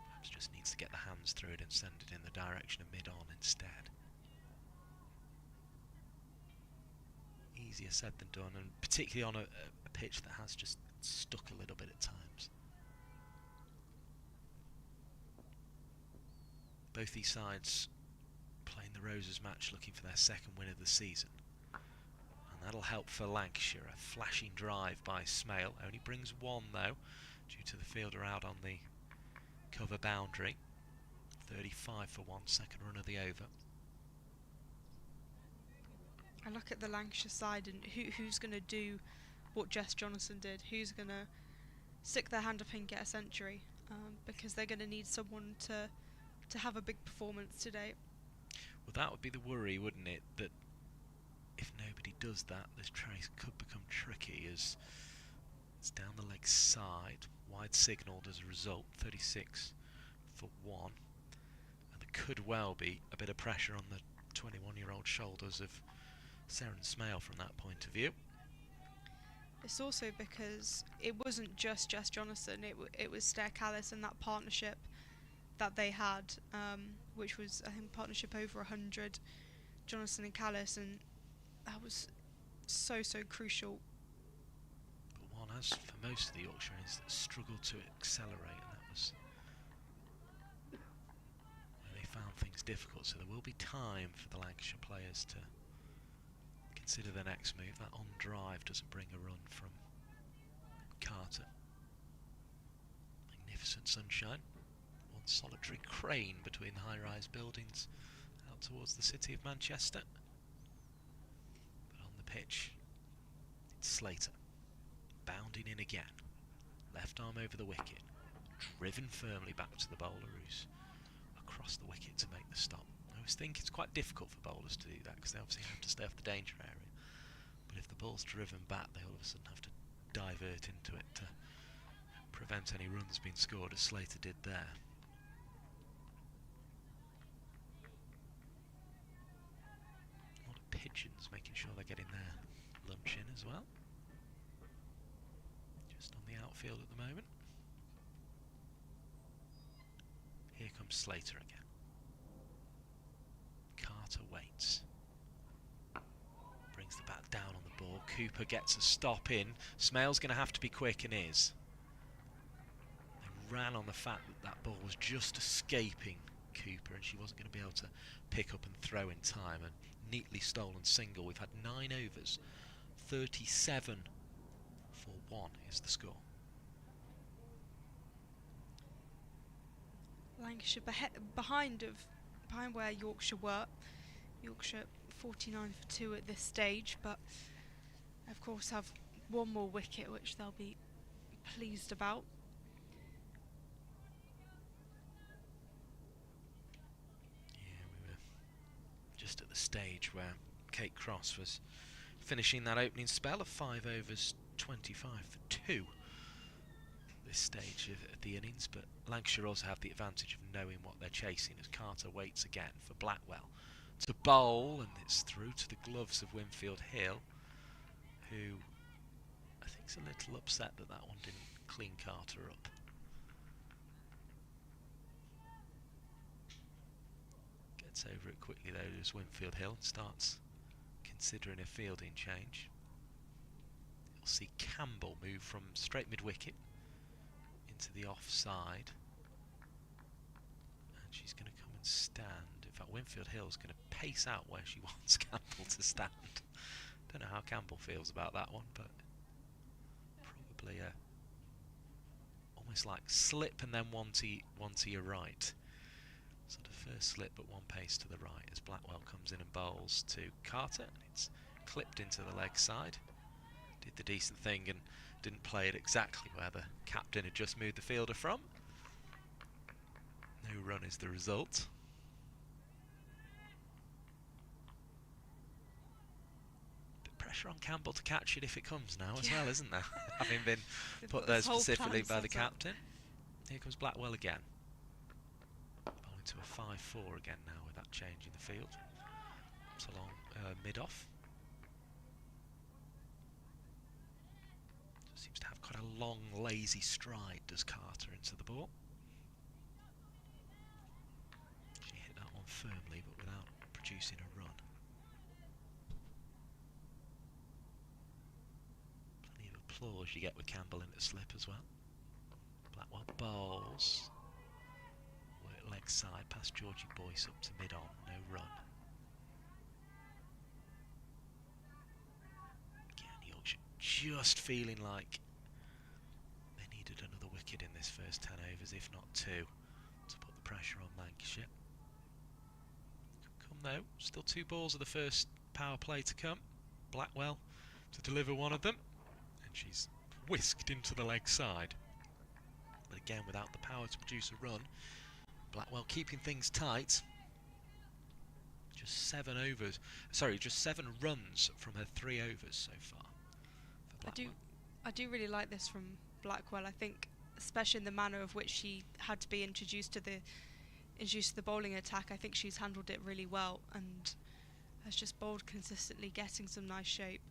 perhaps just needs to get the hands through it and send it in the direction of mid-on instead. Easier said than done, and particularly on a pitch that has just stuck a little bit at times. Both these sides playing the Roses match, looking for their second win of the season. And that'll help for Lancashire. A flashing drive by Smale. Only brings 1 though, due to the fielder out on the cover boundary. 35 for 1, second run of the over. I look at the Lancashire side and who's going to do what Jess Jonathan did. Who's going to stick their hand up and get a century, because they're going to need someone to have a big performance today. Well, that would be the worry, wouldn't it? That if nobody does that, this trace could become tricky, as it's down the leg side, wide signalled as a result, 36 for 1. And there could well be a bit of pressure on the 21-year-old shoulders of Seren Smale from that point of view. It's also because it wasn't just Jess Jonathan, it was Stair Callis and that partnership that they had, which was, I think, partnership over 100, Jonathan and Callis, and that was so crucial. But one has, for most of the Yorkshireans, that struggled to accelerate, and that was where they found things difficult. So there will be time for the Lancashire players to consider their next move. That on drive doesn't bring a run from Carter. Magnificent sunshine. One solitary crane between the high-rise buildings out towards the city of Manchester. But on the pitch, it's Slater, bounding in again. Left arm over the wicket, driven firmly back to the bowler, who's across the wicket to make the stop. I always think it's quite difficult for bowlers to do that, because they obviously have to stay off the danger area. But if the ball's driven back, they all of a sudden have to divert into it to prevent any runs being scored, as Slater did there. A lot of pigeons, making sure they're getting their lunch in as well. Just on the outfield at the moment. Here comes Slater again. Carter waits. Brings the bat down on the ball. Cooper gets a stop in. Smale's going to have to be quick, and is. They ran on the fact that that ball was just escaping Cooper, and she wasn't going to be able to pick up and throw in time. A neatly stolen single. We've had 9 overs. 37 for 1 is the score. Lancashire behind where Yorkshire were. Yorkshire 49 for 2 at this stage, but of course have one more wicket, which they'll be pleased about. Yeah, we were just at the stage where Kate Cross was finishing that opening spell of 5 overs, 25 for 2. This stage of the innings, but Lancashire also have the advantage of knowing what they're chasing, as Carter waits again for Blackwell. to bowl, and it's through to the gloves of Winfield Hill, who I think is a little upset that that one didn't clean Carter up. Gets over it quickly though as Winfield Hill starts considering a fielding change. You'll see Campbell move from straight mid-wicket into the offside, and she's going to come and stand. In fact, Winfield Hill's going to pace out where she wants Campbell to stand. Don't know how Campbell feels about that one, but probably almost like slip and then one to your right. Sort of first slip but one pace to the right as Blackwell comes in and bowls to Carter, and it's clipped into the leg side. Did the decent thing and didn't play it exactly where the captain had just moved the fielder from. No run is the result. Bit pressure on Campbell to catch it if it comes now as well, isn't there? Having been put there specifically by the captain. Here comes Blackwell again. Bowling to a 5-4 again now with that change in the field. It's along mid-off. Seems to have quite a long, lazy stride, does Carter, into the ball. She hit that one firmly, but without producing a run. Plenty of applause you get with Campbell in the slip as well. Blackwell bowls. Work leg side past Georgie Boyce up to mid-on, no run. Just feeling like they needed another wicket in this first 10 overs, if not 2, to put the pressure on Lancashire. Come though, still 2 balls of the first power play to come. Blackwell to deliver one of them, and she's whisked into the leg side. But again, without the power to produce a run, Blackwell keeping things tight. Just 7 runs from her 3 overs so far. I do really like this from Blackwell. I think, especially in the manner of which she had to be introduced to the bowling attack, I think she's handled it really well and has just bowled consistently, getting some nice shape.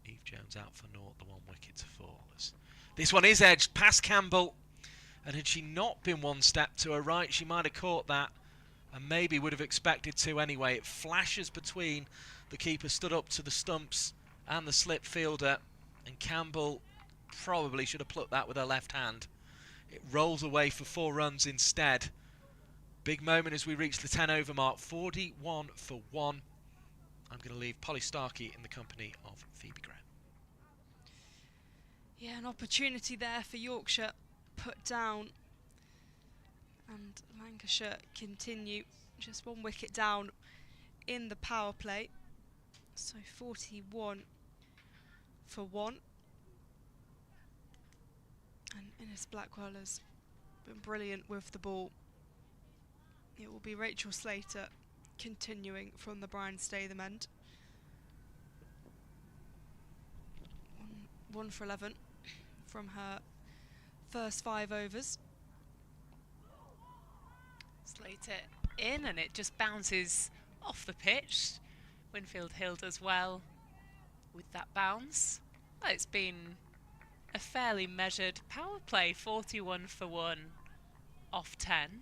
Eve Jones out for naught, the 1 wicket to fall. This one is edged past Campbell, and had she not been 1 step to her right, she might have caught that, and maybe would have expected to anyway. It flashes between the keeper stood up to the stumps and the slip fielder, and Campbell probably should have plucked that with her left hand. It rolls away for 4 runs instead. Big moment as we reach the 10 over mark, 41 for 1. I'm going to leave Polly Starkey in the company of Phoebe Graham. Yeah, an opportunity there for Yorkshire put down, and Lancashire continue just 1 wicket down in the power play. So 41 for 1, and Innes Blackwell has been brilliant with the ball. It will be Rachel Slater continuing from the Brian Statham end. 1 for 11 from her first 5 overs. Slater in, and it just bounces off the pitch. Winfield Hill does well with that bounce. Well, it's been a fairly measured power play, 41 for 1 off 10.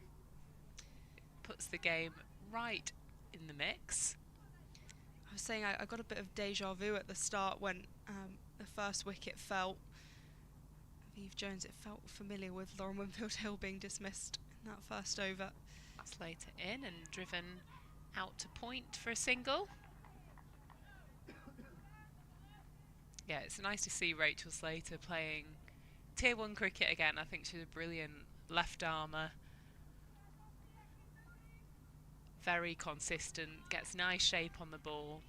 Puts the game right in the mix. I was saying I got a bit of deja vu at the start when the first wicket fell. Eve Jones, it felt familiar with Lauren Winfield Hill being dismissed in that first over. Slater in and driven out to point for a single. Yeah, it's nice to see Rachel Slater playing Tier 1 cricket again. I think she's a brilliant left armer. Very consistent, gets nice shape on the ball.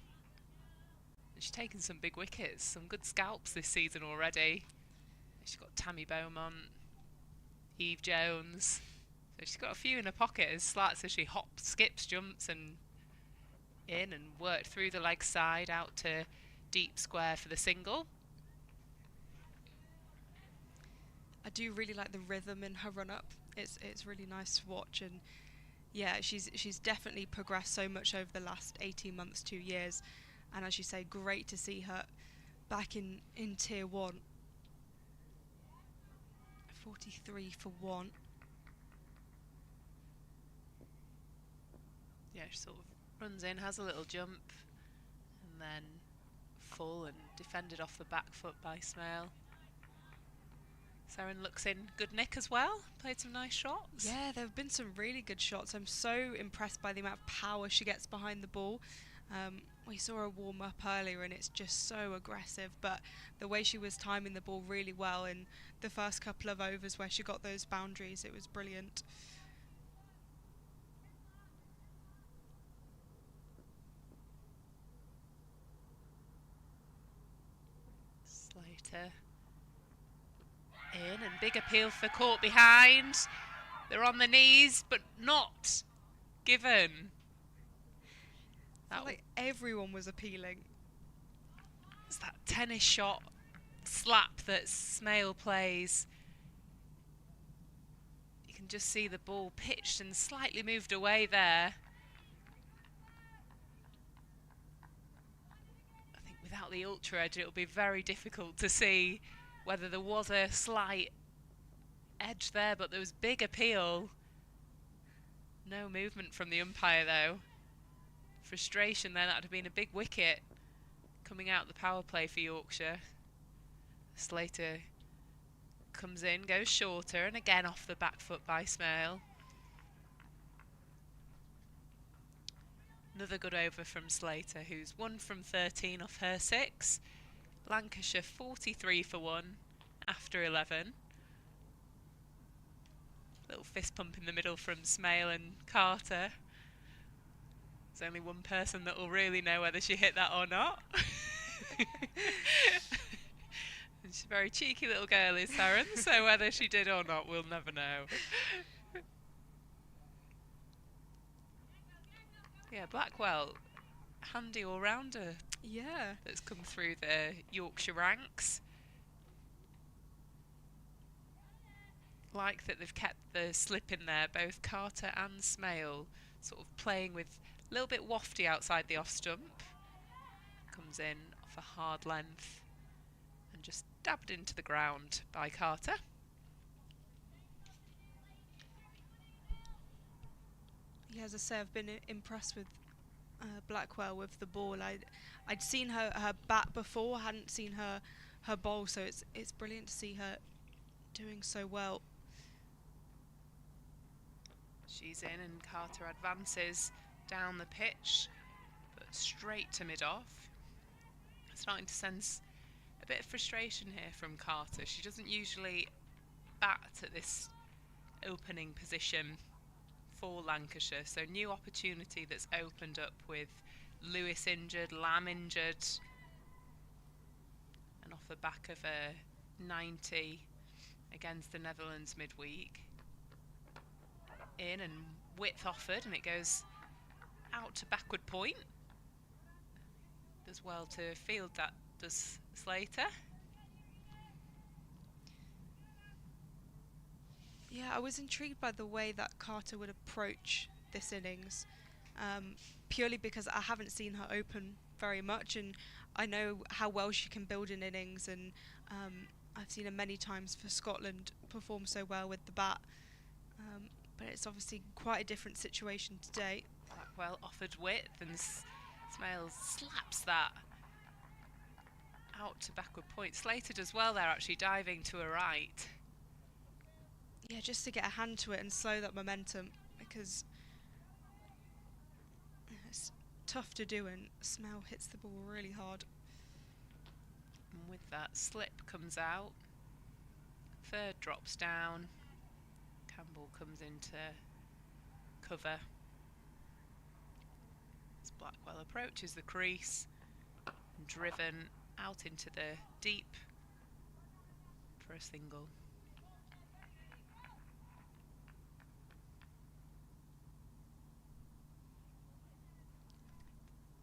And she's taken some big wickets, some good scalps this season already. She's got Tammy Beaumont, Eve Jones. So she's got a few in her pocket as slats as she hops, skips, jumps and in, and worked through the leg side out to deep square for the single. I do really like the rhythm in her run-up. It's really nice to watch, and Yeah, she's definitely progressed so much over the last 18 months, 2 years, and as you say, great to see her back in Tier 1. 43 for 1. Yeah, she sort of runs in, has a little jump, and then full and defended off the back foot by Smale. Seren looks in good nick as well, played some nice shots. Yeah, there have been some really good shots. I'm so impressed by the amount of power she gets behind the ball. We saw her warm up earlier and it's just so aggressive, but the way she was timing the ball really well in the first couple of overs where she got those boundaries, it was brilliant. Slater in, and big appeal for caught behind. They're on the knees, but not given. That like everyone was appealing. It's that tennis shot slap that Smale plays. You can just see the ball pitched and slightly moved away there. I think without the ultra edge, it'll be very difficult to see whether there was a slight edge there, but there was big appeal. No movement from the umpire though. Frustration there, that would have been a big wicket coming out the power play for Yorkshire. Slater comes in, goes shorter, and again off the back foot by Smale. Another good over from Slater, who's 1 from 13 off her 6. Lancashire 43 for 1 after 11. Little fist pump in the middle from Smale and Carter. There's only one person that will really know whether she hit that or not. And she's a very cheeky little girl, is Seren, so whether she did or not, we'll never know. Yeah, Blackwell, handy all-rounder. Yeah. That's come through the Yorkshire ranks. Like that they've kept the slip in there, both Carter and Smale, sort of playing with a little bit wafty outside the off stump. Comes in off a hard length and just dabbed into the ground by Carter. Yeah, as I say, I've been impressed with Blackwell with the ball. I'd seen her bat before, hadn't seen her bowl, so it's brilliant to see her doing so well. She's in and Carter advances down the pitch, but straight to mid-off. Starting to sense a bit of frustration here from Carter. She doesn't usually bat at this opening position for Lancashire, so new opportunity that's opened up with Lewis injured, Lamb injured, and off the back of a 90 against the Netherlands midweek. In and width offered, and it goes out to backward point. Does well to field that, does Slater. Yeah, I was intrigued by the way that Carter would approach this innings, purely because I haven't seen her open very much, and I know how well she can build an innings, and I've seen her many times for Scotland perform so well with the bat. But it's obviously quite a different situation today. Blackwell offered width, and Smale slaps that out to backward point. Slater does well there, actually diving to her right. Yeah, just to get a hand to it and slow that momentum, because it's tough to do, and Smale hits the ball really hard. And with that, slip comes out. Third drops down. Campbell comes into cover as Blackwell approaches the crease and driven out into the deep for a single.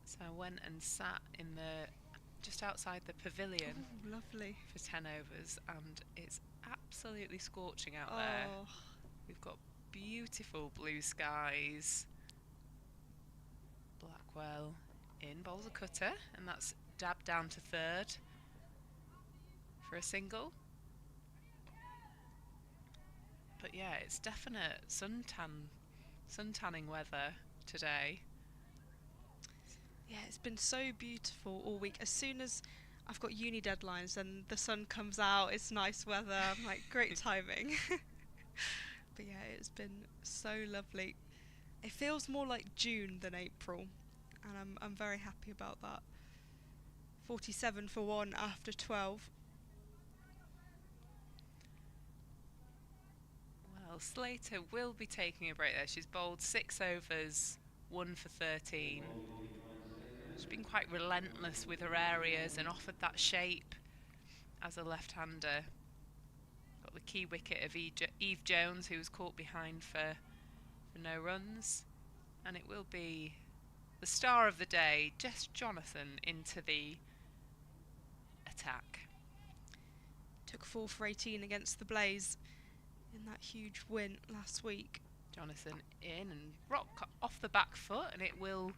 So I went and sat in the just outside the pavilion. Oh, lovely. For 10 overs, and it's absolutely scorching out there. We've got beautiful blue skies. Blackwell in, bowls a cutter, and that's dabbed down to third for a single. But yeah, it's definite sun-tanning weather today. Yeah, it's been so beautiful all week. As soon as I've got uni deadlines and the sun comes out, it's nice weather. I'm like, great timing. But yeah, it's been so lovely. It feels more like June than April, and I'm very happy about that. 47 for 1 after 12. Well, Slater will be taking a break there. She's bowled 6 overs, 1 for 13. She's been quite relentless with her areas and offered that shape as a left-hander. Got the key wicket of Eve Jones, who was caught behind for no runs. And it will be the star of the day, Jess Jonathan, into the attack. Took 4 for 18 against the Blaze in that huge win last week. Jonathan in and rock off the back foot, and it will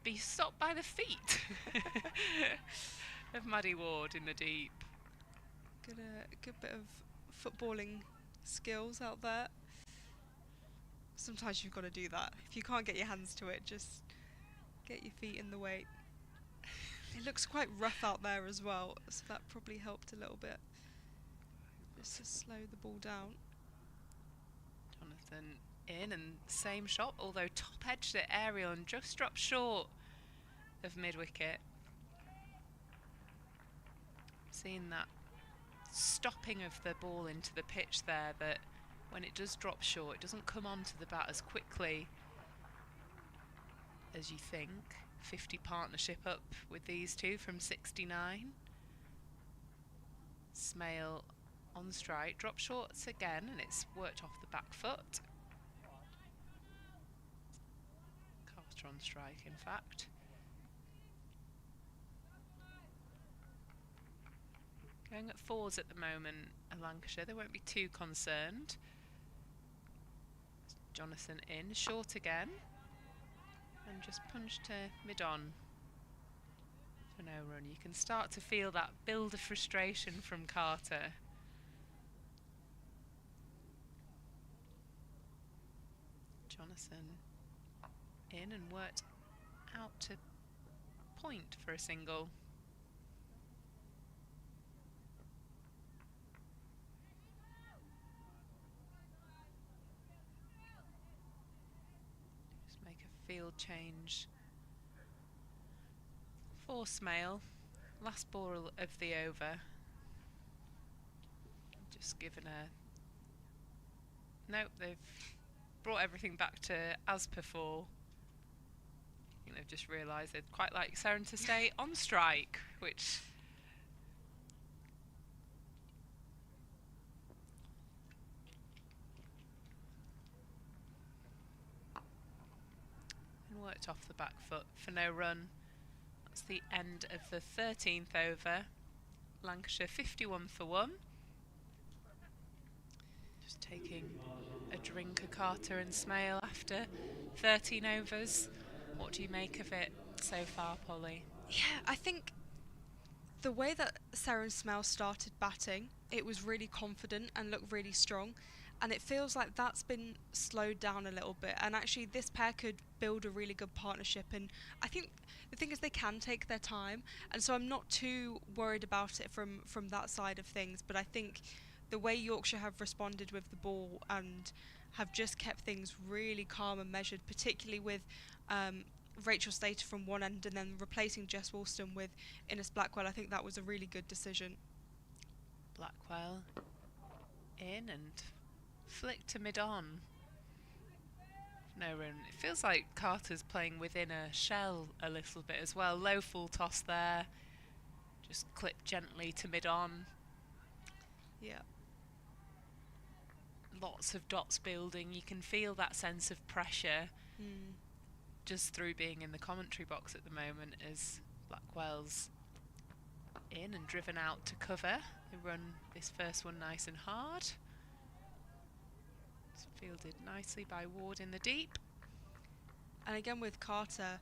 be stopped by the feet of Maddie Ward in the deep. Got a good bit of footballing skills out there. Sometimes you've got to do that. If you can't get your hands to it, just get your feet in the way. It looks quite rough out there as well, so that probably helped a little bit. Just to slow the ball down. Jonathan in, and same shot, although top edged it aerial and just dropped short of mid-wicket. Seeing that stopping of the ball into the pitch there, that when it does drop short, it doesn't come onto the bat as quickly as you think. 50 partnership up with these two from 69. Smale on strike, drop shorts again, and it's worked off the back foot. Carter on strike, in fact. Going at 4s at the moment at Lancashire, they won't be too concerned. Jonathan in, short again, and just punch to mid-on for no run. You can start to feel that build of frustration from Carter. Jonathan in and worked out to point for a single. Just make a field change for Smale. Last ball of the over. Just given a... Nope, they've brought everything back to as before. I think they've just realised they'd quite like Seren to stay on strike, which... and worked off the back foot for no run. That's the end of the 13th over. Lancashire 51 for 1. Just taking a drink of Carter and Smale after 13 overs. What do you make of it so far, Polly? Yeah, I think the way that Seren Smale started batting, it was really confident and looked really strong, and it feels like that's been slowed down a little bit, and actually this pair could build a really good partnership. And I think the thing is they can take their time, and so I'm not too worried about it from that side of things. But I think the way Yorkshire have responded with the ball and have just kept things really calm and measured, particularly with Rachel Slater from one end and then replacing Jess Woolston with Innes Blackwell, I think that was a really good decision. Blackwell in and flick to mid-on. No run. It feels like Carter's playing within a shell a little bit as well. Low full toss there. Just clip gently to mid-on. Yeah. Lots of dots building. You can feel that sense of pressure just through being in the commentary box at the moment as Blackwell's in and driven out to cover. They run this first one nice and hard. It's Fielded nicely by Ward in the deep. And again with Carter,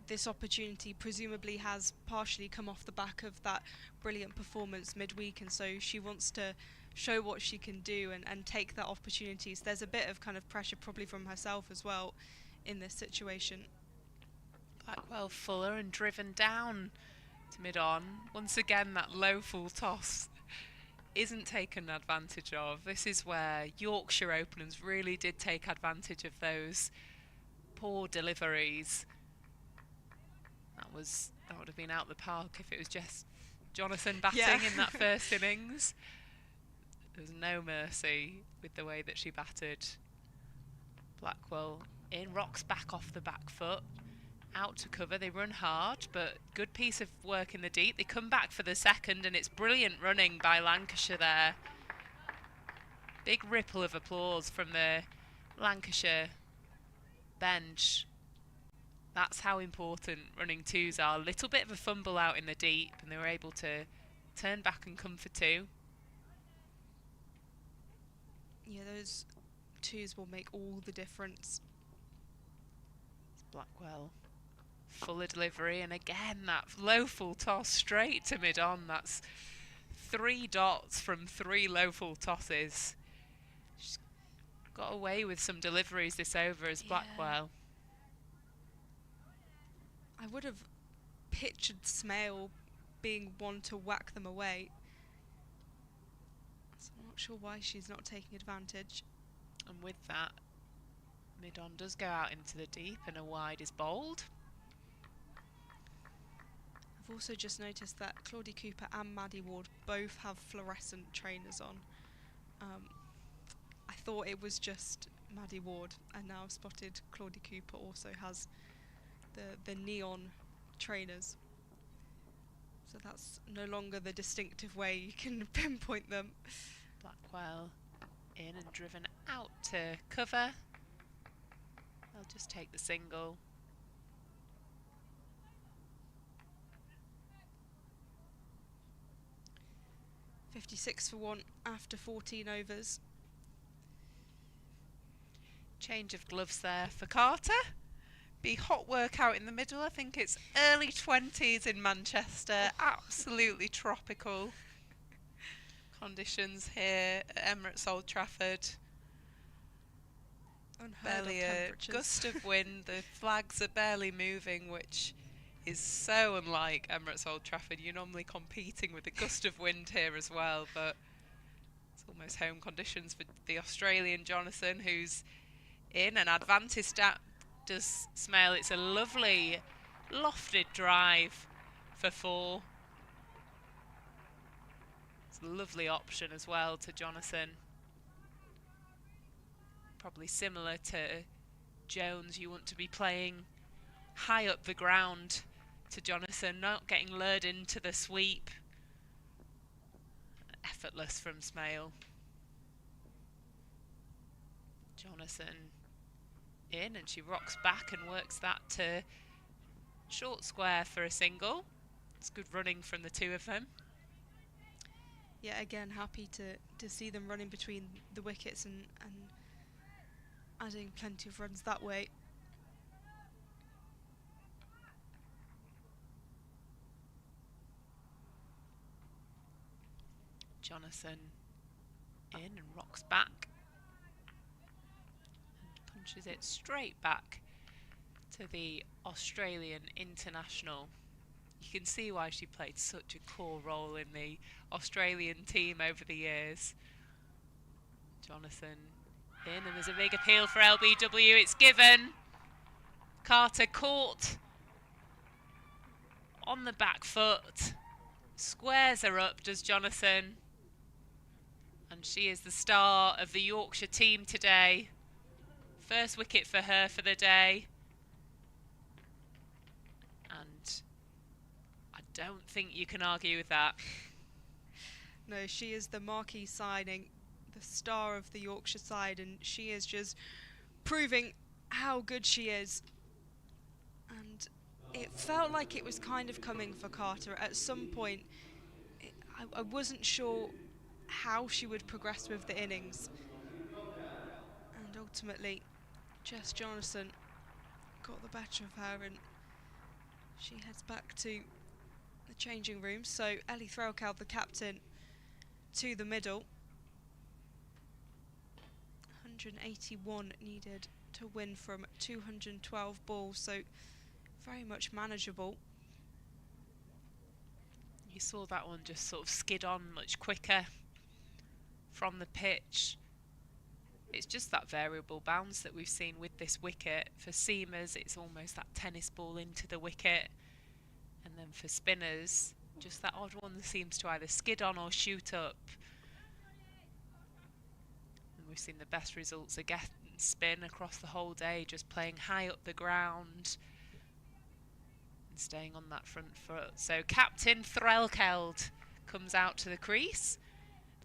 this opportunity presumably has partially come off the back of that brilliant performance midweek, and so she wants to show what she can do and take that opportunity. So there's a bit of kind of pressure probably from herself as well in this situation. Blackwell Fuller and driven down to mid-on. Once again, that low full toss isn't taken advantage of. This is where Yorkshire openers really did take advantage of those poor deliveries. That would have been out the park if it was just Jonathan batting in that first innings. There was no mercy with the way that she batted. Blackwell in, rocks back off the back foot, out to cover. They run hard, but good piece of work in the deep. They come back for the second, and it's brilliant running by Lancashire there. Big ripple of applause from the Lancashire bench. That's how important running twos are. A little bit of a fumble out in the deep, and they were able to turn back and come for two. Yeah, those twos will make all the difference. It's Blackwell. Fuller delivery, and again that low full toss straight to mid-on. That's 3 dots from 3 low full tosses. She's got away with some deliveries this over as Blackwell. I would have pictured Smale being one to whack them away. So I'm not sure why she's not taking advantage. And with that, mid-on does go out into the deep and a wide is bowled. I've also just noticed that Claudie Cooper and Maddie Ward both have fluorescent trainers on. I thought it was just Maddie Ward, and now I've spotted Claudie Cooper also has the neon trainers. So that's no longer the distinctive way you can pinpoint them. Blackwell in and driven out to cover. They'll just take the single. .56 for 1 after 14 overs. Change of gloves there for Carter. Be hot work out in the middle. I think it's early 20s in Manchester. Absolutely tropical conditions here at Emirates Old Trafford. Barely a gust of wind. The flags are barely moving, which is so unlike Emirates Old Trafford. You're normally competing with a gust of wind here as well, but it's almost home conditions for the Australian Jonathan, who's in an advantage does Smale. It's a lovely lofted drive for 4. It's a lovely option as well to Jonathan. Probably similar to Jones, you want to be playing high up the ground to Jonathan, not getting lured into the sweep. Effortless from Smale. Jonathan in, and she rocks back and works that to short square for a single. It's good running from the two of them. Yeah, again, happy to see them running between the wickets and adding plenty of runs that way. Jonathan in and rocks back and punches it straight back to the Australian international. You can see why she played such a core role in the Australian team over the years. Jonathan in, and there's a big appeal for LBW. It's given. Carter caught on the back foot. Squares her up, does Jonathan. And she is the star of the Yorkshire team today. First wicket for her for the day. And I don't think you can argue with that. No, she is the marquee signing, the star of the Yorkshire side, and she is just proving how good she is. And it felt like it was kind of coming for Carter. At some point, I wasn't sure how she would progress with the innings. And ultimately Jess Jonathan got the better of her and she heads back to the changing room. So Ellie Threlkeld, the captain, to the middle. 181 needed to win from 212 balls, so very much manageable. You saw that one just sort of skid on much quicker from the pitch. It's just that variable bounce that we've seen with this wicket. For seamers, it's almost that tennis ball into the wicket. And then for spinners, just that odd one that seems to either skid on or shoot up. And we've seen the best results against spin across the whole day, just playing high up the ground and staying on that front foot. So Captain Threlkeld comes out to the crease.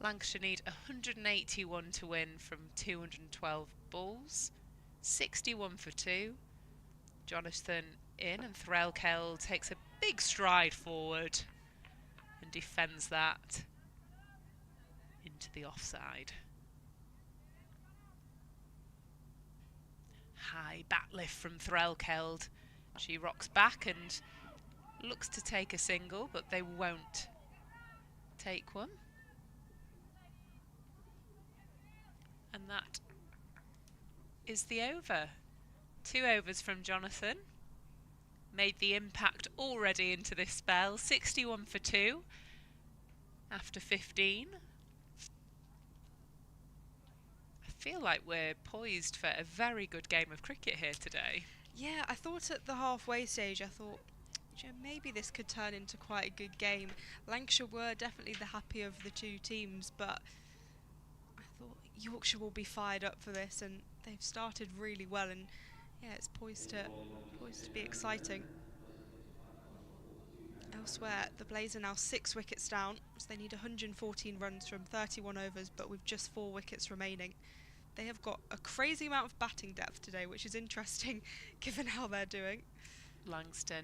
Lancashire need 181 to win from 212 balls. 61 for 2. Jonathan in, and Threlkeld takes a big stride forward and defends that into the offside. High bat lift from Threlkeld. She rocks back and looks to take a single, but they won't take one. And that is the over. 2 overs from Jonathan. Made the impact already into this spell. 61 for 2 after 15. I feel like we're poised for a very good game of cricket here today. Yeah, I thought at the halfway stage, I thought, maybe this could turn into quite a good game. Lancashire were definitely the happier of the two teams, but I thought Yorkshire will be fired up for this, and they've started really well, and yeah, it's poised to be exciting. Elsewhere, the Blaze are now 6 wickets down, so they need 114 runs from 31 overs, but with just 4 wickets remaining. They have got a crazy amount of batting depth today, which is interesting given how they're doing. Langston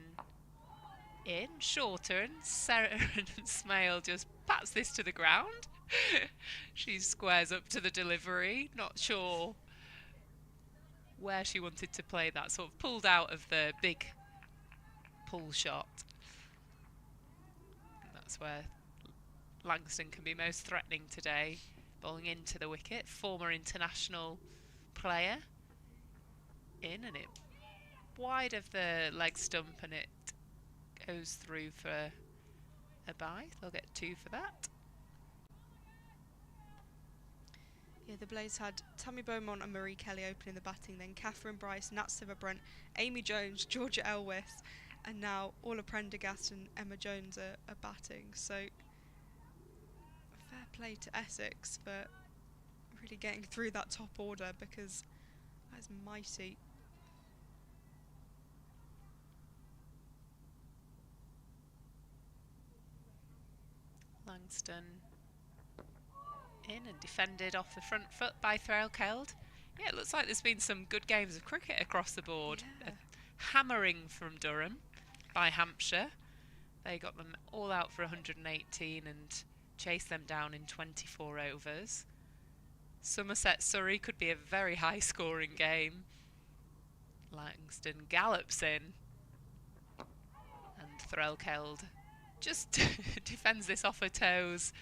in, shorter, and Sarah Smale just pats this to the ground. She squares up to the delivery, not sure where she wanted to play that, sort of pulled out of the big pull shot. And that's where Langston can be most threatening today. Bowling into the wicket, former international player. In, and it wide of the leg stump, and it goes through for a bye. They'll get 2 for that. Yeah, the Blaze had Tammy Beaumont and Marie Kelly opening the batting, then Catherine Bryce, Nat Siver-Brent, Amy Jones, Georgia Elwis, and now Orla Prendergast and Emma Jones are batting. So fair play to Essex for really getting through that top order, because that is mighty. Langston in and defended off the front foot by Threlkeld. Yeah, it looks like there's been some good games of cricket across the board. Yeah. A hammering from Durham by Hampshire. They got them all out for 118 and chased them down in 24 overs. Somerset Surrey could be a very high scoring game. Langston gallops in, and Threlkeld just defends this off her toes.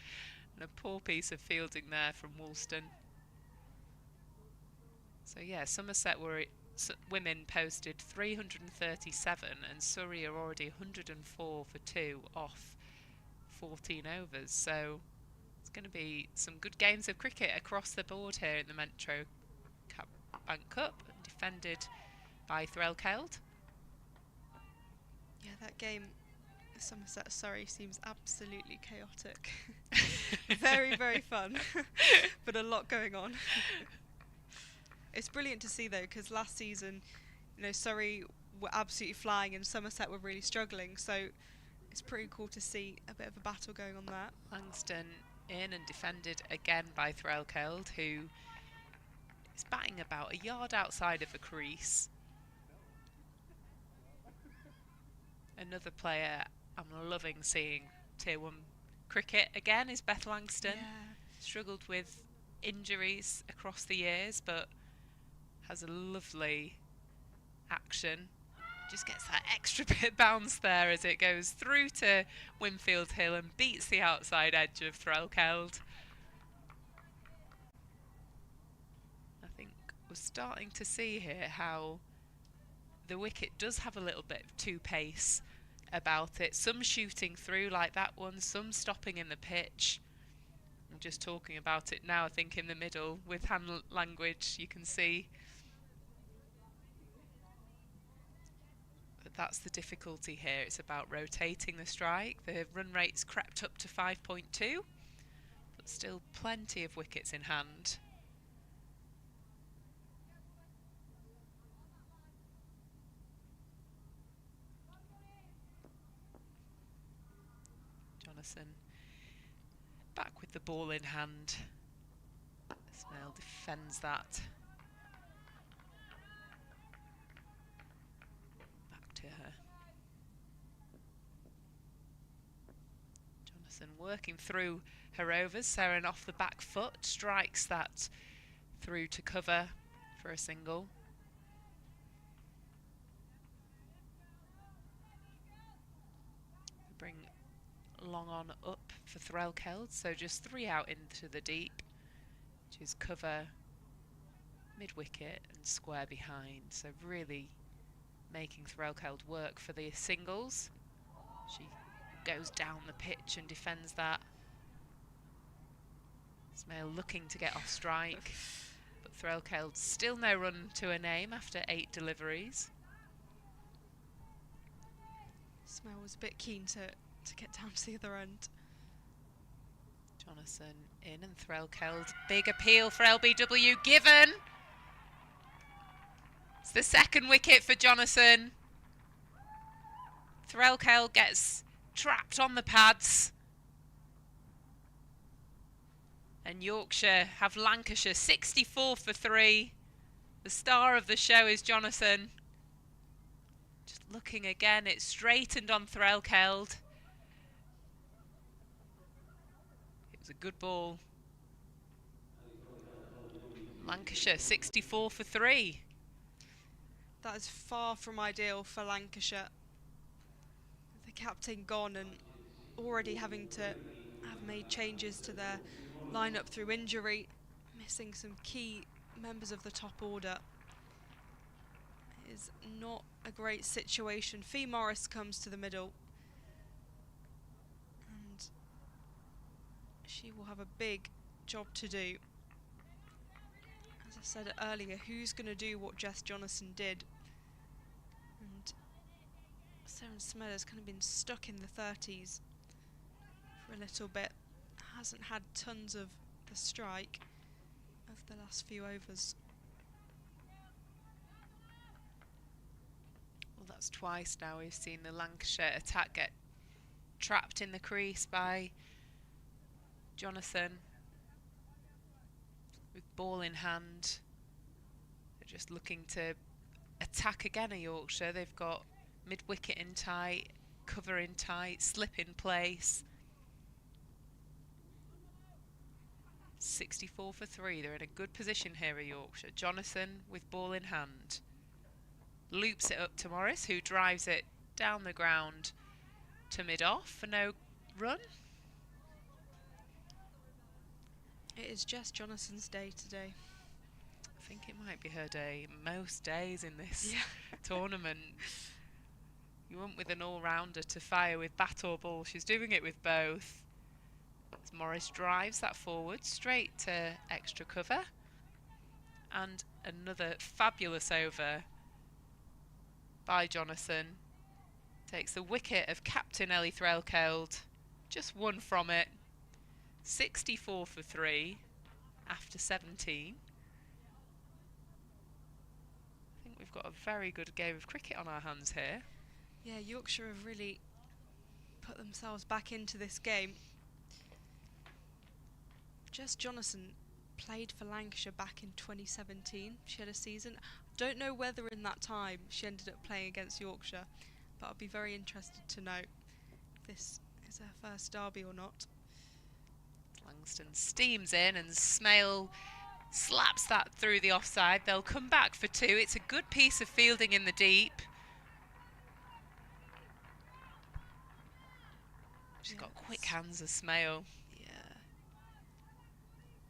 And a poor piece of fielding there from Woolston. So yeah, Somerset women posted 337, and Surrey are already 104 for 2 off 14 overs. So it's going to be some good games of cricket across the board here in the Metro Bank Cup, defended by Threlkeld. Yeah, that game, Somerset Surrey, seems absolutely chaotic. Very, very fun, but a lot going on. It's brilliant to see though, because last season, Surrey were absolutely flying and Somerset were really struggling. So it's pretty cool to see a bit of a battle going on there. Langston in and defended again by Threlkeld, who is batting about a yard outside of the crease. Another player I'm loving seeing Tier 1 cricket again is Beth Langston. Yeah. Struggled with injuries across the years, but has a lovely action. Just gets that extra bit bounce there as it goes through to Winfield Hill and beats the outside edge of Threlkeld. I think we're starting to see here how the wicket does have a little bit of two pace about it. Some shooting through like that one, some stopping in the pitch. I'm just talking about it now, I think in the middle with hand language you can see. But that's the difficulty here, it's about rotating the strike. The run rate's crept up to 5.2, but still plenty of wickets in hand. Jonathan back with the ball in hand. Ismail defends that. Back to her. Jonathan working through her overs. Seren off the back foot, strikes that through to cover for a single. Bring long on up for Threlkeld, so just 3 out into the deep, which is cover, mid-wicket and square behind, so really making Threlkeld work for the singles. She goes down the pitch and defends that. Ismail looking to get off strike, but Threlkeld still no run to her name after 8 deliveries. Ismail was a bit keen to get down to the other end. Jonathan in and Threlkeld. Big appeal for LBW given. It's the second wicket for Jonathan. Threlkeld gets trapped on the pads. And Yorkshire have Lancashire 64 for 3. The star of the show is Jonathan. Just looking again, it's straightened on Threlkeld. It was a good ball. Lancashire 64 for 3. That is far from ideal for Lancashire. The captain gone and already having to have made changes to their lineup through injury, missing some key members of the top order. It is not a great situation. Fee Morris comes to the middle and she will have a big job to do. As I said earlier, who's going to do what Jess Jonathan did? And Seren Smeller's kind of been stuck in the 30s for a little bit. Hasn't had tons of the strike of the last few overs. Well, that's twice now we've seen the Lancashire attack get trapped in the crease by Jonathan with ball in hand. They're just looking to attack again at Yorkshire. They've got mid-wicket in tight, cover in tight, slip in place. 64 for 3. They're in a good position here at Yorkshire. Jonathan with ball in hand. Loops it up to Morris, who drives it down the ground to mid-off for no run. It is Jess Jonathan's day today. I think it might be her day most days in this tournament. You want with an all-rounder to fire with bat or ball. She's doing it with both. As Morris drives that forward straight to extra cover. And another fabulous over by Jonathan. Takes the wicket of captain Ellie Threlkeld. Just one from it. 64 for 3 after 17. I think we've got a very good game of cricket on our hands here. Yeah, Yorkshire have really put themselves back into this game. Jess Jonathan played for Lancashire back in 2017. She had a season. Don't know whether in that time she ended up playing against Yorkshire, but I'll be very interested to know if this is her first derby or not. Langston steams in and Smail slaps that through the offside. They'll come back for 2. It's a good piece of fielding in the deep. She's got quick hands as Smale. Yeah.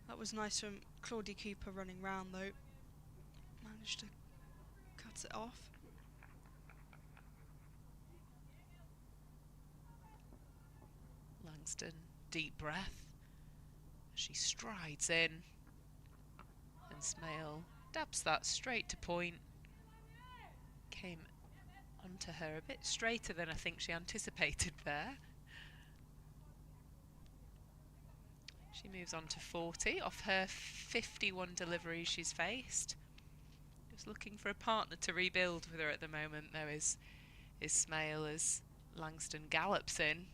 That was nice from Claudie Cooper running round though. Managed to cut it off. Langston, deep breath. She strides in. And Smale dabs that straight to point. Came onto her a bit straighter than I think she anticipated there. She moves on to 40 off her 51 deliveries she's faced. Just looking for a partner to rebuild with her at the moment, though, is Smale as Langston gallops in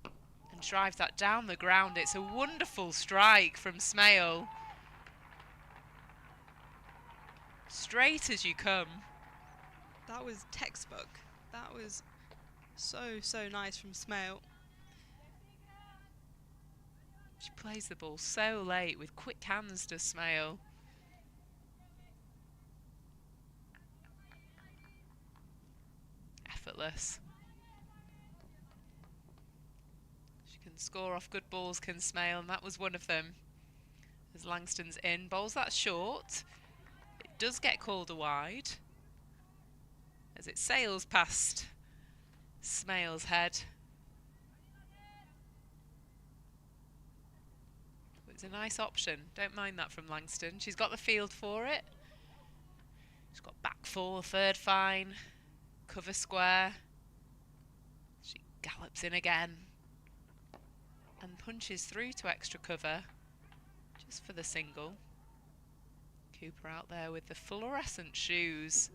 and drives that down the ground. It's a wonderful strike from Smale. Straight as you come. That was textbook. That was so nice from Smale. She plays the ball so late with quick hands, does Smale. Effortless. She can score off good balls, can Smale, and that was one of them. As Langston's in, bowls that short. It does get called a wide as it sails past Smale's head. It's a nice option. Don't mind that from Langston. She's got the field for it. She's got back 4, third fine, cover square. She gallops in again and punches through to extra cover just for the single. Cooper out there with the fluorescent shoes,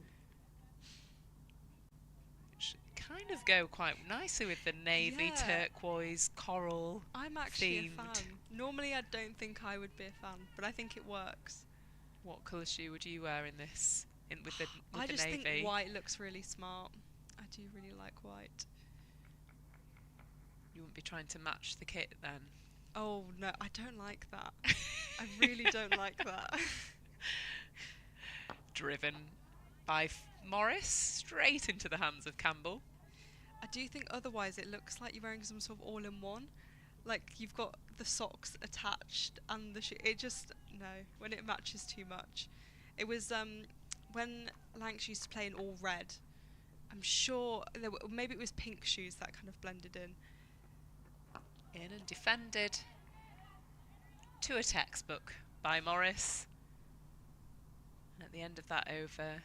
which kind of go quite nicely with the navy, turquoise, coral. I'm actually themed. a fan. Normally I don't think I would be a fan, but I think it works. What colour shoe would you wear in this? With the I just navy? think white looks really smart. I do really like white. You wouldn't be trying to match the kit then? Oh no, I don't like that. I really don't like that. Driven by Morris straight into the hands of Campbell. I do think otherwise it looks like you're wearing some sort of all-in-one. Like you've got the socks attached and the shoe. It just, no, when it matches too much. It was when Lancashire used to play in all red. I'm sure there were, maybe it was pink shoes that kind of blended in. In and defended to a textbook by Morris. And at the end of that over,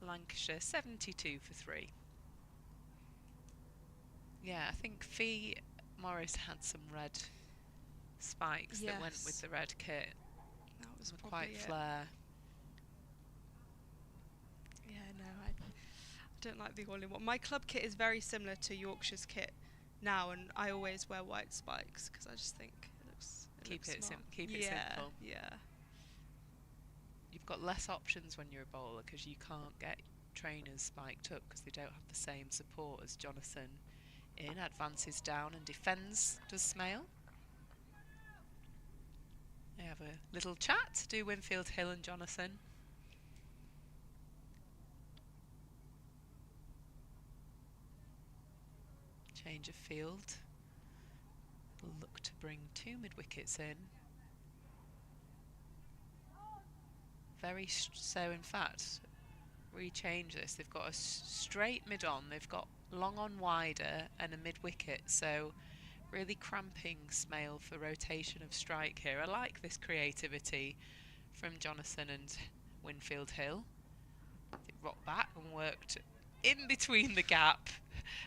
Lancashire 72 for 3. Yeah, I think Fee Morris had some red spikes that went with the red kit. That was quite flare. Yeah, no, I don't like the all-in-one. My club kit is very similar to Yorkshire's kit now, and I always wear white spikes because I just think it looks. Keep it simple. Yeah. You've got less options when you're a bowler because you can't get trainers spiked up because they don't have the same support as Jonathan. In, advances down and defends, does Smale. They have a little chat, do Winfield Hill and Jonathan. Change of field. Look to bring 2 mid-wickets in. So in fact, rechange this. They've got a straight mid-on, they've got long on wider and a mid-wicket, so really cramping Smale for rotation of strike here. I like this creativity from Jonathan and Winfield Hill. They rocked back and worked in between the gap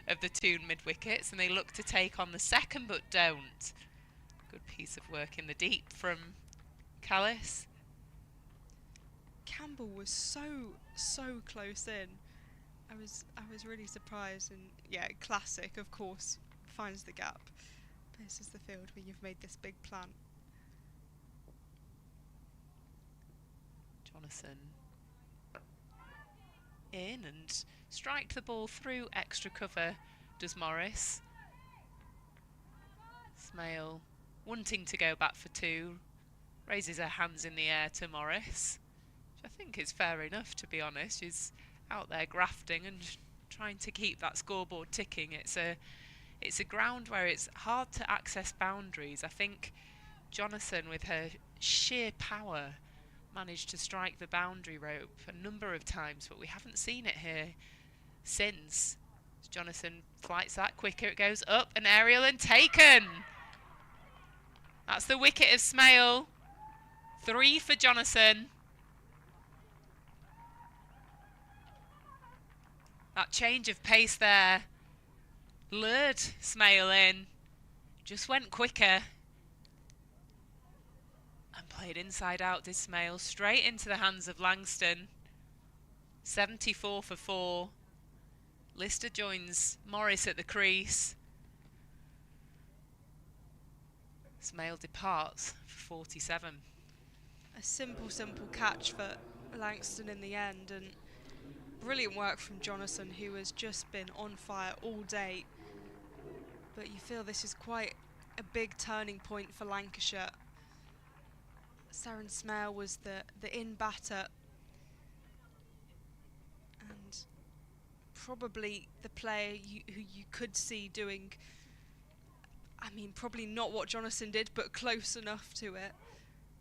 of the 2 mid-wickets, and they look to take on the second but don't. Good piece of work in the deep from Callis. Campbell was so close in. I was really surprised, and yeah, classic of course, finds the gap. This is the field where you've made this big plan. Jonathan in and strike the ball through extra cover, does Morris. Smale wanting to go back for 2, raises her hands in the air to Morris, which I think is fair enough, to be honest. She's out there grafting and trying to keep that scoreboard ticking. It's a ground where it's hard to access boundaries. I think Jonathan, with her sheer power, managed to strike the boundary rope a number of times, but we haven't seen it here since. As Jonathan flights that quicker, it goes up, an aerial and taken. That's the wicket of Smale. 3 for Jonathan. That change of pace there lured Smale in. Just went quicker. And played inside out, did Smale, straight into the hands of Langston. 74 for 4. Lister joins Morris at the crease. Smale departs for 47. A simple catch for Langston in the end, and brilliant work from Jonathan, who has just been on fire all day. But you feel this is quite a big turning point for Lancashire. Saren Smale was the in batter, and probably the player who you could see doing, I mean, probably not what Jonathan did, but close enough to it.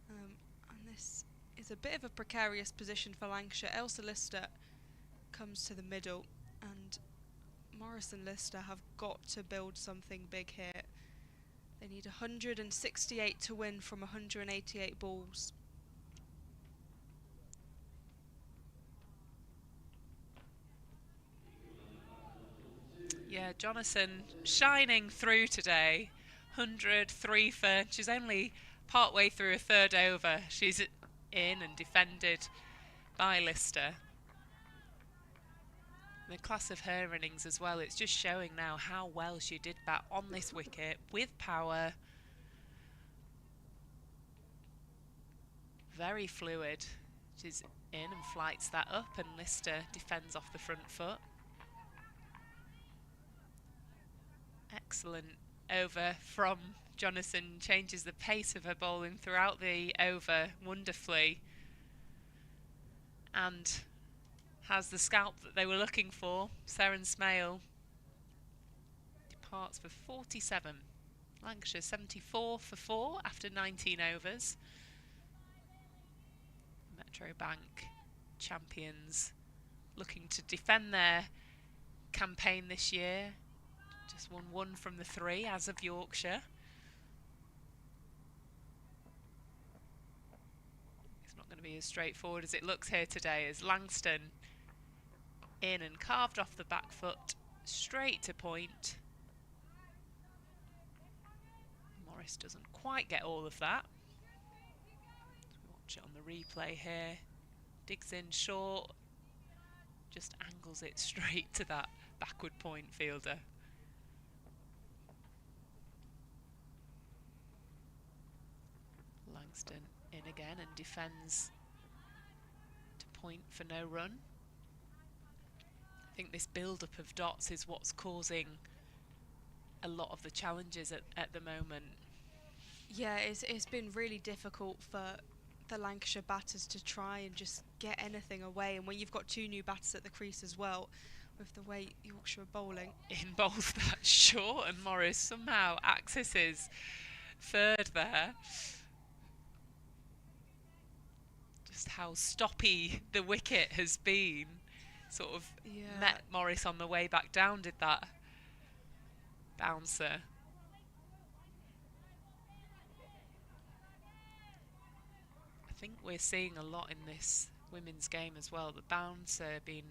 And this is a bit of a precarious position for Lancashire. Elsa Lister comes to the middle, and Morris and Lister have got to build something big here. They need 168 to win from 188 balls. Yeah, Jonathan shining through today. 103 for, she's only part way through a third over. She's in and defended by Lister. The class of her innings as well, it's just showing now how well she did bat on this wicket with power. Very fluid. She's in and flights that up, and Lister defends off the front foot. Excellent over from Jonathan, changes the pace of her bowling throughout the over wonderfully, and has the scalp that they were looking for. Saren Smale departs for 47. Lancashire 74 for 4 after 19 overs. Metro Bank champions looking to defend their campaign this year. Just won 1 from the 3 as of Yorkshire. It's not going to be as straightforward as it looks here today, as Langston in and carved off the back foot straight to point. Morris doesn't quite get all of that. Watch it on the replay here. Digs in short, just angles it straight to that backward point fielder. Langston in again and defends to point for no run. I think this build-up of dots is what's causing a lot of the challenges at the moment. Yeah, it's been really difficult for the Lancashire batters to try and just get anything away, and when you've got 2 new batters at the crease as well, with the way Yorkshire are bowling. In bowls that short, and Morris somehow accesses third there. Just how stoppy the wicket has been. Sort of met Morris on the way back down, did that bouncer. I think we're seeing a lot in this women's game as well, the bouncer being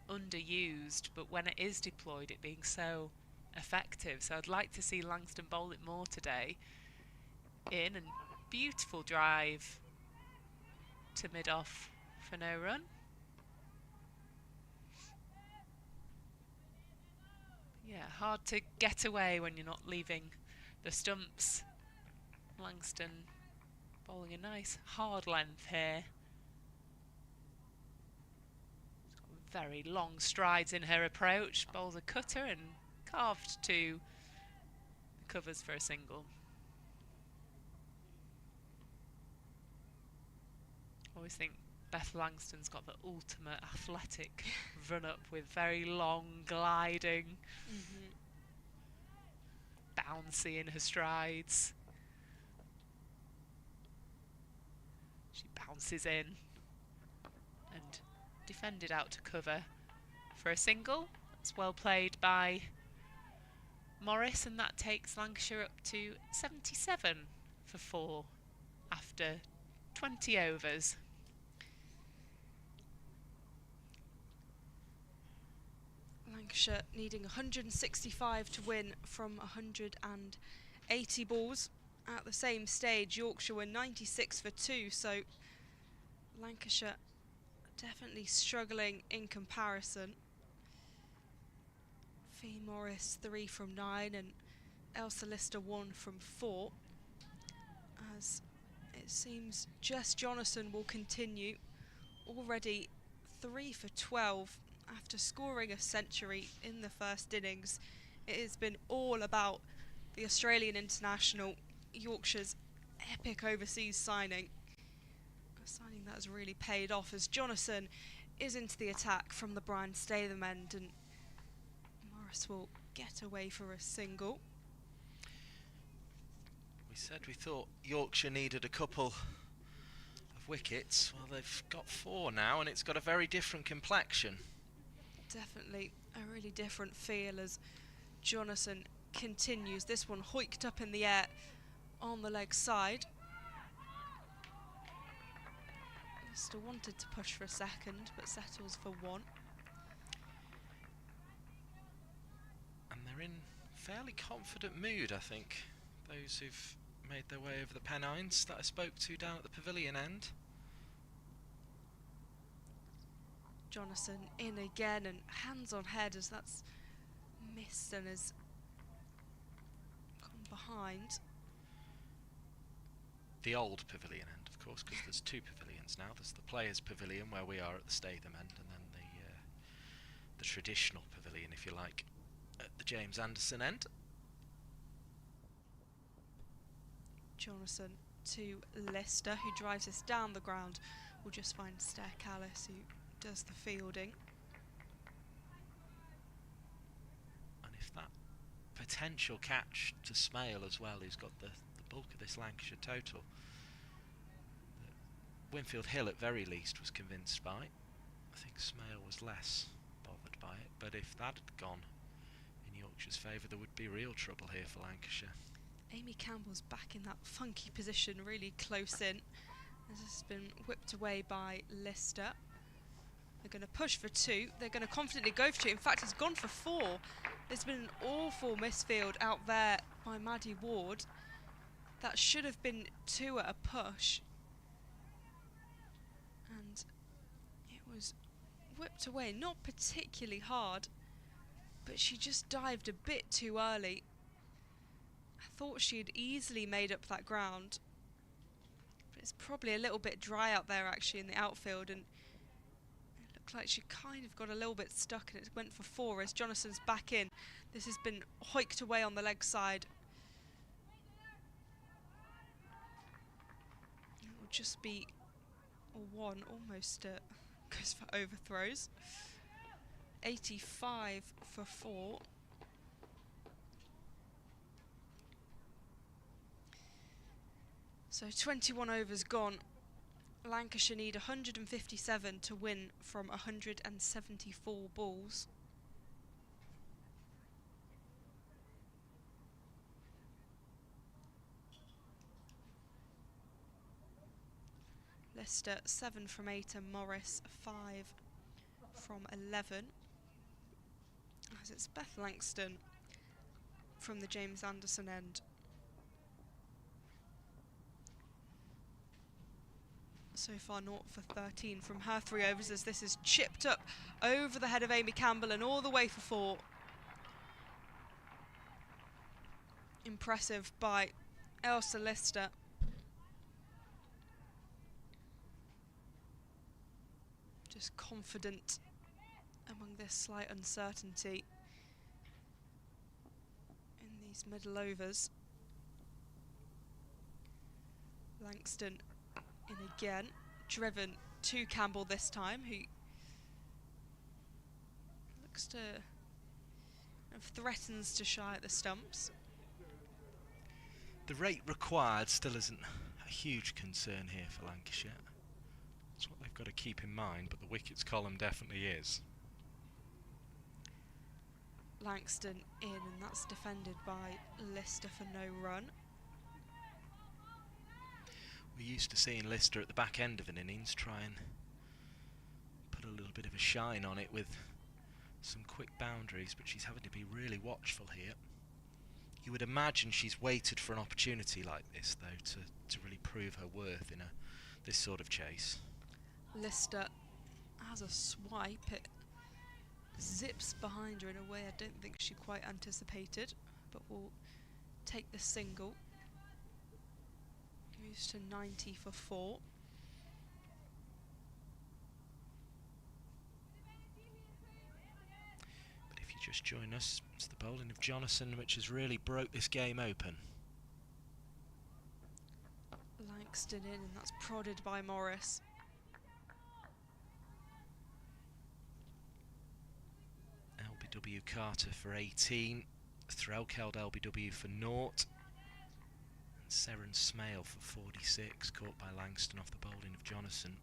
underused, but when it is deployed, it being so effective. So I'd like to see Langston bowl it more today. In and beautiful drive to mid-off for no run. Yeah, hard to get away when you're not leaving the stumps. Langston bowling a nice hard length here. She's got very long strides in her approach. Bowls a cutter and carved to the covers for a single. always think Beth Langston's got the ultimate athletic run-up with very long gliding, bouncy in her strides. She bounces in and defended out to cover for a single. It's well played by Morris, and that takes Lancashire up to 77 for 4 after 20 overs. Lancashire needing 165 to win from 180 balls. At the same stage, Yorkshire were 96 for 2, so Lancashire definitely struggling in comparison. Fee Morris 3 from 9 and Elsa Lister 1 from 4. As it seems Jess Jonathan will continue, already 3 for 12 after scoring a century in the first innings. It has been all about the Australian international, Yorkshire's epic overseas signing. A signing that has really paid off as Jonathan is into the attack from the Brian Statham end, and Morris will get away for a single. We said we thought Yorkshire needed a couple of wickets. Well, they've got 4 now, and it's got a very different complexion. Definitely a really different feel as Jonathan continues. This one hoiked up in the air on the leg side. Lister wanted to push for a second, but settles for 1. And they're in fairly confident mood, I think, those who've made their way over the Pennines that I spoke to down at the pavilion end. Jonathan in again and hands on head as that's missed and has gone behind. The old pavilion end, of course, because there's 2 pavilions now. There's the Players' Pavilion where we are at the Statham end, and then the traditional pavilion, if you like, at the James Anderson end. Jonathan to Lister, who drives us down the ground. We'll just find Stair Callis, who does the fielding. And if that potential catch to Smale as well, who's got the bulk of this Lancashire total, that Winfield Hill at very least was convinced by. I think Smale was less bothered by it, but if that had gone in Yorkshire's favour, there would be real trouble here for Lancashire. Amy Campbell's back in that funky position, really close in. This has been whipped away by Lister. They're going to push for 2. They're going to confidently go for 2. In fact, it's gone for 4. There's been an awful misfield out there by Maddie Ward. That should have been 2 at a push. And it was whipped away, not particularly hard, but she just dived a bit too early. I thought she had easily made up that ground. But it's probably a little bit dry out there actually in the outfield, and like she kind of got a little bit stuck, and it went for 4 as Jonathan's back in. This has been hoiked away on the leg side. It will just be a 1, almost goes for overthrows. 85 for 4. So 21 overs gone. Lancashire need 157 to win from 174 balls. Lister 7 from 8 and Morris 5 from 11. As it's Beth Langston from the James Anderson end. So far 0 for 13 from her 3 overs as this is chipped up over the head of Amy Campbell and all the way for 4. Impressive by Elsa Lister. Just confident among this slight uncertainty in these middle overs. Langston in again, driven to Campbell this time, who looks to threatens to shy at the stumps. The rate required still isn't a huge concern here for Lancashire. That's what they've got to keep in mind, but the wickets column definitely is. Langston in, and that's defended by Lister for no run. We're used to seeing Lister at the back end of an innings try and put a little bit of a shine on it with some quick boundaries, but she's having to be really watchful here. You would imagine she's waited for an opportunity like this, though, to really prove her worth in this sort of chase. Lister has a swipe. It zips behind her in a way I don't think she quite anticipated, but will take the single. Moves to 90 for 4. But if you just join us, it's the bowling of Jonathan which has really broke this game open. Langston in, and that's prodded by Morris. LBW Carter for 18, Threlkeld LBW for 0, and Seren Smale for 46, caught by Langston off the bowling of Jonathan.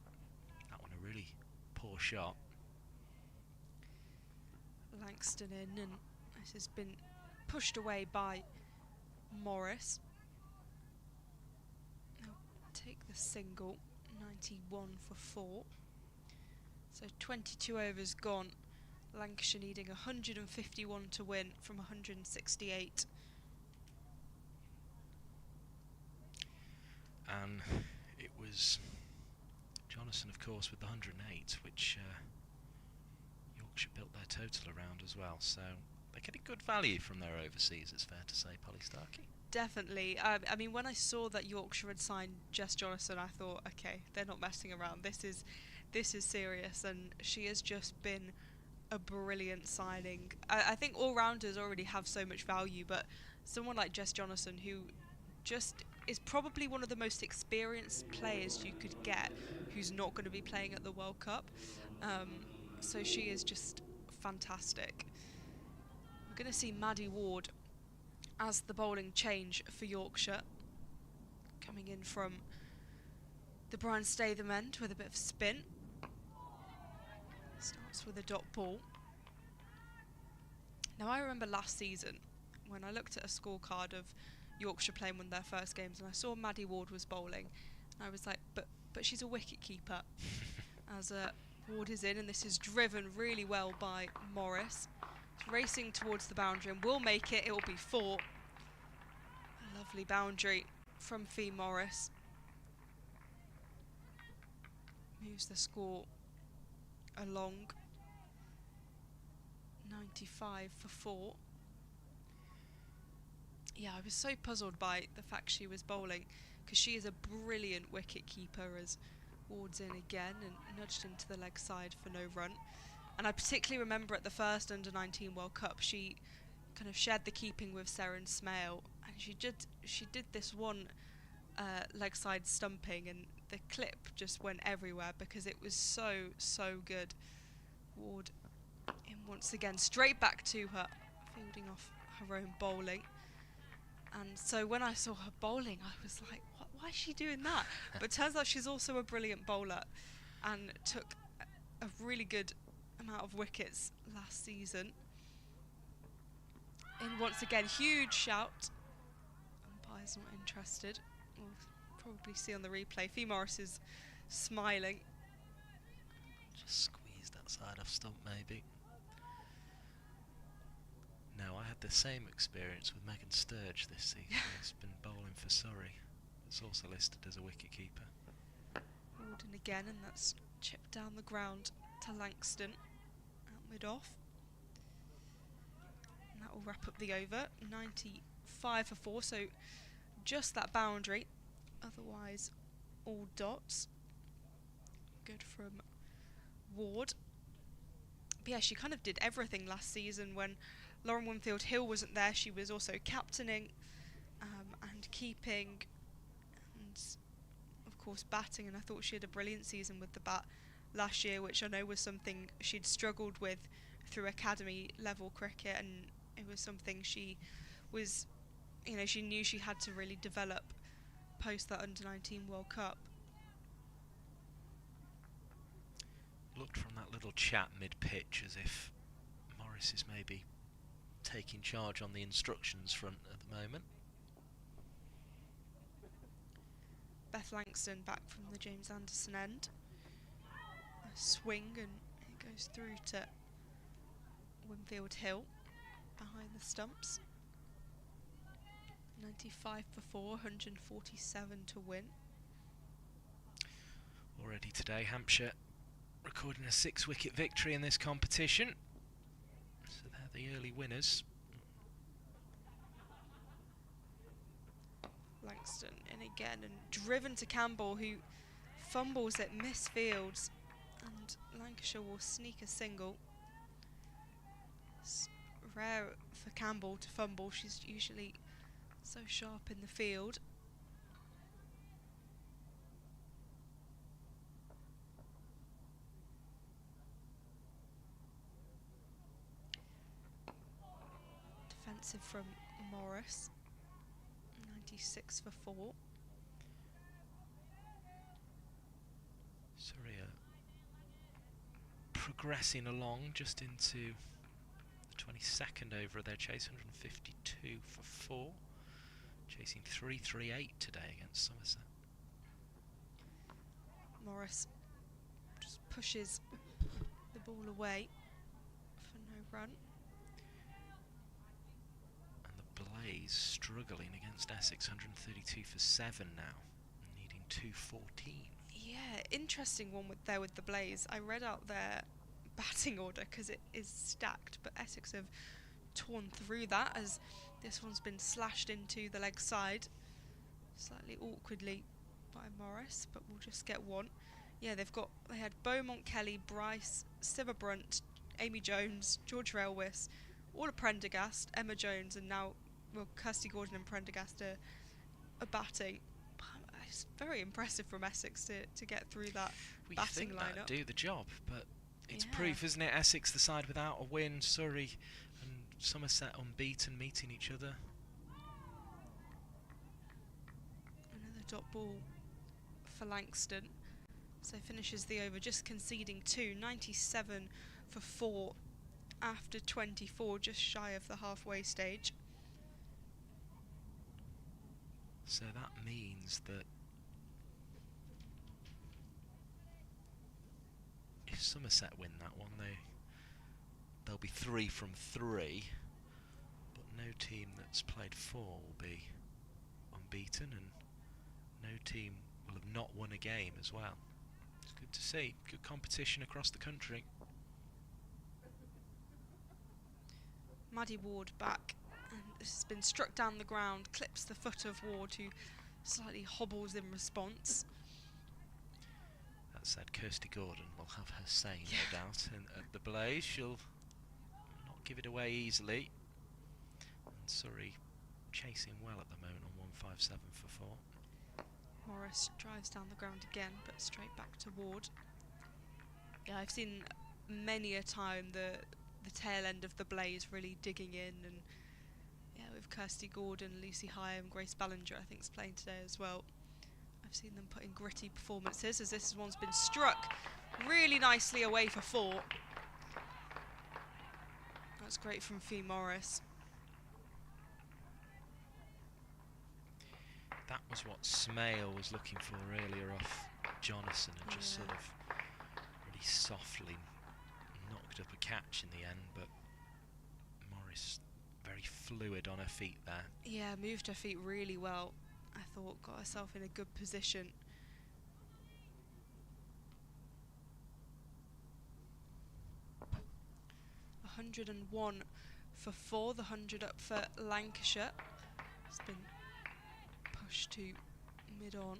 That one a really poor shot. Langston in, and this has been pushed away by Morris. They'll take the single, 91 for 4. So 22 overs gone. Lancashire needing 151 to win from 168. And it was Jonathan, of course, with the 108, which Yorkshire built their total around as well. So they're getting good value from their overseas, it's fair to say, Polly Starkey. Definitely. I mean, when I saw that Yorkshire had signed Jess Jonathan, I thought, okay, they're not messing around. This is serious, and she has just been a brilliant signing. I think all-rounders already have so much value, but someone like Jess Jonathan, who just is probably one of the most experienced players you could get, who's not going to be playing at the World Cup. So she is just fantastic. We're going to see Maddie Ward as the bowling change for Yorkshire, coming in from the Brian Statham end with a bit of spin. Starts with a dot ball. Now, I remember last season when I looked at a scorecard of Yorkshire playing one of their first games, and I saw Maddie Ward was bowling, and I was like, but she's a wicket keeper. As Ward is in, and this is driven really well by Morris. It's racing towards the boundary and will make it. It will be 4. A lovely boundary from Fee Morris. Moves the score along. 95 for 4. Yeah, I was so puzzled by the fact she was bowling, because she is a brilliant wicket keeper, as Ward's in again and nudged into the leg side for no run. And I particularly remember at the first Under-19 World Cup, she kind of shared the keeping with Seren Smale, and she did this one leg side stumping, and the clip just went everywhere because it was so good. Ward in once again, straight back to her, fielding off her own bowling. And so when I saw her bowling, I was like, why is she doing that? But turns out she's also a brilliant bowler, and took a really good amount of wickets last season. In once again, huge shout. Umpire's not interested. We'll probably see on the replay. Fee Morris is smiling. Just squeeze that side off stump, maybe. No, I had the same experience with Megan Sturge this season. She's been bowling for Surrey. It's also listed as a wicket keeper. Walden again, and that's chipped down the ground to Langston. Out mid-off. And that will wrap up the over. 95 for 4, so just that boundary. Otherwise, all dots. Good from Ward. But yeah, she kind of did everything last season. When Lauren Winfield Hill wasn't there, she was also captaining and keeping. And of course, batting, and I thought she had a brilliant season with the bat last year, which I know was something she'd struggled with through academy level cricket, and it was something she was, you know, she knew she had to really develop post that Under-19 World Cup. Looked from that little chat mid-pitch as if Morris is maybe taking charge on the instructions front at the moment. Beth Langston back from the James Anderson end. A swing, and it goes through to Winfield Hill behind the stumps. 95 for 4, 147 to win. Already today, Hampshire recording a 6-wicket victory in this competition. So they're the early winners. Langston in again and driven to Campbell, who fumbles at misfields, and Lancashire will sneak a single. It's rare for Campbell to fumble, she's usually so sharp in the field. Defensive from Morris. 96 for 4. Surrey progressing along just into the 22nd over of their chase, 152 for 4. Chasing 338 today against Somerset. Morris just pushes the ball away for no run. Blaze struggling against Essex, 132 for 7 now, needing 214. Yeah, interesting one with the Blaze. I read out their batting order because it is stacked, but Essex have torn through that as this one's been slashed into the leg side slightly awkwardly by Morris, but we'll just get one. Yeah, they had Beaumont, Kelly, Bryce, Sivabrunt, Amy Jones, George Railwis, all are Prendergast, Emma Jones, and now Kirsty Gordon and Prendergast are batting. It's very impressive from Essex to get through that batting lineup. That'd do the job, but it's proof, isn't it? Essex, the side without a win, Surrey and Somerset unbeaten, meeting each other. Another dot ball for Langston. So finishes the over just conceding 2, 97 for 4 after 24, just shy of the halfway stage. So that means that if Somerset win that one, they'll be 3 from 3, but no team that's played 4 will be unbeaten, and no team will have not won a game as well. It's good to see, good competition across the country. Maddie Ward back, and this has been struck down the ground, clips the foot of Ward, who slightly hobbles in response. That said, Kirsty Gordon will have her say, no doubt, and at the Blaze she'll not give it away easily. And Surrey chasing well at the moment on 157 for 4. Morris drives down the ground again, but straight back to Ward. Yeah, I've seen many a time the tail end of the Blaze really digging in, and yeah, with Kirsty Gordon, Lucy Hyam, Grace Ballinger I think is playing today as well. I've seen them put in gritty performances, as this one's been struck really nicely away for 4. That's great from Fee Morris. That was what Smale was looking for earlier off Jonathan, and just sort of really softly knocked up a catch in the end, but Morris very fluid on her feet there. Yeah, moved her feet really well. I thought, got herself in a good position. .101 for 4, the 100 up for Lancashire. It's been pushed to mid-on.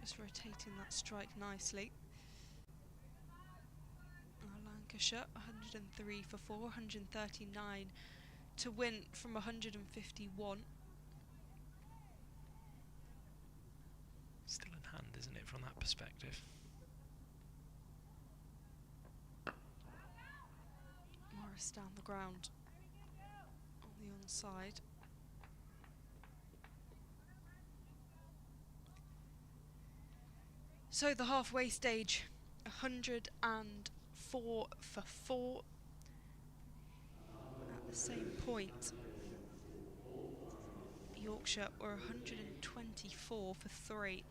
Just rotating that strike nicely. Lancashire 103 for 4, 139 to win from 151. Still in hand, isn't it, from that perspective? Morris down the ground on the onside. So the halfway stage, 104 for 4. At the same point, Yorkshire were 124 for 3.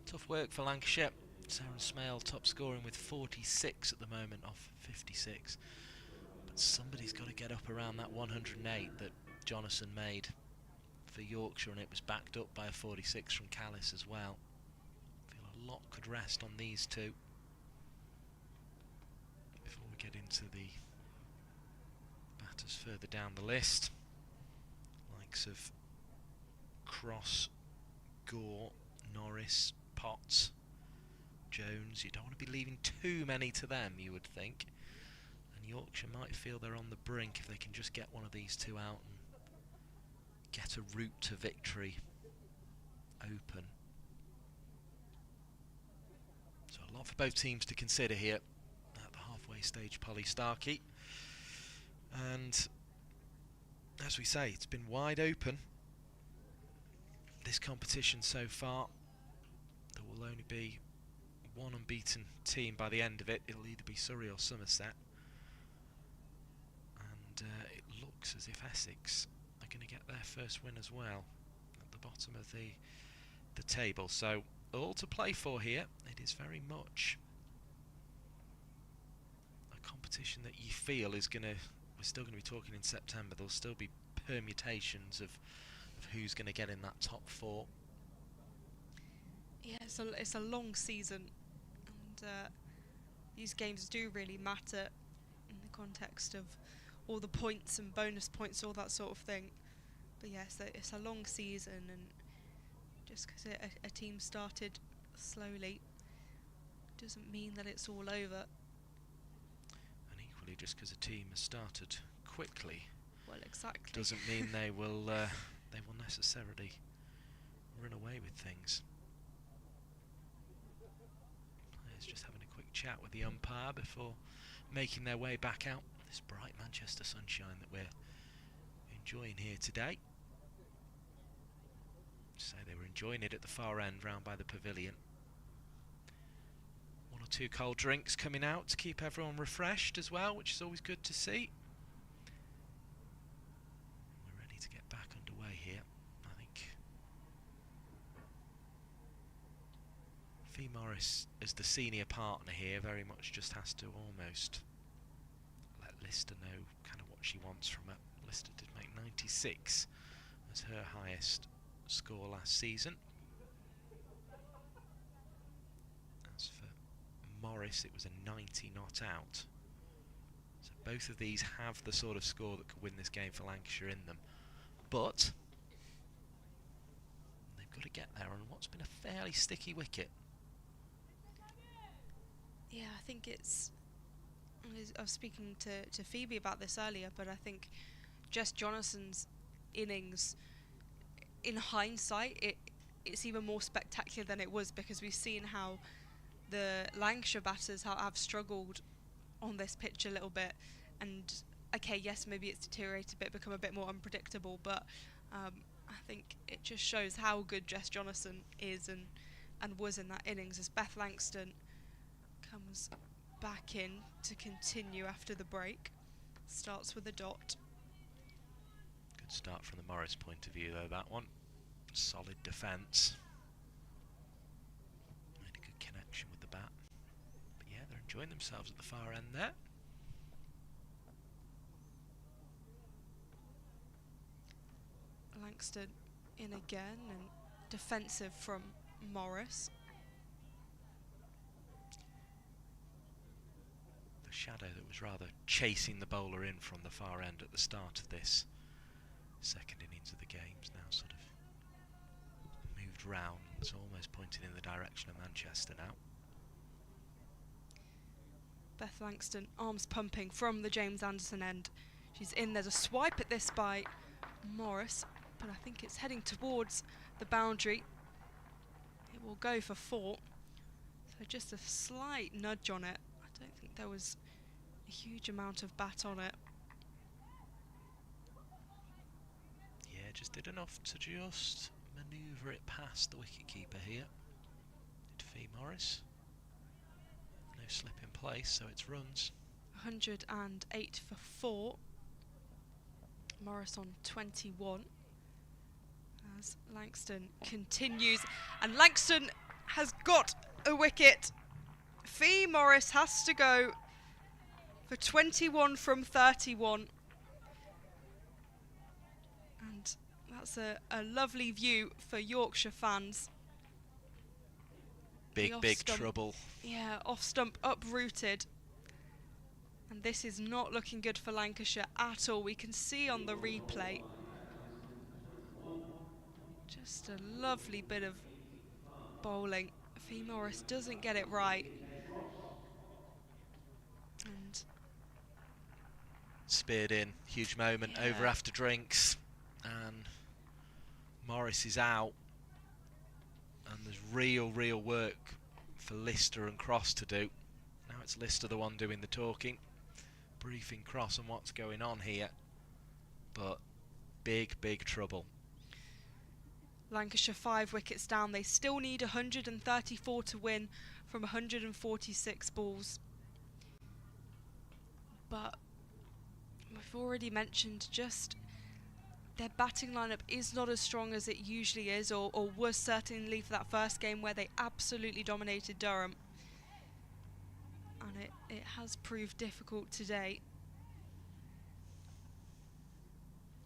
Tough work for Lancashire. Sarah Smale top scoring with 46 at the moment off 56. But somebody's got to get up around that 108 that Jonathan made for Yorkshire, and it was backed up by a 46 from Callis as well. I feel a lot could rest on these two before we get into the batters further down the list. Likes of Cross, Gore, Norris, Potts, Jones. You don't want to be leaving too many to them, you would think. And Yorkshire might feel they're on the brink if they can just get one of these two out and get a route to victory open. So a lot for both teams to consider here at the halfway stage, Polly Starkey. And as we say, it's been wide open, this competition so far. There will only be one unbeaten team by the end of it. It'll either be Surrey or Somerset. And it looks as if Essex are going to get their first win as well at the bottom of the table. So all to play for here. It is very much a competition that you feel is going to, we're still going to be talking in September, there'll still be permutations of who's going to get in that top 4. Yeah, it's a long season, and these games do really matter in the context of all the points and bonus points, all that sort of thing. But yes, it's a long season, and just because a team started slowly doesn't mean that it's all over. And equally, just because a team has started quickly, well, exactly, doesn't mean they will necessarily run away with things. Players just having a quick chat with the umpire before making their way back out. This bright Manchester sunshine that we're enjoying here today. So they were enjoying it at the far end round by the pavilion. 1 or 2 cold drinks coming out to keep everyone refreshed as well, which is always good to see. We're ready to get back underway here. I think Fee Morris, as the senior partner here, very much just has to almost let Lister know kind of what she wants from her. Lister did make 96 as her highest score last season. As for Morris, it was a 90 not out. So both of these have the sort of score that could win this game for Lancashire in them. But they've got to get there on what's been a fairly sticky wicket. Yeah, I think it's... I was speaking to Phoebe about this earlier, but I think Jess Jonason's innings, in hindsight, it's even more spectacular than it was, because we've seen how the Lancashire batters have struggled on this pitch a little bit. And okay, yes, maybe it's deteriorated a bit, become a bit more unpredictable, but I think it just shows how good Jess Jonason is and was in that innings, as Beth Langston comes back in to continue after the break. Starts with a dot. Good start from the Morris point of view though, that one. Solid defence. Made a good connection with the bat. But yeah, they're enjoying themselves at the far end there. Langston in again, and defensive from Morris. The shadow that was rather chasing the bowler in from the far end at the start of this second innings of the game's now sort of moved round. It's almost pointing in the direction of Manchester now. Beth Langston, arms pumping from the James Anderson end. She's in. There's a swipe at this by Morris, but I think it's heading towards the boundary. It will go for 4. So just a slight nudge on it. I don't think there was a huge amount of bat on it. Yeah, just did enough to just manoeuvre it past the wicketkeeper here. Did Fee Morris. No slip in place, so it's runs. 108 for 4. Morris on 21. As Langston continues, and Langston has got a wicket. Fee Morris has to go for 21 from 31. And that's a lovely view for Yorkshire fans. Big trouble. Yeah, off stump uprooted. And this is not looking good for Lancashire at all. We can see on the replay. Just a lovely bit of bowling. Fee Morris doesn't get it right. And speared in, huge moment, over after drinks, and Morris is out. And there's real work for Lister and Cross to do. Now it's Lister the one doing the talking, briefing Cross on what's going on here. But big trouble. Lancashire 5 wickets down. They still need 134 to win from 146 balls. But we've already mentioned just their batting lineup is not as strong as it usually is, or was certainly for that first game where they absolutely dominated Durham. And it has proved difficult today.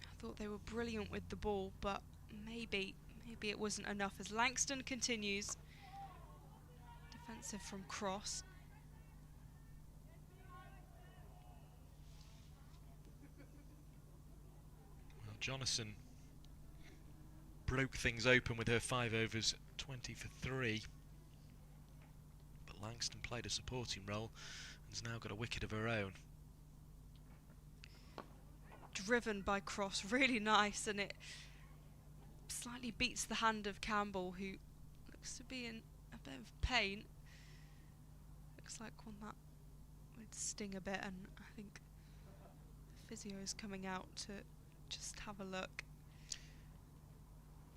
I thought they were brilliant with the ball, but maybe it wasn't enough as Langston continues. Defensive from Cross. Well, Jonathan broke things open with her 5 overs, 20 for 3. But Langston played a supporting role and has now got a wicket of her own. Driven by Cross, really nice, and it slightly beats the hand of Campbell, who looks to be in a bit of pain. Looks like one that would sting a bit, and I think the physio is coming out to just have a look.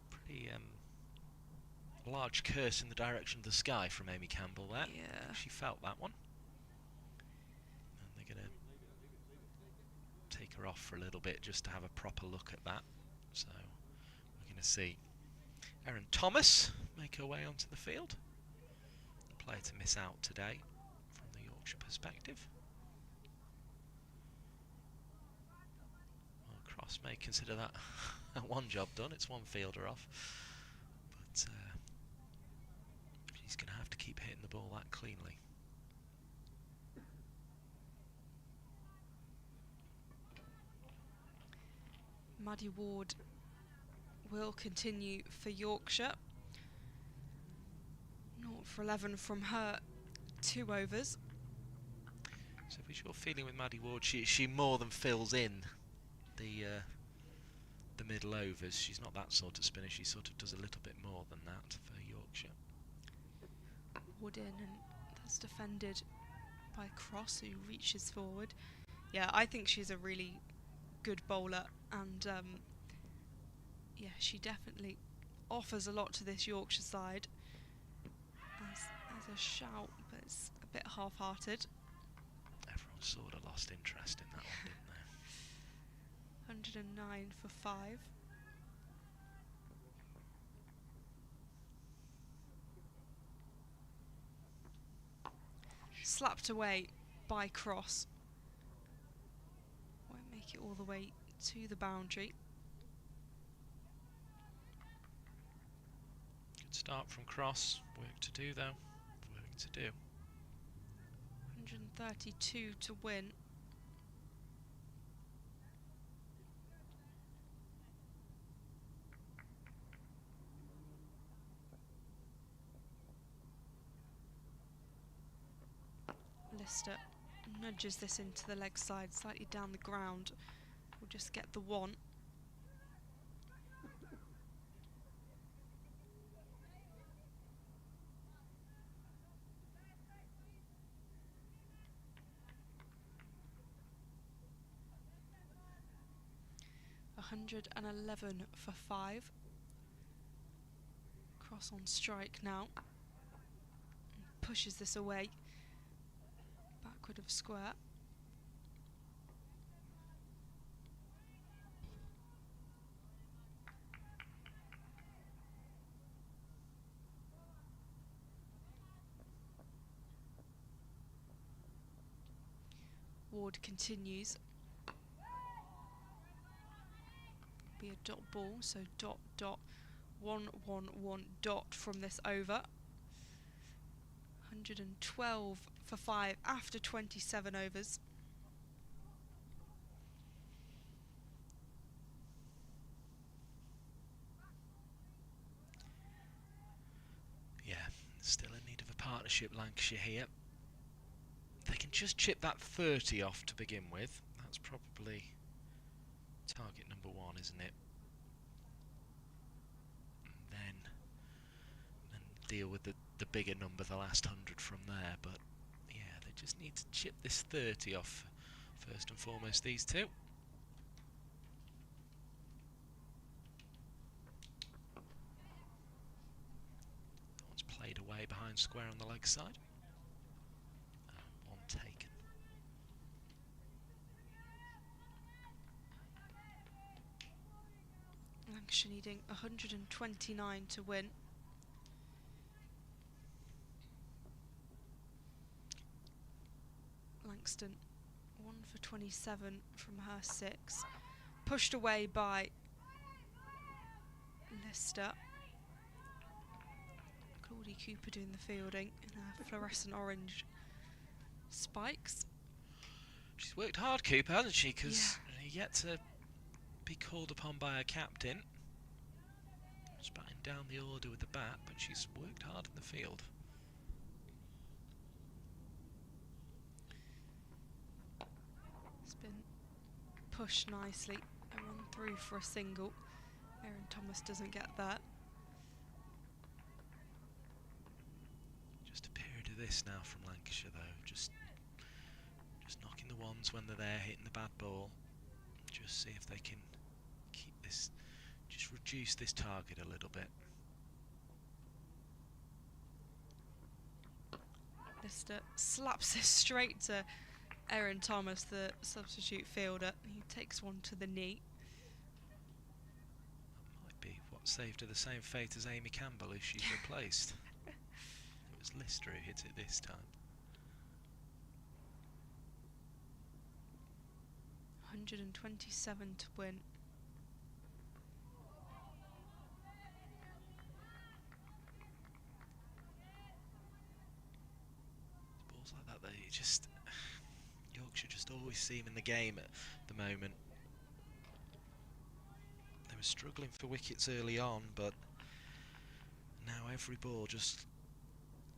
Pretty large curse in the direction of the sky from Amy Campbell there. Yeah. She felt that one. And they're going to take her off for a little bit just to have a proper look at that. So we're going to see Erin Thomas make her way onto the field. A player to miss out today from the Yorkshire perspective. Well, Cross may consider that one job done. It's one fielder off. But she's going to have to keep hitting the ball that cleanly. Maddie Ward will continue for Yorkshire. 0 for 11 from her 2 overs. So if you're feeling with Maddie Ward, she more than fills in the middle overs. She's not that sort of spinner. She sort of does a little bit more than that for Yorkshire. Ward in, and that's defended by Cross, who reaches forward. Yeah, I think she's a really good bowler, and yeah, she definitely offers a lot to this Yorkshire side. As a shout, but it's a bit half-hearted. Everyone sort of lost interest in that one, didn't they? 109 for 5. Slapped away by Cross. Won't make it all the way to the boundary. Good start from Cross. Work to do though. Work to do. 132 to win. Lister nudges this into the leg side, slightly down the ground. We'll just get the one. $111 for 5. Cross on strike now. Pushes this away. Backward of square. Ward continues. Be a dot ball, so dot dot 1 1 1 dot from this over. 112 for 5 after 27 overs. Yeah, still in need of a partnership, Lancashire here. They can just chip that 30 off to begin with. That's probably target number 1, isn't it? And then deal with the bigger number, the last 100 from there. But yeah, they just need to chip this 30 off first and foremost, these two. That one's played away behind square on the leg side. One taken. Lancashire needing 129 to win. Langston 1 for 27 from her 6. Pushed away by Lister. Claudie Cooper doing the fielding in her fluorescent orange spikes. She's worked hard, Cooper, hasn't she? Because yet to be called upon by her captain. Just batting down the order with the bat, but she's worked hard in the field. It's been pushed nicely. A run through for a single. Erin Thomas doesn't get that. Just a period of this now from Lancashire, though. Just knocking the ones when they're there, hitting the bad ball. Just see if they can keep this, just reduce this target a little bit. Lister slaps this straight to Erin Thomas, the substitute fielder. He takes one to the knee. That might be what saved her the same fate as Amy Campbell if she's replaced. It was Lister who hit it this time. 127 to win. Balls like that, they just Yorkshire just always seem in the game at the moment. They were struggling for wickets early on, but now every ball just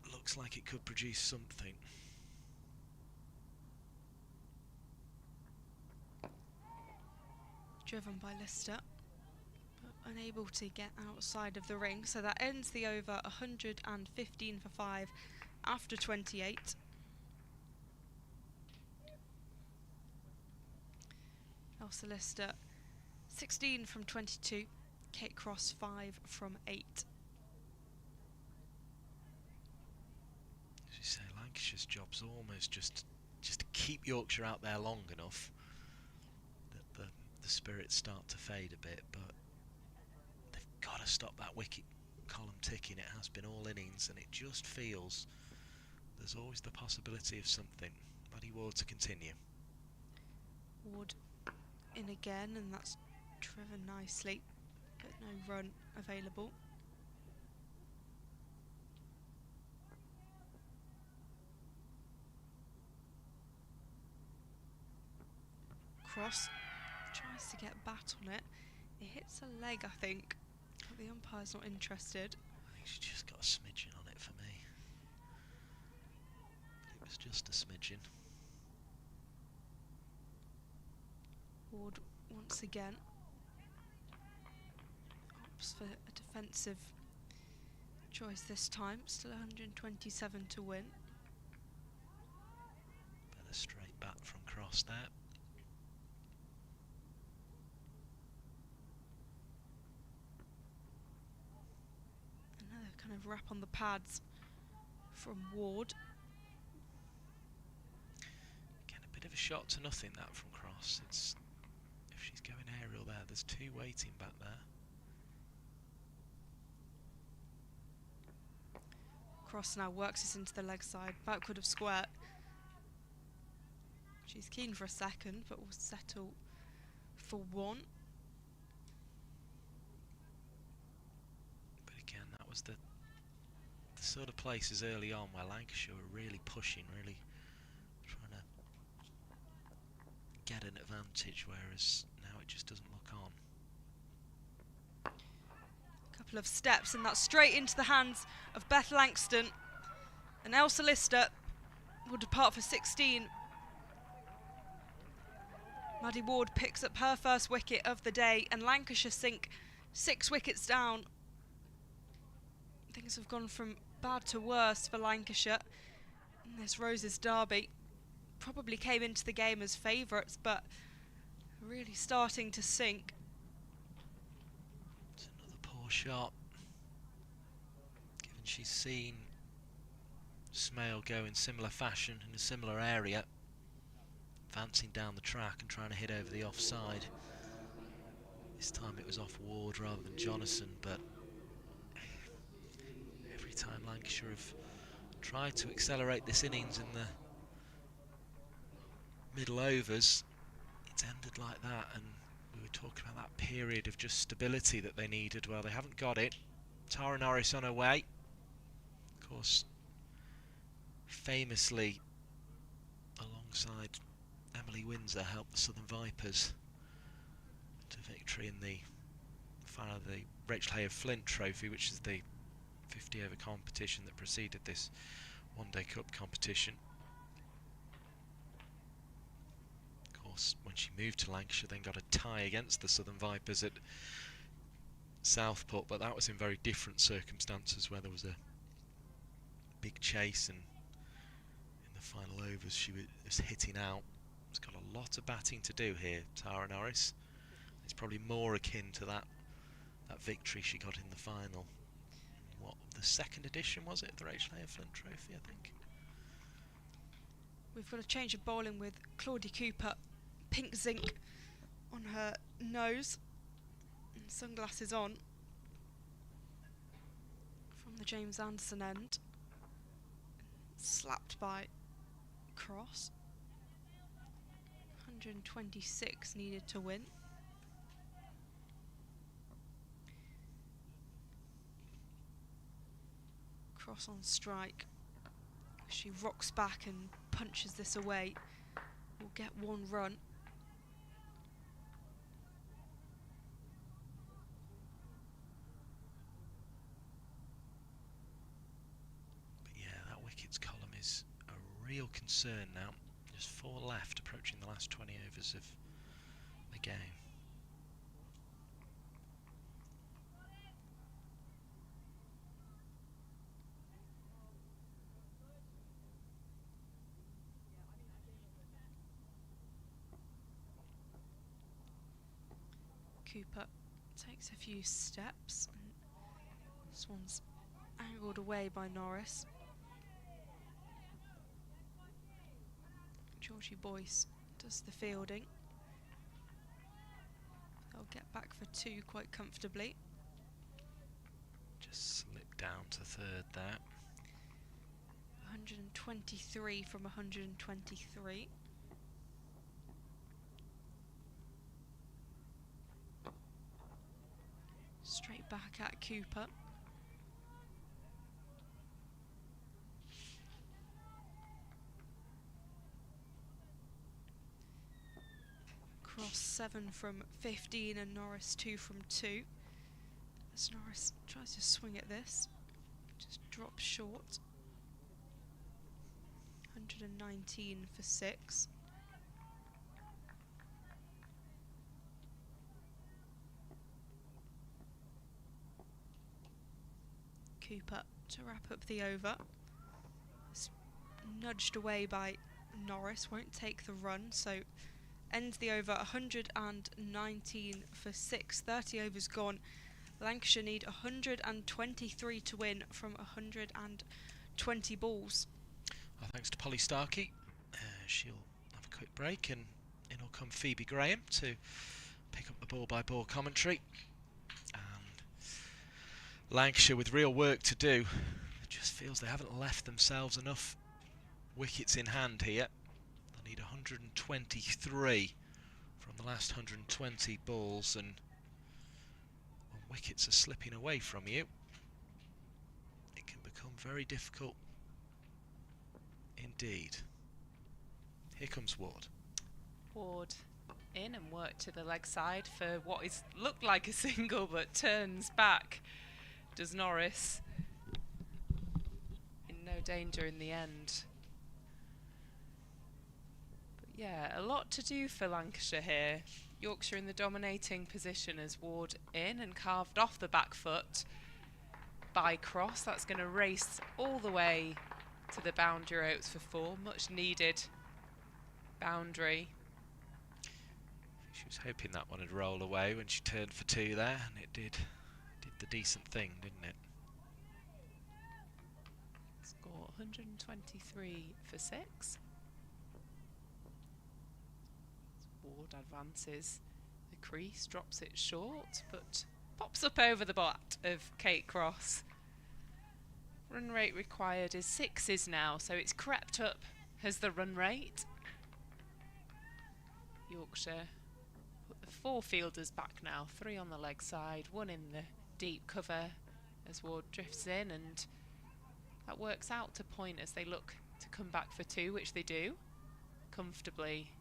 looks like it could produce something. Driven by Lister, but unable to get outside of the ring, so that ends the over. 115 for 5 after 28. Elsa Lister 16 from 22, Kate Cross 5 from 8. As you say, Lancashire's job's almost just to keep Yorkshire out there long enough that the spirits start to fade a bit, but they've got to stop that wicket column ticking. It has been all innings, and it just feels there's always the possibility of something. Buddy Ward to continue. Ward in again, and that's driven nicely, but no run available. Cross tries to get bat on it. It hits a leg, I think, but the umpire's not interested. I think she just got a smidgen on it for me. Norris just a smidgen. Ward once again opts for a defensive choice this time. Still 127 to win. Better straight back from cross there. Another kind of wrap on the pads from Ward. Again, a bit of a shot to nothing that from cross. It's, if she's going aerial there, there's two waiting back there. Cross now works this into the leg side, backward of square. She's keen for a second, but will settle for one. But again, that was the sort of places early on where Lancashire were really pushing, really trying to get an advantage, whereas now it just doesn't look on. Couple of steps and that's straight into the hands of Beth Langston, and Elsa Lister will depart for 16. Maddie Ward picks up her first wicket of the day, and Lancashire sink 6 wickets down. Things have gone from bad to worse for Lancashire in this Roses derby. Probably came into the game as favourites, but really starting to sink. It's another poor shot, given she's seen Smale go in similar fashion in a similar area, advancing down the track and trying to hit over the offside. This time it was off Ward rather than Jonathan, but every time Lancashire have tried to accelerate this innings in the middle overs, it's ended like that, and we were talking about that period of just stability that they needed. Well, they haven't got it. Tara Norris on her way. Of course, famously, alongside Emily Windsor, helped the Southern Vipers to victory in the final of the Rachel Hay of Flint Trophy, which is the 50 over competition that preceded this one-day cup competition. Of course, when she moved to Lancashire, then got a tie against the Southern Vipers at Southport, but that was in very different circumstances, where there was a big chase, and in the final overs she was hitting out. She's got a lot of batting to do here, Tara Norris. It's probably more akin to that victory she got in the final. What, the second edition was it, the Rachel Hay of Flint Trophy, I think? We've got a change of bowling with Claudie Cooper, pink zinc on her nose and sunglasses on from the James Anderson end. Slapped by Cross. 126 needed to win. Cross on strike. She rocks back and punches this away. We'll get 1 run. But yeah, that wickets column is a real concern now. Just 4 left, approaching the last 20 overs of the game. Cooper takes a few steps, and this one's angled away by Norris. Georgie Boyce does the fielding. They'll get back for 2 quite comfortably. Just slipped down to third there. 123 from 123. Straight back at Cooper. Cross 7 from 15 and Norris 2 from 2. As Norris tries to swing at this, just drops short. 119 for 6. Cooper to wrap up the over. It's nudged away by Norris, won't take the run, so ends the over 119 for 6. 30 overs gone. Lancashire need 123 to win from 120 balls. Well, thanks to Polly Starkey. She'll have a quick break and in will come Phoebe Graham to pick up the ball-by-ball commentary. Lancashire with real work to do. It just feels they haven't left themselves enough wickets in hand here. They need 123 from the last 120 balls, and when wickets are slipping away from you, it can become very difficult indeed. Here comes Ward. Ward in and work to the leg side for what is looked like a single, but turns back. Does Norris, in no danger in the end. But yeah, a lot to do for Lancashire here. Yorkshire in the dominating position as Ward in and carved off the back foot by Cross. That's going to race all the way to the boundary ropes for 4. Much needed boundary. She was hoping that one would roll away when she turned for 2 there, and it did. The decent thing, didn't it? Score 123 for 6. Ward advances the crease, drops it short, but pops up over the bat of Kate Cross. Run rate required is 6s now, so it's crept up as the run rate. Yorkshire put the 4 fielders back now, 3 on the leg side, 1 in the deep cover as Ward drifts in, and that works out to point as they look to come back for 2, which they do comfortably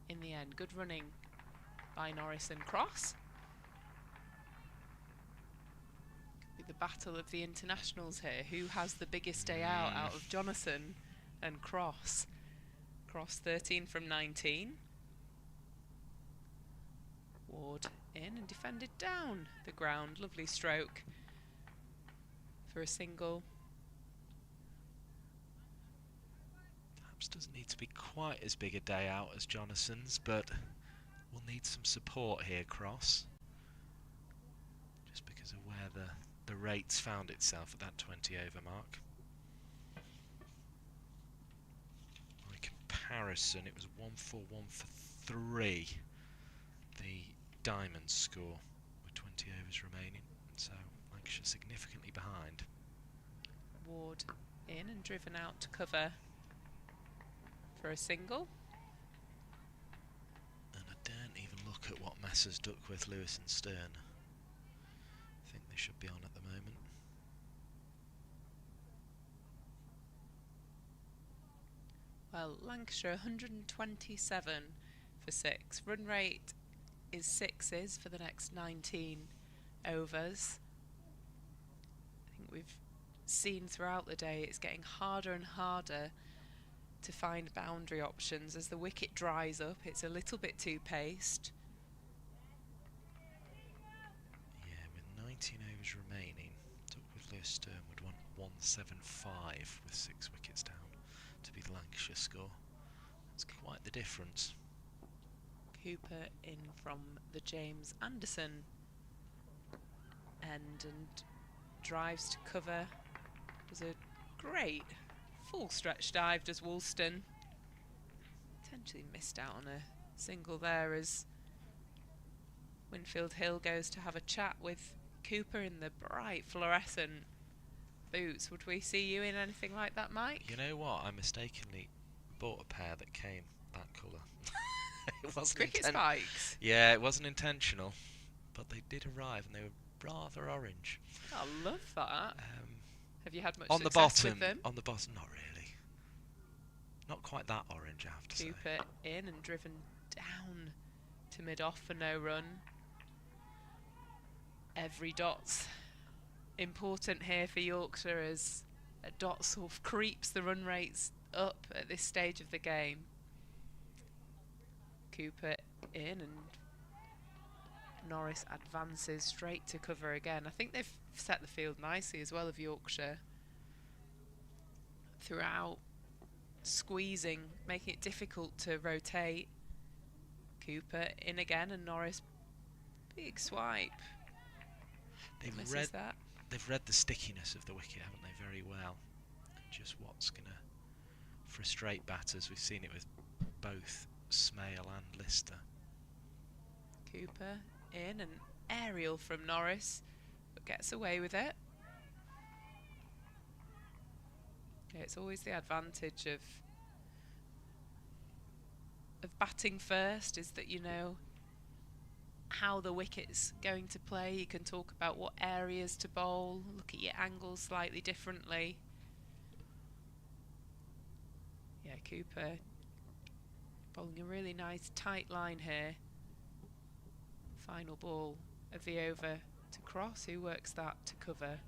in the end. Good running by Norris and Cross. Could be the battle of the internationals here. Who has the biggest day out of Jonathan and Cross? Cross 13 from 19. Ward in and defended down the ground. Lovely stroke for a single. Perhaps doesn't need to be quite as big a day out as Jonathan's, but will need some support here, Cross. Just because of where the rates found itself at that 20 over mark. By comparison, it was 141 for 3. The Diamonds score with 20 overs remaining, so Lancashire significantly behind. Ward in and driven out to cover for a single. And I daren't even look at what Messrs Duckworth, Lewis and Stern. I think they should be on at the moment. Well, Lancashire 127 for 6. Run rate is 6s for the next 19 overs. I think we've seen throughout the day it's getting harder and harder to find boundary options as the wicket dries up. It's a little bit too paced. Yeah, with 19 overs remaining, Duckworth, Lewis, Stern would want 175 with 6 wickets down to be the Lancashire score. That's quite the difference. Cooper in from the James Anderson end and drives to cover. Does a great full stretch dive, does Woolston. Potentially missed out on a single there as Winfield Hill goes to have a chat with Cooper in the bright fluorescent boots. Would we see you in anything like that, Mike? You know what? I mistakenly bought a pair that came that colour. It wasn't cricket spikes? Yeah, it wasn't intentional, but they did arrive and they were rather orange. I love that. Have you had much on the success bottom, with them? On the bottom, not really. Not quite that orange, I have to say. Cooper in and driven down to mid-off for no run. Every dot's important here for Yorkshire as a dot sort of creeps the run rates up at this stage of the game. Cooper in, and Norris advances straight to cover again. I think they've set the field nicely as well of Yorkshire throughout, squeezing, making it difficult to rotate. Cooper in again, and Norris, big swipe. They've read the stickiness of the wicket, haven't they, very well. And just what's going to frustrate batters. We've seen it with both Smale and Lister. Cooper in, and aerial from Norris, but gets away with it. Yeah, it's always the advantage of batting first, is that you know how the wicket's going to play. You can talk about what areas to bowl, look at your angles slightly differently. Yeah, Cooper bowling a really nice tight line here. Final ball of the over to Cross, who works that to cover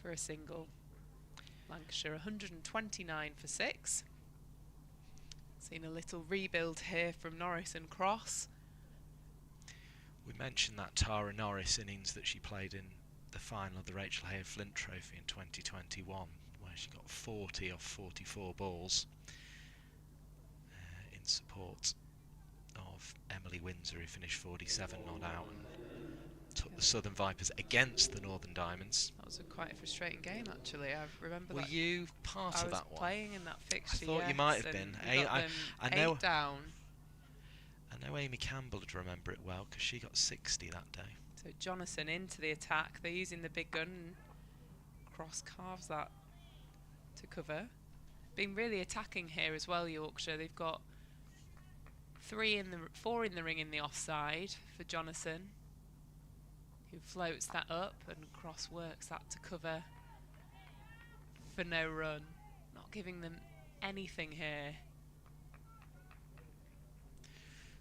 for a single. Lancashire 129 for 6. Seen a little rebuild here from Norris and Cross. We mentioned that Tara Norris innings that she played in the final of the Rachel Hare Flint Trophy in 2021, where she got 40 off 44 balls in support of Emily Windsor, who finished 47 not out and took the Southern Vipers against the Northern Diamonds. That was quite a frustrating game, actually. I remember. Were you part of that one? I was playing in that fixture. I thought you might have been. I know. 8 down. I know Amy Campbell would remember it well because she got 60 that day. So Jonathan into the attack. They're using the big gun. Cross carves that to cover. Been really attacking here as well, Yorkshire. They've got 4 in the ring in the offside for Jonathan, who floats that up, and Cross works that to cover for no run. Not giving them anything here.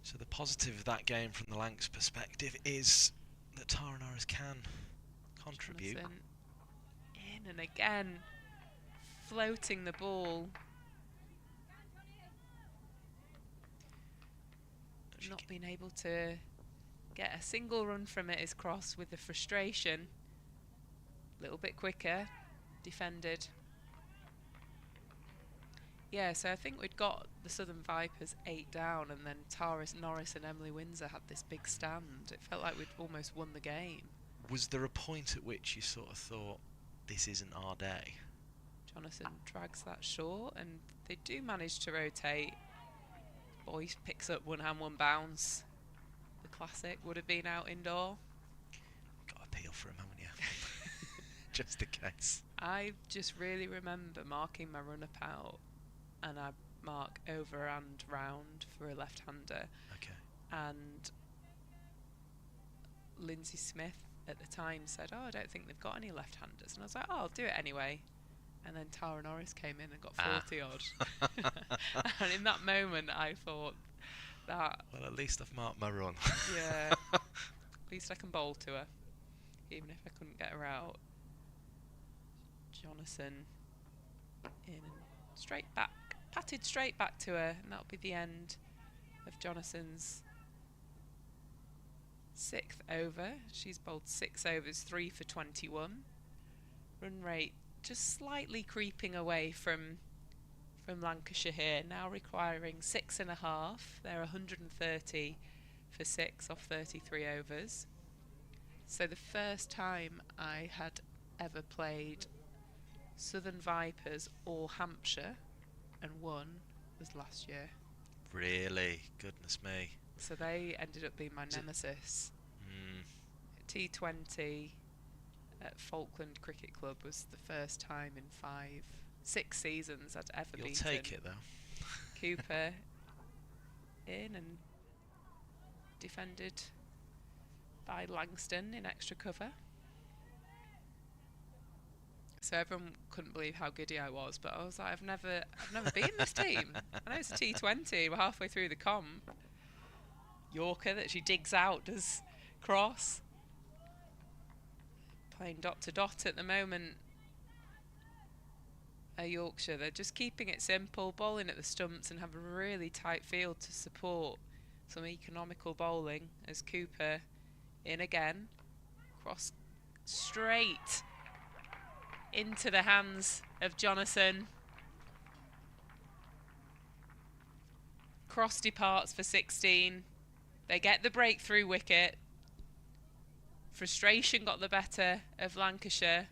So the positive of that game from the Lancs perspective is that Tara Norris can contribute. Jonathan in, and again floating the ball. Not being able to get a single run from it is Cross with the frustration. A little bit quicker, defended. Yeah, so I think we'd got the Southern Vipers 8 down, and then Tara Norris and Emily Windsor had this big stand. It felt like we'd almost won the game. Was there a point at which you sort of thought, this isn't our day? Jonathan drags that short, and they do manage to rotate. Boyce picks up one hand, one bounce. The classic would have been out indoor. Got a peel for him, haven't you? Just in case. I just really remember marking my run-up out, and I mark over and round for a left-hander. Okay. And Lindsay Smith at the time said, "Oh, I don't think they've got any left-handers." And I was like, "Oh, I'll do it anyway." And then Tara Norris came in and got 40 odd. And in that moment, I thought that. Well, at least I've marked my run. Yeah. At least I can bowl to her, even if I couldn't get her out. Jonathan in and straight back, patted straight back to her, and that'll be the end of Jonathan's 6th over. She's bowled 6 overs, 3 for 21. Run rate just slightly creeping away from Lancashire here, now requiring 6.5. They're 130 for 6 off 33 overs. So the first time I had ever played Southern Vipers or Hampshire and won was last year. Really? Goodness me. So they ended up being my nemesis. T20 at Falkland Cricket Club was the first time in 6 seasons I'd ever beaten. You'll take it though. Cooper in and defended by Langston in extra cover. So everyone couldn't believe how giddy I was, but I was like, I've never been in this team. I know it's a T20, we're halfway through the comp. Yorker that she digs out does Cross. Playing dot to dot at the moment. Yorkshire. They're just keeping it simple, bowling at the stumps, and have a really tight field to support some economical bowling. As Cooper in again, cross straight into the hands of Jonathan. Cross departs for 16. They get the breakthrough wicket. Frustration got the better of Lancashire.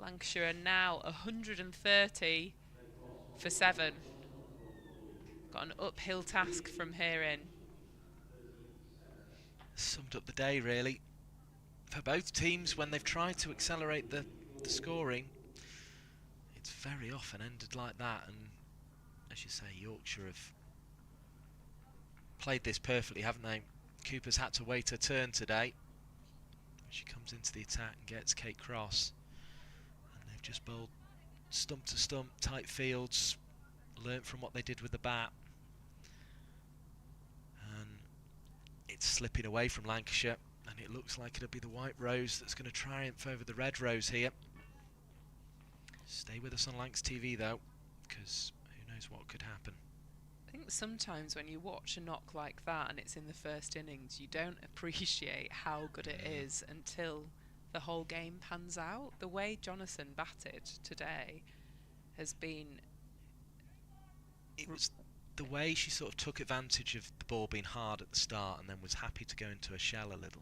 Lancashire are now 130 for 7. Got an uphill task from here in. Summed up the day, really. For both teams, when they've tried to accelerate the scoring, it's very often ended like that. And as you say, Yorkshire have played this perfectly, haven't they? Cooper's had to wait her turn today. She comes into the attack and gets Kate Cross. And they've just bowled stump to stump, tight fields, learnt from what they did with the bat. And it's slipping away from Lancashire, and it looks like it'll be the white rose that's going to triumph over the red rose here. Stay with us on Lancs TV though, because who knows what could happen. I think sometimes when you watch a knock like that and it's in the first innings, you don't appreciate how good it is until the whole game pans out. The way Jonathan batted today has been... It was the way she sort of took advantage of the ball being hard at the start and then was happy to go into a shell a little.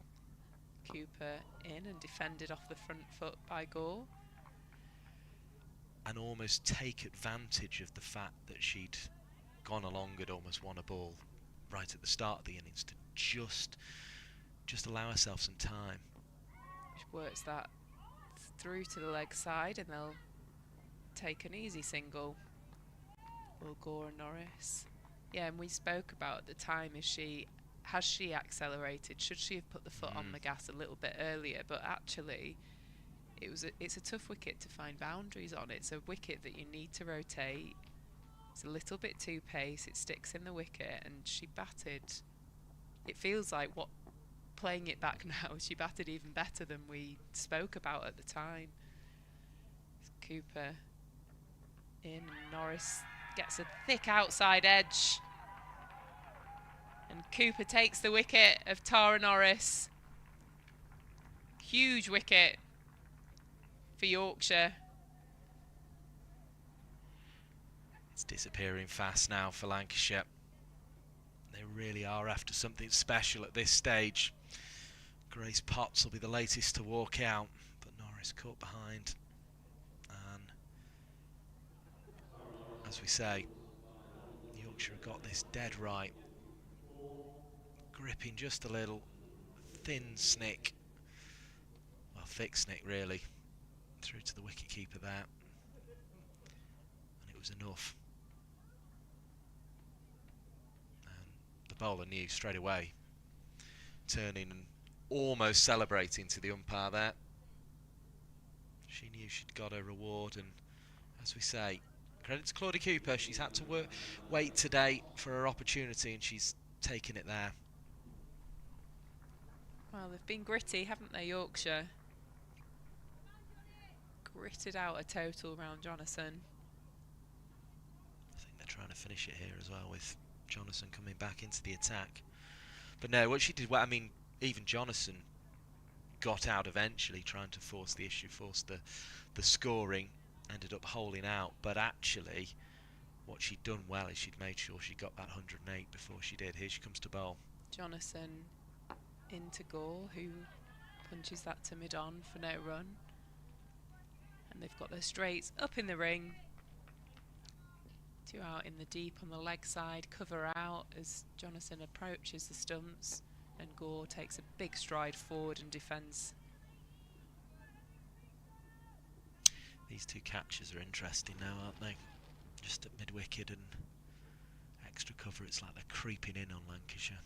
Cooper in and defended off the front foot by Gore. And almost take advantage of the fact that she'd gone along and almost won a ball right at the start of the innings to just allow herself some time. She works that through to the leg side and they'll take an easy single. Will Gore and Norris. Yeah, and we spoke about at the time, has she accelerated? Should she have put the foot on the gas a little bit earlier? But actually, it's a tough wicket to find boundaries on. It's a wicket that you need to rotate. It's a little bit too pace, it sticks in the wicket, and she batted. It feels like playing it back now, she batted even better than we spoke about at the time. Cooper in, and Norris gets a thick outside edge. And Cooper takes the wicket of Tara Norris. Huge wicket for Yorkshire. It's disappearing fast now for Lancashire. They really are after something special at this stage. Grace Potts will be the latest to walk out, but Norris caught behind. And as we say, Yorkshire have got this dead right. Gripping just a little, thin snick. Well, thick snick really. Through to the wicketkeeper there. And it was enough. The bowler knew straight away, turning and almost celebrating to the umpire there. She knew she'd got her reward, and as we say, credit to Claudia Cooper, she's had to wait today for her opportunity and she's taken it there. Well, they've been gritty, haven't they, Yorkshire? Gritted out a total round Jonathan. I think they're trying to finish it here as well, with Jonathan coming back into the attack. But no, what she did, well, I mean, even Jonathan got out eventually, trying to force the issue, force the scoring, ended up holing out. But actually, what she'd done well is she'd made sure she got that 108 before she did. Here she comes to bowl. Jonathan into Gore, who punches that to mid-on for no run. And they've got their straights up in the ring. 2 out in the deep on the leg side, cover out as Jonathan approaches the stumps, and Gore takes a big stride forward and defends. These two catches are interesting now, aren't they? Just at mid-wicket and extra cover, it's like they're creeping in on Lancashire.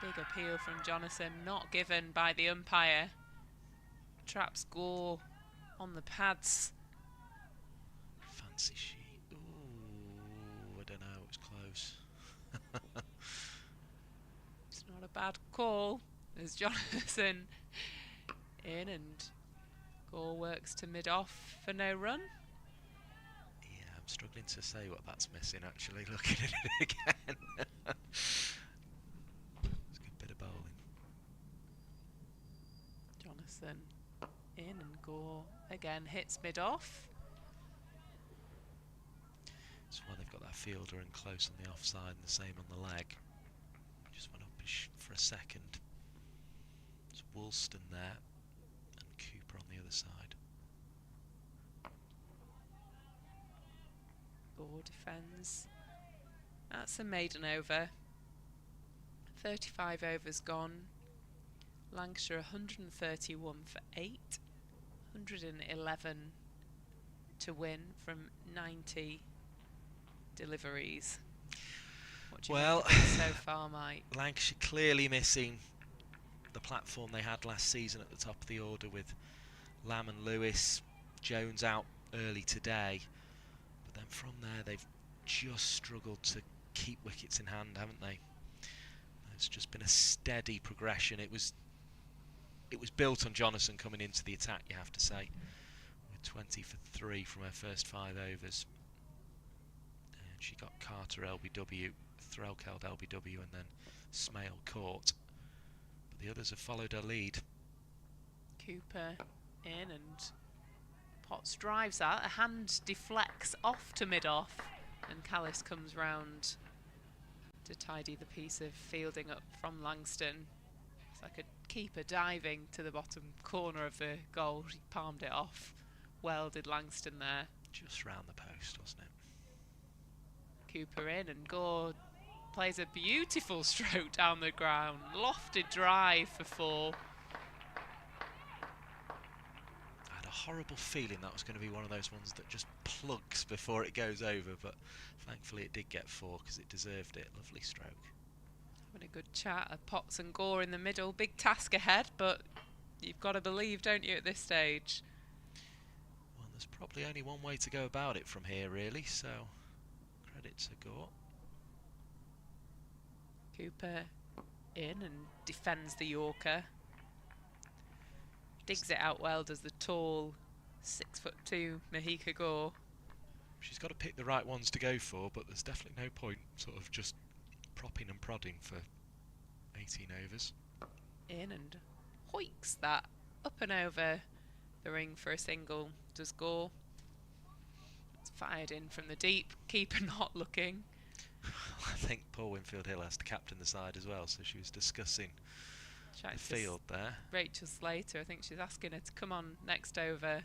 Big appeal from Jonathan, not given by the umpire. Traps Gore on the pads. Fancy she. Ooh, I don't know, it was close. It's not a bad call. There's Jonathan in and Gore works to mid-off for no run. Yeah, I'm struggling to say what that's missing, actually, looking at it again. It's a good bit of bowling. Jonathan in, and Gore again hits mid-off. That's why they've got that fielder in close on the offside and the same on the leg. Just went up for a second. It's Woolston there and Cooper on the other side. Gore defends. That's a maiden over. 35 overs gone. Lancashire 131 for 8. 111 to win from 90 deliveries. What do you think so far, Mike? Lancashire clearly missing the platform they had last season at the top of the order with Lamb and Lewis. Jones out early today, but then from there they've just struggled to keep wickets in hand, haven't they? It's just been a steady progression. It was built on Jonathan coming into the attack, you have to say, with 20 for 3 from her first 5 overs. And she got Carter LBW, Threlkeld LBW, and then Smale caught. But the others have followed her lead. Cooper in, and Potts drives that. A hand deflects off to mid-off, and Callis comes round to tidy the piece of fielding up from Langston. It's like a keeper diving to the bottom corner of the goal. She palmed it off. Well did Langston there. Just round the post, wasn't it? Cooper in, and Gore plays a beautiful stroke down the ground. Lofted drive for 4. I had a horrible feeling that was going to be one of those ones that just plugs before it goes over, but thankfully it did get 4 because it deserved it. Lovely stroke. Having a good chat of Potts and Gore in the middle. Big task ahead, but you've got to believe, don't you, at this stage? Well, there's probably only one way to go about it from here, really, so credit to Gore. Cooper in and defends the Yorker. Digs it out well, does the tall 6'2" Mahika Gore. She's got to pick the right ones to go for, but there's definitely no point sort of just propping and prodding for 18 overs. In and hoiks that up and over the ring for a single. Does Gore. It's fired in from the deep. Keeper not looking. I think Paul Winfield-Hill has to captain the side as well, so she was discussing the field there. Rachel Slater, I think she's asking her to come on next over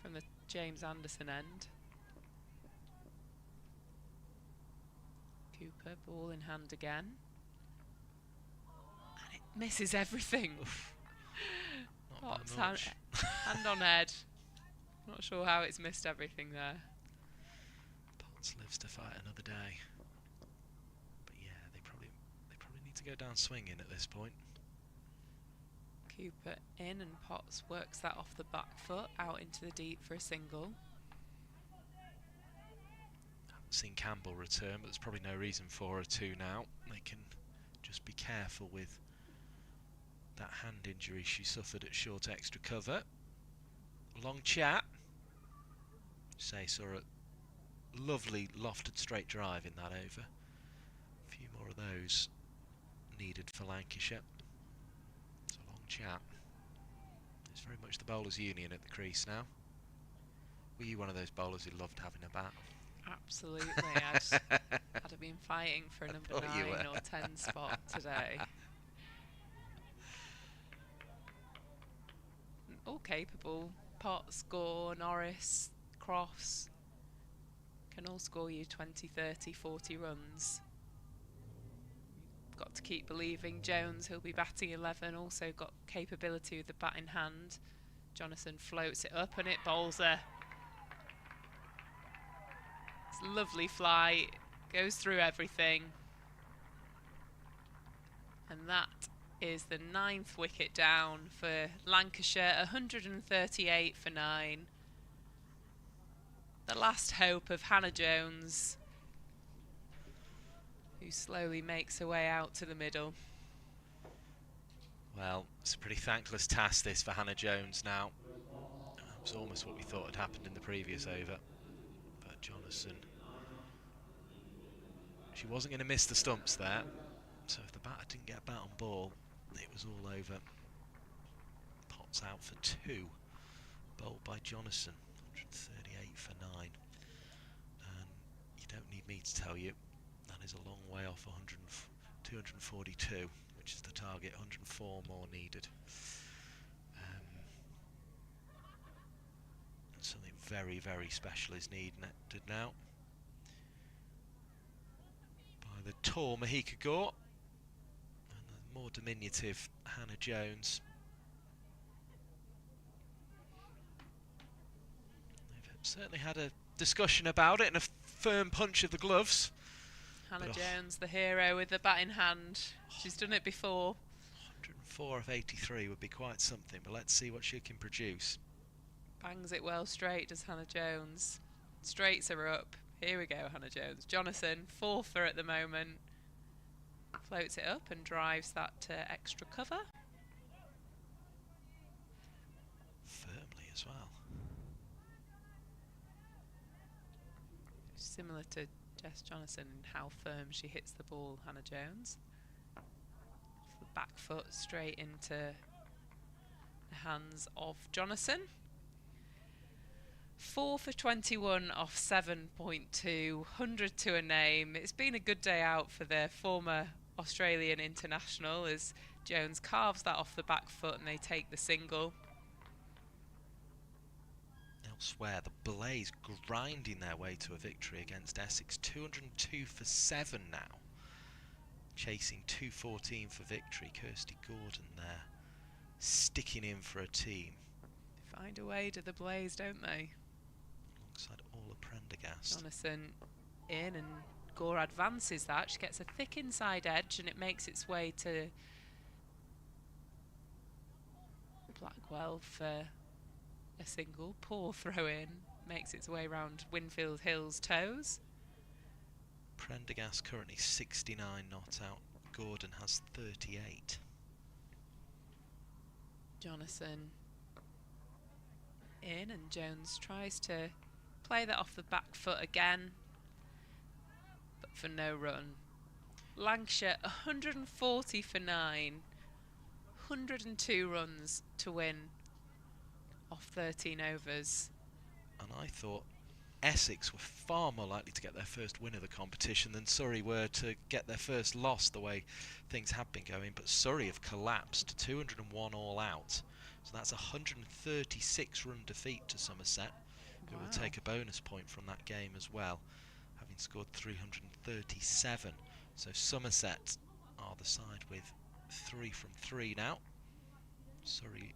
from the James Anderson end. Cooper, ball in hand again. And it misses everything. Potts hand on head. Not sure how it's missed everything there. Potts lives to fight another day. But yeah, they probably need to go down swinging at this point. Cooper in, and Potts works that off the back foot out into the deep for a single. Haven't seen Campbell return, but there's probably no reason for her to now. They can just be careful with that hand injury she suffered at short extra cover. Long chat. Saw a lovely lofted straight drive in that over. A few more of those needed for Lancashire. It's a long chat. It's very much the bowlers' union at the crease now. Were you one of those bowlers who loved having a bat? Absolutely. I'd have been fighting for a number 9 or 10 spot today. All capable. Potts, Gore, Norris, Crofts can all score you 20, 30, 40 runs. Got to keep believing. Jones, he'll be batting 11, also got capability with the bat in hand. Jonathan floats it up and it bowls her. It's a lovely fly, goes through everything. And that is the 9th wicket down for Lancashire, 138 for 9. The last hope of Hannah Jones, who slowly makes her way out to the middle. Well, it's a pretty thankless task this for Hannah Jones now. It was almost what we thought had happened in the previous over. But Jonathan, she wasn't going to miss the stumps there. So if the batter didn't get a bat on ball, it was all over. Potts out for 2. Bowled by Jonathan, 138 for 9. And you don't need me to tell you, that is a long way off 242, which is the target. 104 more needed. Something very, very special is needed now. By the tall Mahika Gore and the more diminutive Hannah Jones. They've certainly had a discussion about it and a firm punch of the gloves. Hannah Jones, the hero with the bat in hand. She's done it before. 104 of 83 would be quite something, but let's see what she can produce. Bangs it well straight, does Hannah Jones. Straights her up. Here we go, Hannah Jones. Jonathan, 4-for at the moment. Floats it up and drives that to extra cover. Firmly as well. Similar to Jess Jonathan in how firm she hits the ball, Hannah Jones. Off the back foot, straight into the hands of Jonathan. 4 for 21 off 7.2, 100 to a name. It's been a good day out for the former Australian international as Jones carves that off the back foot and they take the single. Elsewhere, the Blaze grinding their way to a victory against Essex. 202 for 7 now. Chasing 214 for victory. Kirsty Gordon there, sticking in for a team. They find a way to the Blaze, don't they? Alongside Orla Prendergast. Jonathan in and Gore advances that. She gets a thick inside edge and it makes its way to Blackwell for a single. Poor throw in. Makes its way round Winfield Hill's toes. Prendergast currently 69 not out. Gordon has 38. Jonathan in and Jones tries to play that off the back foot again, but for no run. Lancashire 140 for 9, 102 runs to win off 13 overs. And I thought Essex were far more likely to get their first win of the competition than Surrey were to get their first loss the way things have been going, but Surrey have collapsed, 201 all out. So that's a 136 run defeat to Somerset, who will take a bonus point from that game as well, having scored 337. So Somerset are the side with 3 from 3 now. Surrey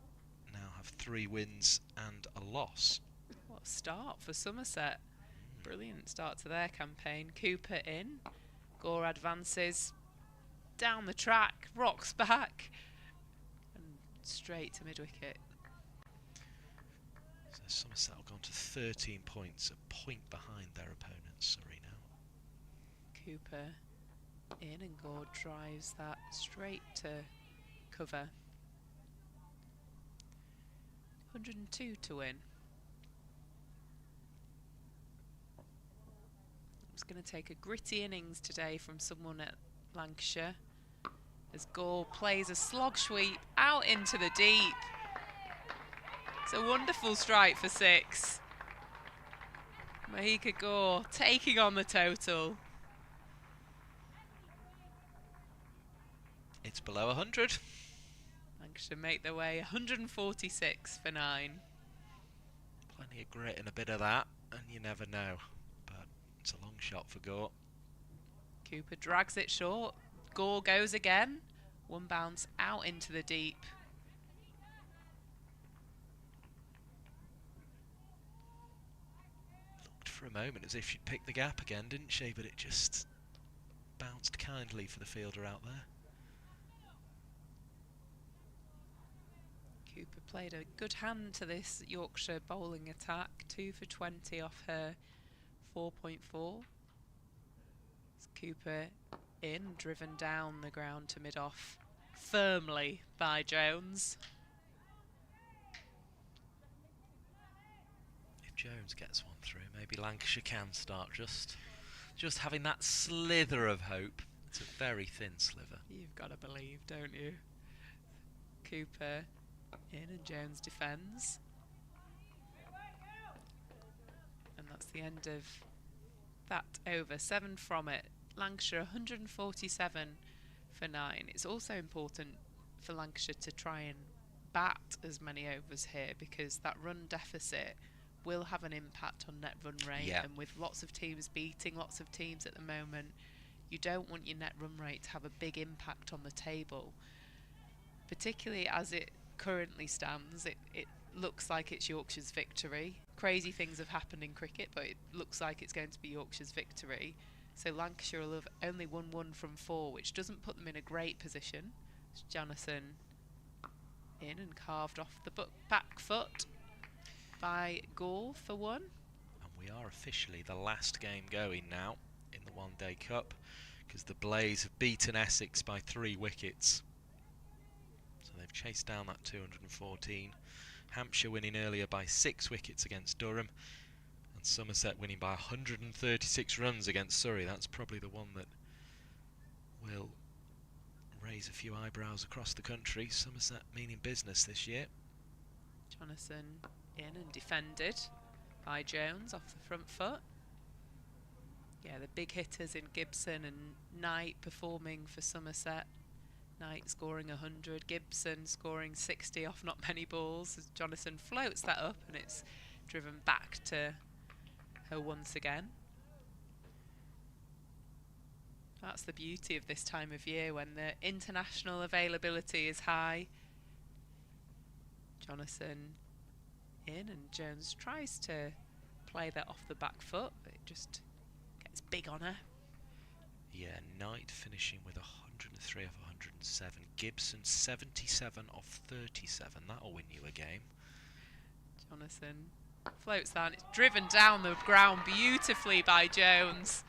now have 3 wins and a loss. What a start for Somerset. Brilliant start to their campaign. Cooper in. Gore advances down the track, rocks back and straight to mid-wicket. So Somerset have gone to 13 points, a point behind their opponents, Surrey now. Cooper in and Gore drives that straight to cover. 102 to win. It's going to take a gritty innings today from someone at Lancashire as Gore plays a slog sweep out into the deep. It's a wonderful strike for 6. Mahika Gore taking on the total. It's below 100. Lancashire make their way 146 for 9. Plenty of grit and a bit of that, and you never know. But it's a long shot for Gore. Cooper drags it short. Gore goes again. One bounce out into the deep. Looked for a moment as if she'd pick the gap again, didn't she? But it just bounced kindly for the fielder out there. Cooper played a good hand to this Yorkshire bowling attack. 2 for 20 off her 4.4. Cooper in, driven down the ground to mid-off firmly by Jones. Jones gets one through. Maybe Lancashire can start just having that slither of hope. It's a very thin sliver. You've got to believe, don't you? Cooper in and Jones defends. And that's the end of that over. 7 from it. Lancashire 147 for 9. It's also important for Lancashire to try and bat as many overs here, because that run deficit will have an impact on net run rate. Yeah. And with lots of teams beating lots of teams at the moment, you don't want your net run rate to have a big impact on the table. Particularly as it currently stands, it looks like it's Yorkshire's victory. Crazy things have happened in cricket, but it looks like it's going to be Yorkshire's victory. So Lancashire will have only won 1 from 4, which doesn't put them in a great position. It's Jonathan in and carved off the back foot by Gore for 1. And we are officially the last game going now in the One Day Cup, because the Blaze have beaten Essex by 3 wickets. So they've chased down that 214. Hampshire winning earlier by 6 wickets against Durham, and Somerset winning by 136 runs against Surrey. That's probably the one that will raise a few eyebrows across the country. Somerset meaning business this year. Jonathan in and defended by Jones off the front foot. Yeah, the big hitters in Gibson and Knight performing for Somerset. Knight scoring 100, Gibson scoring 60 off not many balls, as Jonathan floats that up and it's driven back to her once again. That's the beauty of this time of year, when the international availability is high. Jonathan in and Jones tries to play that off the back foot, but it just gets big on her. Yeah, Knight finishing with 103 off 107. Gibson 77 off 37. That'll win you a game. Jonathan floats that, and it's driven down the ground beautifully by Jones.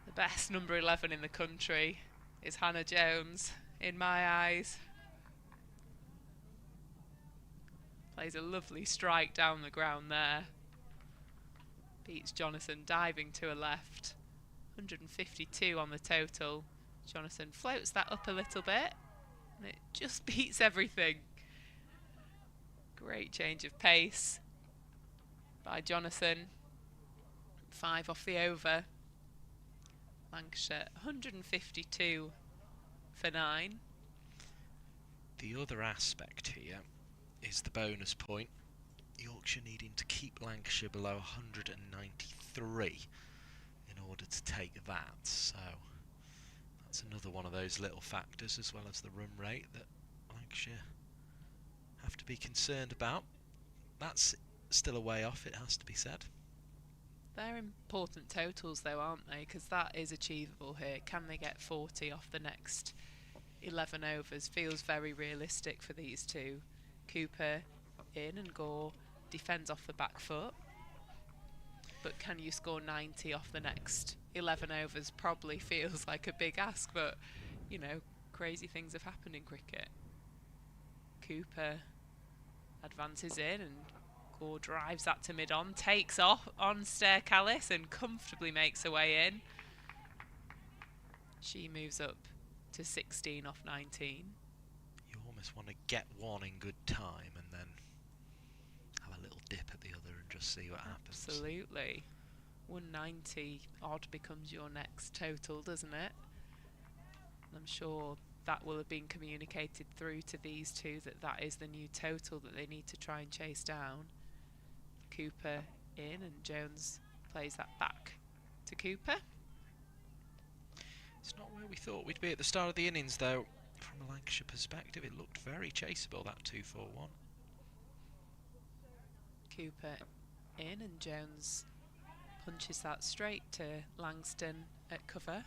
The best number 11 in the country is Hannah Jones, in my eyes. Plays a lovely strike down the ground there. Beats Jonathan diving to a left. 152 on the total. Jonathan floats that up a little bit, and it just beats everything. Great change of pace by Jonathan. 5 off the over. Lancashire 152 for 9. The other aspect here is the bonus point. Yorkshire needing to keep Lancashire below 193 in order to take that, so that's another one of those little factors, as well as the run rate, that Lancashire have to be concerned about. That's still a way off, it has to be said. They're important totals though, aren't they? Because that is achievable here. Can they get 40 off the next 11 overs? Feels very realistic for these two. Cooper in and Gore defends off the back foot. But can you score 90 off the next 11 overs? Probably feels like a big ask, but, you know, crazy things have happened in cricket. Cooper advances in and Gore drives that to mid-on, takes off on Stair Callis and comfortably makes her way in. She moves up to 16 off 19. You almost want to get one in good time and then have a little dip at the other and just see what happens. Absolutely. 190 odd becomes your next total, doesn't it? And I'm sure that will have been communicated through to these two, that is the new total that they need to try and chase down. Cooper in and Jones plays that back to Cooper. It's not where we thought we'd be at the start of the innings, though. From a Lancashire perspective, it looked very chaseable, that 2-4-1. Cooper in and Jones punches that straight to Langston at cover.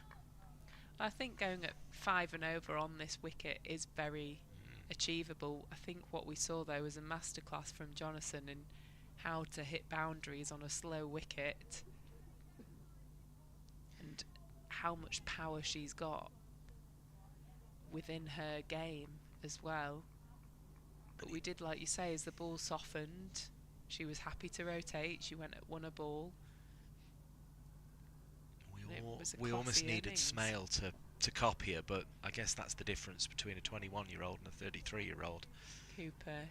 I think going at 5 and over on this wicket is very achievable. I think what we saw though was a masterclass from Jonathan in how to hit boundaries on a slow wicket and how much power she's got within her game as well. But we did, like you say, as the ball softened, she was happy to rotate. She won a ball. We almost needed innings. Smale to copy her, but I guess that's the difference between a 21-year-old and a 33-year-old. Cooper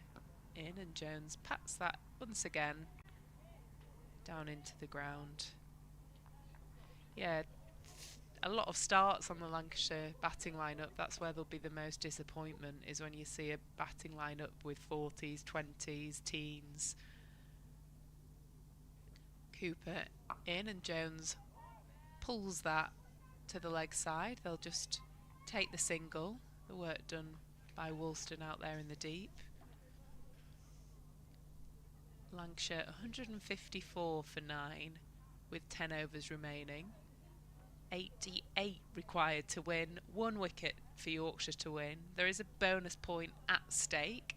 in, and Jones pats that once again down into the ground. Yeah, a lot of starts on the Lancashire batting lineup. That's where there'll be the most disappointment, is when you see a batting lineup with 40s, 20s, teens. Cooper in, and Jones pulls that to the leg side. They'll just take the single. The work done by Woolston out there in the deep. Lancashire 154 for 9 with 10 overs remaining. 88 required to win, 1 wicket for Yorkshire to win. There is a bonus point at stake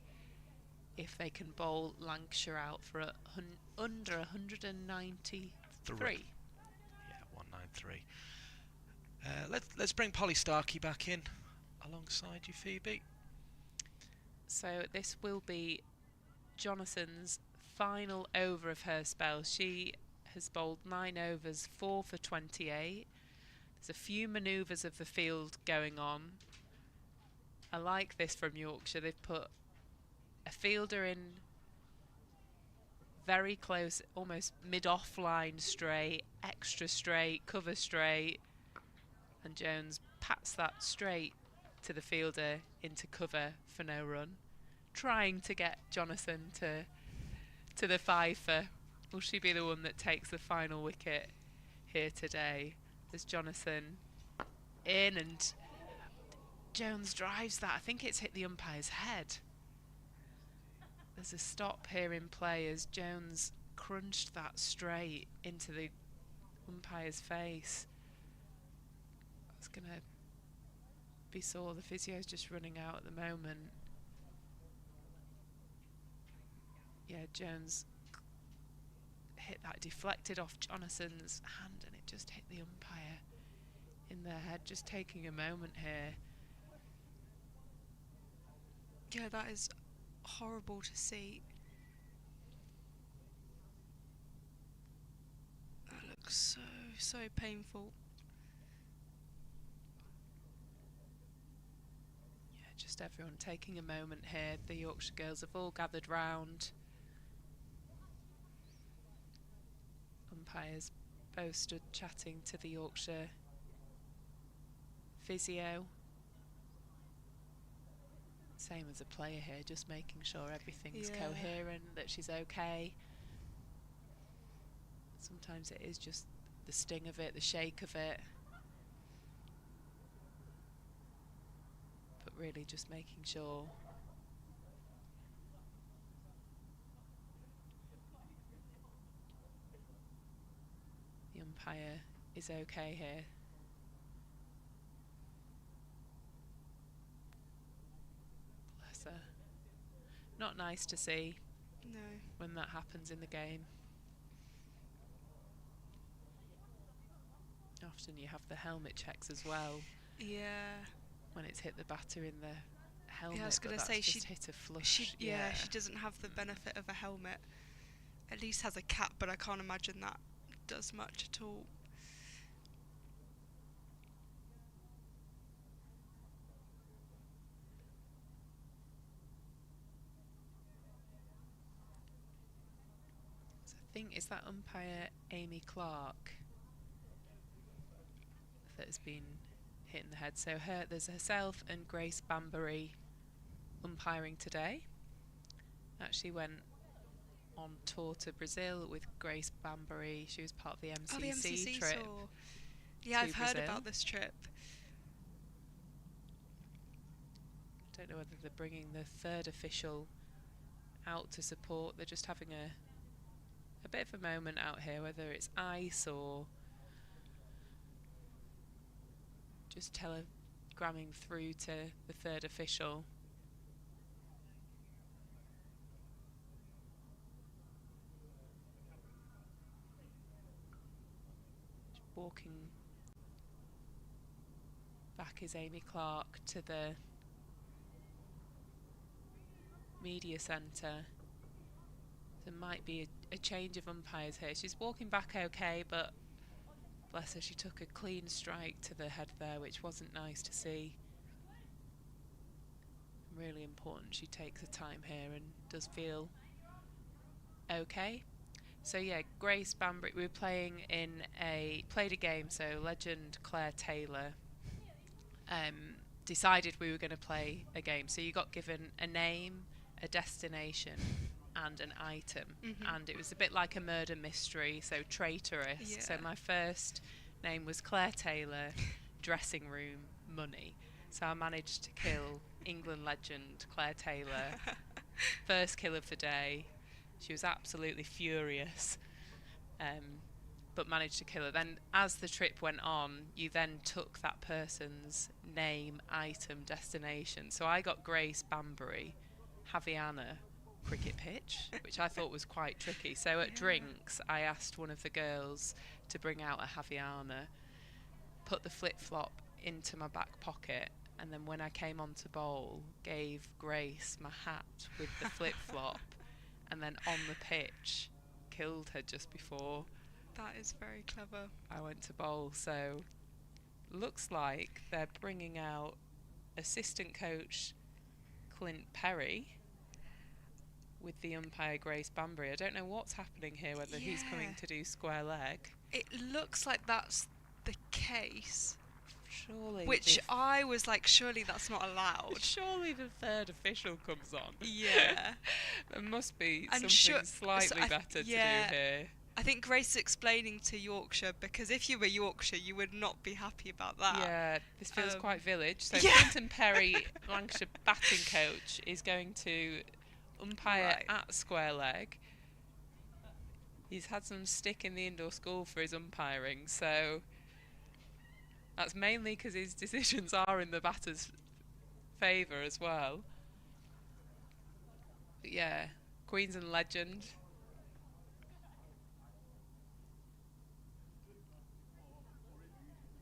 if they can bowl Lancashire out for under 193. Yeah, 193. Let's bring Polly Starkey back in alongside you, Phoebe. So this will be Jonathan's final over of her spell. She has bowled 9 overs, 4 for 28. There's a few manoeuvres of the field going on. I like this from Yorkshire. They've put a fielder in very close, almost mid-off line straight, extra straight, cover straight, and Jones pats that straight to the fielder into cover for no run, trying to get Jonathan to the fifer. Will she be the one that takes the final wicket here today? There's Jonathan in, and Jones drives that. I think it's hit the umpire's head. There's a stop here in play as Jones crunched that straight into the umpire's face. It's going to be sore. The physio's just running out at the moment. Yeah, Jones hit that, deflected off Jonathan's hand, and it just hit the umpire in the head. Just taking a moment here. Yeah, that is horrible to see. That looks so painful. Yeah, just everyone taking a moment here. The Yorkshire girls have all gathered round. Umpires both stood chatting to the Yorkshire physio. Same as a player here, just making sure everything's coherent, that she's okay. Sometimes it is just the sting of it, the shake of it. But really just making sure. The umpire is okay here. Bless her. Not nice to see. No. When that happens in the game. Often you have the helmet checks as well. Yeah. When it's hit the batter in the helmet. Yeah, I was going to say she hit a flush. She doesn't have the benefit of a helmet. At least has a cap, but I can't imagine that does much at all. So I think, is that umpire Amy Clark that has been hit in the head? So there's herself and Grace Bambury umpiring today. Actually went on tour to Brazil with Grace Bambury. She was part of the MCC trip. Yeah, I've heard Brazil. about this trip. Don't know whether they're bringing the third official out to support. They're just having a bit of a moment out here, whether it's ice or just telegramming through to the third official. Walking back is Amy Clark to the media centre. There might be a change of umpires here. She's walking back okay, but bless her, she took a clean strike to the head there, which wasn't nice to see. Really important she takes her time here and does feel okay. So yeah, Grace Banbury, we were played a game, so legend Claire Taylor decided we were going to play a game. So you got given a name, a destination and an item, and it was a bit like a murder mystery, so traitorous. Yeah. So my first name was Claire Taylor, dressing room, money. So I managed to kill England legend Claire Taylor. First kill of the day. She was absolutely furious, but managed to kill her. Then as the trip went on, you then took that person's name, item, destination. So I got Grace Banbury, Haviana cricket pitch, which I thought was quite tricky. So at drinks, I asked one of the girls to bring out a Haviana, put the flip-flop into my back pocket, and then when I came on to bowl, gave Grace my hat with the flip-flop, and then on the pitch, killed her just before That is very clever. I went to bowl. So looks like they're bringing out assistant coach Clint Perry with the umpire Grace Banbury. I don't know what's happening here, whether he's coming to do square leg. It looks like that's the case. Surely. Which I was like, surely that's not allowed. Surely the third official comes on. Yeah. There must be And something slightly better to do here. I think Grace is explaining to Yorkshire, because if you were Yorkshire, you would not be happy about that. Yeah, this feels quite village. So Clinton Perry, Lancashire batting coach, is going to umpire at square leg. He's had some stick in the indoor school for his umpiring, so that's mainly because his decisions are in the batter's favour as well. But yeah, Queensland legend.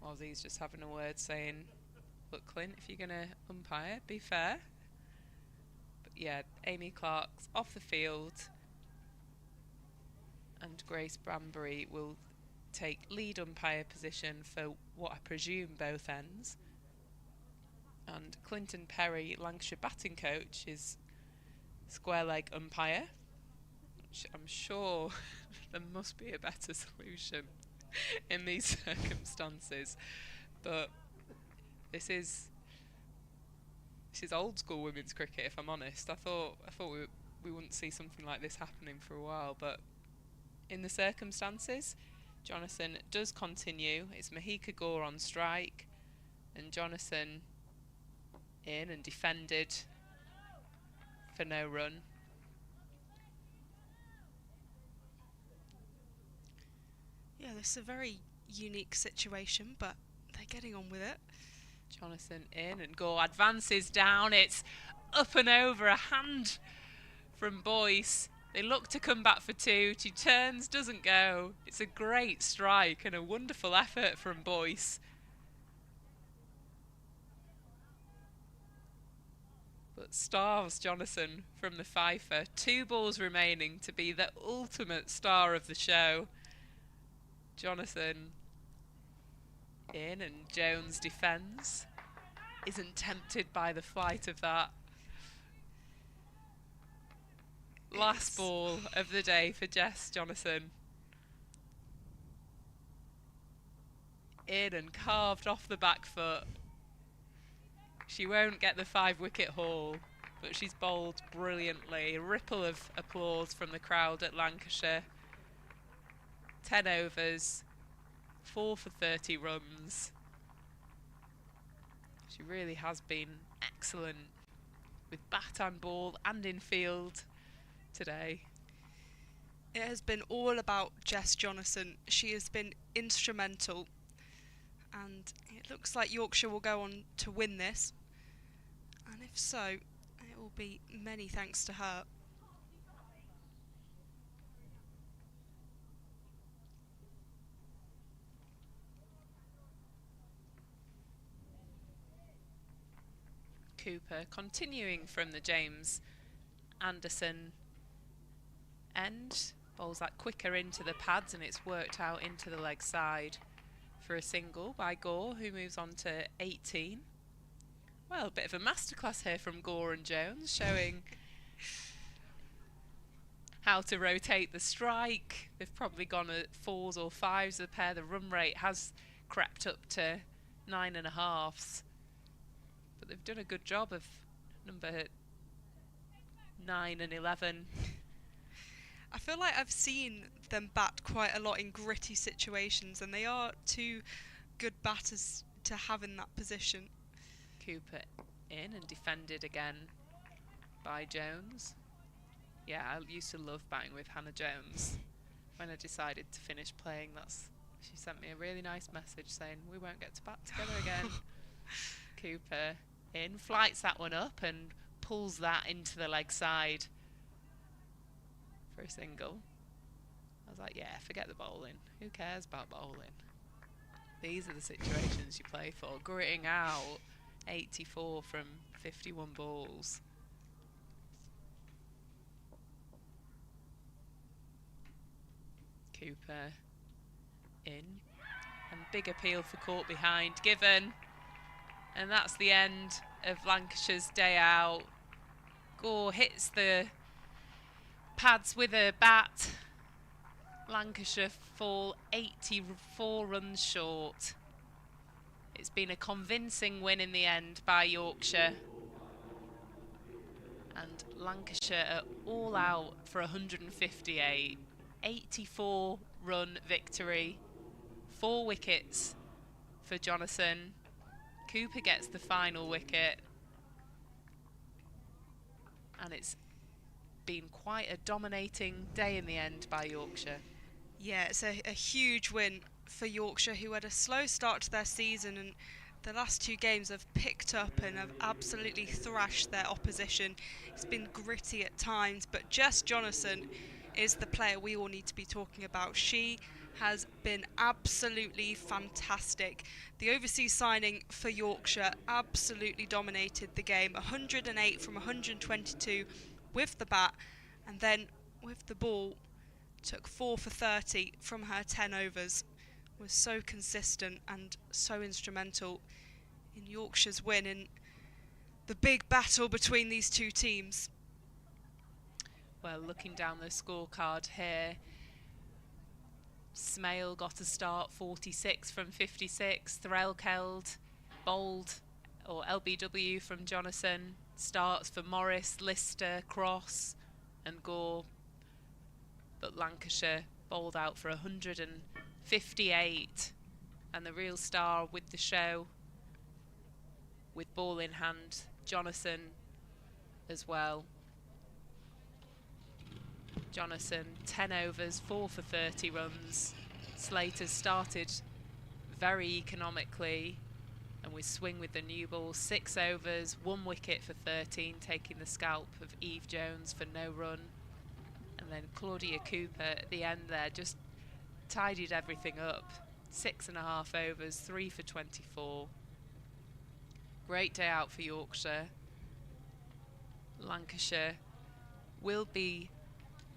Aussie's just having a word saying, look Clint, if you're going to umpire, be fair. But yeah, Amy Clark's off the field, and Grace Banbury will take lead umpire position for what I presume both ends. And Clinton Perry, Lancashire batting coach, is square leg umpire, which I'm sure there must be a better solution in these circumstances. But this is old school women's cricket, if I'm honest. I thought we wouldn't see something like this happening for a while, but in the circumstances, Jonathan does continue. It's Mahika Gore on strike, and Jonathan in and defended for no run. Yeah, this is a very unique situation, but they're getting on with it. Jonathan in, and Gore advances down. It's up and over, a hand from Boyce. They look to come back for two. She turns, doesn't go. It's a great strike and a wonderful effort from Boyce. But starves Jonathan from the fifer. 2 balls remaining to be the ultimate star of the show. Jonathan in, and Jones defends. Isn't tempted by the flight of that. Last ball of the day for Jess Jonathan. In and carved off the back foot. She won't get the 5-wicket haul, but she's bowled brilliantly. A ripple of applause from the crowd at Lancashire. 10 overs, 4 for 30 runs. She really has been excellent with bat and ball and in field today. It has been all about Jess Jonathan. She has been instrumental, and it looks like Yorkshire will go on to win this, and if so, it will be many thanks to her. Cooper continuing from the James Anderson end. Bowls that quicker into the pads, and it's worked out into the leg side for a single by Gore, who moves on to 18. Well, a bit of a masterclass here from Gore and Jones, showing how to rotate the strike. They've probably gone at 4s or 5s a pair. The run rate has crept up to 9.5s, but they've done a good job of number 9 and 11. I feel like I've seen them bat quite a lot in gritty situations, and they are two good batters to have in that position. Cooper in and defended again by Jones. Yeah, I used to love batting with Hannah Jones. When I decided to finish playing, she sent me a really nice message saying we won't get to bat together again. Cooper in, flights that one up and pulls that into the leg side for a single. I was like, yeah, forget the bowling. Who cares about bowling? These are the situations you play for. Gritting out 84 from 51 balls. Cooper in, and big appeal for caught behind given, and that's the end of Lancashire's day out. Gore hits the pads with a bat. Lancashire fall 84 runs short. It's been a convincing win in the end by Yorkshire, and Lancashire are all out for 158. 84 run victory, 4 wickets for Jonathan. Cooper gets the final wicket, and it's been quite a dominating day in the end by Yorkshire. Yeah, it's a huge win for Yorkshire, who had a slow start to their season, and the last 2 games have picked up and have absolutely thrashed their opposition. It's been gritty at times, but Jess Jonathan is the player we all need to be talking about. She has been absolutely fantastic. The overseas signing for Yorkshire absolutely dominated the game. 108 from 122 with the bat, and then with the ball took 4 for 30 from her 10 overs. Was so consistent and so instrumental in Yorkshire's win in the big battle between these two teams. Well, looking down the scorecard here, Smale got a start, 46 from 56. Threlkeld bowled, or LBW from Jonathan. Starts for Morris, Lister, Cross and Gore. But Lancashire bowled out for 158. And the real star with the show, with ball in hand, Jonathan as well. Jonathan, 10 overs, 4 for 30 runs. Slater started very economically and with swing with the new ball, 6 overs, 1 wicket for 13, taking the scalp of Eve Jones for no run. And then Claudia Cooper at the end there just tidied everything up. 6.5 overs, 3 for 24. Great day out for Yorkshire. Lancashire will be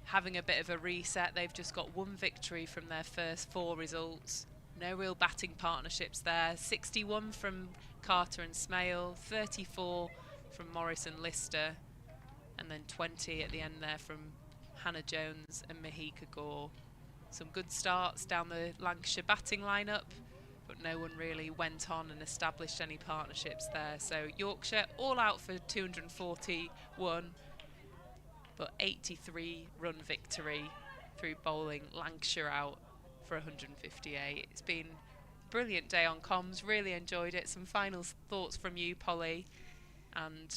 having a bit of a reset. They've just got 1 victory from their first 4 results. No real batting partnerships there. 61 from Carter and Smale, 34 from Morris and Lister, and then 20 at the end there from Hannah Jones and Mahika Gore. Some good starts down the Lancashire batting lineup, but no one really went on and established any partnerships there. So Yorkshire all out for 241, but 83 run victory through bowling Lancashire out for 158. It's been a brilliant day on comms, really enjoyed it. Some final thoughts from you, Polly, and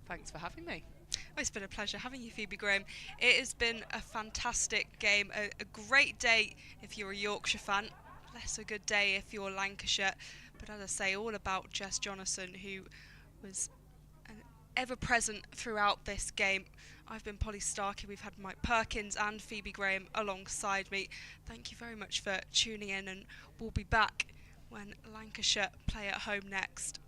thanks for having me. Oh, it's been a pleasure having you, Phoebe Graham. It has been a fantastic game, a great day if you're a Yorkshire fan, less a good day if you're Lancashire, but as I say, all about Jess Jonathan, who was ever present throughout this game. I've been Polly Starkey, we've had Mike Perkins and Phoebe Graham alongside me. Thank you very much for tuning in, and we'll be back when Lancashire play at home next.